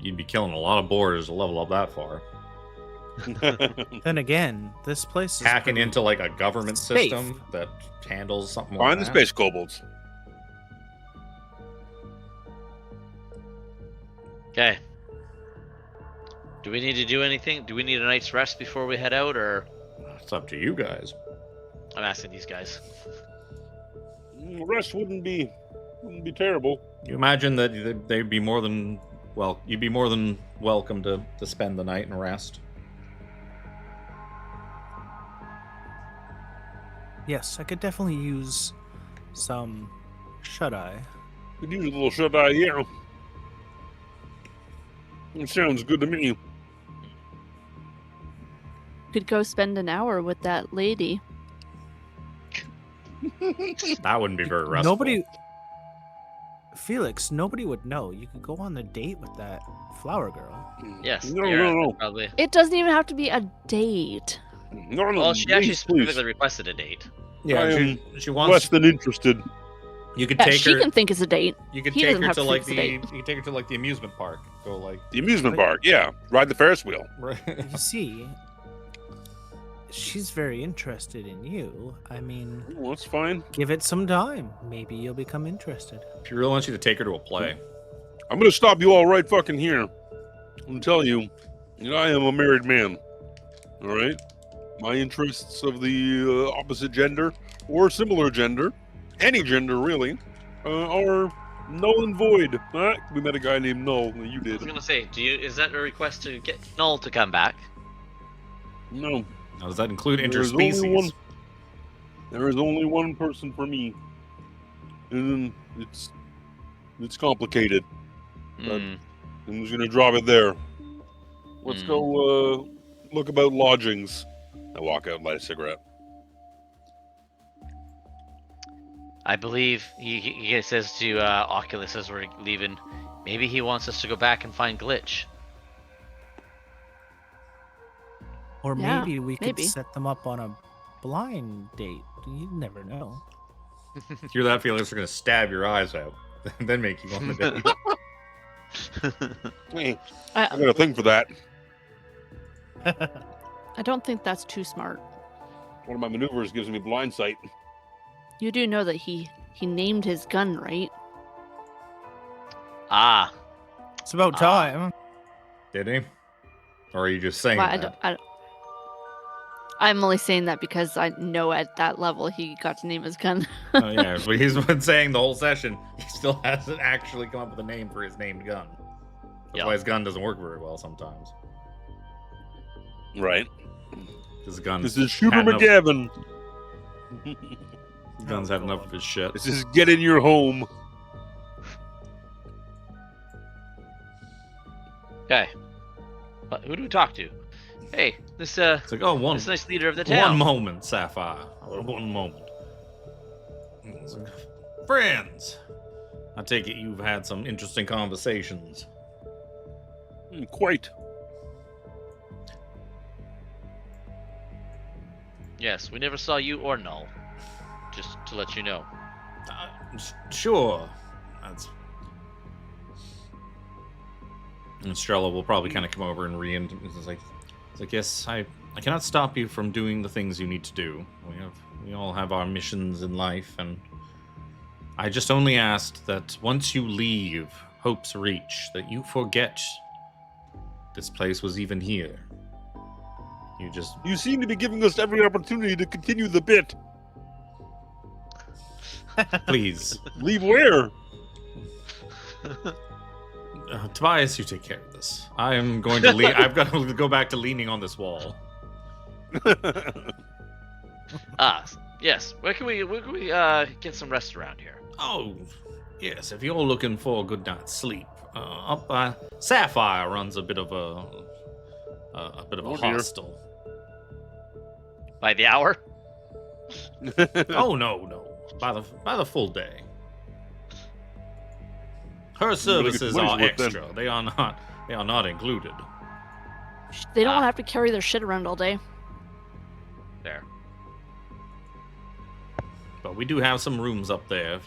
you'd be killing a lot of boars to level up that far. Then again, this place is Hacking pretty into like a government safe. system that handles something Find like the that. space kobolds. Okay. Do we need to do anything? Do we need a night's rest before we head out, or It's up to you guys. I'm asking these guys. Rest wouldn't be terrible. You imagine that they'd be more than you'd be more than welcome to spend the night and rest. Yes, I could definitely use some shut-eye. Could use a little shut-eye, yeah. It sounds good to me. Could go spend an hour with that lady. That wouldn't be very restful. Felix, nobody would know. You could go on the date with that flower girl. Yes. No, you're no, right, no. Probably. It doesn't even have to be a date. No, Well, she actually please, specifically requested a date. Yeah, I she less wants. than interested. You could Yeah, take she her. can think it's a date. You could he take doesn't her have to to like fix the the. date. You could take her to like the amusement park. Go like. The amusement Right. park, yeah. Ride the Ferris wheel. You see, she's very interested in you. I mean, Well, that's fine. give it some time. Maybe you'll become interested. She really wants you to take her to a play. I'm gonna stop you all right fucking here and tell you that I am a married man. All right? My interests of the opposite gender or similar gender, any gender really, are null and void. We met a guy named Null. You I did. was gonna say, is that a request to get Null to come back? No. Now, does that include There is only interspecies? one- There is only one person for me. And it's complicated. But Hmm. I'm just gonna drop it there. Let's Hmm. go look about lodgings. I walk out and light a cigarette. I believe he says to Oculus as we're leaving, maybe he wants us to go back and find Glitch. Or Yeah, maybe we could maybe. set them up on a blind date. You never know. Hear that, Felix? They're gonna stab your eyes out, and then make you go on the date. Hey, I got a thing for that. I don't think that's too smart. One of my maneuvers gives me blind sight. You do know that he named his gun, right? Ah, It's about time. Did he? Or are you just saying Well, that? I'm only saying that because I know at that level he got to name his gun. Oh yeah, but he's been saying the whole session he still hasn't actually come up with a name for his named gun. That's Yeah. why his gun doesn't work very well sometimes. Right. His gun. This is Shooter McGavin. His guns had enough of his shit. This is Get in Your Home. okay. But who do we talk to? Hey, this It's like, oh, one this nice leader of the town. One moment, Sapphire. One moment. It's like, friends, I take it you've had some interesting conversations. Quite. Yes, we never saw you or Null. Just to let you know. Sure. That's... And Strella will probably kind of come over and it's like, yes, I cannot stop you from doing the things you need to do. We all have our missions in life, and I just only asked that once you leave Hope's Reach, that you forget this place was even here. You seem to be giving us every opportunity to continue the bit. Please. Leave where? Tobias, you take care of this. I am going to leave. I've got to go back to leaning on this wall. Yes. Where can we get some rest around here? Oh, yes. If you're looking for a good night's sleep, up by Sapphire runs a bit of a dear. hostel. By the hour? Oh no, by the full day. Her services are extra. They are not included. They don't have to carry their shit around all day. There. But we do have some rooms up there.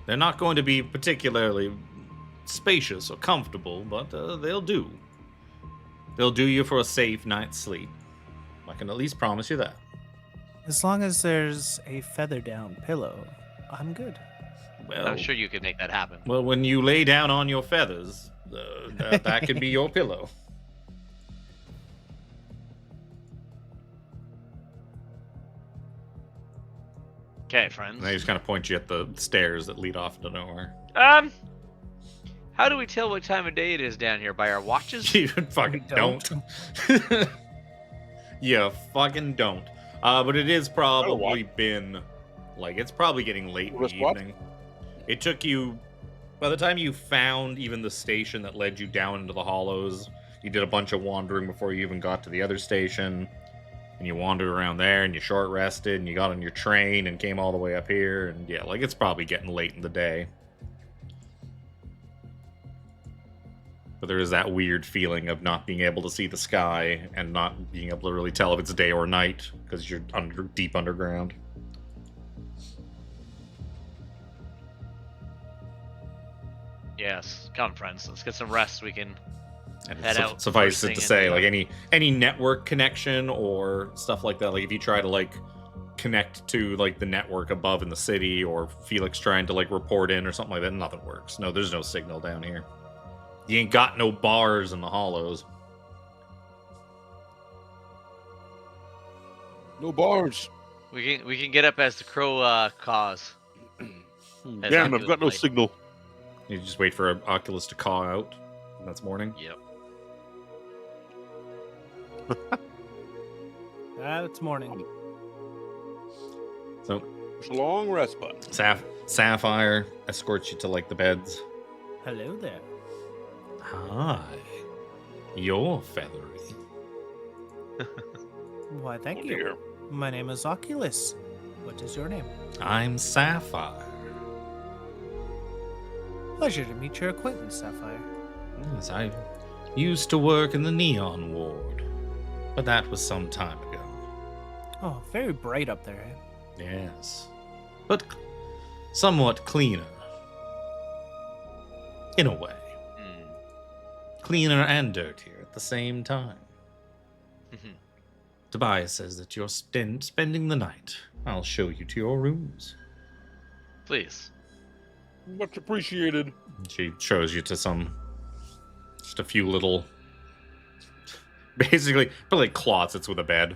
They're not going to be particularly spacious or comfortable, but they'll do. They'll do you for a safe night's sleep. I can at least promise you that. As long as there's a feather down pillow, I'm good. Well, I'm sure you could make that happen. Well, when you lay down on your feathers, that could be your pillow. Okay, friends. And they just kind of point you at the stairs that lead off to nowhere. How do we tell what time of day it is down here? By our watches? You fucking don't. You fucking don't. But it is probably been, it's probably getting late in the evening. It took you, by the time you found even the station that led you down into the hollows, you did a bunch of wandering before you even got to the other station. And you wandered around there, and you short rested, and you got on your train and came all the way up here. And yeah, it's probably getting late in the day. But there is that weird feeling of not being able to see the sky and not being able to really tell if it's day or night because you're deep underground. Yes. Come, friends. Let's get some rest. We can And head out. suffice first it thing to in say, the- any network connection or stuff like that, if you try to connect to the network above in the city, or Phelix trying to report in or something like that, nothing works. No, there's no signal down here. You ain't got no bars in the hollows. No bars. We can get up as the crow caws. As Damn, I've Oculus got no might. signal. You just wait for Oculus to caw out. That's morning. Yep. It's morning. So It's a long rest button. Sapphire escorts you to the beds. Hello there. Hi. You're feathery. Why, thank Oh, you. dear. My name is Oculus. What is your name? I'm Sapphire. Pleasure to meet your acquaintance, Sapphire. Yes, I used to work in the Neon Ward, but that was some time ago. Oh, very bright up there. Eh? Yes, but somewhat cleaner. In a way. Cleaner and dirtier at the same time. Tobias says that you're spending the night. I'll show you to your rooms. Please. Much appreciated. She shows you to just a few little, basically, probably closets with a bed.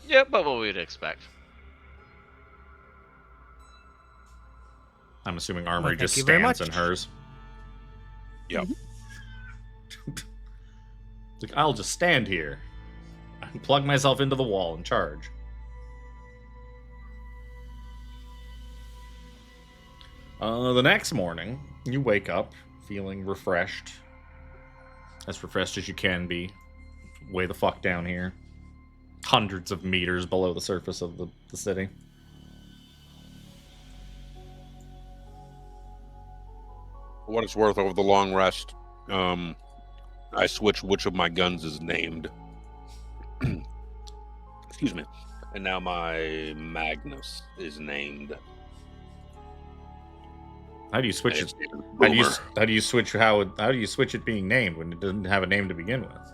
Yeah, but what we'd expect. I'm assuming Well, Armry thank just you very stands much. in hers. Yep. Like, I'll just stand here and plug myself into the wall and charge. The next morning, you wake up feeling refreshed. As refreshed as you can be. Way the fuck down here. Hundreds of meters below the surface of the city. For what it's worth, over the long rest, I switched which of my guns is named. Excuse me. And now my Magnus is named. How do you switch it? Boomer. How do you switch it being named when it doesn't have a name to begin with?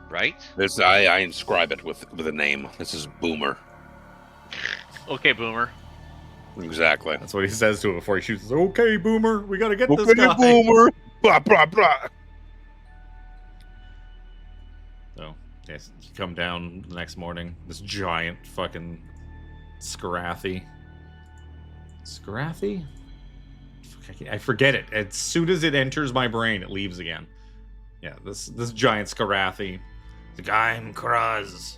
Right? This I inscribe it with a name. This is Boomer. Okay, Boomer. Exactly. That's what he says to it before he shoots. Okay, Boomer, we gotta get this Okay, guy. Boomer. Blah blah blah. So, yes, you come down the next morning. This giant fucking Scarathi. Scarathi? I forget it. As soon as it enters my brain, it leaves again. Yeah, this giant Scarathi. Like, I'm Kraz,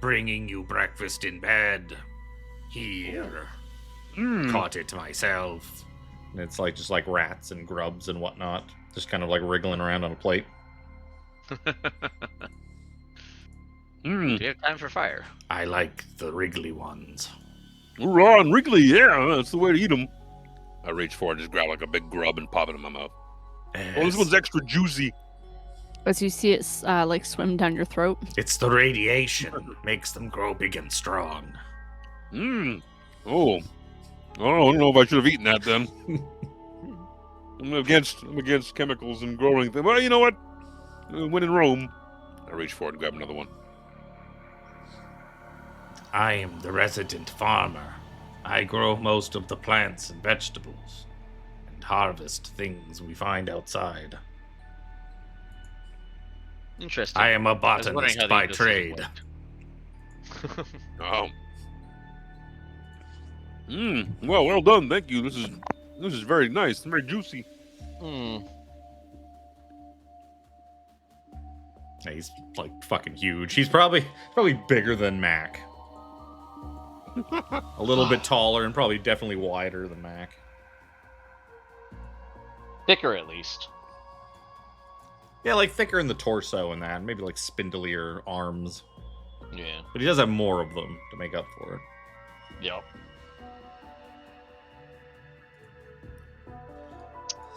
bringing you breakfast in bed. Here. Caught it myself. And it's like just like rats and grubs and whatnot. Just kind of like wriggling around on a plate. Do you have time for fire? I like the wriggly ones. Raw and wriggly, yeah, that's the way to eat them. I reach forward, just grab like a big grub and pop it in my mouth. Oh, this one's extra juicy. As you see it like swim down your throat. It's the radiation. Makes them grow big and strong. Oh. I don't know if I should have eaten that then. I'm against chemicals and growing things. Well, you know what? When in Rome. I reach forward and grab another one. I am the resident farmer. I grow most of the plants and vegetables, and harvest things we find outside. Interesting. I am a I was wondering botanist how the by ecosystem trade. worked. Oh. Well done. Thank you. This is very nice. Very juicy. Yeah, he's like fucking huge. He's probably bigger than M.A.A.C. A little bit taller and probably definitely wider than M.A.A.C. Thicker, at least. Yeah, like thicker in the torso and that. Maybe like spindlier arms. Yeah. But he does have more of them to make up for it. Yep.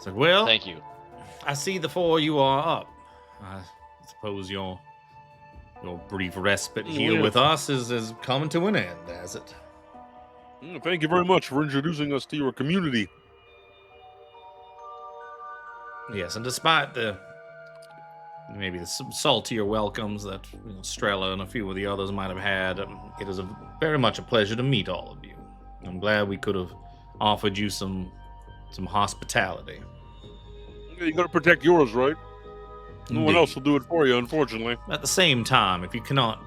So, well, Thank you. I see the four you are up. I suppose your brief respite here Yeah. with us is coming to an end, has it? Thank you very much for introducing us to your community. Yes, and despite maybe the saltier welcomes that Strella and a few of the others might have had, it is very much a pleasure to meet all of you. I'm glad we could have offered you some hospitality. You gotta protect yours, right? No one Indeed. else will do it for you, unfortunately. At the same time, if you cannot,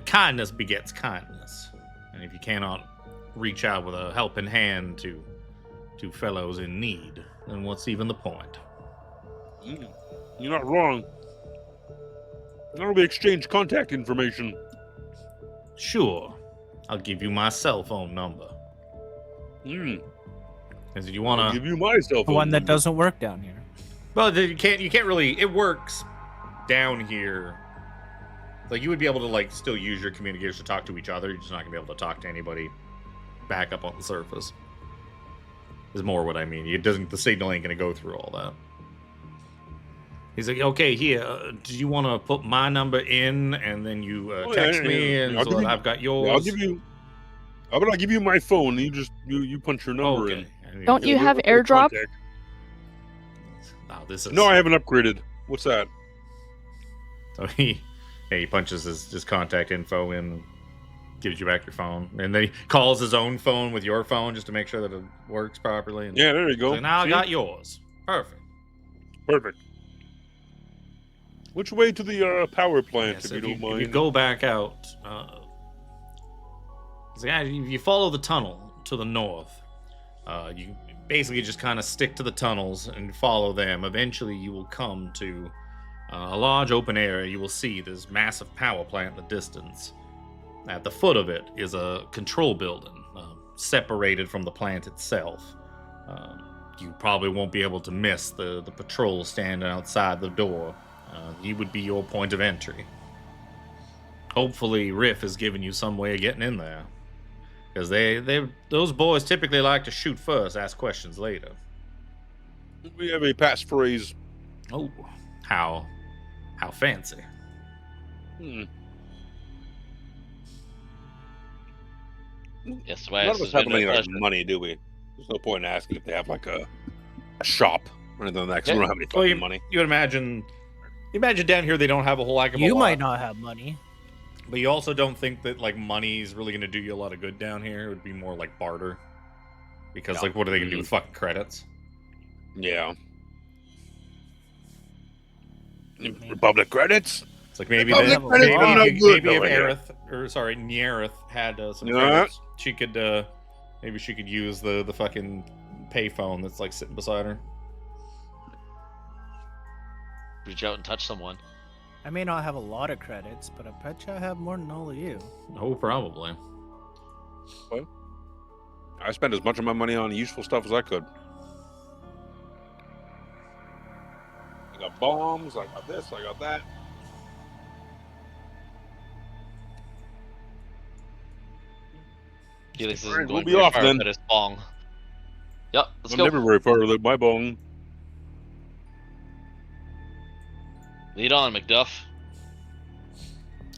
kindness begets kindness. And if you cannot reach out with a helping hand to fellows in need, then what's even the point? You're not wrong. How do we exchange contact information? Sure. I'll give you my cell phone number. Because you I'll want give to... you my cell The phone one that number. doesn't work down here. Well, you can't really... It works down here Like you would be able to like still use your communicators to talk to each other. You're just not gonna be able to talk to anybody back up on the surface. Is more what I mean. It doesn't. The signal ain't gonna go through all that. He's like, okay, here. Do you want to put my number in, and then you text me, and so that I've got yours? I'll give you. How about I give you my phone? And you punch your number in. And Don't you have airdrop? Oh, this is... No, I haven't upgraded. What's that? So he punches his contact info in, gives you back your phone, and then he calls his own phone with your phone just to make sure that it works properly. And yeah, there you go. So now See? I got yours. Perfect. Which way to the power plant, Yes, if you don't mind? If you go back out, you follow the tunnel to the north. You basically just kind of stick to the tunnels and follow them. Eventually, you will come to a large open area. You will see this massive power plant in the distance. At the foot of it is a control building, separated from the plant itself. You probably won't be able to miss the patrol standing outside the door. He would be your point of entry. Hopefully, Riff has given you some way of getting in there. Because those boys typically like to shoot first, ask questions later. We have a passphrase. Oh, how fancy. Yes, None of us have any like, money, do we? There's no point in asking if they have like a shop or anything like that. 'Cause we don't have any fucking money. You would imagine down here they don't have a whole heck of a lot. You might not have money. But you also don't think that like money is really going to do you a lot of good down here. It would be more like barter. Because like what are they going to do with fucking credits? Yeah. Republic credits? It's like maybe Republic credits are no good if over here. Nyareth had some Yeah. credits, she could maybe she could use the fucking payphone that's like sitting beside her. Reach out and touch someone. I may not have a lot of credits, but I bet you I have more than all of you. Oh, probably. Well, I spent as much of my money on useful stuff as I could. I got bombs, I got this, I got that. Felix isn't Alright, going we'll be very off far then. with his bong. Yep, let's I'm go. never very far with my bong. Lead on, McDuff.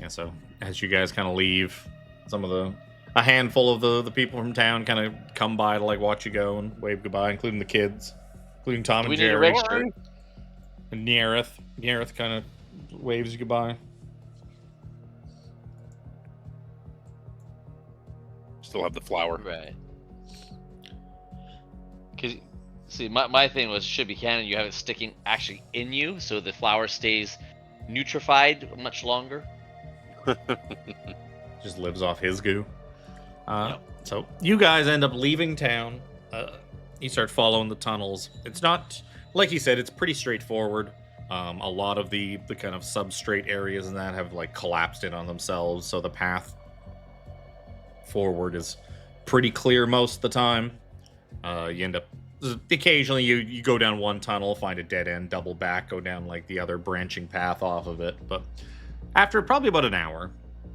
Yeah, so as you guys kind of leave, a handful of the people from town kind of come by to like watch you go and wave goodbye, including the kids, including Tom Do and we need to Jerry. register? And Nyareth kind of waves you goodbye. Still have the flower. Right. Cause see, my thing was should be canon. You have it sticking actually in you, so the flower stays nutrified much longer. Just lives off his goo. So you guys end up leaving town. You start following the tunnels. It's not, like he said, it's pretty straightforward. A lot of the kind of substrate areas and that have like collapsed in on themselves, so the path forward is pretty clear most of the time. You end up occasionally you go down one tunnel, find a dead end, double back, go down like the other branching path off of it. But after probably about an hour,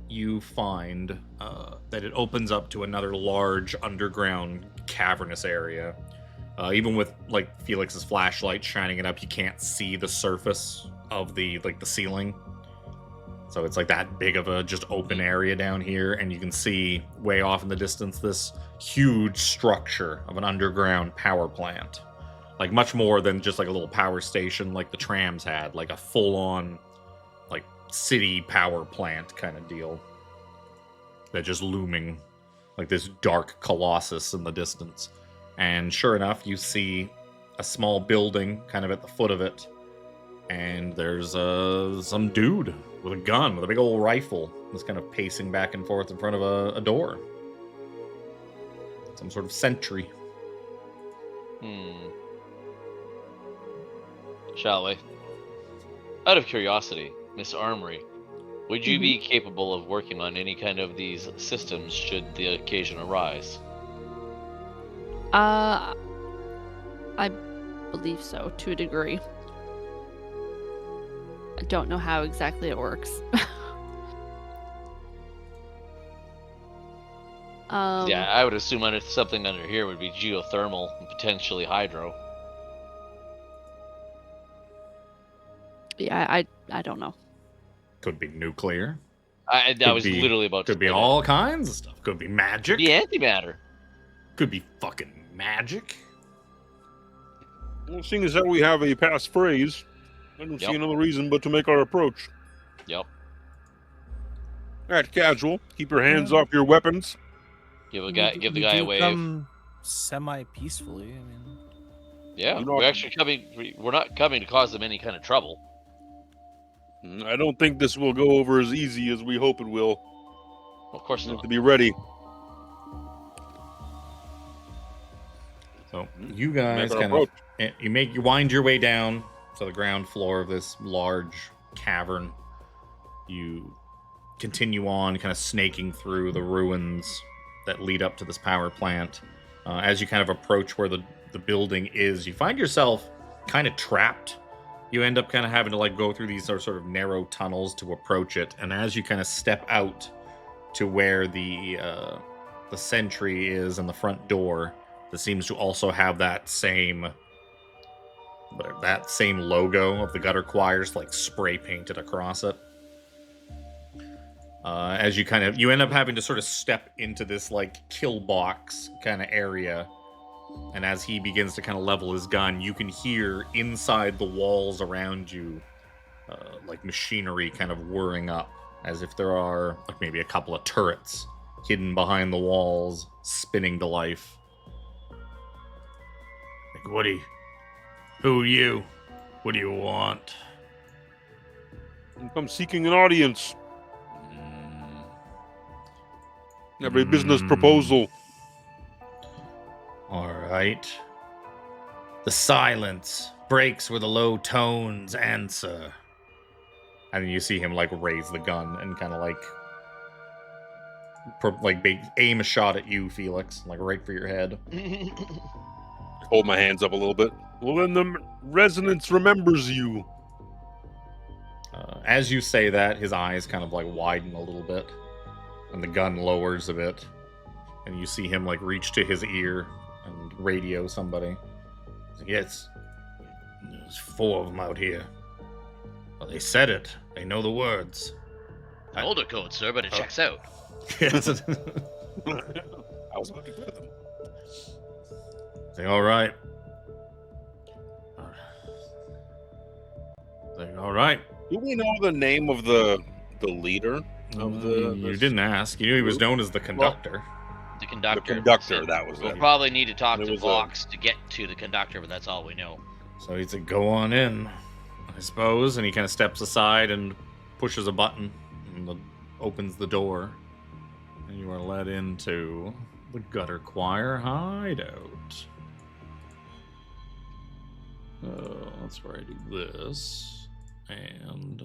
you find that it opens up to another large underground cavernous area. Even with like Felix's flashlight shining it up, you can't see the surface of the ceiling. So it's like that big of a just open area down here, and you can see way off in the distance this huge structure of an underground power plant. Like much more than just like a little power station like the trams had, like a full-on like city power plant kind of deal. They're just looming like this dark colossus in the distance. And sure enough, you see a small building kind of at the foot of it, and there's some dude with a gun, with a big old rifle, that's kind of pacing back and forth in front of a door. Some sort of sentry. Shall we? Out of curiosity, Miss Armry, would you be capable of working on any kind of these systems should the occasion arise? I believe so, to a degree. I don't know how exactly it works. Yeah, I would assume something under here would be geothermal and potentially hydro. Yeah, I don't know. Could be nuclear. I Could was be- literally about to Could be say that. all kinds of stuff. Could be magic. Could be antimatter. Could be fucking magic. Well, seeing as that we have a passphrase, I don't see Yep. another reason but to make our approach. Yep. All right, casual. Keep your hands Yeah. off your weapons. Give We the do guy a wave. come semi-peacefully. I mean, Yeah, You know- we're actually coming. We're not coming to cause them any kind of trouble. I don't think this will go over as easy as we hope it will. Of course You have not. to be ready. So you guys Make our kind of you wind your way down to the ground floor of this large cavern. You continue on, kind of snaking through the ruins that lead up to this power plant. As you kind of approach where the building is, you find yourself kind of trapped. You end up kind of having to like go through these sort of narrow tunnels to approach it. And as you kind of step out to where the sentry is and the front door, that seems to also have that same logo of the gutter choirs like spray painted across it. As you end up having to sort of step into this like kill box kind of area, and as he begins to kind of level his gun, you can hear inside the walls around you like machinery kind of whirring up, as if there are like maybe a couple of turrets hidden behind the walls spinning to life. Like, who are you? What do you want? I'm seeking an audience. Every business proposal. All right. The silence breaks where the low tones answer. And then you see him like raise the gun and kind of aim a shot at you, Phelix, like right for your head. Hold my hands up a little bit. Well, then the resonance remembers you. As you say that, his eyes kind of like widen a little bit, and the gun lowers a bit, and you see him like reach to his ear and radio somebody. He's like, yes, there's 4 of them out here. Well, they said it. They know the words. An older code, sir, but it checks out. Yes. I was about to put them. Say, all right. Say, all right. Do we know the name of the leader of the? You didn't ask. You knew he was known as the conductor. The The conductor. conductor. That was We'll it. probably need to talk There to was a- Vox to get to the conductor, but that's all we know. So he said, go on in, I suppose. And he kind of steps aside and pushes a button and opens the door. And you are led into the gutter choir hideout. That's where I do this. And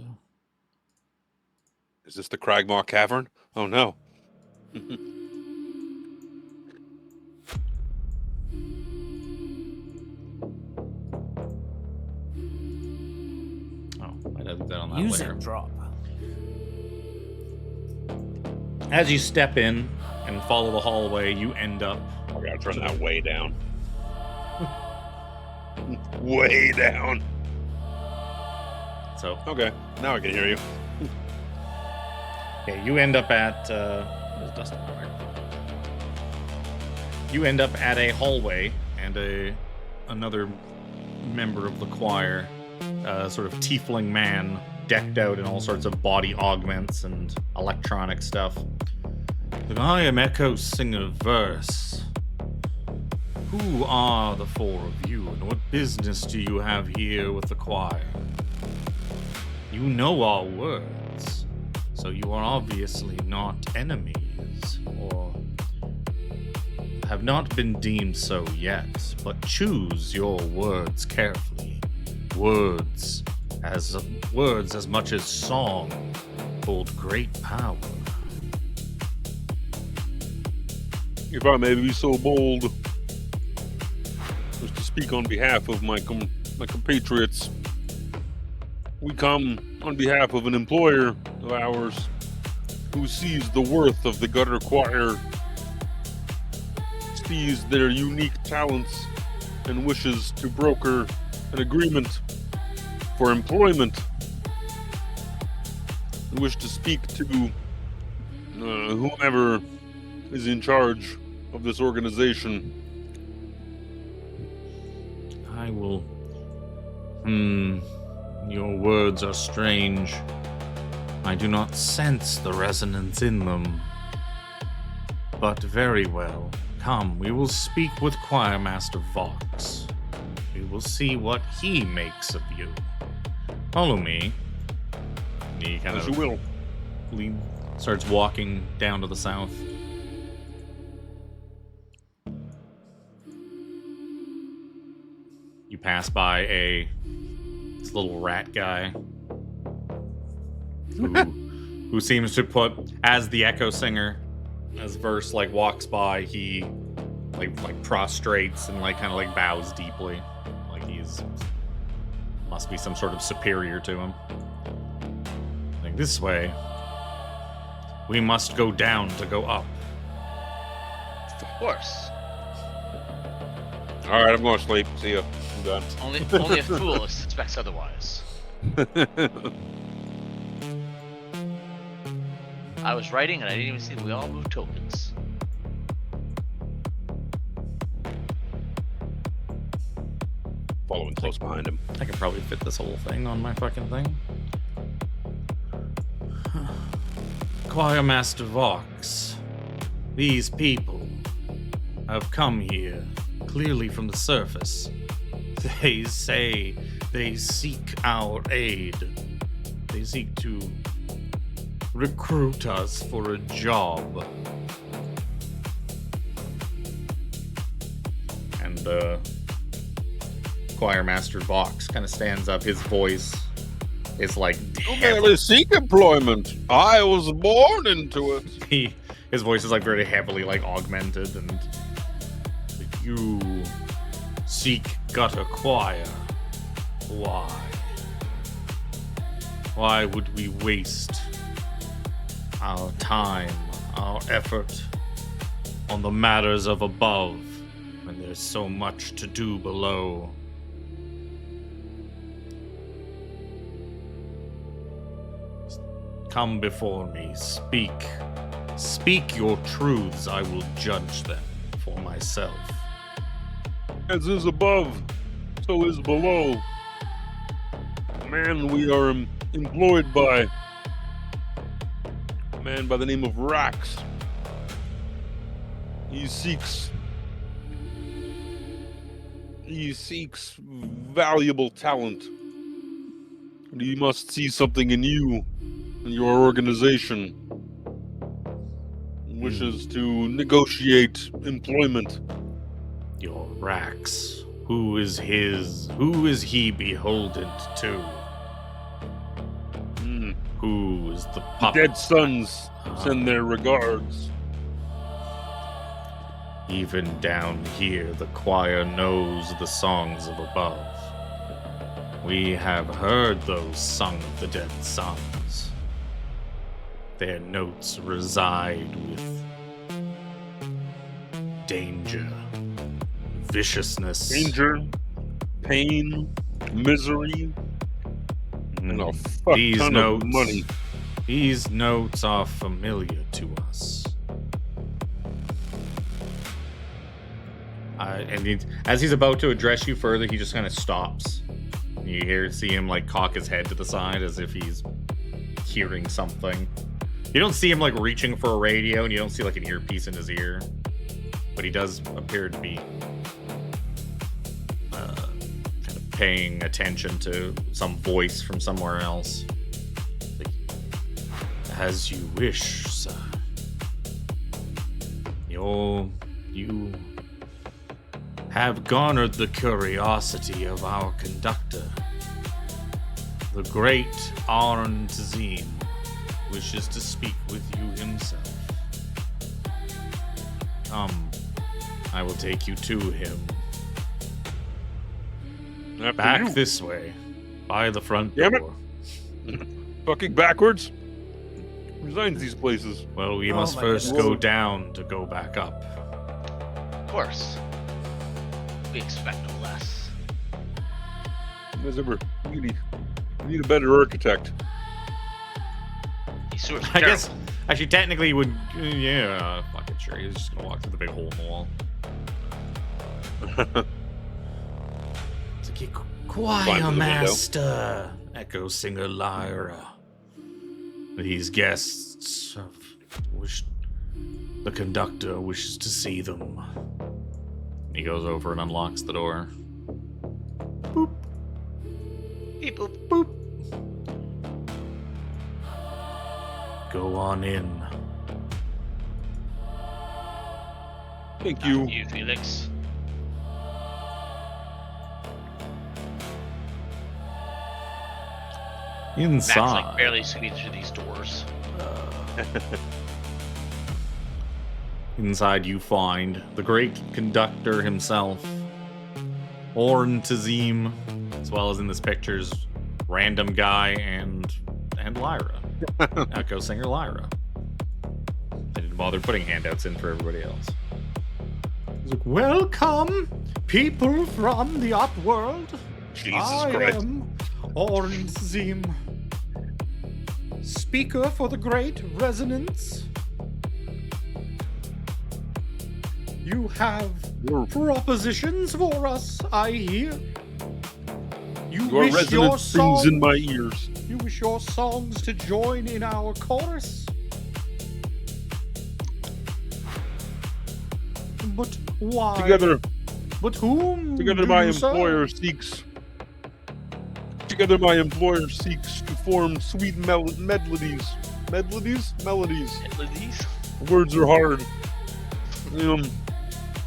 Is this the Cragmaw Cavern? Oh no. I gotta do that on that use later. and drop. As you step in and follow the hallway, you end up I gotta turn that way down. Way down. so Okay, now I can hear you. okay, you end up at where's Dustin going? You end up at a hallway and another member of the choir, sort of tiefling man, decked out in all sorts of body augments and electronic stuff. Like, I am Echo Singer Verse. Who are the 4 of you, and what business do you have here with the choir? You know our words, so you are obviously not enemies, or have not been deemed so yet, but choose your words carefully. Words as much as song hold great power. If I may be so bold as to speak on behalf of my compatriots, we come on behalf of an employer of ours who sees the worth of the gutter choir sees their unique talents and wishes to broker an agreement for employment. I wish to speak to whomever is in charge of this organization. I will... Your words are strange. I do not sense the resonance in them. But very well. Come, we will speak with Choirmaster Vox. We will see what he makes of you. Follow me. He kind As of you will. starts walking down to the south. You pass by this little rat guy who seems to put, as the echo singer, as Verse like walks by, he like prostrates and like kind of like bows deeply, like he's must be some sort of superior to him. Like, this way, we must go down to go up. Of course. All right, I'm going to sleep. See ya. I'm done. Only a fool expects otherwise. I was writing and I didn't even see that we all moved tokens. Following close behind him. I could probably fit this whole thing on my fucking thing. Choirmaster Vox, these people have come here clearly from the surface. They say they seek our aid. They seek to recruit us for a job. And Choirmaster Vox kind of stands up. His voice is like You merely seek employment. I was born into it. His voice is like very heavily like augmented, and you seek gutter choir. Why? Why would we waste our time, our effort on the matters of above when there's so much to do below? Come before me, speak. Speak your truths, I will judge them for myself. As is above, so is below. The man we are employed by, a man by the name of Rax. He seeks valuable talent. And he must see something in you, in your organization. Wishes to negotiate employment. Your Rax. Who is he beholden to? Who is the puppet? Dead sons send their regards. Even down here, the choir knows the songs of above. We have heard those sung of the dead sons. Their notes reside with danger, viciousness, Danger, pain, misery, and a fuck ton of money. These notes are familiar to us. As he's about to address you further, he just kind of stops. You see him like cock his head to the side as if he's hearing something. You don't see him like reaching for a radio, and you don't see like an earpiece in his ear, but he does appear to be kind of paying attention to some voice from somewhere else. Like, as you wish, sir. You have garnered the curiosity of our conductor. The great Armry wishes to speak with you himself. Come, I will take you to him. After Back you. this way, by the front Damn it. door. Fucking backwards. Resigns these places. Well, we Oh must my first goodness. go down to go back up. course. We expect no less. As ever, we need a better architect. These sewers are I terrible. guess, actually, technically, would yeah, fucking sure. He's just gonna walk through the big hole in the wall. It's like, Climb choir to the window. master, echo singer Lyra. These guests the conductor wishes to see them. He goes over and unlocks the door. Boop. Beep boop. Boop. Go on in. Thank you. Not you, Phelix. Max Inside. like barely squeezed through these doors. Inside you find the great conductor himself, Orn Tazim, as well as in this picture's random guy and Lyra. Echo singer Lyra. They didn't bother putting handouts in for everybody else. He's like, welcome, people from the Upworld. Jesus I Christ. am Orn Tazim, speaker for the Great Resonance. You have propositions for us, I hear. You Your wish your resonance sings in songs, my ears. you wish your songs to join in our chorus. But why? Together, But whom? together do my you serve? employer seeks. Together my employer seeks to form sweet melodies. Melodies? These? Words are hard.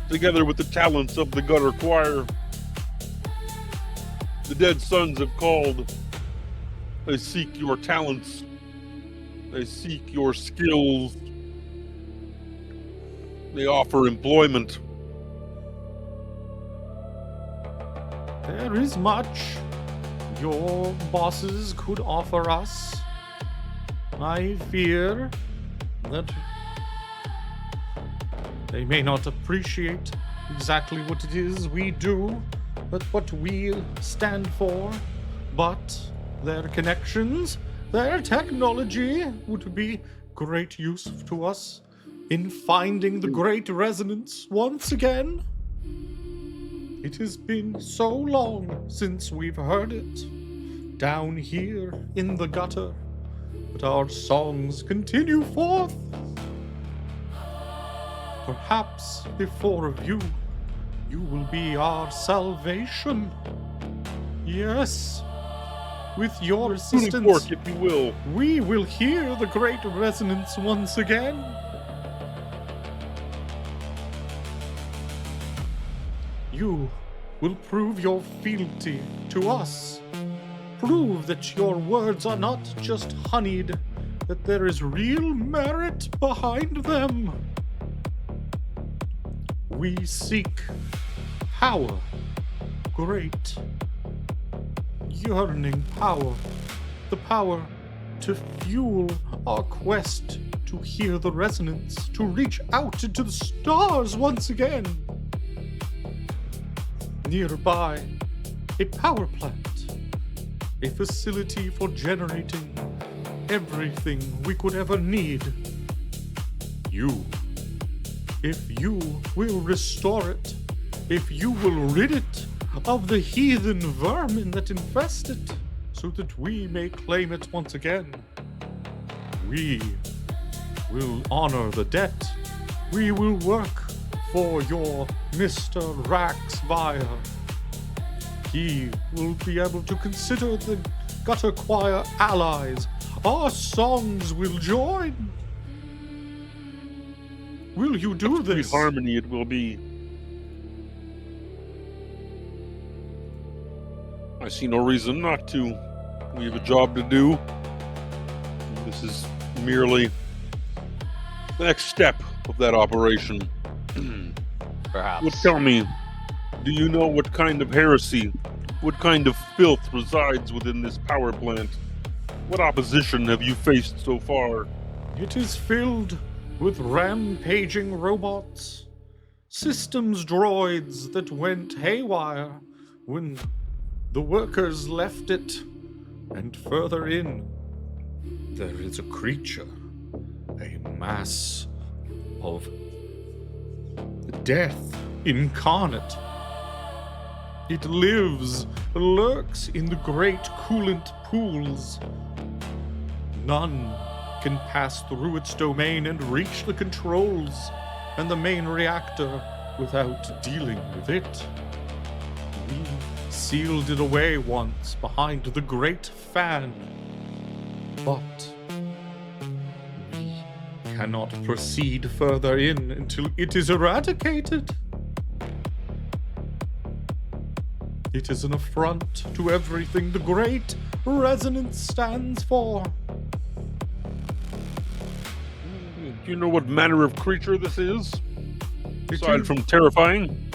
Together with the talents of the gutter choir. The dead sons have called. They seek your talents. They seek your skills. They offer employment. There is much your bosses could offer us. I fear that they may not appreciate exactly what it is we do, but what we stand for. But their connections, their technology would be great use to us in finding the great resonance once again. It has been so long since we've heard it down here in the gutter, but our songs continue forth. Perhaps the four of you will be our salvation. Yes, with your Tuning assistance, fork, if you will. we will hear the great resonance once again. You will prove your fealty to us. Prove that your words are not just honeyed, that there is real merit behind them. We seek power, great, yearning power, the power to fuel our quest to hear the resonance, to reach out into the stars once again. Nearby, a power plant, a facility for generating everything we could ever need. If you will restore it, if you will rid it of the heathen vermin that infest it, so that we may claim it once again, we will honor the debt. We will work for your Mr. Raxvire. He will be able to consider the gutter choir allies. Our songs will join. Will you do Sweet this? harmony it will be. I see no reason not to. We have a job to do. This is merely the next step of that operation. Perhaps. Well, tell me, do you know what kind of heresy, what kind of filth resides within this power plant? What opposition have you faced so far? It is filled with rampaging robots systems droids that went haywire when the workers left it. And further in, there is a creature, a mass of death incarnate. It lives, lurks in the great coolant pools. None can pass through its domain and reach the controls and the main reactor without dealing with it. We sealed it away once behind the great fan, but we cannot proceed further in until it is eradicated. It is an affront to everything the great resonance stands for. Do you know what manner of creature this is? It Aside is- from terrifying?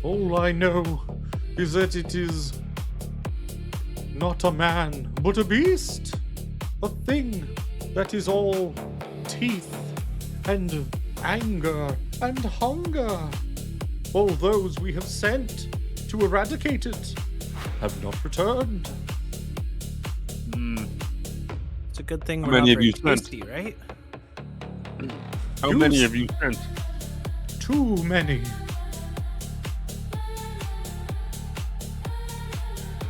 All I know is that it is not a man, but a beast. A thing that is all teeth and anger and hunger. All those we have sent to eradicate it have not returned. It's a good thing How we're many not have very you sent? tasty, right? How You many s- have you sent? Too many.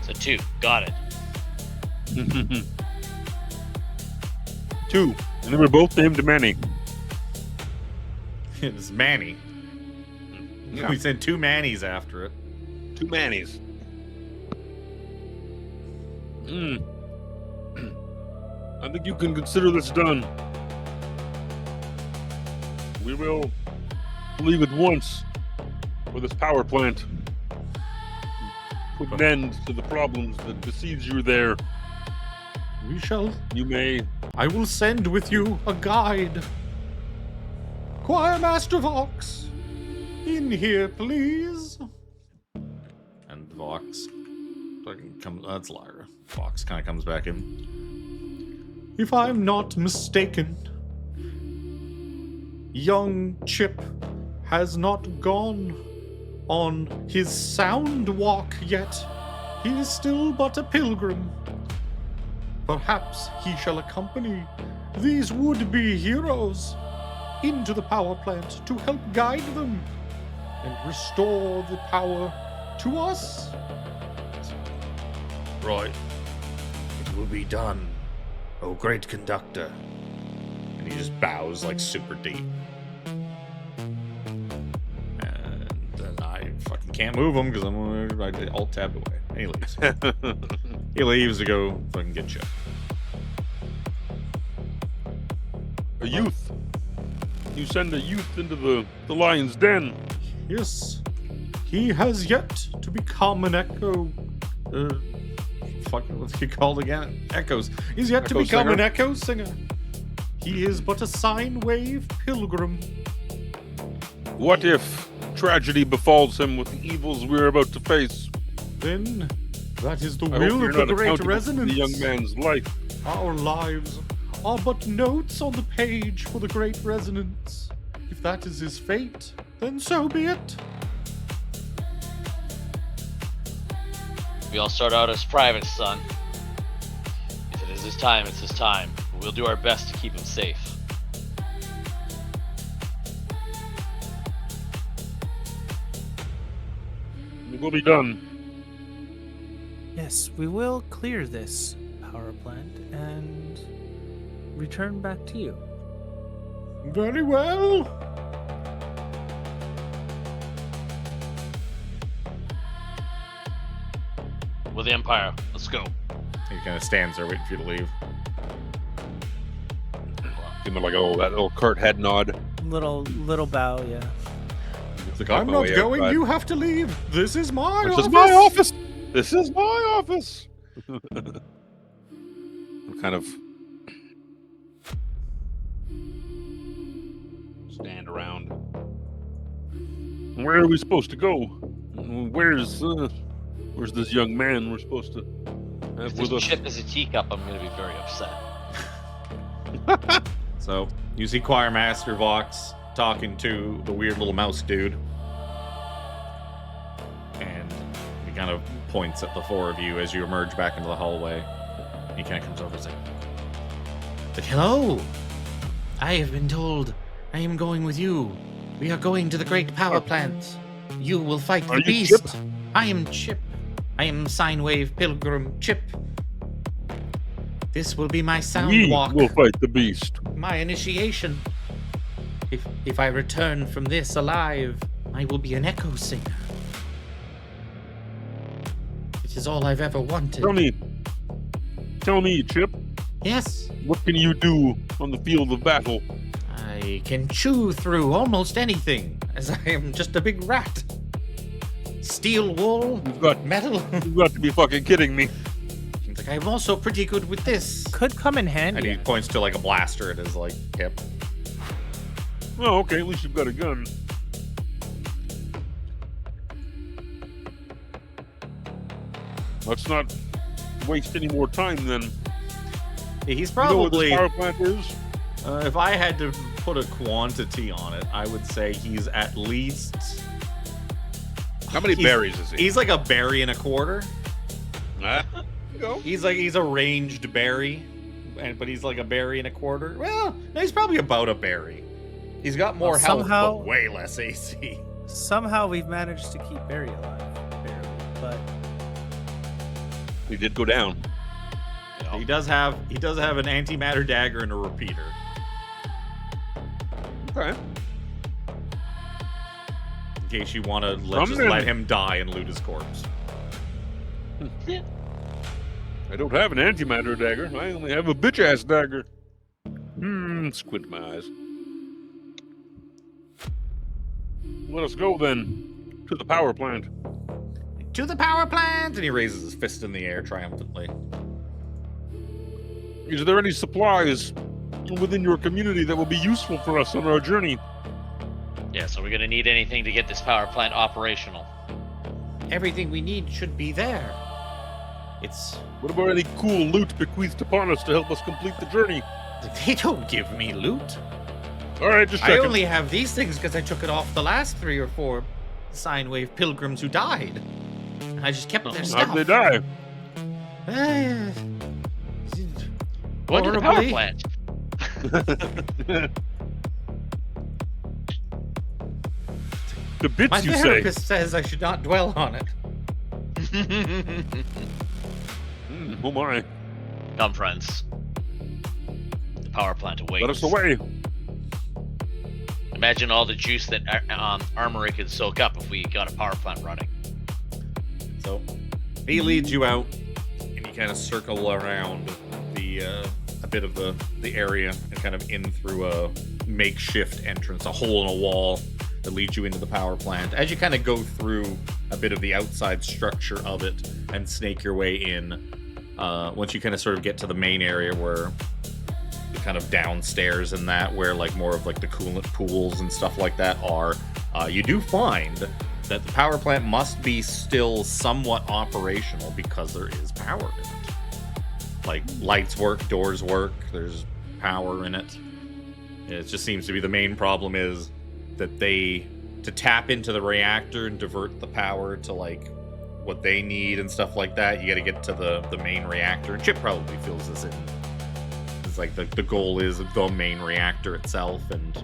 So 2. Got it. 2. And they were both named Manny. It's Manny. Yeah. We sent 2 Mannies after it. 2 Mannies. I think you can consider this done. We will leave at once for this power plant. Put an end to the problems that besiege you there. We shall. You may. I will send with you a guide. Choir Master Vox, in here, please. And Vox fucking comes. That's Lyra. Vox kind of comes back in. If I'm not mistaken, young Chip has not gone on his sound walk yet. He is still but a pilgrim. Perhaps he shall accompany these would-be heroes into the power plant to help guide them and restore the power to us. Right. It will be done, oh great conductor. And he just bows like super deep. And then I fucking can't move him because I alt-tabbed away. And he leaves. He leaves to go fucking get Chip. A youth. You send a youth into the lion's den. Yes, he has yet to become an echo. Fucking what's he called again? Echoes. He's yet to Echo become singer? an echo singer. He is but a sine wave pilgrim. What if tragedy befalls him with the evils we're about to face? Then that is the I hope will you're of the not great accountable for resonance. the young man's life. Our lives are but notes on the page for the great resonance. If that is his fate, then so be it. We all start out as privates, son. If it is his time, it's his time. We'll do our best to keep him safe. It will be done. Yes, we will clear this power plant and return back to you. Very well. With the Empire, let's go. He kind of stands there waiting for you to leave. Give him like that little Kurt head nod. Little bow, yeah. It's like, Walk I'm my not way going, outside. you have to leave. This is my This office. is my office. This is my office. I'm kind of stand around. Where are we supposed to go? Where's this young man we're supposed to have If with this us? chip is a teacup, I'm gonna be very upset. So, you see Choir Master Vox talking to the weird little mouse dude. And he kind of points at the four of you as you emerge back into the hallway. He kind of comes over and says, "Hello! I have been told I am going with you. We are going to the great power plant. You will fight the beast. Chip? I am Chip. I am Sinewave Pilgrim Chip. This will be my sound We walk, will fight the beast. my initiation. If I return from this alive, I will be an echo singer. It is all I've ever wanted." Tell me, Chip, Yes, what can you do on the field of battle? I can chew through almost anything, as I am just a big rat. Steel wool, You've got, metal. you've got to be fucking kidding me. He's like, I'm also pretty good with this. Could come in And he handy. points to like a blaster at his like hip. Oh, okay, at least you've got a gun. Let's not waste any more time then. He's You know where probably, this power plant is? if I had to put a quantity on it, I would say he's at least. How many He's- berries is he? He's like a berry and a quarter. Ah, go. He's a ranged berry, but he's like a berry and a quarter. Well, no, he's probably about a berry. He's got more Well, health, somehow- but way less AC. Somehow we've managed to keep Barry alive, barely. But He did go down. He does have an antimatter dagger and a repeater. Okay. In case you want to Come just in. let him die and loot his corpse. I don't have an antimatter dagger. I only have a bitch ass dagger. Squint my eyes. Let us go then to the power plant. To the power plant! And he raises his fist in the air triumphantly. Is there any supplies within your community that will be useful for us on our journey? Yeah, so we're gonna need anything to get this power plant operational. Everything we need should be there. It's. What about any cool loot bequeathed upon us to help us complete the journey? They don't give me loot. All right, just I checking. only have these things because I took it off the last 3 or 4 sine wave pilgrims who died. And I just kept their stuff. How'd they die? Going to the power Horribly. plant. The bits My you say. therapist says I should not dwell on it. Oh my. Come, friends. The power plant awaits. Let us away. Imagine all the juice that Armory could soak up if we got a power plant running. So he leads you out, and you kind of circle around the a bit of the area and kind of in through a makeshift entrance, a hole in a wall that leads you into the power plant. As you kind of go through a bit of the outside structure of it and snake your way in, once you kind of sort of get to the main area where the kind of downstairs and that where like more of like the coolant pools and stuff like that are, you do find that the power plant must be still somewhat operational because there is power in it. Like lights work, doors work, there's power in it. It just seems to be the main problem is that to tap into the reactor and divert the power to like what they need and stuff like that, you got to get to the main reactor. Chip probably feels this in. It's like the goal is the main reactor itself and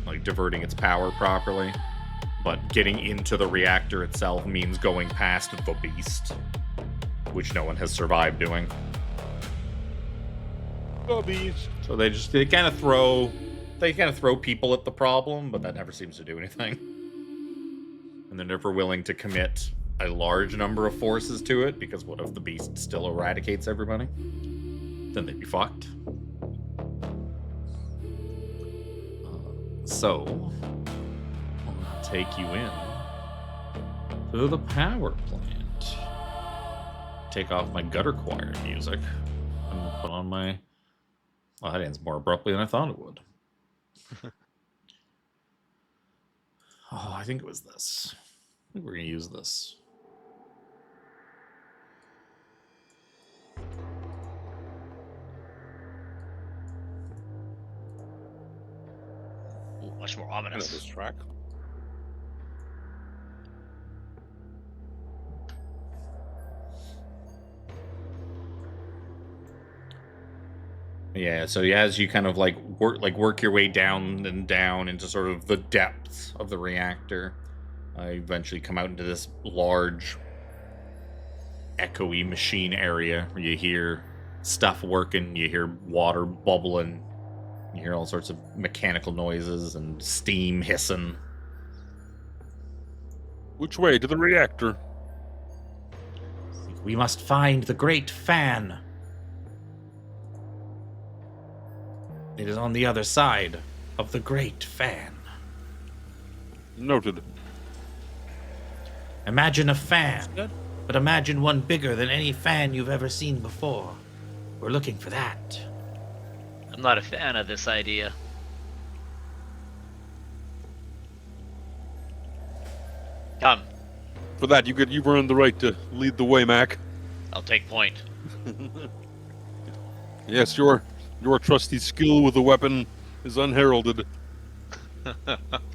like diverting its power properly. But getting into the reactor itself means going past the beast, which no one has survived doing. The beast. So they kind of throw people at the problem, but that never seems to do anything. And they're never willing to commit a large number of forces to it, because what if the beast still eradicates everybody? Then they'd be fucked. So I'll take you in to the power plant. Take off my gutter choir music and put on my. Well, that ends more abruptly than I thought it would. Oh, I think it was this. I think we're going to use this. Ooh, much more I know ominous. this track. Yeah, so as you kind of work your way down and down into sort of the depths of the reactor, you eventually come out into this large, echoey machine area where you hear stuff working, you hear water bubbling, you hear all sorts of mechanical noises and steam hissing. Which way? To the reactor. We must find the great fan. It is on the other side of the great fan. Noted. Imagine a fan, Good. but imagine one bigger than any fan you've ever seen before. We're looking for that. I'm not a fan of this idea. Come, For that, you've earned the right to lead the way, Mac. I'll take point. Yes, your trusty skill with the weapon is unheralded.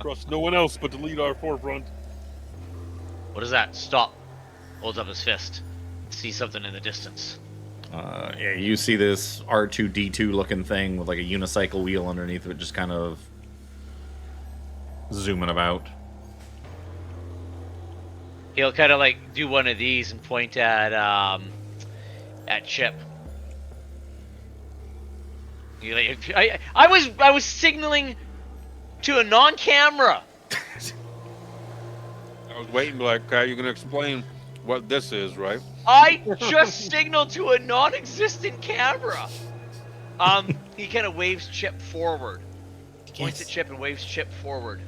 Trust no one else but to lead our forefront. What is that? Stop. Holds up his fist. See something in the distance. Yeah, you see this R2-D2 looking thing with like a unicycle wheel underneath it, just kind of zooming about. He'll kind of like do one of these and point at Chip. I was signaling to a non-camera. I was waiting, like, how you gonna explain what this is, right? I just signaled to a non-existent camera. He kind of waves Chip forward. Points at Chip and waves Chip forward.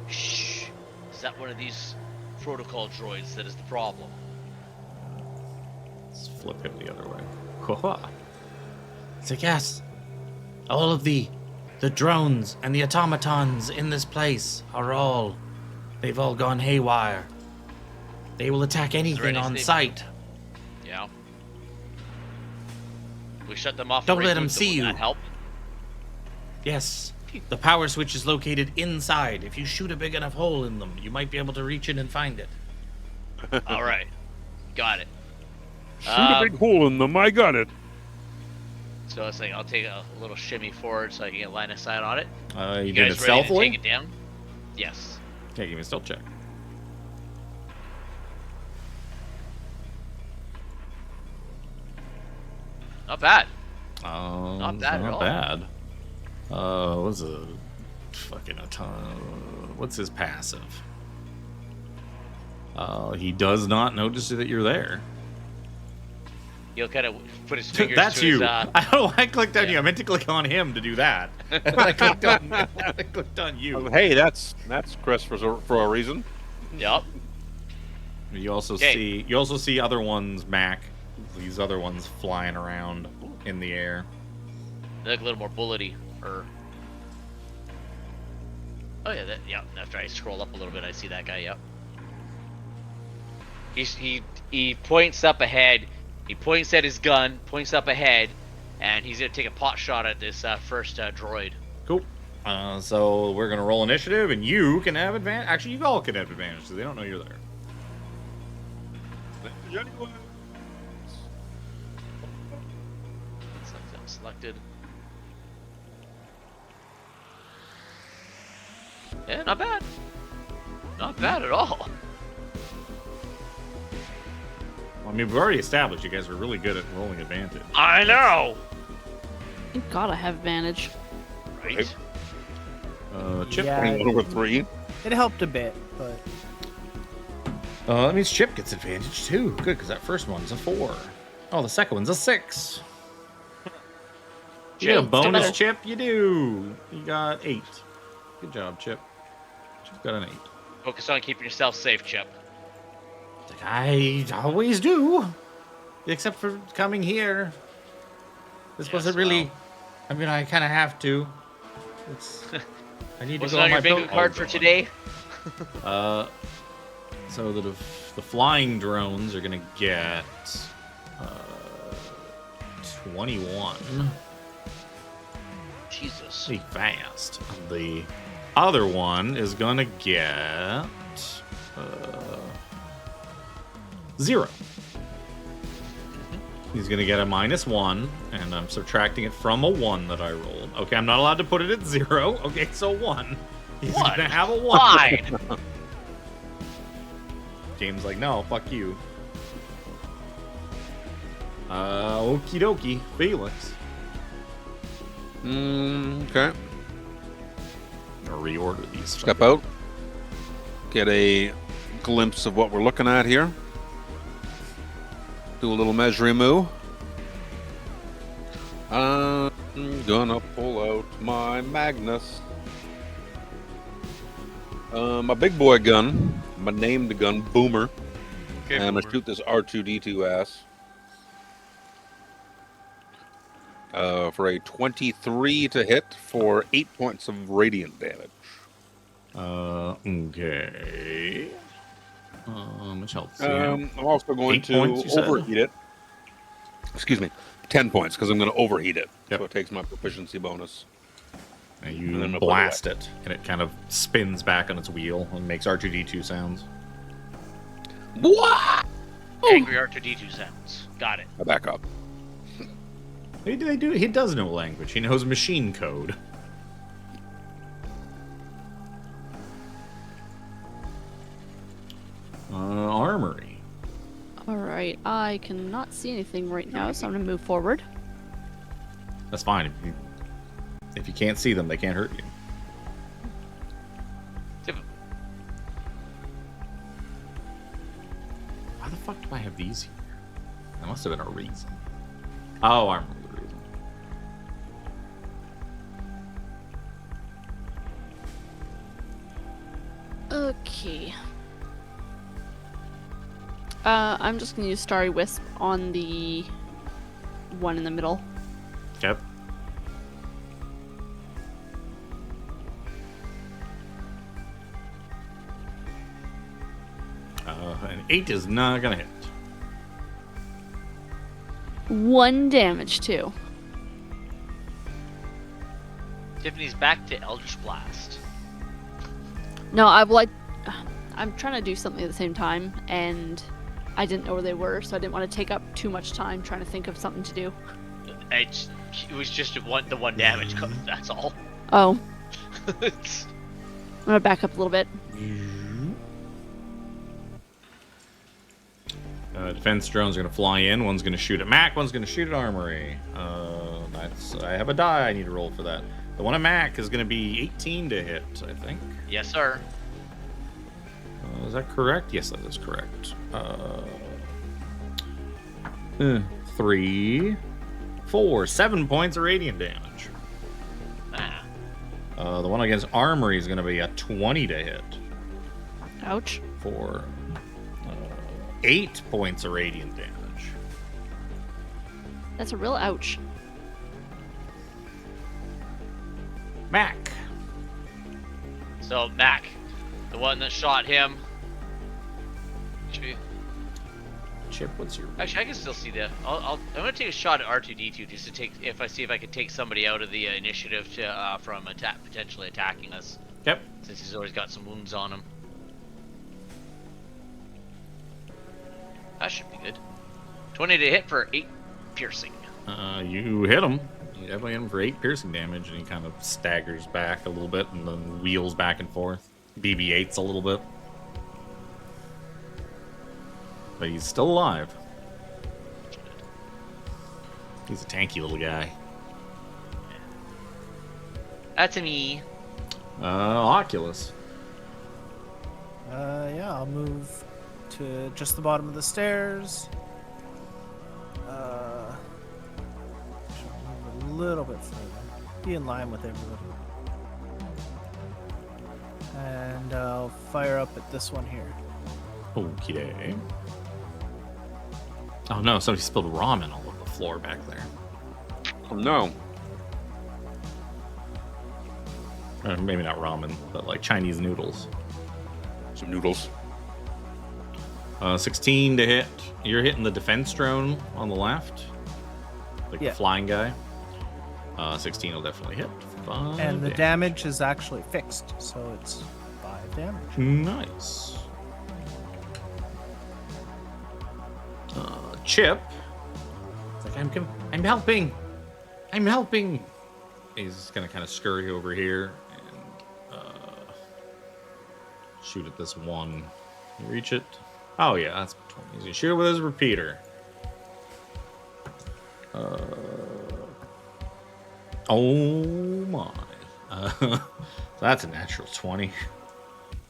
Shh. Is that one of these protocol droids that is the problem? Let's flip him the other way. So yes, all of the drones and the automatons in this place they've all gone haywire. They will attack anything on anything- sight. Yeah. We shut them off. Don't and let 'em reboot see Will you. that help? Yes, the power switch is located inside. If you shoot a big enough hole in them, you might be able to reach in and find it. All right. Got it. Shoot a big hole in them. I got it. So it's like I'll take a little shimmy forward so I can get line of sight on it. You You did it guys ready to stealthily? take it down? Yes. Okay, give me a stealth check. Not bad. Not bad at all. bad. What's a fucking a ton? What's his passive? He does not notice that you're there. He'll kind of put his fingers That's to you. his, I don't know why I clicked on yeah. you. I meant to click on him to do that. I clicked on you. Hey, that's Chris for a reason. Yep. You also Okay. see other ones, Mac. These other ones flying around in the air. They look a little more bullety. Or oh yeah, yeah. After I scroll up a little bit, I see that guy. Yep. He points up ahead. He points at his gun, points up ahead, and he's gonna take a pot shot at this first droid. Cool. So we're gonna roll initiative, and you can have advantage. Actually, you all can have advantage, so they don't know you're there. Something selected. Yeah, not bad. Not bad at all. Well, I mean, we've already established you guys are really good at rolling advantage. I know. You gotta have advantage. Right. Chip. Yeah, 21 over 3. it helped a bit, but That means Chip gets advantage too. Good, because that first one's a 4. Oh, the second one's a 6. You get a Chip, bonus, better. Chip. You do. You got 8. Good job, Chip. Chip's got an 8. Focus on keeping yourself safe, Chip. Like, I always do, except for coming here. This Yes, wasn't really. well. I mean, I kind of have to. It's. I need to What's go on on your my bingo boat. card Oh, for God. today? So the flying drones are gonna get 21. Jesus. Pretty fast. The other one is gonna get 0. He's gonna get a -1, and I'm subtracting it from a 1 that I rolled. Okay, I'm not allowed to put it at 0. Okay, so 1. He's gonna have a 1. Fine. Game's like, no, fuck you. Okie dokie, Phelix. Okay. I'll reorder these. Step out. Get a glimpse of what we're looking at here. Do a little measuring moo. I'm gonna pull out my Magnus. My big boy gun. My named gun, Boomer. Okay, And I'm gonna Boomer. shoot this R2-D2 ass. For a 23 to hit for 8 points of radiant damage. Okay. How much health? does he have? I'm also going 8 to points, you said? overheat it. Excuse me, 10 points because I'm going to overheat it. Yep. So it takes my proficiency bonus. And and you then I'll blast it, and it kind of spins back on its wheel and makes R2-D2 sounds. What? Angry R2-D2 sounds. Got it. I back up. He does know language. He knows machine code. Armory. Alright, I cannot see anything right now, so I'm gonna move forward. That's fine. If you can't see them, they can't hurt you. Why the fuck do I have these here? That must have been a reason. Oh, I remember the reason. Okay. I'm just gonna use Starry Wisp on the one in the middle. Yep. An 8 is not gonna hit. 1 damage too. Tiffany's back to Eldritch Blast. No, I'm trying to do something at the same time, and I didn't know where they were, so I didn't want to take up too much time trying to think of something to do. It was just the one damage. That's all. Oh, I'm gonna back up a little bit. Defense drones are going to fly in. One's going to shoot at M.A.A.C. One's going to shoot at Armory. I have a die I need to roll for that. The one at M.A.A.C. is going to be 18 to hit, I think. Yes, sir. Is that correct? Yes, that is correct. 3, 4, 7 points of radiant damage. Ah. The one against Armory is going to be a 20 to hit Ouch. for 8 points of radiant damage. That's a real ouch. M.A.A.C. So M.A.A.C, the one that shot him. Chip, what's your... Actually, I can still see that. I'm gonna take a shot at R2-D2 just to see if I can take somebody out of the initiative to from potentially attacking us. Yep. Since he's always got some wounds on him. That should be good. 20 to hit for 8 piercing. You hit him. You definitely hit him for 8 piercing damage, and he kind of staggers back a little bit and then wheels back and forth. BB-8's a little bit. But he's still alive. He's a tanky little guy. That's me. Oculus. Yeah, I'll move to just the bottom of the stairs. Move a little bit further. Be in line with everybody. And I'll fire up at this one here. Okay. Oh no, somebody spilled ramen all over the floor back there. Oh, no. Maybe not ramen, but like Chinese noodles. Some noodles. 16 to hit. You're hitting the defense drone on the left. Like Yeah. the flying guy. 16 will definitely hit 5 And the damage is actually fixed, so it's 5 damage. Nice. Chip. It's like, I'm helping. I'm helping. He's gonna kind of scurry over here and shoot at this one. Can you reach it? Oh yeah, that's 20. He's gonna shoot it with his repeater. Oh my. So that's a natural 20.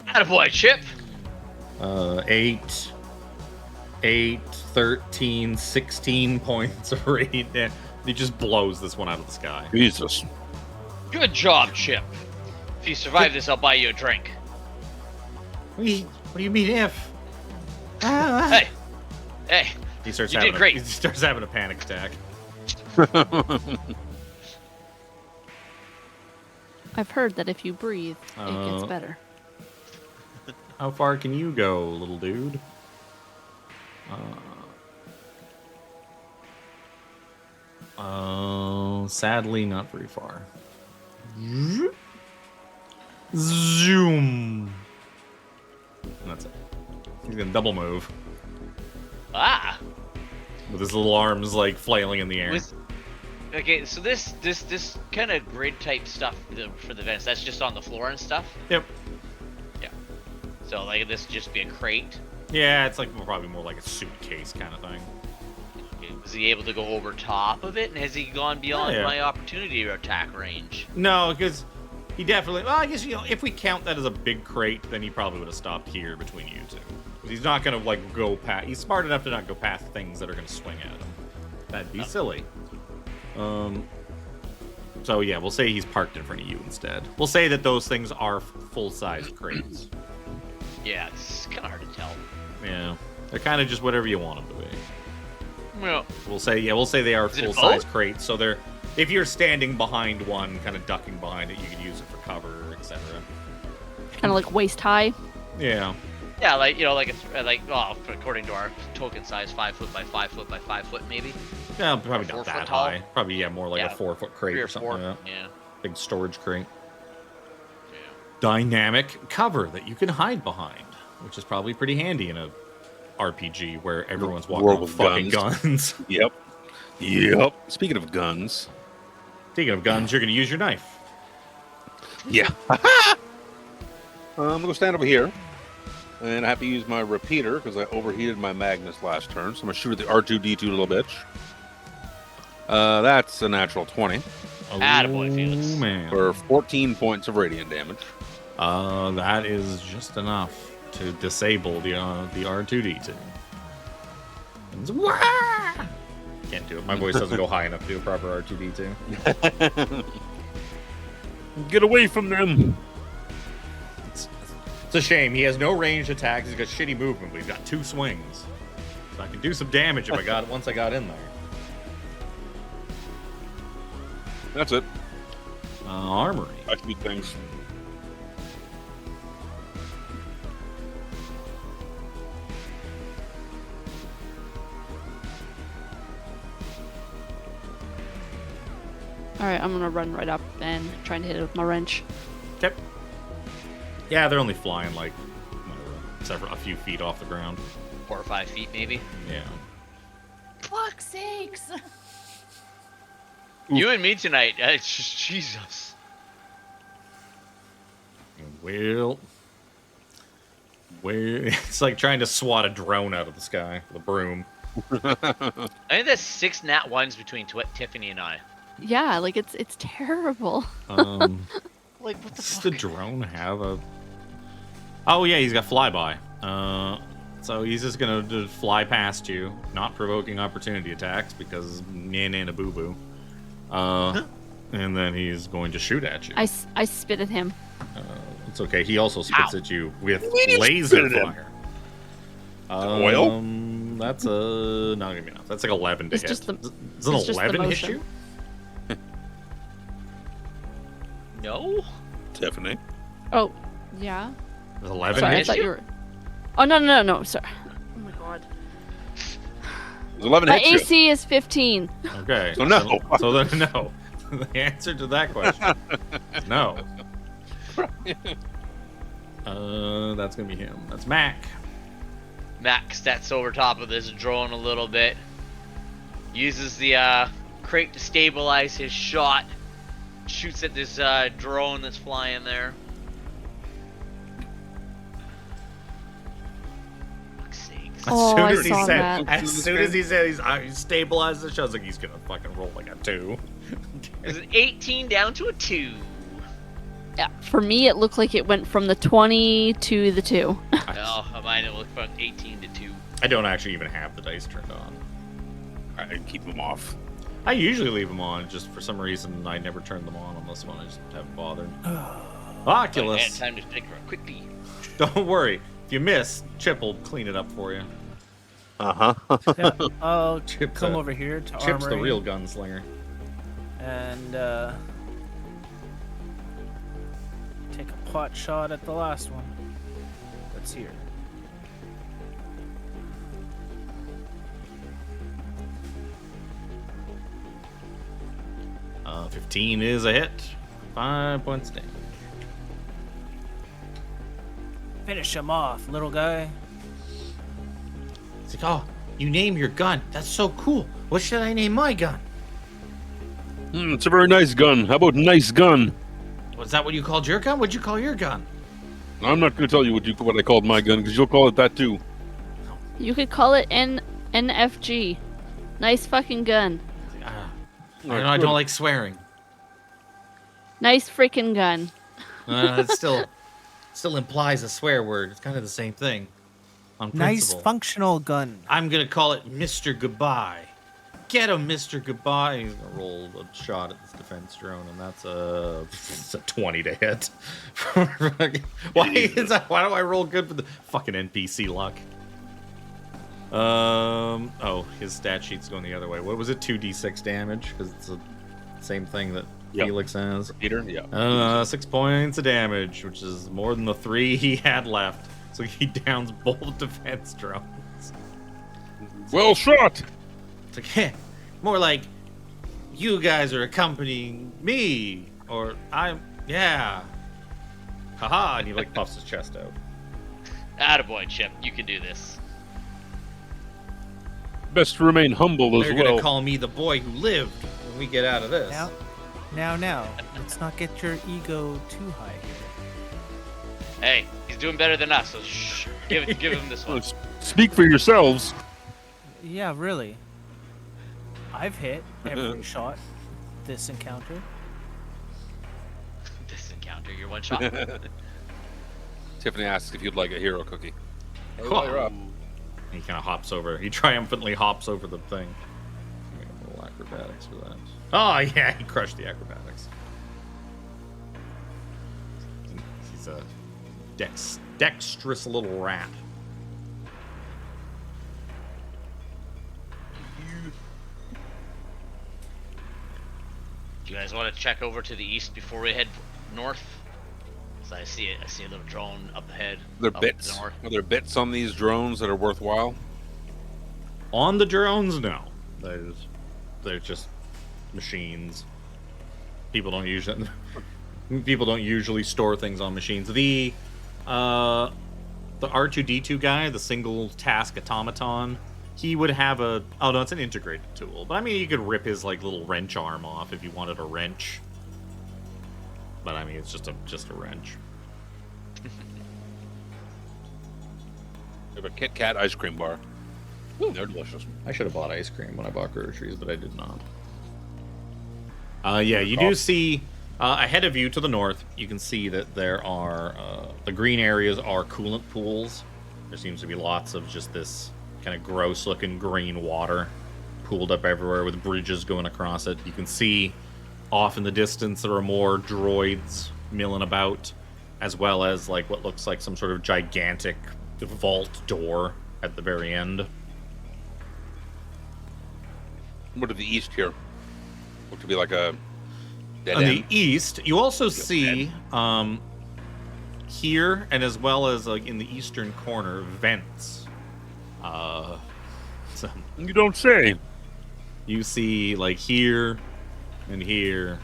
Attaboy, Chip. 8, 13, 16 points of radiant damage. He just blows this one out of the sky. Jesus. Good job, Chip. If you survive this, I'll buy you a drink. What do you mean if? Hey. He starts You having did great. He starts having a panic attack. I've heard that if you breathe, it gets Uh, better. How far can you go, little dude? Sadly, not very far. Zoom. And that's it. He's gonna double move Ah. with his little arms like flailing in the air. Okay, so this kind of grid type stuff for the vents, that's just on the floor and stuff. Yep. Yeah. So like this would just be a crate. Yeah, it's like probably more like a suitcase kind of thing. Was he able to go over top of it, and has he gone beyond yeah. my opportunity or attack range? No, because he definitely. Well, I guess if we count that as a big crate, then he probably would have stopped here between you two. He's not gonna like go past. He's smart enough to not go past things that are gonna swing at him. That'd be silly. So yeah, we'll say he's parked in front of you instead. We'll say that those things are full-size crates. Yeah, it's kind of hard to tell. Yeah, they're kind of just whatever you want them to be. Well, We'll say they are Is it full-size both? crates. So they're if you're standing behind one, kind of ducking behind it, you can use it for cover, etc. Kind of like waist high. Yeah. yeah, like like it's according to our token size, 5 foot by 5 foot by 5 foot, maybe Yeah, probably 4 not foot that tall? high. Probably more like Yeah, a 4-foot crate 3 or or something 4. like that. Yeah. Big storage crate. Yeah. Dynamic cover that you can hide behind, which is probably pretty handy in a RPG where everyone's walking World with with fucking guns. guns. Yep. Speaking of guns. Speaking of guns, you're going to use your knife. Yeah. I'm going to stand over here. And I have to use my repeater because I overheated my Magnus last turn. So I'm going to shoot at the R2-D2 little bitch. That's a natural 20 Attaboy, Phelix. Man. for 14 points of radiant damage. That is just enough to disable the R2D2. It's, "Wah!" Can't do it. My voice doesn't go high enough to do a proper R2D2. Get away from them. It's a shame. He has no ranged attacks. He's got shitty movement, but he's got 2 swings. So I can do some damage if I got it once I got in there. That's it. Armory. I can do things. Alright, I'm gonna run right up and try and hit it with my wrench. Okay. Yeah, they're only flying like a few feet off the ground. 4 or 5 feet, maybe. Yeah. Fuck's sakes! You and me tonight. It's just Jesus. Well, it's like trying to swat a drone out of the sky with a broom. I think that's 6 nat 1s between Tiffany and I. Yeah, like it's terrible. Like, what the Does fuck? the drone have a? Oh yeah, he's got flyby. So he's just gonna just fly past you, not provoking opportunity attacks because nana boo boo. And then he's going to shoot at you. I spit at him. It's okay. He also spits Ow. at you with When you laser spit at him. fire. Oil? That's not gonna be enough. That's like 11 to It's hit. just the- Does it's an just the 11 hit motion. you? No? Tiffany. Oh, yeah. Does 11 Sorry, I hit thought you? you were. Oh no! Sorry. Oh my god. There's 11 My hits you. AC is 15. Okay. So no. So then no. The answer to that question is no. That's gonna be him. That's Mac. Mac steps over top of this drone a little bit. Uses the crate to stabilize his shot. Shoots at this drone that's flying there. Fuck's sakes. Oh, I saw said, that. as soon as he said he's stabilized the shot, I was like, he's gonna fucking roll like a 2. It's an 18 down to a 2. Yeah, for me, it looked like it went from the 20 to the 2. No, mine it looked from 18 to 2. I don't actually even have the dice turned on. I keep them off. I usually leave them on, just for some reason I never turned them on this one. I just haven't bothered. Oculus. I had time to figure out quickly. Don't worry. If you miss, Chip will clean it up for you. Yeah, I'll Chip's come a- over here to Chip's the Armry real gunslinger. and take a pot shot at the last one that's here. . 15 is a hit. 5 points damage. Finish him off, little guy. It's like, oh, you name your gun. That's so cool. What should I name my gun? It's a very nice gun. How about nice gun? Was that what you called your gun? What'd you call your gun? I'm not going to tell you what I called my gun because you'll call it that too. You could call it NFG. Nice fucking gun. I don't like swearing. Nice freaking gun. It still implies a swear word. It's kind of the same thing. On Nice principle. functional gun. I'm gonna call it Mr. Goodbye. Get him, Mr. Goodbye. He's gonna roll a shot at this defense drone, and that's it's a 20 to hit. Why do I roll good for the fucking NPC luck? Oh, his stat sheet's going the other way. What was it? 2d6 damage, because it's the same thing that Phelix has. Peter, yeah. 6 points of damage, which is more than the 3 he had left. So he downs both defense drones. Well shot. It's like, heh, more like, you guys are accompanying me, or yeah. Haha, and he like puffs his chest out. Attaboy, Chip. You can do this. Best to remain humble as They're well. gonna call me the boy who lived when we get out of this. Now. Let's not get your ego too high here. Hey, he's doing better than us, so shh. Give him this one. Speak for yourselves. Yeah, really. I've hit every shot this encounter. This encounter, your one shot. Tiffany asks if you'd like a hero cookie. Hey, Cool. while you're up. He kind of hops over. He triumphantly hops over the thing. Give me a little acrobatics for that. Oh yeah, he crushed the acrobatics. He's a dexterous little rat. Do you guys want to check over to the east before we head north? So I see a little drone up ahead. Are there up bits? north. Are there bits on these drones that are worthwhile? On the drones, no. They're just machines. People don't usually store things on machines. The R2D2 guy, the single task automaton, he would have it's an integrated tool. But I mean, you could rip his like little wrench arm off if you wanted a wrench. But I mean, it's just a wrench. We have a Kit Kat ice cream bar. Ooh, they're delicious. I should have bought ice cream when I bought groceries, but I did not. Yeah, you do see ahead of you to the north. You can see that there are the green areas are coolant pools. There seems to be lots of just this kind of gross-looking green water pooled up everywhere with bridges going across it. You can see off in the distance there are more droids milling about, as well as like what looks like some sort of gigantic vault door at the very end. What to the east here? What could be like a dead On end? the east, you also see here, and as well as like in the eastern corner, vents. So You don't say. you see like here, And here,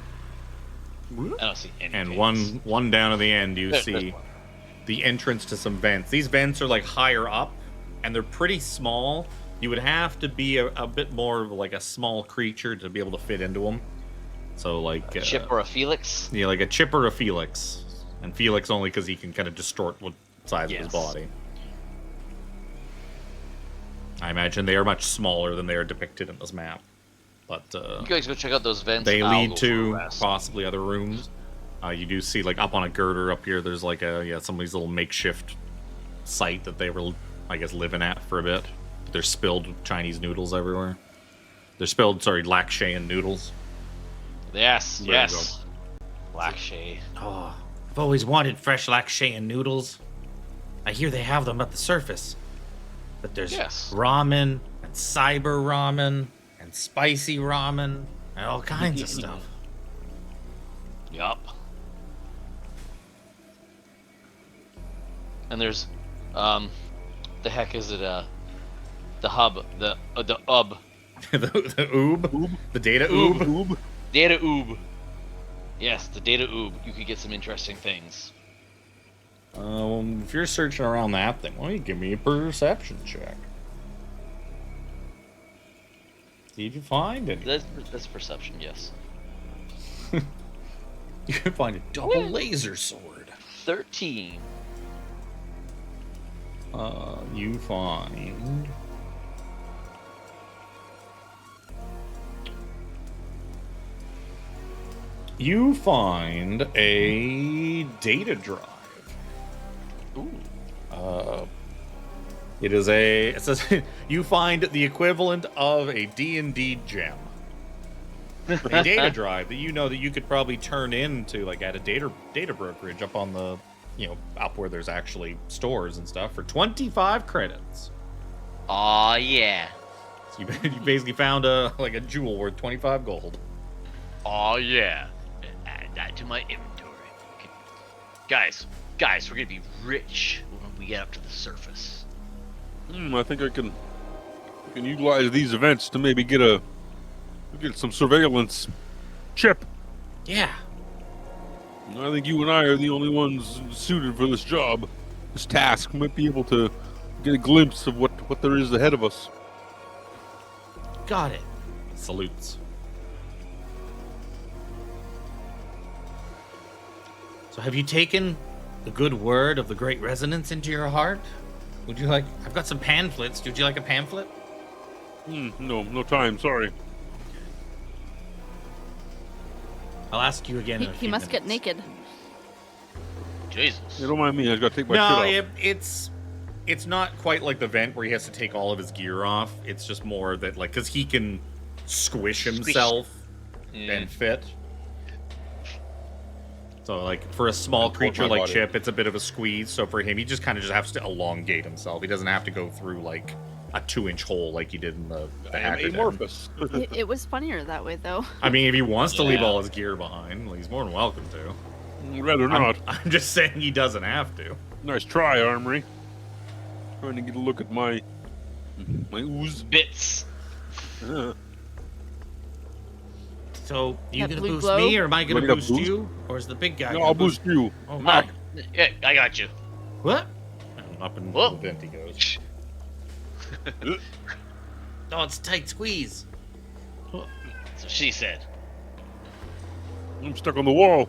I don't see any. and paintings. one down at the end, you There's see one. the entrance to some vents. These vents are like higher up, and they're pretty small. You would have to be a bit more of like a small creature to be able to fit into them. So like A chip or a Phelix. yeah, like a chip or a Phelix, and Phelix only because he can kind of distort what size of his Yes. body. I imagine they are much smaller than they are depicted in this map, but You guys go check out those vents. they and I'll lead go for a to rest. possibly other rooms. You do see like up on a girder up here. There's like somebody's little makeshift site that they were, I guess, living at for a bit. There's spilled Chinese noodles everywhere. They're spilled, Lakshayan noodles. Yes, There you yes. Lakshay. Oh, I've always wanted fresh Lakshayan noodles. I hear they have them at the surface. But there's Yes. ramen, and cyber ramen, and spicy ramen, and all kinds of stuff. Yup. And there's, the heck is it? The hub, the UB, the oob? The data oob? data oob. Yes, the data oob. You could get some interesting things. If you're searching around that thing, why don't you give me a perception check? See if you find it. That's perception, yes. You can find a double laser sword. 13. You find... You find a data drive. Ooh. It says you find the equivalent of a D&D gem. A data drive that you know that you could probably turn into like at a data brokerage up on the, up where there's actually stores and stuff for 25 credits. Aw, yeah. So you basically found a jewel worth 25 gold. Aw, yeah. Add that to my inventory. Okay. Guys, we're gonna be rich when we get up to the surface. I think I can utilize these events to maybe get some surveillance chip. Yeah. I think you and I are the only ones suited for this job. This task might be able to get a glimpse of what there is ahead of us. Got it. Salutes. So have you taken the good word of the Great Resonance into your heart? Would you like... I've got some pamphlets. Would you like a pamphlet? No time, sorry. I'll ask you again in a He few must get minutes. naked. Jesus. Hey, don't mind me, I just gotta take my No, shit off. it's not quite like the vent where he has to take all of his gear off. It's just more that, like, because he can squish himself and fit. So, like, for a small And creature my like body. Chip, it's a bit of a squeeze. So for him, he just kind of has to elongate himself. He doesn't have to go through, like, a 2-inch hole like he did in the I am Hacker Den. amorphous. It was funnier that way, though. I mean, if he wants to leave Yeah. all his gear behind, well, he's more than welcome to. Rather not. I'm just saying he doesn't have to. Nice try, Armry. Trying to get a look at my ooze. Bits. So, you That gonna blue boost glow? me, or am I gonna Wanna get a boost boost? you? Or is the big guy No, gonna I'll boost you. Oh, Oh, my. yeah, I got you. What? Up in Whoa. the vent he goes. Oh, it's a tight squeeze. So she said. I'm stuck on the wall.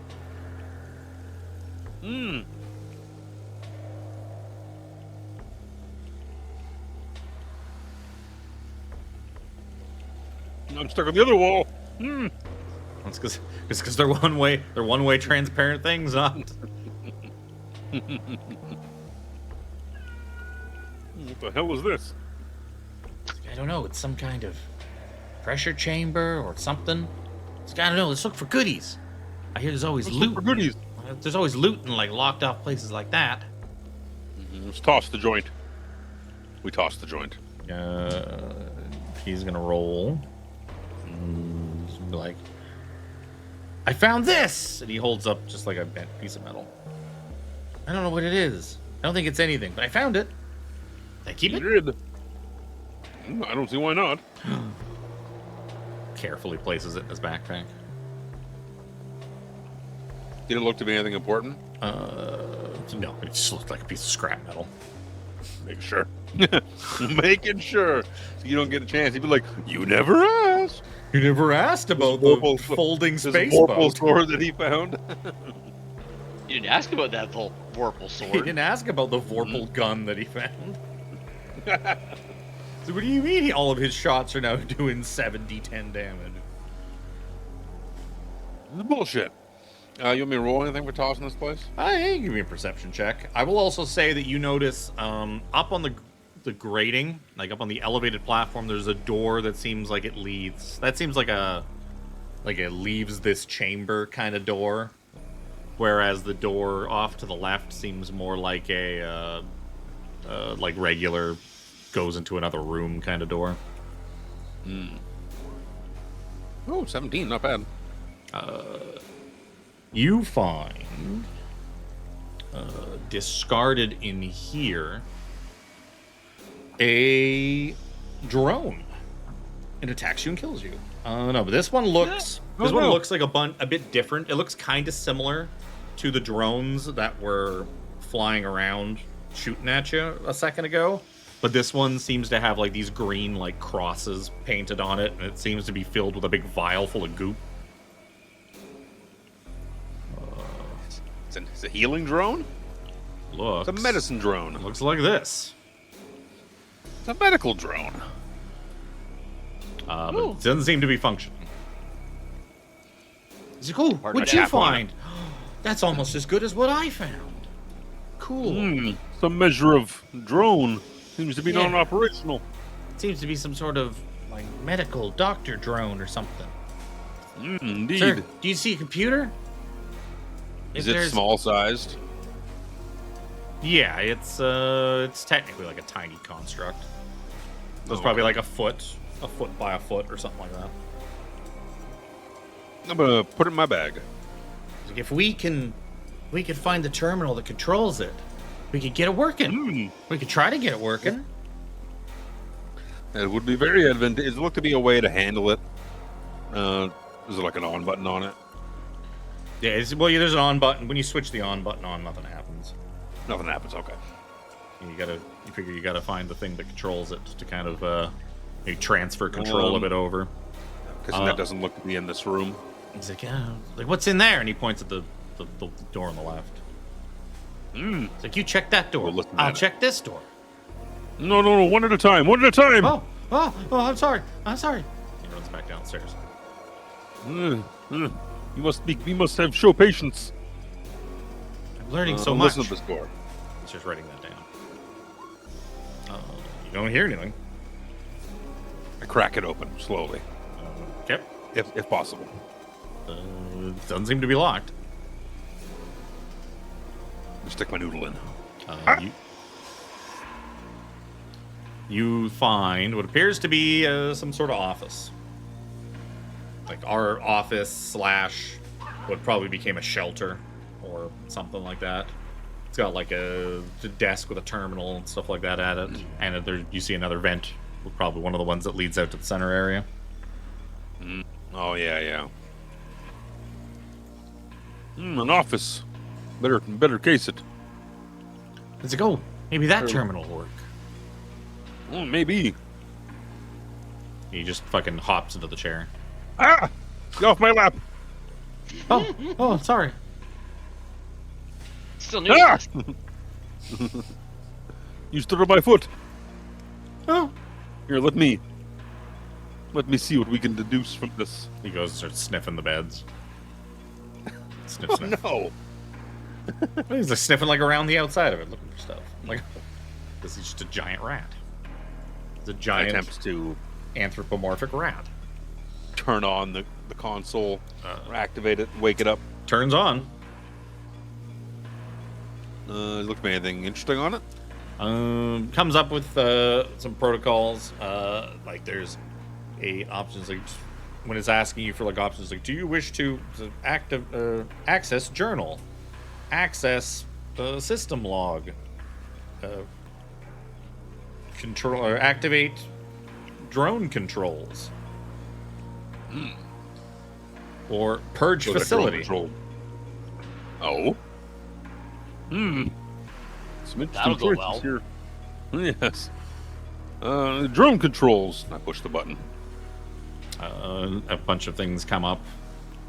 I'm stuck on the other wall. That's because they're one-way transparent things, not. What the hell is this? I don't know. It's some kind of pressure chamber or something. I don't know. Let's look for goodies. I hear there's always Let's loot. look for goodies. There's always loot in like locked off places like that. Let's toss the joint. We toss the joint. He's gonna roll. He's gonna be like, I found this, and he holds up just like a bent piece of metal. I don't know what it is. I don't think it's anything, but I found it. Can I keep You it? did. I don't see why not. Carefully places it in his backpack. Did it look to be anything important? No, it just looked like a piece of scrap metal. Make sure. Making sure. So you don't get a chance. He'd be like, you never asked. You never asked about Vorpal- the folding This space Vorpal boat. sword that he found. You didn't ask about that whole Vorpal He sword. didn't ask about the Vorpal gun that he found. So what do you mean all of his shots are now doing 7d10 damage? This is bullshit. You want me to roll anything for tossing this place? Hey, give me a perception check. I will also say that you notice up on the grating, like up on the elevated platform, there's a door that seems like it leads. That seems like it leaves this chamber kind of door, whereas the door off to the left seems more like a like regular goes into another room kind of door. Oh, 17, not bad. You find discarded in here a drone. It attacks you and kills you. No, but this one looks looks like a bit different. It looks kind of similar to the drones that were flying around shooting at you a second ago. But this one seems to have like these green like crosses painted on it, and it seems to be filled with a big vial full of goop. It's a healing drone? Looks It's a medicine drone. Looks like this. It's a medical drone. But it doesn't seem to be functioning. He's like, oh, Hard what'd to you tap on find? That's almost as good as what I found. Cool. Some measure of drone seems to be Yeah. non-operational. Seems to be some sort of like medical doctor drone or something. Indeed. Sir, do you see a computer? Is If it there's- small sized? Yeah, it's technically like a tiny construct. It's Oh, probably okay. like a foot by a foot or something like that. I'm gonna put it in my bag. Like, if we can find the terminal that controls it, we could get it working. We could try to get it working. It would be very advantageous. It looked to be a way to handle it. Is there like an on button on it? Yeah, there's an on button. When you switch the on button on, nothing happens. Nothing happens. Okay. You figure you gotta find the thing that controls it to kind of maybe transfer control of it over. Because that doesn't look to be in this room. He's like, yeah, like what's in there? And he points at the door on the left. It's like, you check that door. We'll listen I'll at it. check this door. No, one at a time. One at a time. Oh, I'm sorry. He runs back downstairs. You must have show patience. I'm learning so I'm much. listening to this door. He's just writing that down. You don't hear anything. I crack it open slowly, Okay. if possible. It doesn't seem to be locked. Stick my noodle in. You find what appears to be some sort of office. Like our office / what probably became a shelter or something like that. It's got like a desk with a terminal and stuff like that at it. And there you see another vent, probably one of the ones that leads out to the center area. Oh yeah. An office. Better case it. It's like, oh, maybe that terminal will work. Maybe. He just fucking hops into the chair. Ah! Get off my lap. Oh, sorry. Still new. Ah! You stood on my foot. Oh. Here, let me see what we can deduce from this. He goes and starts sniffing the beds. Sniff. No. He's like sniffing like around the outside of it, looking for stuff. Like, this is just a giant rat. It's a giant Attempts to anthropomorphic rat. turn on the console, or activate it, wake it up. Turns on. Look for anything interesting on it? Comes up with some protocols. Like there's options like when it's asking you for like options like, do you wish to access journal, access system log, control or activate drone controls, or purge So they're facility. drone Oh. Some interesting That'll go choices well. here. Yes. Drone controls. I push the button. A bunch of things come up,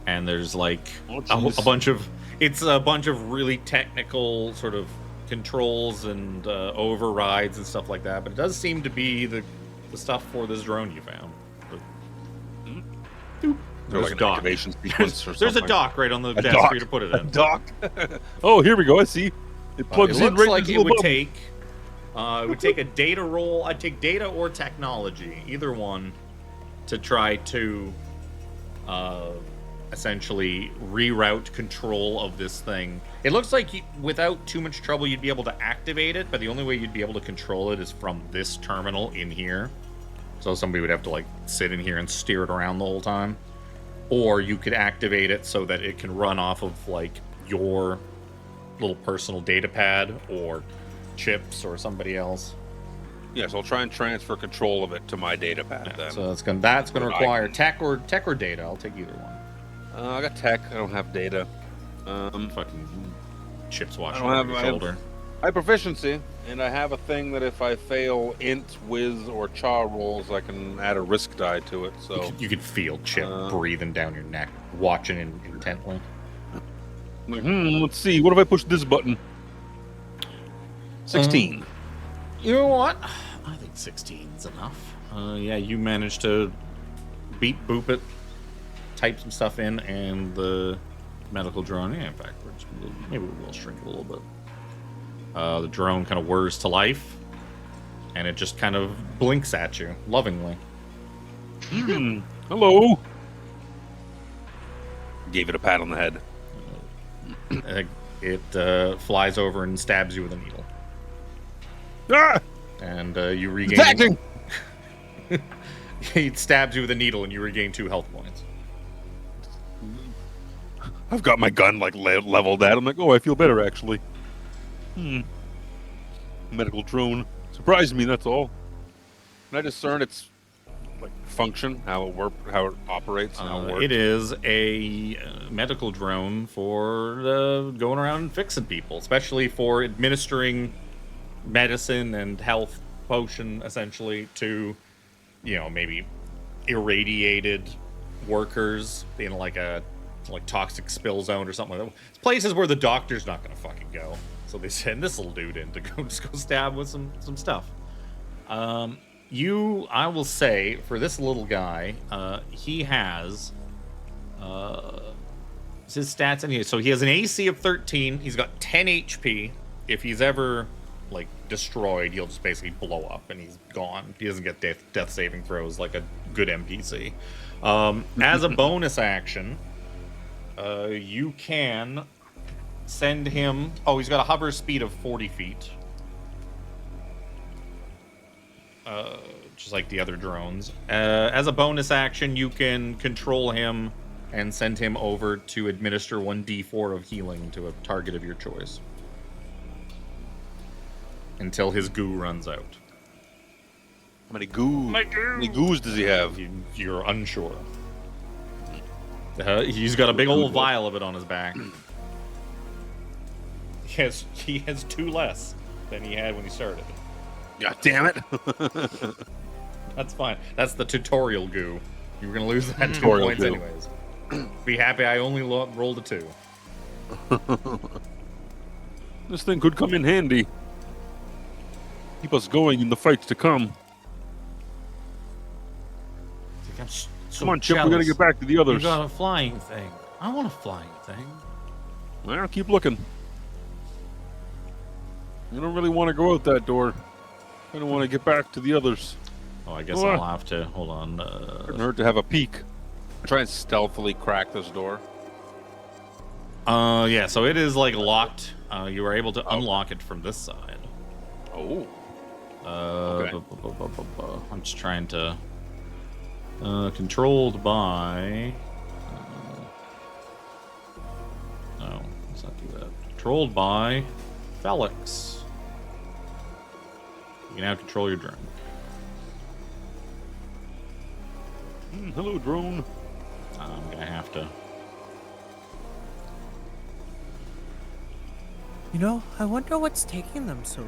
and there's like Oh, a jeez. bunch of really technical sort of controls and overrides and stuff like that. But it does seem to be the stuff for this drone you found. Or like an activation sequence or something. There's a dock right on the desk dock. for you to put it in. Dock. Oh, here we go. I see. It plugs It in looks right like into it the would bubble. take a data roll. I'd take data or technology, either one, to try to essentially reroute control of this thing. It looks like without too much trouble you'd be able to activate it, but the only way you'd be able to control it is from this terminal in here. So somebody would have to like sit in here and steer it around the whole time. Or you could activate it so that it can run off of like your little personal data pad or chips or somebody else. Yes, I'll try and transfer control of it to my data pad Yeah, then. so that's gonna require tech or data. I'll take either one. I got tech. I don't have data. Fucking chips watching I don't over your have- shoulder. I have proficiency, and I have a thing that if I fail int, whiz, or cha rolls, I can add a risk die to it. So You could feel Chip breathing down your neck, watching intently. Like, let's see. What if I push this button? 16. You know what? I think 16's enough. Yeah, you managed to beat boop it, type some stuff in, and the medical drone. Yeah, in fact, maybe we'll shrink it a little bit. The drone kind of whirs to life, and it just kind of blinks at you lovingly. Hello. gave it a pat on the head. It flies over and stabs you with a needle. Ah! And you regain... Attacking! It stabs you with a needle and you regain 2 health points. I've got my gun like leveled at. I'm like, oh, I feel better actually. Medical drone surprised me. That's all. Can I discern its like function, how it operates, and how it works? It is a medical drone for going around and fixing people, especially for administering medicine and health potion, essentially, to, you know, maybe irradiated workers in like a toxic spill zone or something like that. It's places where the doctor's not gonna fucking go. So they send this little dude in to go stab with some stuff. I will say, for this little guy, he has his stats in here. So he has an AC of 13. He's got 10 HP. If he's ever like destroyed, he'll just basically blow up and he's gone. He doesn't get death saving throws like a good NPC. As a bonus action, you can send him... Oh, he's got a hover speed of 40 feet. Just like the other drones. As a bonus action, you can control him and send him over to administer 1d4 of healing to a target of your choice. Until his goo runs out. How many goos does he have? You're unsure. He's got a big old vial of it on his back. He has 2 less than he had when he started. God damn it! That's fine. That's the tutorial goo. You were gonna lose that 2 Tutorial points goo. anyways. Be happy I only rolled a 2. This thing could come in handy. Keep us going in the fights to come. I'm so Come on, Chip, we jealous. gotta get back to the You others. got a flying thing. I want a flying thing. Well, keep looking. You don't really want to go out that door. I don't want to get back to the others. Oh, I guess What? I'll have to. Hold on. Couldn't hurt to have a peek. Try and stealthily crack this door. Yeah, so it is like locked. You were able to unlock it from this side. Oh. Okay. I'm just trying to. Controlled by. No, let's not do that. Controlled by Phelix. You can now control your drone. Hello, drone. I'm gonna have to. You know, I wonder what's taking them so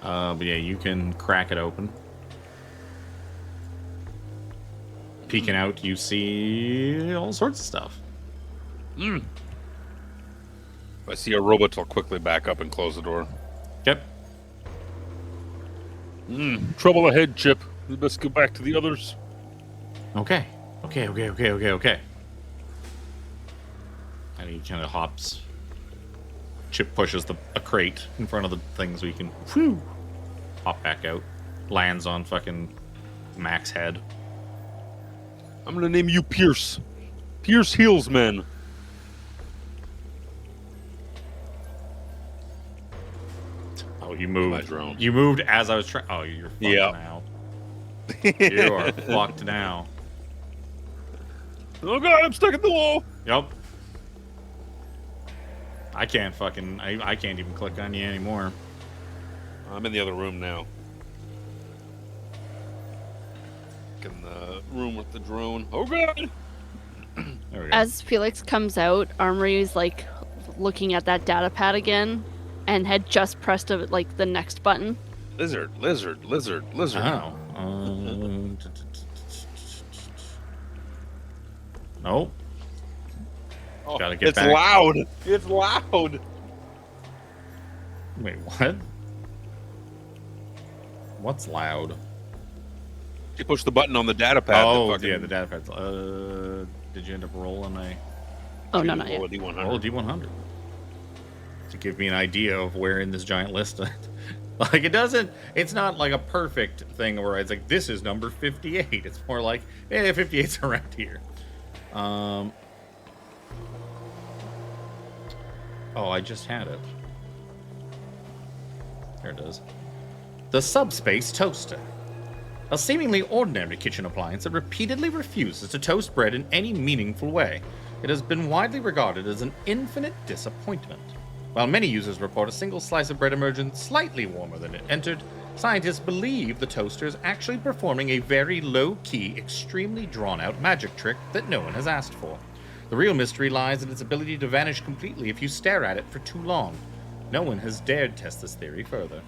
long. But yeah, you can crack it open. Peeking out, you see all sorts of stuff. If I see a robot, I'll quickly back up and close the door. Yep. Trouble ahead, Chip. We best go back to the others. Okay. And he kind of hops. Chip pushes a crate in front of the thing so he can hop back out. Lands on fucking Mac's head. I'm gonna name you Pierce. Pierce Heels Man. Oh, you My moved. drone. You moved as I was trying. Oh, you're fucked now. You are fucked now. Oh god, I'm stuck in the wall. Yep. I can't fucking. I can't even click on you anymore. I'm in the other room now. In the room with the drone. Oh god! There we go. As Felix comes out, Armry is like looking at that data pad again, and had just pressed the next button. Lizard. Oh. Nope. Oh, Gotta get it's back. loud. It's loud. Wait, what? What's loud? You push the button on the data pad. Oh, that fucking, yeah, the data pads. Did you end up rolling a Oh no, not roll yet. a D100. roll a D100 to give me an idea of where in this giant list? Like, it doesn't. It's not like a perfect thing where it's like this is number 58. It's more like 58's around here. Oh, I just had it. There it is. The subspace toaster. A seemingly ordinary kitchen appliance that repeatedly refuses to toast bread in any meaningful way. It has been widely regarded as an infinite disappointment. While many users report a single slice of bread emerging slightly warmer than it entered, scientists believe the toaster is actually performing a very low-key, extremely drawn-out magic trick that no one has asked for. The real mystery lies in its ability to vanish completely if you stare at it for too long. No one has dared test this theory further.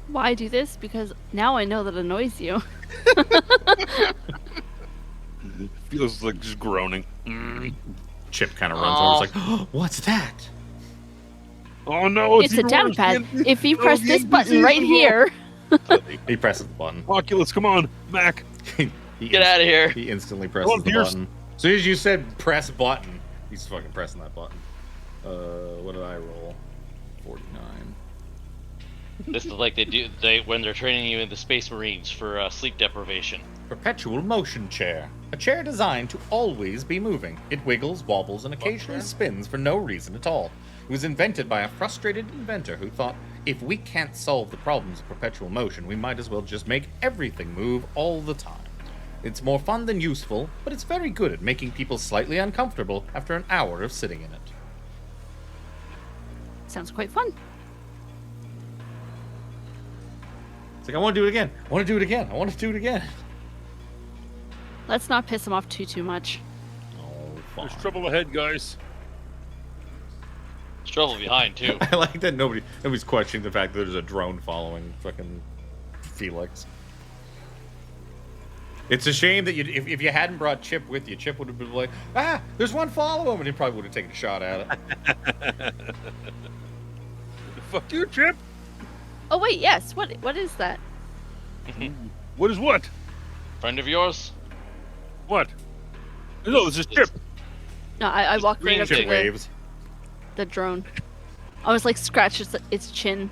Why do this? Because now I know that annoys you. Feels like just groaning. Chip kind of runs over. It's like, oh, what's that? Oh no, It's a even data worse. pad. The If you oh, press the this button NPCs right are here, He presses the button. Oculus, come on, Mac. Get out of here. He instantly presses on, the Pierce. button. As soon as you said press button, he's fucking pressing that button. What did I roll? 49. This is like they when they're training you in the Space Marines for sleep deprivation. Perpetual motion chair. A chair designed to always be moving. It wiggles, wobbles, and occasionally spins for no reason at all. It was invented by a frustrated inventor who thought, if we can't solve the problems of perpetual motion, we might as well just make everything move all the time. It's more fun than useful, but it's very good at making people slightly uncomfortable after an hour of sitting in it. sounds quite fun. It's like, I want to do it again. I want to do it again. I want to do it again. Let's not piss him off too much. Oh, fine. There's trouble ahead, guys. There's trouble behind too. I like that nobody's questioning the fact that there's a drone following fucking Phelix. It's a shame that if you hadn't brought Chip with you, Chip would have been like, there's one follow him, and he probably would have taken a shot at it. Fuck you, Chip. Oh wait, yes. What is that? What is what? Friend of yours? What? No, this is Chip. No, I walked right green up to Chip the, waves. the drone. I was like scratch its chin.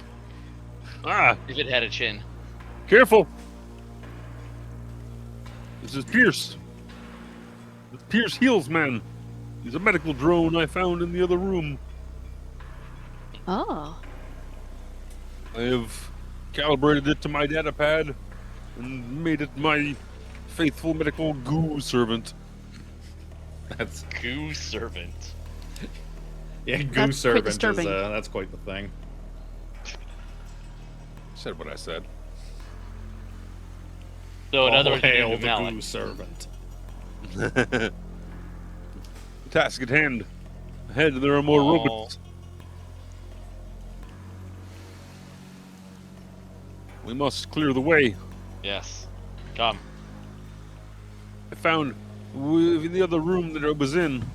Ah, If it had a chin. careful. This is Pierce. It's Pierce Heels Man. He's a medical drone I found in the other room. Oh. I have calibrated it to my data pad and made it my faithful medical goo servant. That's Goo servant. yeah, That's Goose quite Servant is disturbing. that's quite the thing. Said what I said. So in other words, you hail named the him Alan. Goose Servant. The task at hand. Ahead, there are more robots. We must clear the way. Yes. Come. I found in the other room that I was in,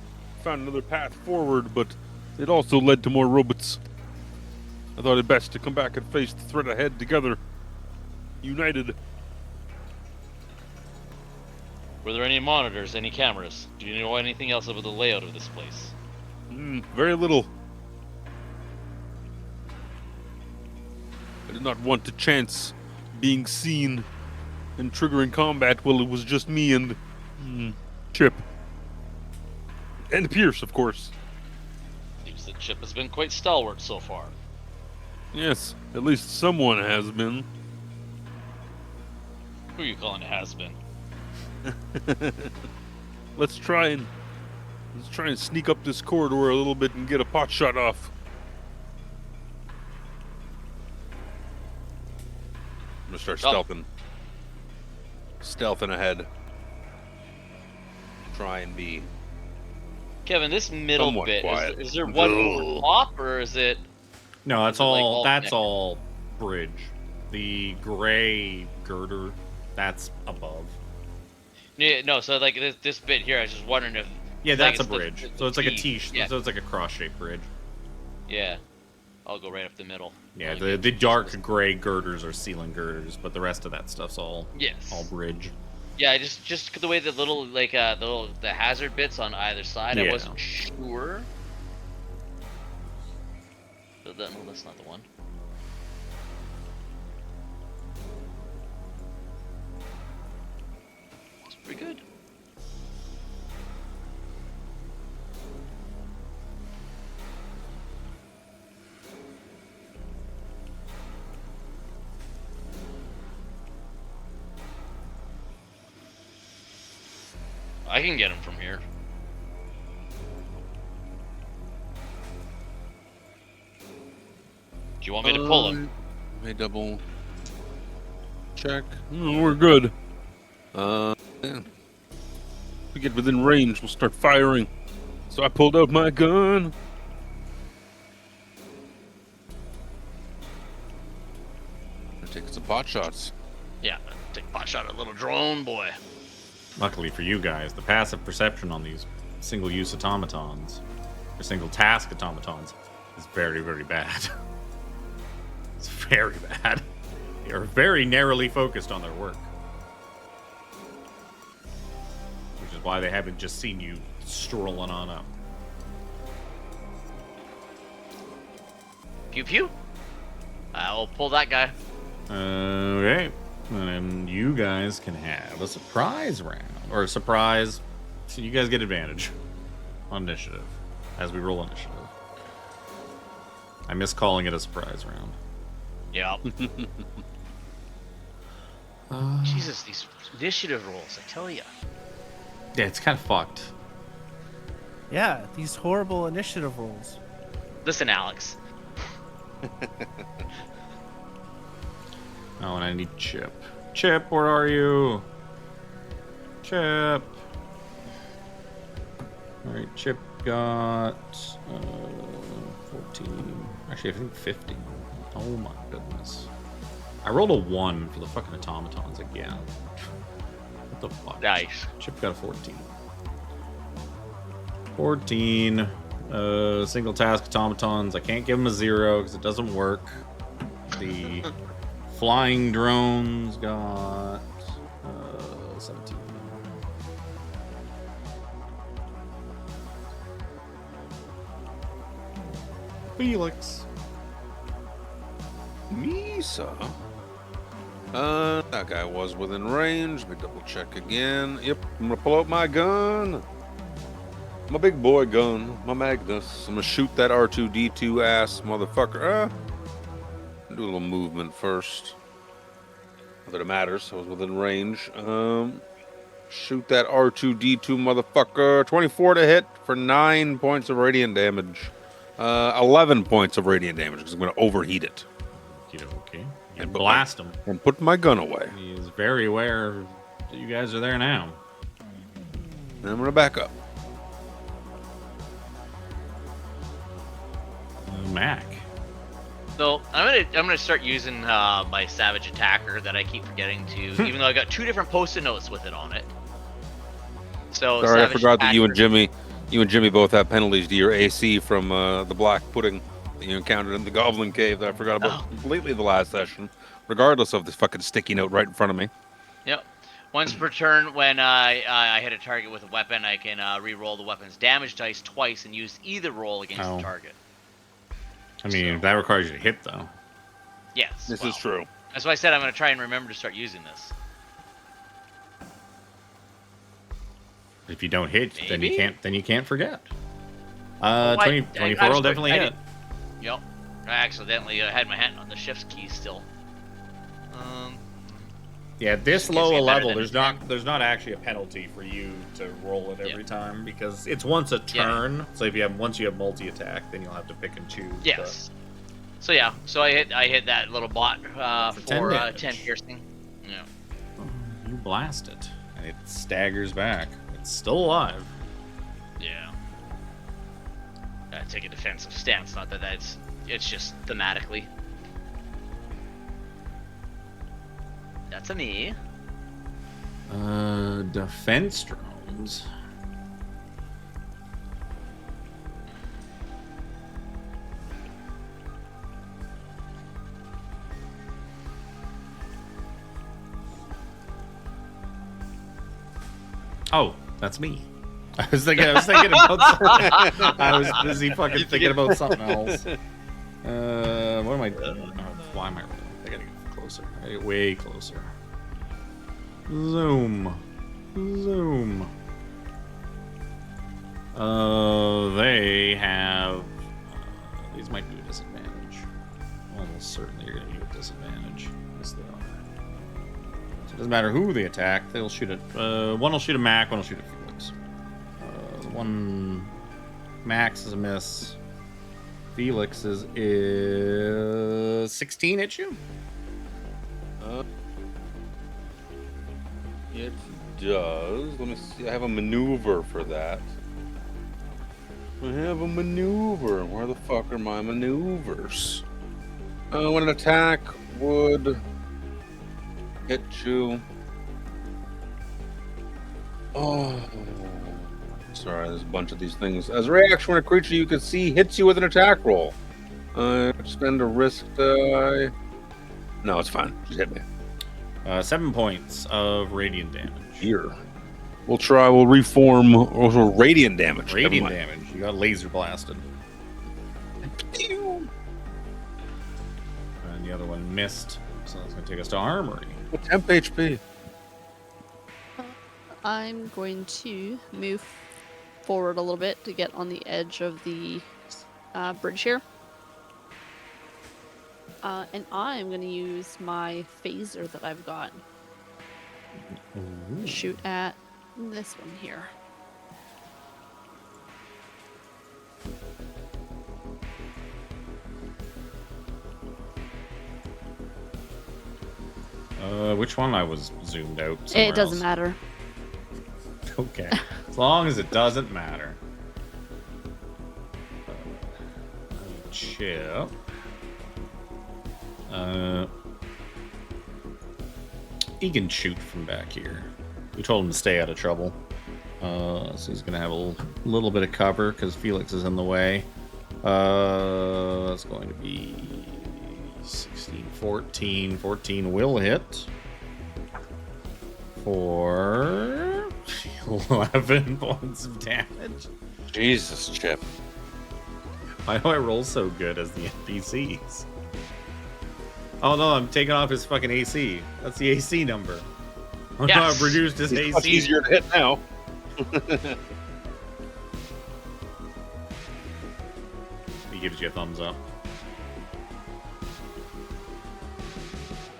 found another path forward, but it also led to more robots. I thought it best to come back and face the threat ahead together, united. Were there any monitors, any cameras? Do you know anything else about the layout of this place? Very little. I did not want to chance being seen and triggering combat while it was just me and Chip. And Pierce, of course. Seems that Chip has been quite stalwart so far. Yes, at least someone has been. Who are you calling a has-been? Let's try and sneak up this corridor a little bit and get a pot shot off. I'm gonna start stealthing ahead. Try and be Kevin, this middle somewhat bit, quiet. is there one over top, or is it... No, that's Is it, like, all. all That's connected? all bridge. The gray girder, that's above. Yeah, no, so like this bit here, I was just wondering if... Yeah, it's that's like a it's bridge. the So it's like a T. T. Yeah. So it's like a cross-shaped bridge. Yeah. I'll go right up the middle. Yeah, Really the good. dark gray girders are ceiling girders, but the rest of that stuff's all Yes. bridge. Yeah, just the way the little the hazard bits on either side, I Yeah. wasn't sure. No, that's not the one. It's pretty good. I can get him from here. Do you want me to pull him? Let me double check. We're good. Yeah. If we get within range, we'll start firing. So I pulled out my gun. I'm taking some pot shots. Yeah, take a pot shot at little drone boy. Luckily for you guys, the passive perception on these single-use automatons, or single-task automatons, is very, very bad. It's very bad. They are very narrowly focused on their work. Which is why they haven't just seen you strolling on up. Pew pew. I'll pull that guy. Okay. And then you guys can have a surprise round. Or a surprise. So you guys get advantage on initiative as we roll initiative. I miss calling it a surprise round. Yeah. Jesus, these initiative rolls, I tell ya. Yeah, it's kind of fucked. Yeah, these horrible initiative rolls. Listen, Alex. Oh, and I need Chip. Chip, where are you? Chip. Alright, Chip got 14. Actually, I think 15. Oh my goodness. I rolled a 1 for the fucking automatons again. What the fuck? Nice. Chip got a 14. 14. Single task automatons. I can't give them a 0 because it doesn't work. The flying drones got 17. Phelix. Misa. That guy was within range. Let me double check again. Yep, I'm gonna pull out my gun. My big boy gun, my Magnus. I'm gonna shoot that R2D2 ass motherfucker. Do a little movement first. Not that it matters. I was within range. Shoot that R2D2 motherfucker. 24 to hit for 9 points of radiant damage. 11 points of radiant damage because I'm gonna overheat it. Okay. You And put blast him. And put my gun away. He is very aware that you guys are there now. And I'm gonna back up. Mac. So I'm gonna start using my Savage Attacker that I keep forgetting to, even though I got 2 different post-it notes with it on it. So Sorry, I Savage forgot that you and Attacker- Jimmy both have penalties to your AC from the black pudding that you encountered in the Goblin Cave that I forgot about completely the last session, regardless of this fucking sticky note right in front of me. Yep. Once per turn, when I hit a target with a weapon, I can re-roll the weapon's damage dice twice and use either roll against the target. I mean, that requires you to hit, though. Yes. This is true. That's why I said I'm going to try and remember to start using this. If you don't hit, then Maybe? you can't forget. Oh, 24 will definitely hit. Yep. I accidentally had my hand on the shift key still. Yeah, this Gives low me a a better level, than there's not actually a penalty for you to roll it every time because it's once a turn. So if once you have multi attack, then you'll have to pick and choose. Yes. So yeah, so I hit that little bot for 10 piercing. Yeah. Oh, you blast it, and it staggers back. It's still alive. Yeah. I take a defensive stance. Not that it's just thematically. That's a me. Defense drones. Oh, that's me. I was thinking about something. I was busy fucking thinking about something else. What am I doing? Why am I rolling? I gotta get closer. I gotta get way closer. Zoom. They have... these might be a disadvantage. Almost certainly you're gonna be a disadvantage. Yes, they are. So it doesn't matter who they attack, they'll shoot at... one will shoot a M.A.A.C, one will shoot at Phelix. One... Max is a miss. Phelix is 16 hit you? It does. Let me see. I have a maneuver for that. Where the fuck are my maneuvers? When an attack would hit you. Oh. Sorry, there's a bunch of these things. As a reaction, when a creature you can see hits you with an attack roll. Spend a risk die. No, it's fine. Just hit me. 7 points of radiant damage. Here. We'll reform also radiant damage. Radiant damage. You got laser blasted. And the other one missed. So that's going to take us to Armry. Temp HP. I'm going to move forward a little bit to get on the edge of the bridge here. And I'm going to use my phaser that I've got. Ooh. Shoot at this one here. Which one? I was zoomed out somewhere It doesn't else. matter. Okay. As long as it doesn't matter. Chip. He can shoot from back here. We told him to stay out of trouble. So he's going to have a little bit of cover because Phelix is in the way. That's going to be 16, 14. 14 will hit. For 11 points of damage. Jesus, Chip. Why do I roll so good as the NPCs? Oh no, I'm taking off his fucking AC. That's the AC number. Oh no, I've reduced his AC. Much easier to hit now. He gives you a thumbs up.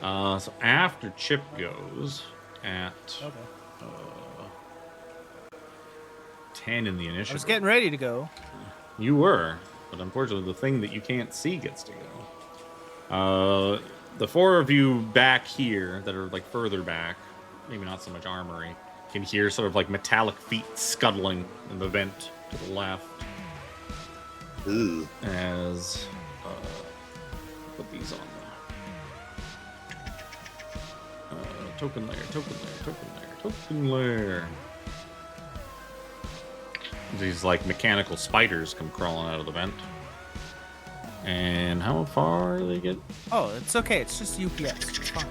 So after Chip goes at 10 in the initiative. I was getting ready to go. You were, but unfortunately the thing that you can't see gets to go. The 4 of you back here that are like further back, maybe not so much Armory, can hear sort of like metallic feet scuttling in the vent to the left. Ooh. as put these on the token layer. These like mechanical spiders come crawling out of the vent. And how far they get? Oh, it's okay. It's just UPS. It's fine.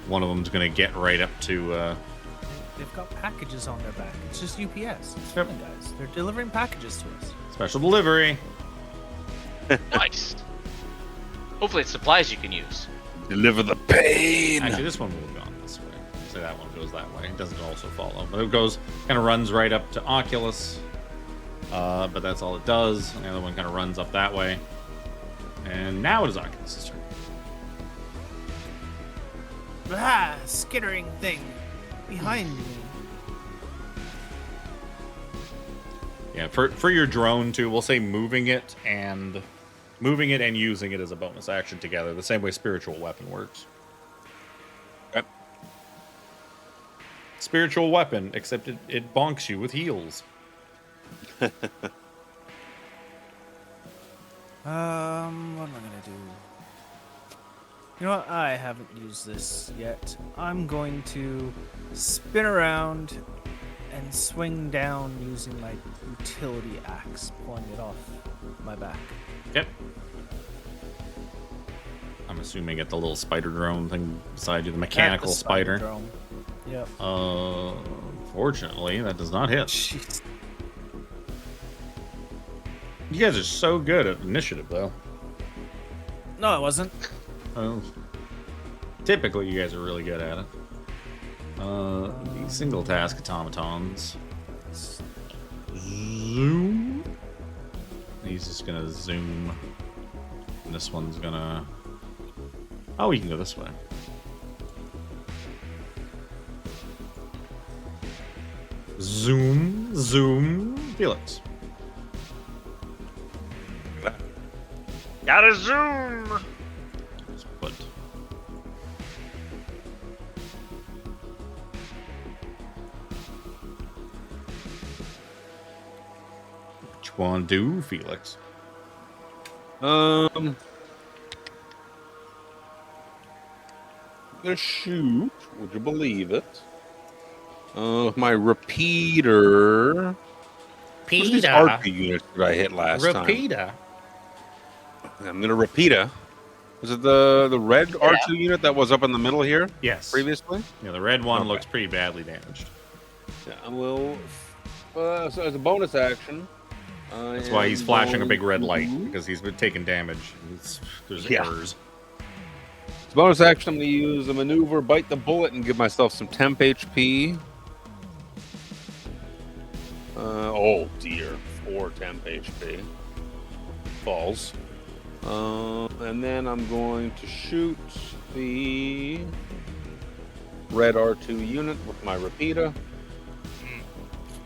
One of them's gonna get right up to. They've got packages on their back. It's just UPS. It's fine, guys. They're delivering packages to us. Special delivery. Nice. Hopefully it's supplies you can use. Deliver the pain. Actually, this one will have gone this way. Say that one goes that way. It doesn't also follow, but it goes kind of runs right up to Oculus. But that's all it does. And the other one kind of runs up that way. And now it is Oculus' turn. Ah, skittering thing behind me. Yeah, for your drone too, we'll say moving it and using it as a bonus action together, the same way spiritual weapon works. Okay. Spiritual weapon, except it bonks you with heals. What am I gonna do? You know what? I haven't used this yet. I'm going to spin around and swing down using my utility axe, pulling it off my back. Yep. I'm assuming at the little spider drone thing beside you, the mechanical At the spider. drone. Yep. Fortunately, that does not hit. Jeez. You guys are so good at initiative, though. No, it wasn't. Typically, you guys are really good at it. The single task automatons. Zoom. He's just gonna zoom. And this one's gonna. Oh, you can go this way. Zoom, zoom, Phelix. Gotta zoom! Just put. What you wanna do, Phelix? I'm gonna shoot. Would you believe it? My repeater. What are these RP units that I hit last time? Repeater. I'm gonna repeater. Was it the red R2 unit that was up in the middle here Yes. previously? Yeah, the red one Okay. looks pretty badly damaged. Yeah, I will. So as a bonus action. That's why he's flashing a big red light, because he's been taking damage. There's Yeah. errors. As a bonus action, I'm gonna use a maneuver, bite the bullet, and give myself some temp HP. Oh dear, 4 temp HP. Falls. And then I'm going to shoot the red R2 unit with my repeater.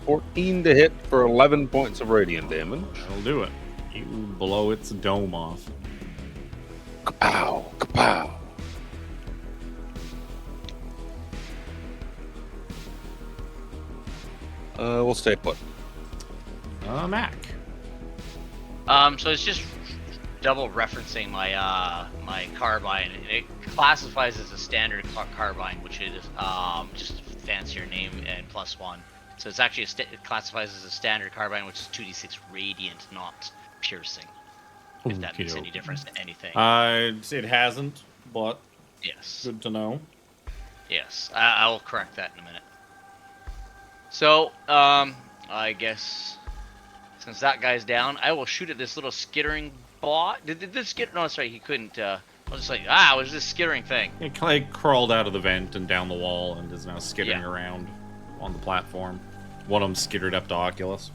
14 to hit for 11 points of radiant damage. That'll do it. You blow its dome off. Kapow! Kapow! We'll stay put. Mac. So it's just double referencing my my carbine. It classifies as a standard carbine, which is just a fancier name and +1. So it's actually it classifies as a standard carbine, which is 2d6 radiant, not piercing. If that makes any difference to anything. It hasn't, but Yes. good to know. Yes, I will correct that in a minute. So, I guess since that guy's down, I will shoot at this little skittering bot. Did this skitter? No, sorry, he couldn't. I was just like, it was this skittering thing. It like crawled out of the vent and down the wall and is now skittering Yeah. around on the platform. One of them skittered up to Oculus.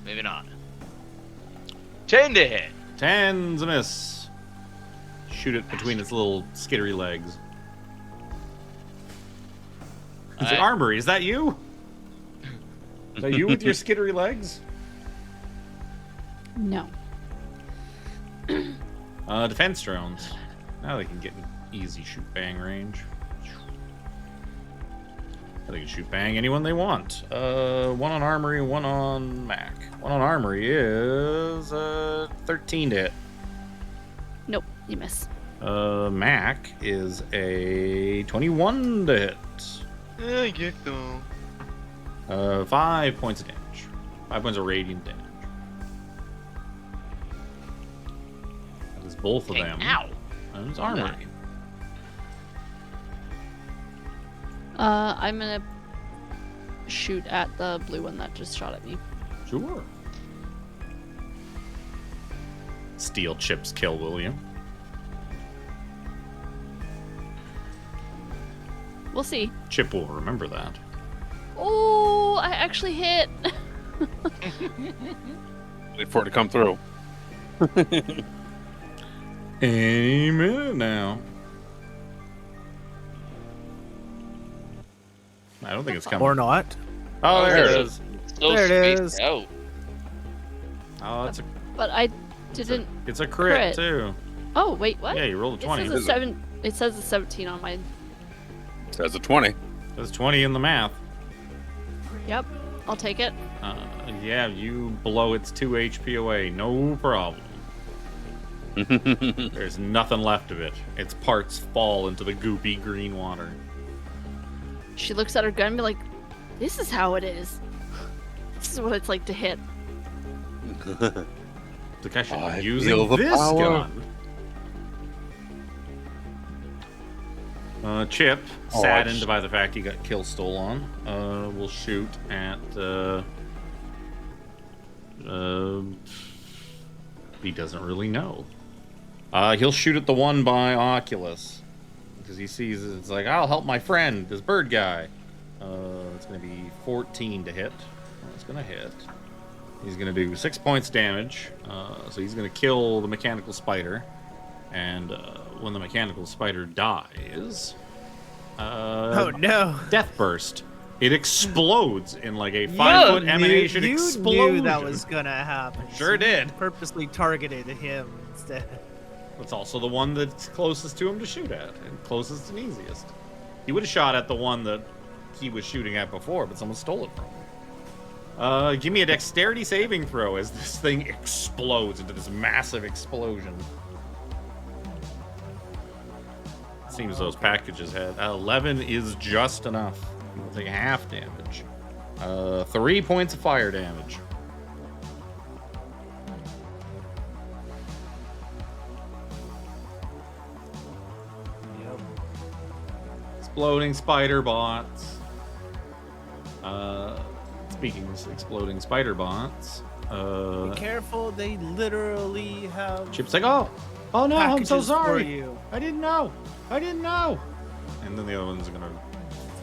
Maybe not. 10 to hit. 10's a miss. Shoot it between its little skittery legs. It's an Alright. Armry. Is that you? Is that you with your skittery legs? No. Defense drones. Now they can get in easy shoot bang range. they can shoot bang anyone they want. One on Armory, one on Mac. One on Armory is 13 to hit. Nope, you miss. Mac is a 21 to hit. I get them. 5 points of damage. 5 points of radiant damage. That is both of them. Ow. And it's Armory. I'm gonna shoot at the blue one that just shot at me. Sure. Steel chips kill, will you? We'll see. Chip will remember that. Oh, I actually hit. Wait for it to come through. Any minute now. I don't think it's coming. Or not. Oh, there it is. So There it spaced is. out. Oh, But I didn't. it's a crit, Crit. too. Oh wait, what? Yeah, you rolled a 20. It says a 7. It says a 17 on mine. Says a 20. There's 20 in the math. Yep, I'll take it. Yeah, you blow its 2 HP away. No problem. There's nothing left of it. Its parts fall into the goopy green water. She looks at her gun and be like, "This is how it is. This is what it's like to hit." Takeshi I using feel the this power. gun. Chip, Oh, saddened I by the fact he got kill stolen, will shoot at. He doesn't really know. He'll shoot at the one by Oculus because he sees it's like, I'll help my friend, this bird guy. It's going to be 14 to hit. It's going to hit. He's going to do 6 points damage. So he's going to kill the mechanical spider. And when the mechanical spider dies, Oh no! death burst. It explodes in like a 5-foot emanation you explosion. knew that was gonna happen. Sure so you did. Purposely targeted him instead. It's also the one that's closest to him to shoot at, and closest and easiest. He would have shot at the one that he was shooting at before, but someone stole it from him. Give me a dexterity saving throw as this thing explodes into this massive explosion. Seems those packages had 11 is just enough. We'll take half damage. 3 points of fire damage. Yep. Exploding spider bots. Speaking of exploding spider bots, Be careful, they literally have Chip's like, oh no, I'm so packages for sorry. you. I didn't know. And then the other one's gonna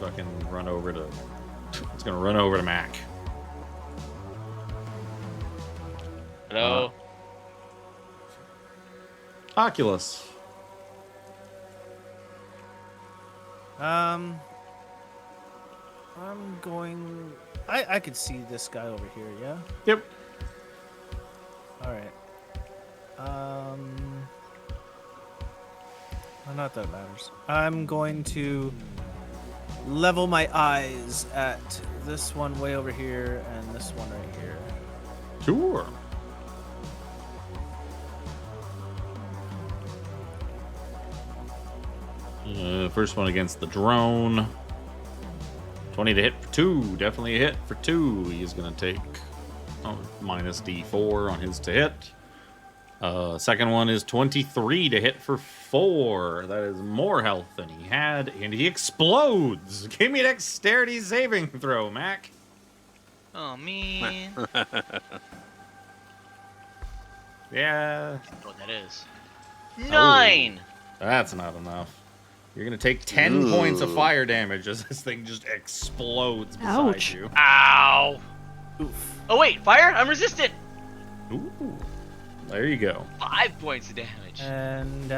fucking run over to. It's gonna run over to Mac. Hello. Oculus. I'm going. I could see this guy over here. Yeah. Yep. All right. Well, not that it matters. I'm going to level my eyes at this one way over here and this one right here. Sure. First one against the drone. 20 to hit for 2. Definitely a hit for 2. He's going to take minus D4 on his to hit. Second one is 23 to hit for 4. That is more health than he had, and he explodes. Give me a dexterity saving throw, Mac. Oh, man. Yeah, I don't know what that is. 9! that's not enough. You're going to take 10 points of fire damage as this thing just explodes beside Ouch. you. Ow! Oof. Oh, wait, fire? I'm resistant! Ooh. There you go. 5 points of damage. And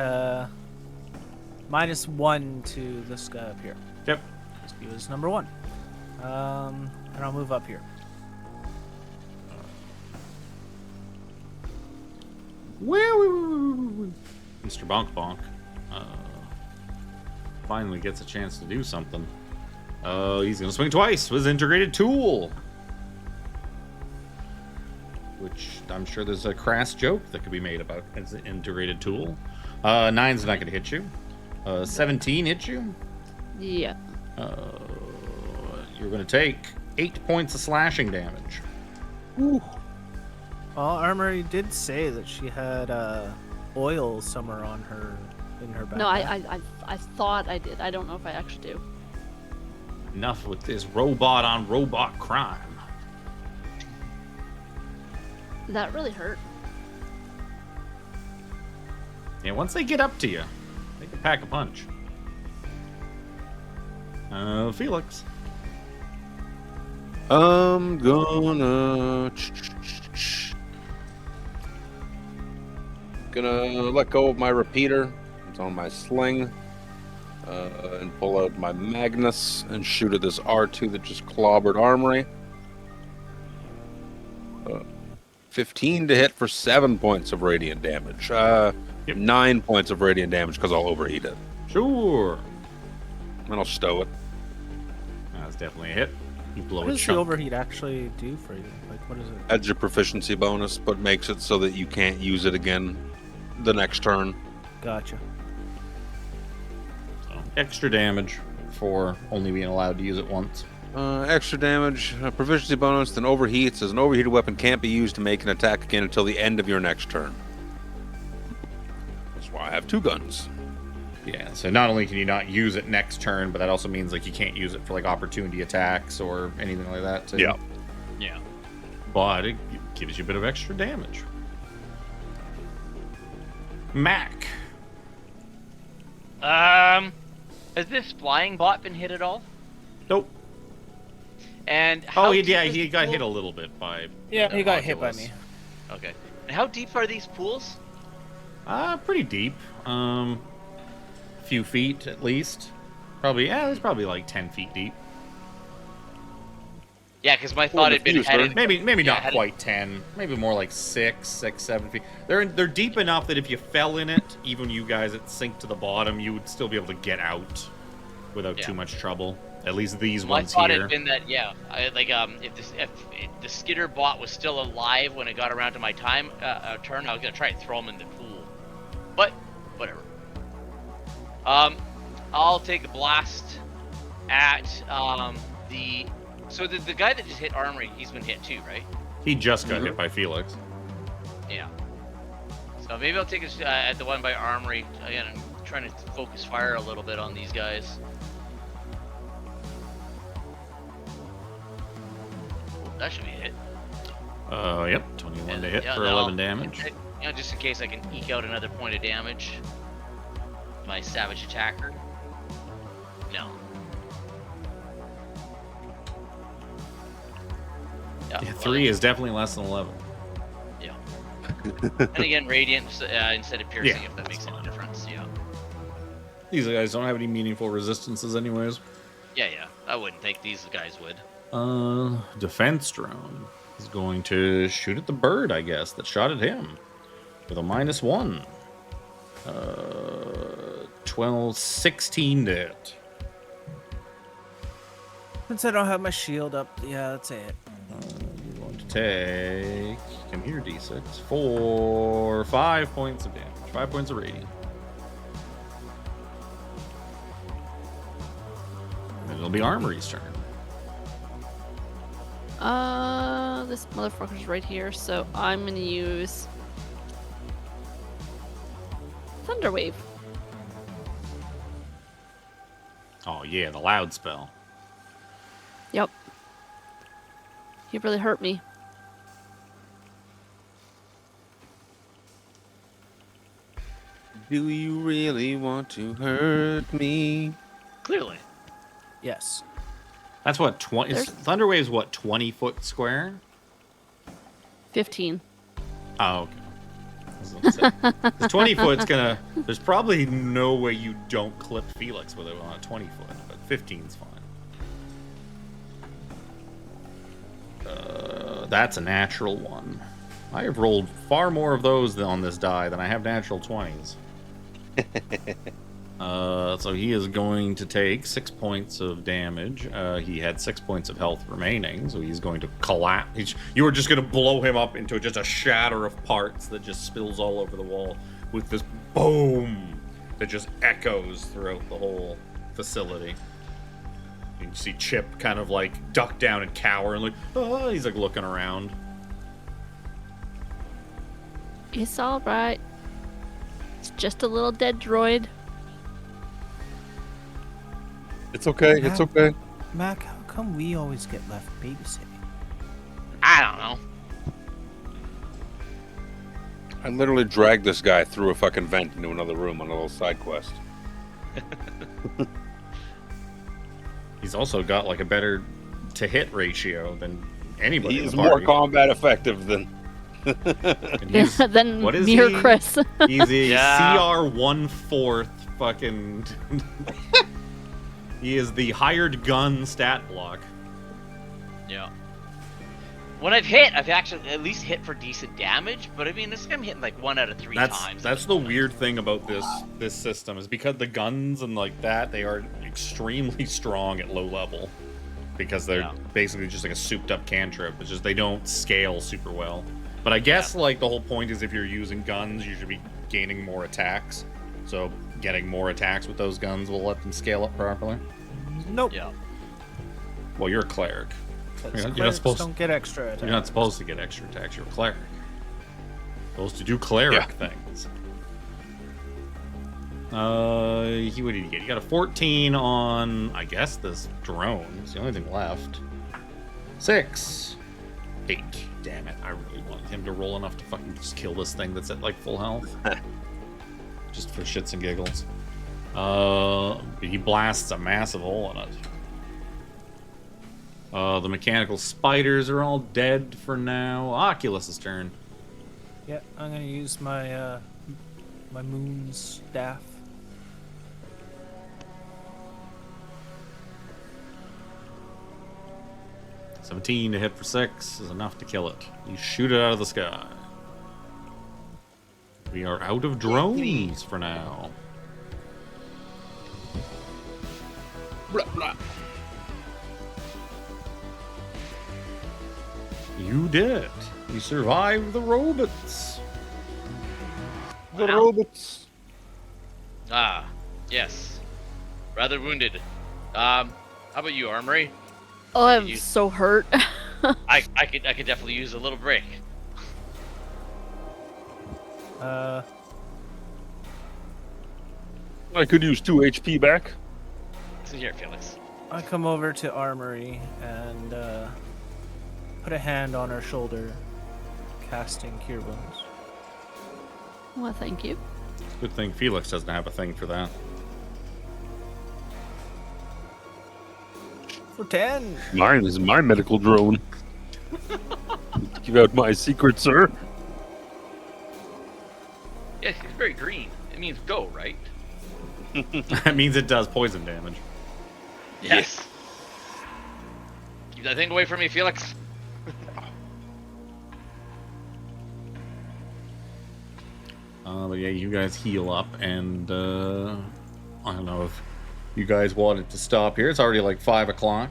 -1 to this guy up here. Yep. He was number 1. And I'll move up here. Mr. Bonk Bonk finally gets a chance to do something. He's gonna swing twice with his integrated tool. Which I'm sure there's a crass joke that could be made about his integrated tool. 9's not gonna hit you. 17 hit you. Yeah. You're gonna take 8 points of slashing damage. Well, Armry did say that she had oil somewhere on her in her back. No, I thought I did. I don't know if I actually do. Enough with this robot on robot crime. That really hurt. Yeah, once they get up to you, they can pack a punch. Phelix. I'm gonna let go of my repeater. It's on my sling, and pull out my Magnus and shoot at this R2 that just clobbered Armry. 15 to hit for 7 points of radiant damage. 9 points of radiant damage because I'll overheat it. Sure. And I'll stow it. That's definitely a hit. You blow What a does the chunk. overheat actually do for you? Like, what is it? Adds your proficiency bonus, but makes it so that you can't use it again the next turn. Gotcha. So, extra damage for only being allowed to use it once. Extra damage, proficiency bonus, then overheats. As an overheated weapon can't be used to make an attack again until the end of your next turn. That's why I have 2 guns. Yeah, so not only can you not use it next turn, but that also means like you can't use it for like opportunity attacks or anything like that. Too. Yeah. Yeah. But it gives you a bit of extra damage. Mac. Has this flying bot been hit at all? Nope. And how Oh, deep yeah, is he the got pool? hit a little bit by. Yeah, he got hit Oculus. by me. Okay. And how deep are these pools? Pretty deep. Few feet at least. Probably, it's probably like 10 feet deep. Yeah, because my thought had been headed. Maybe Yeah, not headed- quite 10. Maybe more like 6, 7 feet. They're deep enough that if you fell in it, even you guys that sink to the bottom, you would still be able to get out without Yeah. too much trouble. At least these My ones thought here. had been that if the skitter bot was still alive when it got around to my turn, I was gonna try and throw him in the pool, but whatever. I'll take a blast at the guy that just hit Armry. He's been hit too, right? He just got hit by Phelix. Yeah. So maybe I'll take a at the one by Armry. Again, I'm trying to focus fire a little bit on these guys. That should be a hit. Yep, 21 to hit Yeah, for no, 11 damage. Just in case I can eke out another point of damage. My savage attacker. No. Yeah, 3 is definitely less than 11. Yeah. And again, radiant instead of piercing, Yeah, if that makes any difference. Yeah. These guys don't have any meaningful resistances anyways. Yeah. I wouldn't think these guys would. Defense drone is going to shoot at the bird, I guess, that shot at him with a -1. 12, 16 to hit. Since I don't have my shield up, yeah, that's it. You're going to take, come here, D6, 4, 5 points of damage, 5 points of radiant. And it'll be Armory's turn. This motherfucker's right here, so I'm gonna use Thunderwave. Oh yeah, the loud spell. Yep. He really hurt me. Do you really want to hurt me? Clearly. Yes. That's what 20. Thunderwave's what 20-foot square? 15. Oh, okay. I was gonna say, the 20 foot's gonna. There's probably no way you don't clip Phelix with it on a 20 foot, but 15's fine. That's a natural one. I have rolled far more of those on this die than I have natural 20s. So he is going to take 6 points of damage. He had 6 points of health remaining, so he's going to collapse. You are just going to blow him up into just a shatter of parts that just spills all over the wall with this boom that just echoes throughout the whole facility. You can see Chip kind of like duck down and cower and like, oh, he's like looking around. It's all right. It's just a little dead droid. It's okay. It's okay. Mac, how come we always get left babysitting? I don't know. I literally dragged this guy through a fucking vent into another room on a little side quest. He's also got like a better to hit ratio than anybody. He's in the more party. combat effective than. And he's- Then what is mere he? Chris. He's a Yeah. CR 1/4 fucking. He is the hired gun stat block. Yeah. When I've hit, I've actually at least hit for decent damage, but I mean, this I'm hitting like 1 out of 3 times. That's the weird thing about this system is because the guns and like that they are extremely strong at low level because they're basically just like a souped up cantrip. It's just they don't scale super well. But I guess like the whole point is if you're using guns, you should be gaining more attacks. So getting more attacks with those guns will let them scale up properly. Nope. Yeah. Well, you're a cleric. Because You're not clerics supposed- don't get extra attacks. You're not supposed to get extra attacks. You're a cleric. Supposed to do cleric things. What did you get? You got a 14 on, I guess, this drone. It's the only thing left. 6. 8. Damn it. I really wanted him to roll enough to fucking just kill this thing that's at, like, full health. Just for shits and giggles. He blasts a massive hole in it. The mechanical spiders are all dead for now. Oculus's turn. Yeah, I'm gonna use my my moon staff. $17 to hit for 6 is enough to kill it. You shoot it out of the sky. We are out of drones for now. Blah, blah. You did. You survived the robots. The robots. Ah, yes. Rather wounded. How about you, Armry? Oh, I'm You- so hurt. I could definitely use a little break. I could use 2 HP back. Listen here, Felix. I come over to Armory and put a hand on her shoulder, casting Cure Wounds. Well, thank you. Good thing Felix doesn't have a thing for that. For 10. Mine is my medical drone. Give out my secret, sir. Yeah, it's very green. It means go, right? That means it does poison damage. Yes. Keep that thing away from me, Felix. But yeah, you guys heal up, and I don't know if you guys wanted to stop here. It's already like 5 o'clock.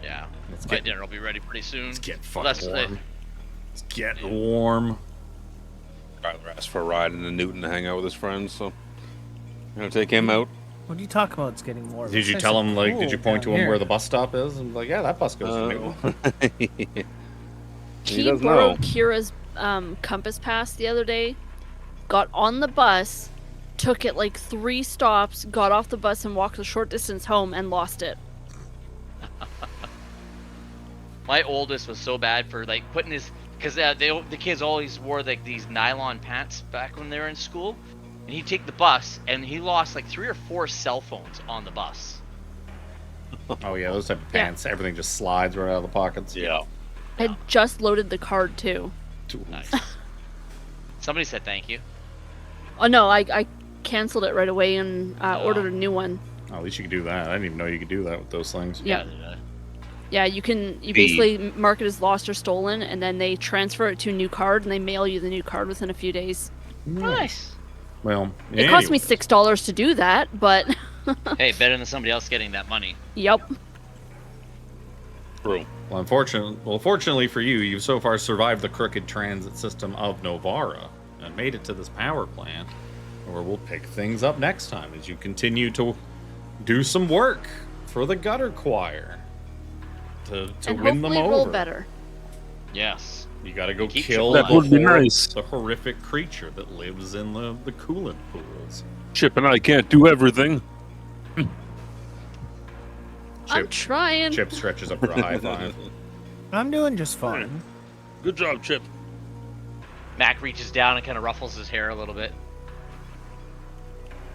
Yeah. Let's My get, dinner will be ready pretty soon. let's get Well, fucking that's warm. It's getting warm. Rather ask for a ride into Newton to hang out with his friends, so I'm gonna take him out. What are you talking about? It's getting warm. Did It's you nice tell and him, like, did you cool point to down him where here. the bus stop is? And like, yeah, that bus goes to Newton. He He doesn't borrowed know. Kira's compass pass the other day, got on the bus, took it like 3 stops, got off the bus and walked a short distance home and lost it. My oldest was so bad for like putting his, because the kids always wore like these nylon pants back when they were in school, and he'd take the bus and he lost like 3 or 4 cell phones on the bus. Oh yeah, those type of Yeah. pants. Everything just slides right out of the pockets. Yeah. I had just loaded the card too. Nice. Somebody said thank you. Oh no, I canceled it right away and ordered a new one. Oh, at least you could do that. I didn't even know you could do that with those things. Yeah. Yeah. Yeah, you basically mark it as lost or stolen, and then they transfer it to a new card, and they mail you the new card within a few days. Nice. Well, It cost me anyways. $6 to do that, but Hey, better than somebody else getting that money. yep. True. Well, fortunately for you, you've so far survived the crooked transit system of Novara and made it to this power plant, where we'll pick things up next time as you continue to do some work for the Gutter Choir to And win them hopefully roll over. better. Yes. You got to go Keep kill Chip the, alive. That would be nice. the horrific creature that lives in the coolant pools. Chip and I can't do everything. I'm Chip, trying. Chip stretches up for a high five. I'm doing just fine. Good job, Chip. Mac reaches down and kind of ruffles his hair a little bit.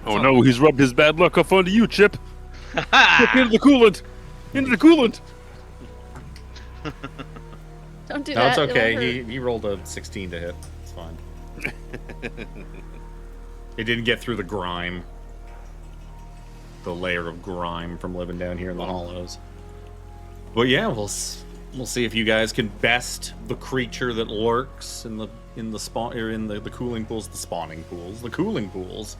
Oh no, he's rubbed his bad luck off onto you, Chip. Chip, into the coolant. Into the coolant. Don't do No, that. it's it'll okay. hurt. He rolled a 16 to hit. It's fine. It didn't get through the grime. The layer of grime from living down here in the hollows. But yeah, we'll see if you guys can best the creature that lurks in the spawn or in the cooling pools, the spawning pools, the cooling pools.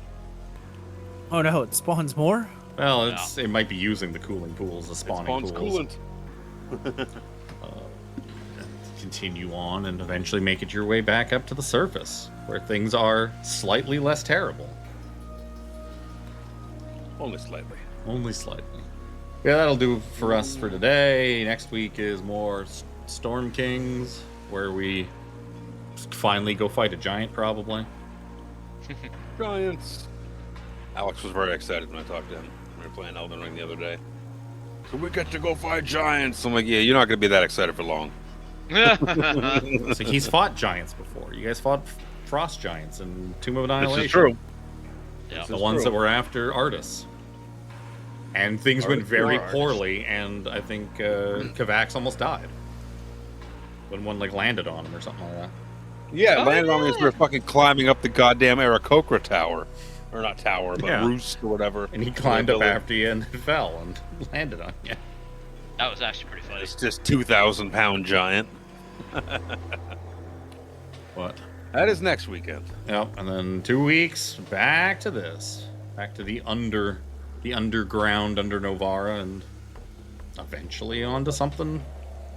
Oh no, it spawns more? Well, it might be using the cooling pools, the spawning Spawns pools. coolant. Continue on and eventually make it your way back up to the surface, where things are slightly less terrible. Only slightly. Only slightly. Yeah, that'll do for us for today. Next week is more Storm Kings, where we finally go fight a giant, probably. Giants. Alex was very excited when I talked to him. We were playing Elden Ring the other day. So we get to go fight giants. I'm like, yeah, you're not going to be that excited for long. So he's fought giants before. You guys fought frost giants in Tomb of Annihilation. This is true. Yeah. The ones that were after Artus. And things went Artus very or Artus? poorly, and I think Kavax almost died. When one like landed on him or something like that. Yeah, Oh, landed on me as yeah. we were fucking climbing up the goddamn Aarakocra tower. Or not tower, but Yeah. roost or whatever. And he climbed up Building. after you and fell and landed on you. That was actually pretty funny. It's just 2,000-pound giant. What? That is next weekend. Yep, and then 2 weeks, back to this. Back to the underground under Novara, and eventually onto something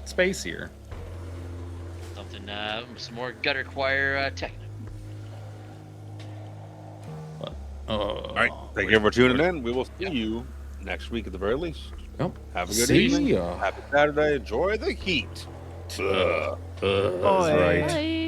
spacier. Something, some more Gutter Choir tech. But, All right, thank you for tuning in. We will see you next week at the very least. Yep. Have a good See evening. ya. Happy Saturday. Enjoy the heat. That's Bye. right. Bye.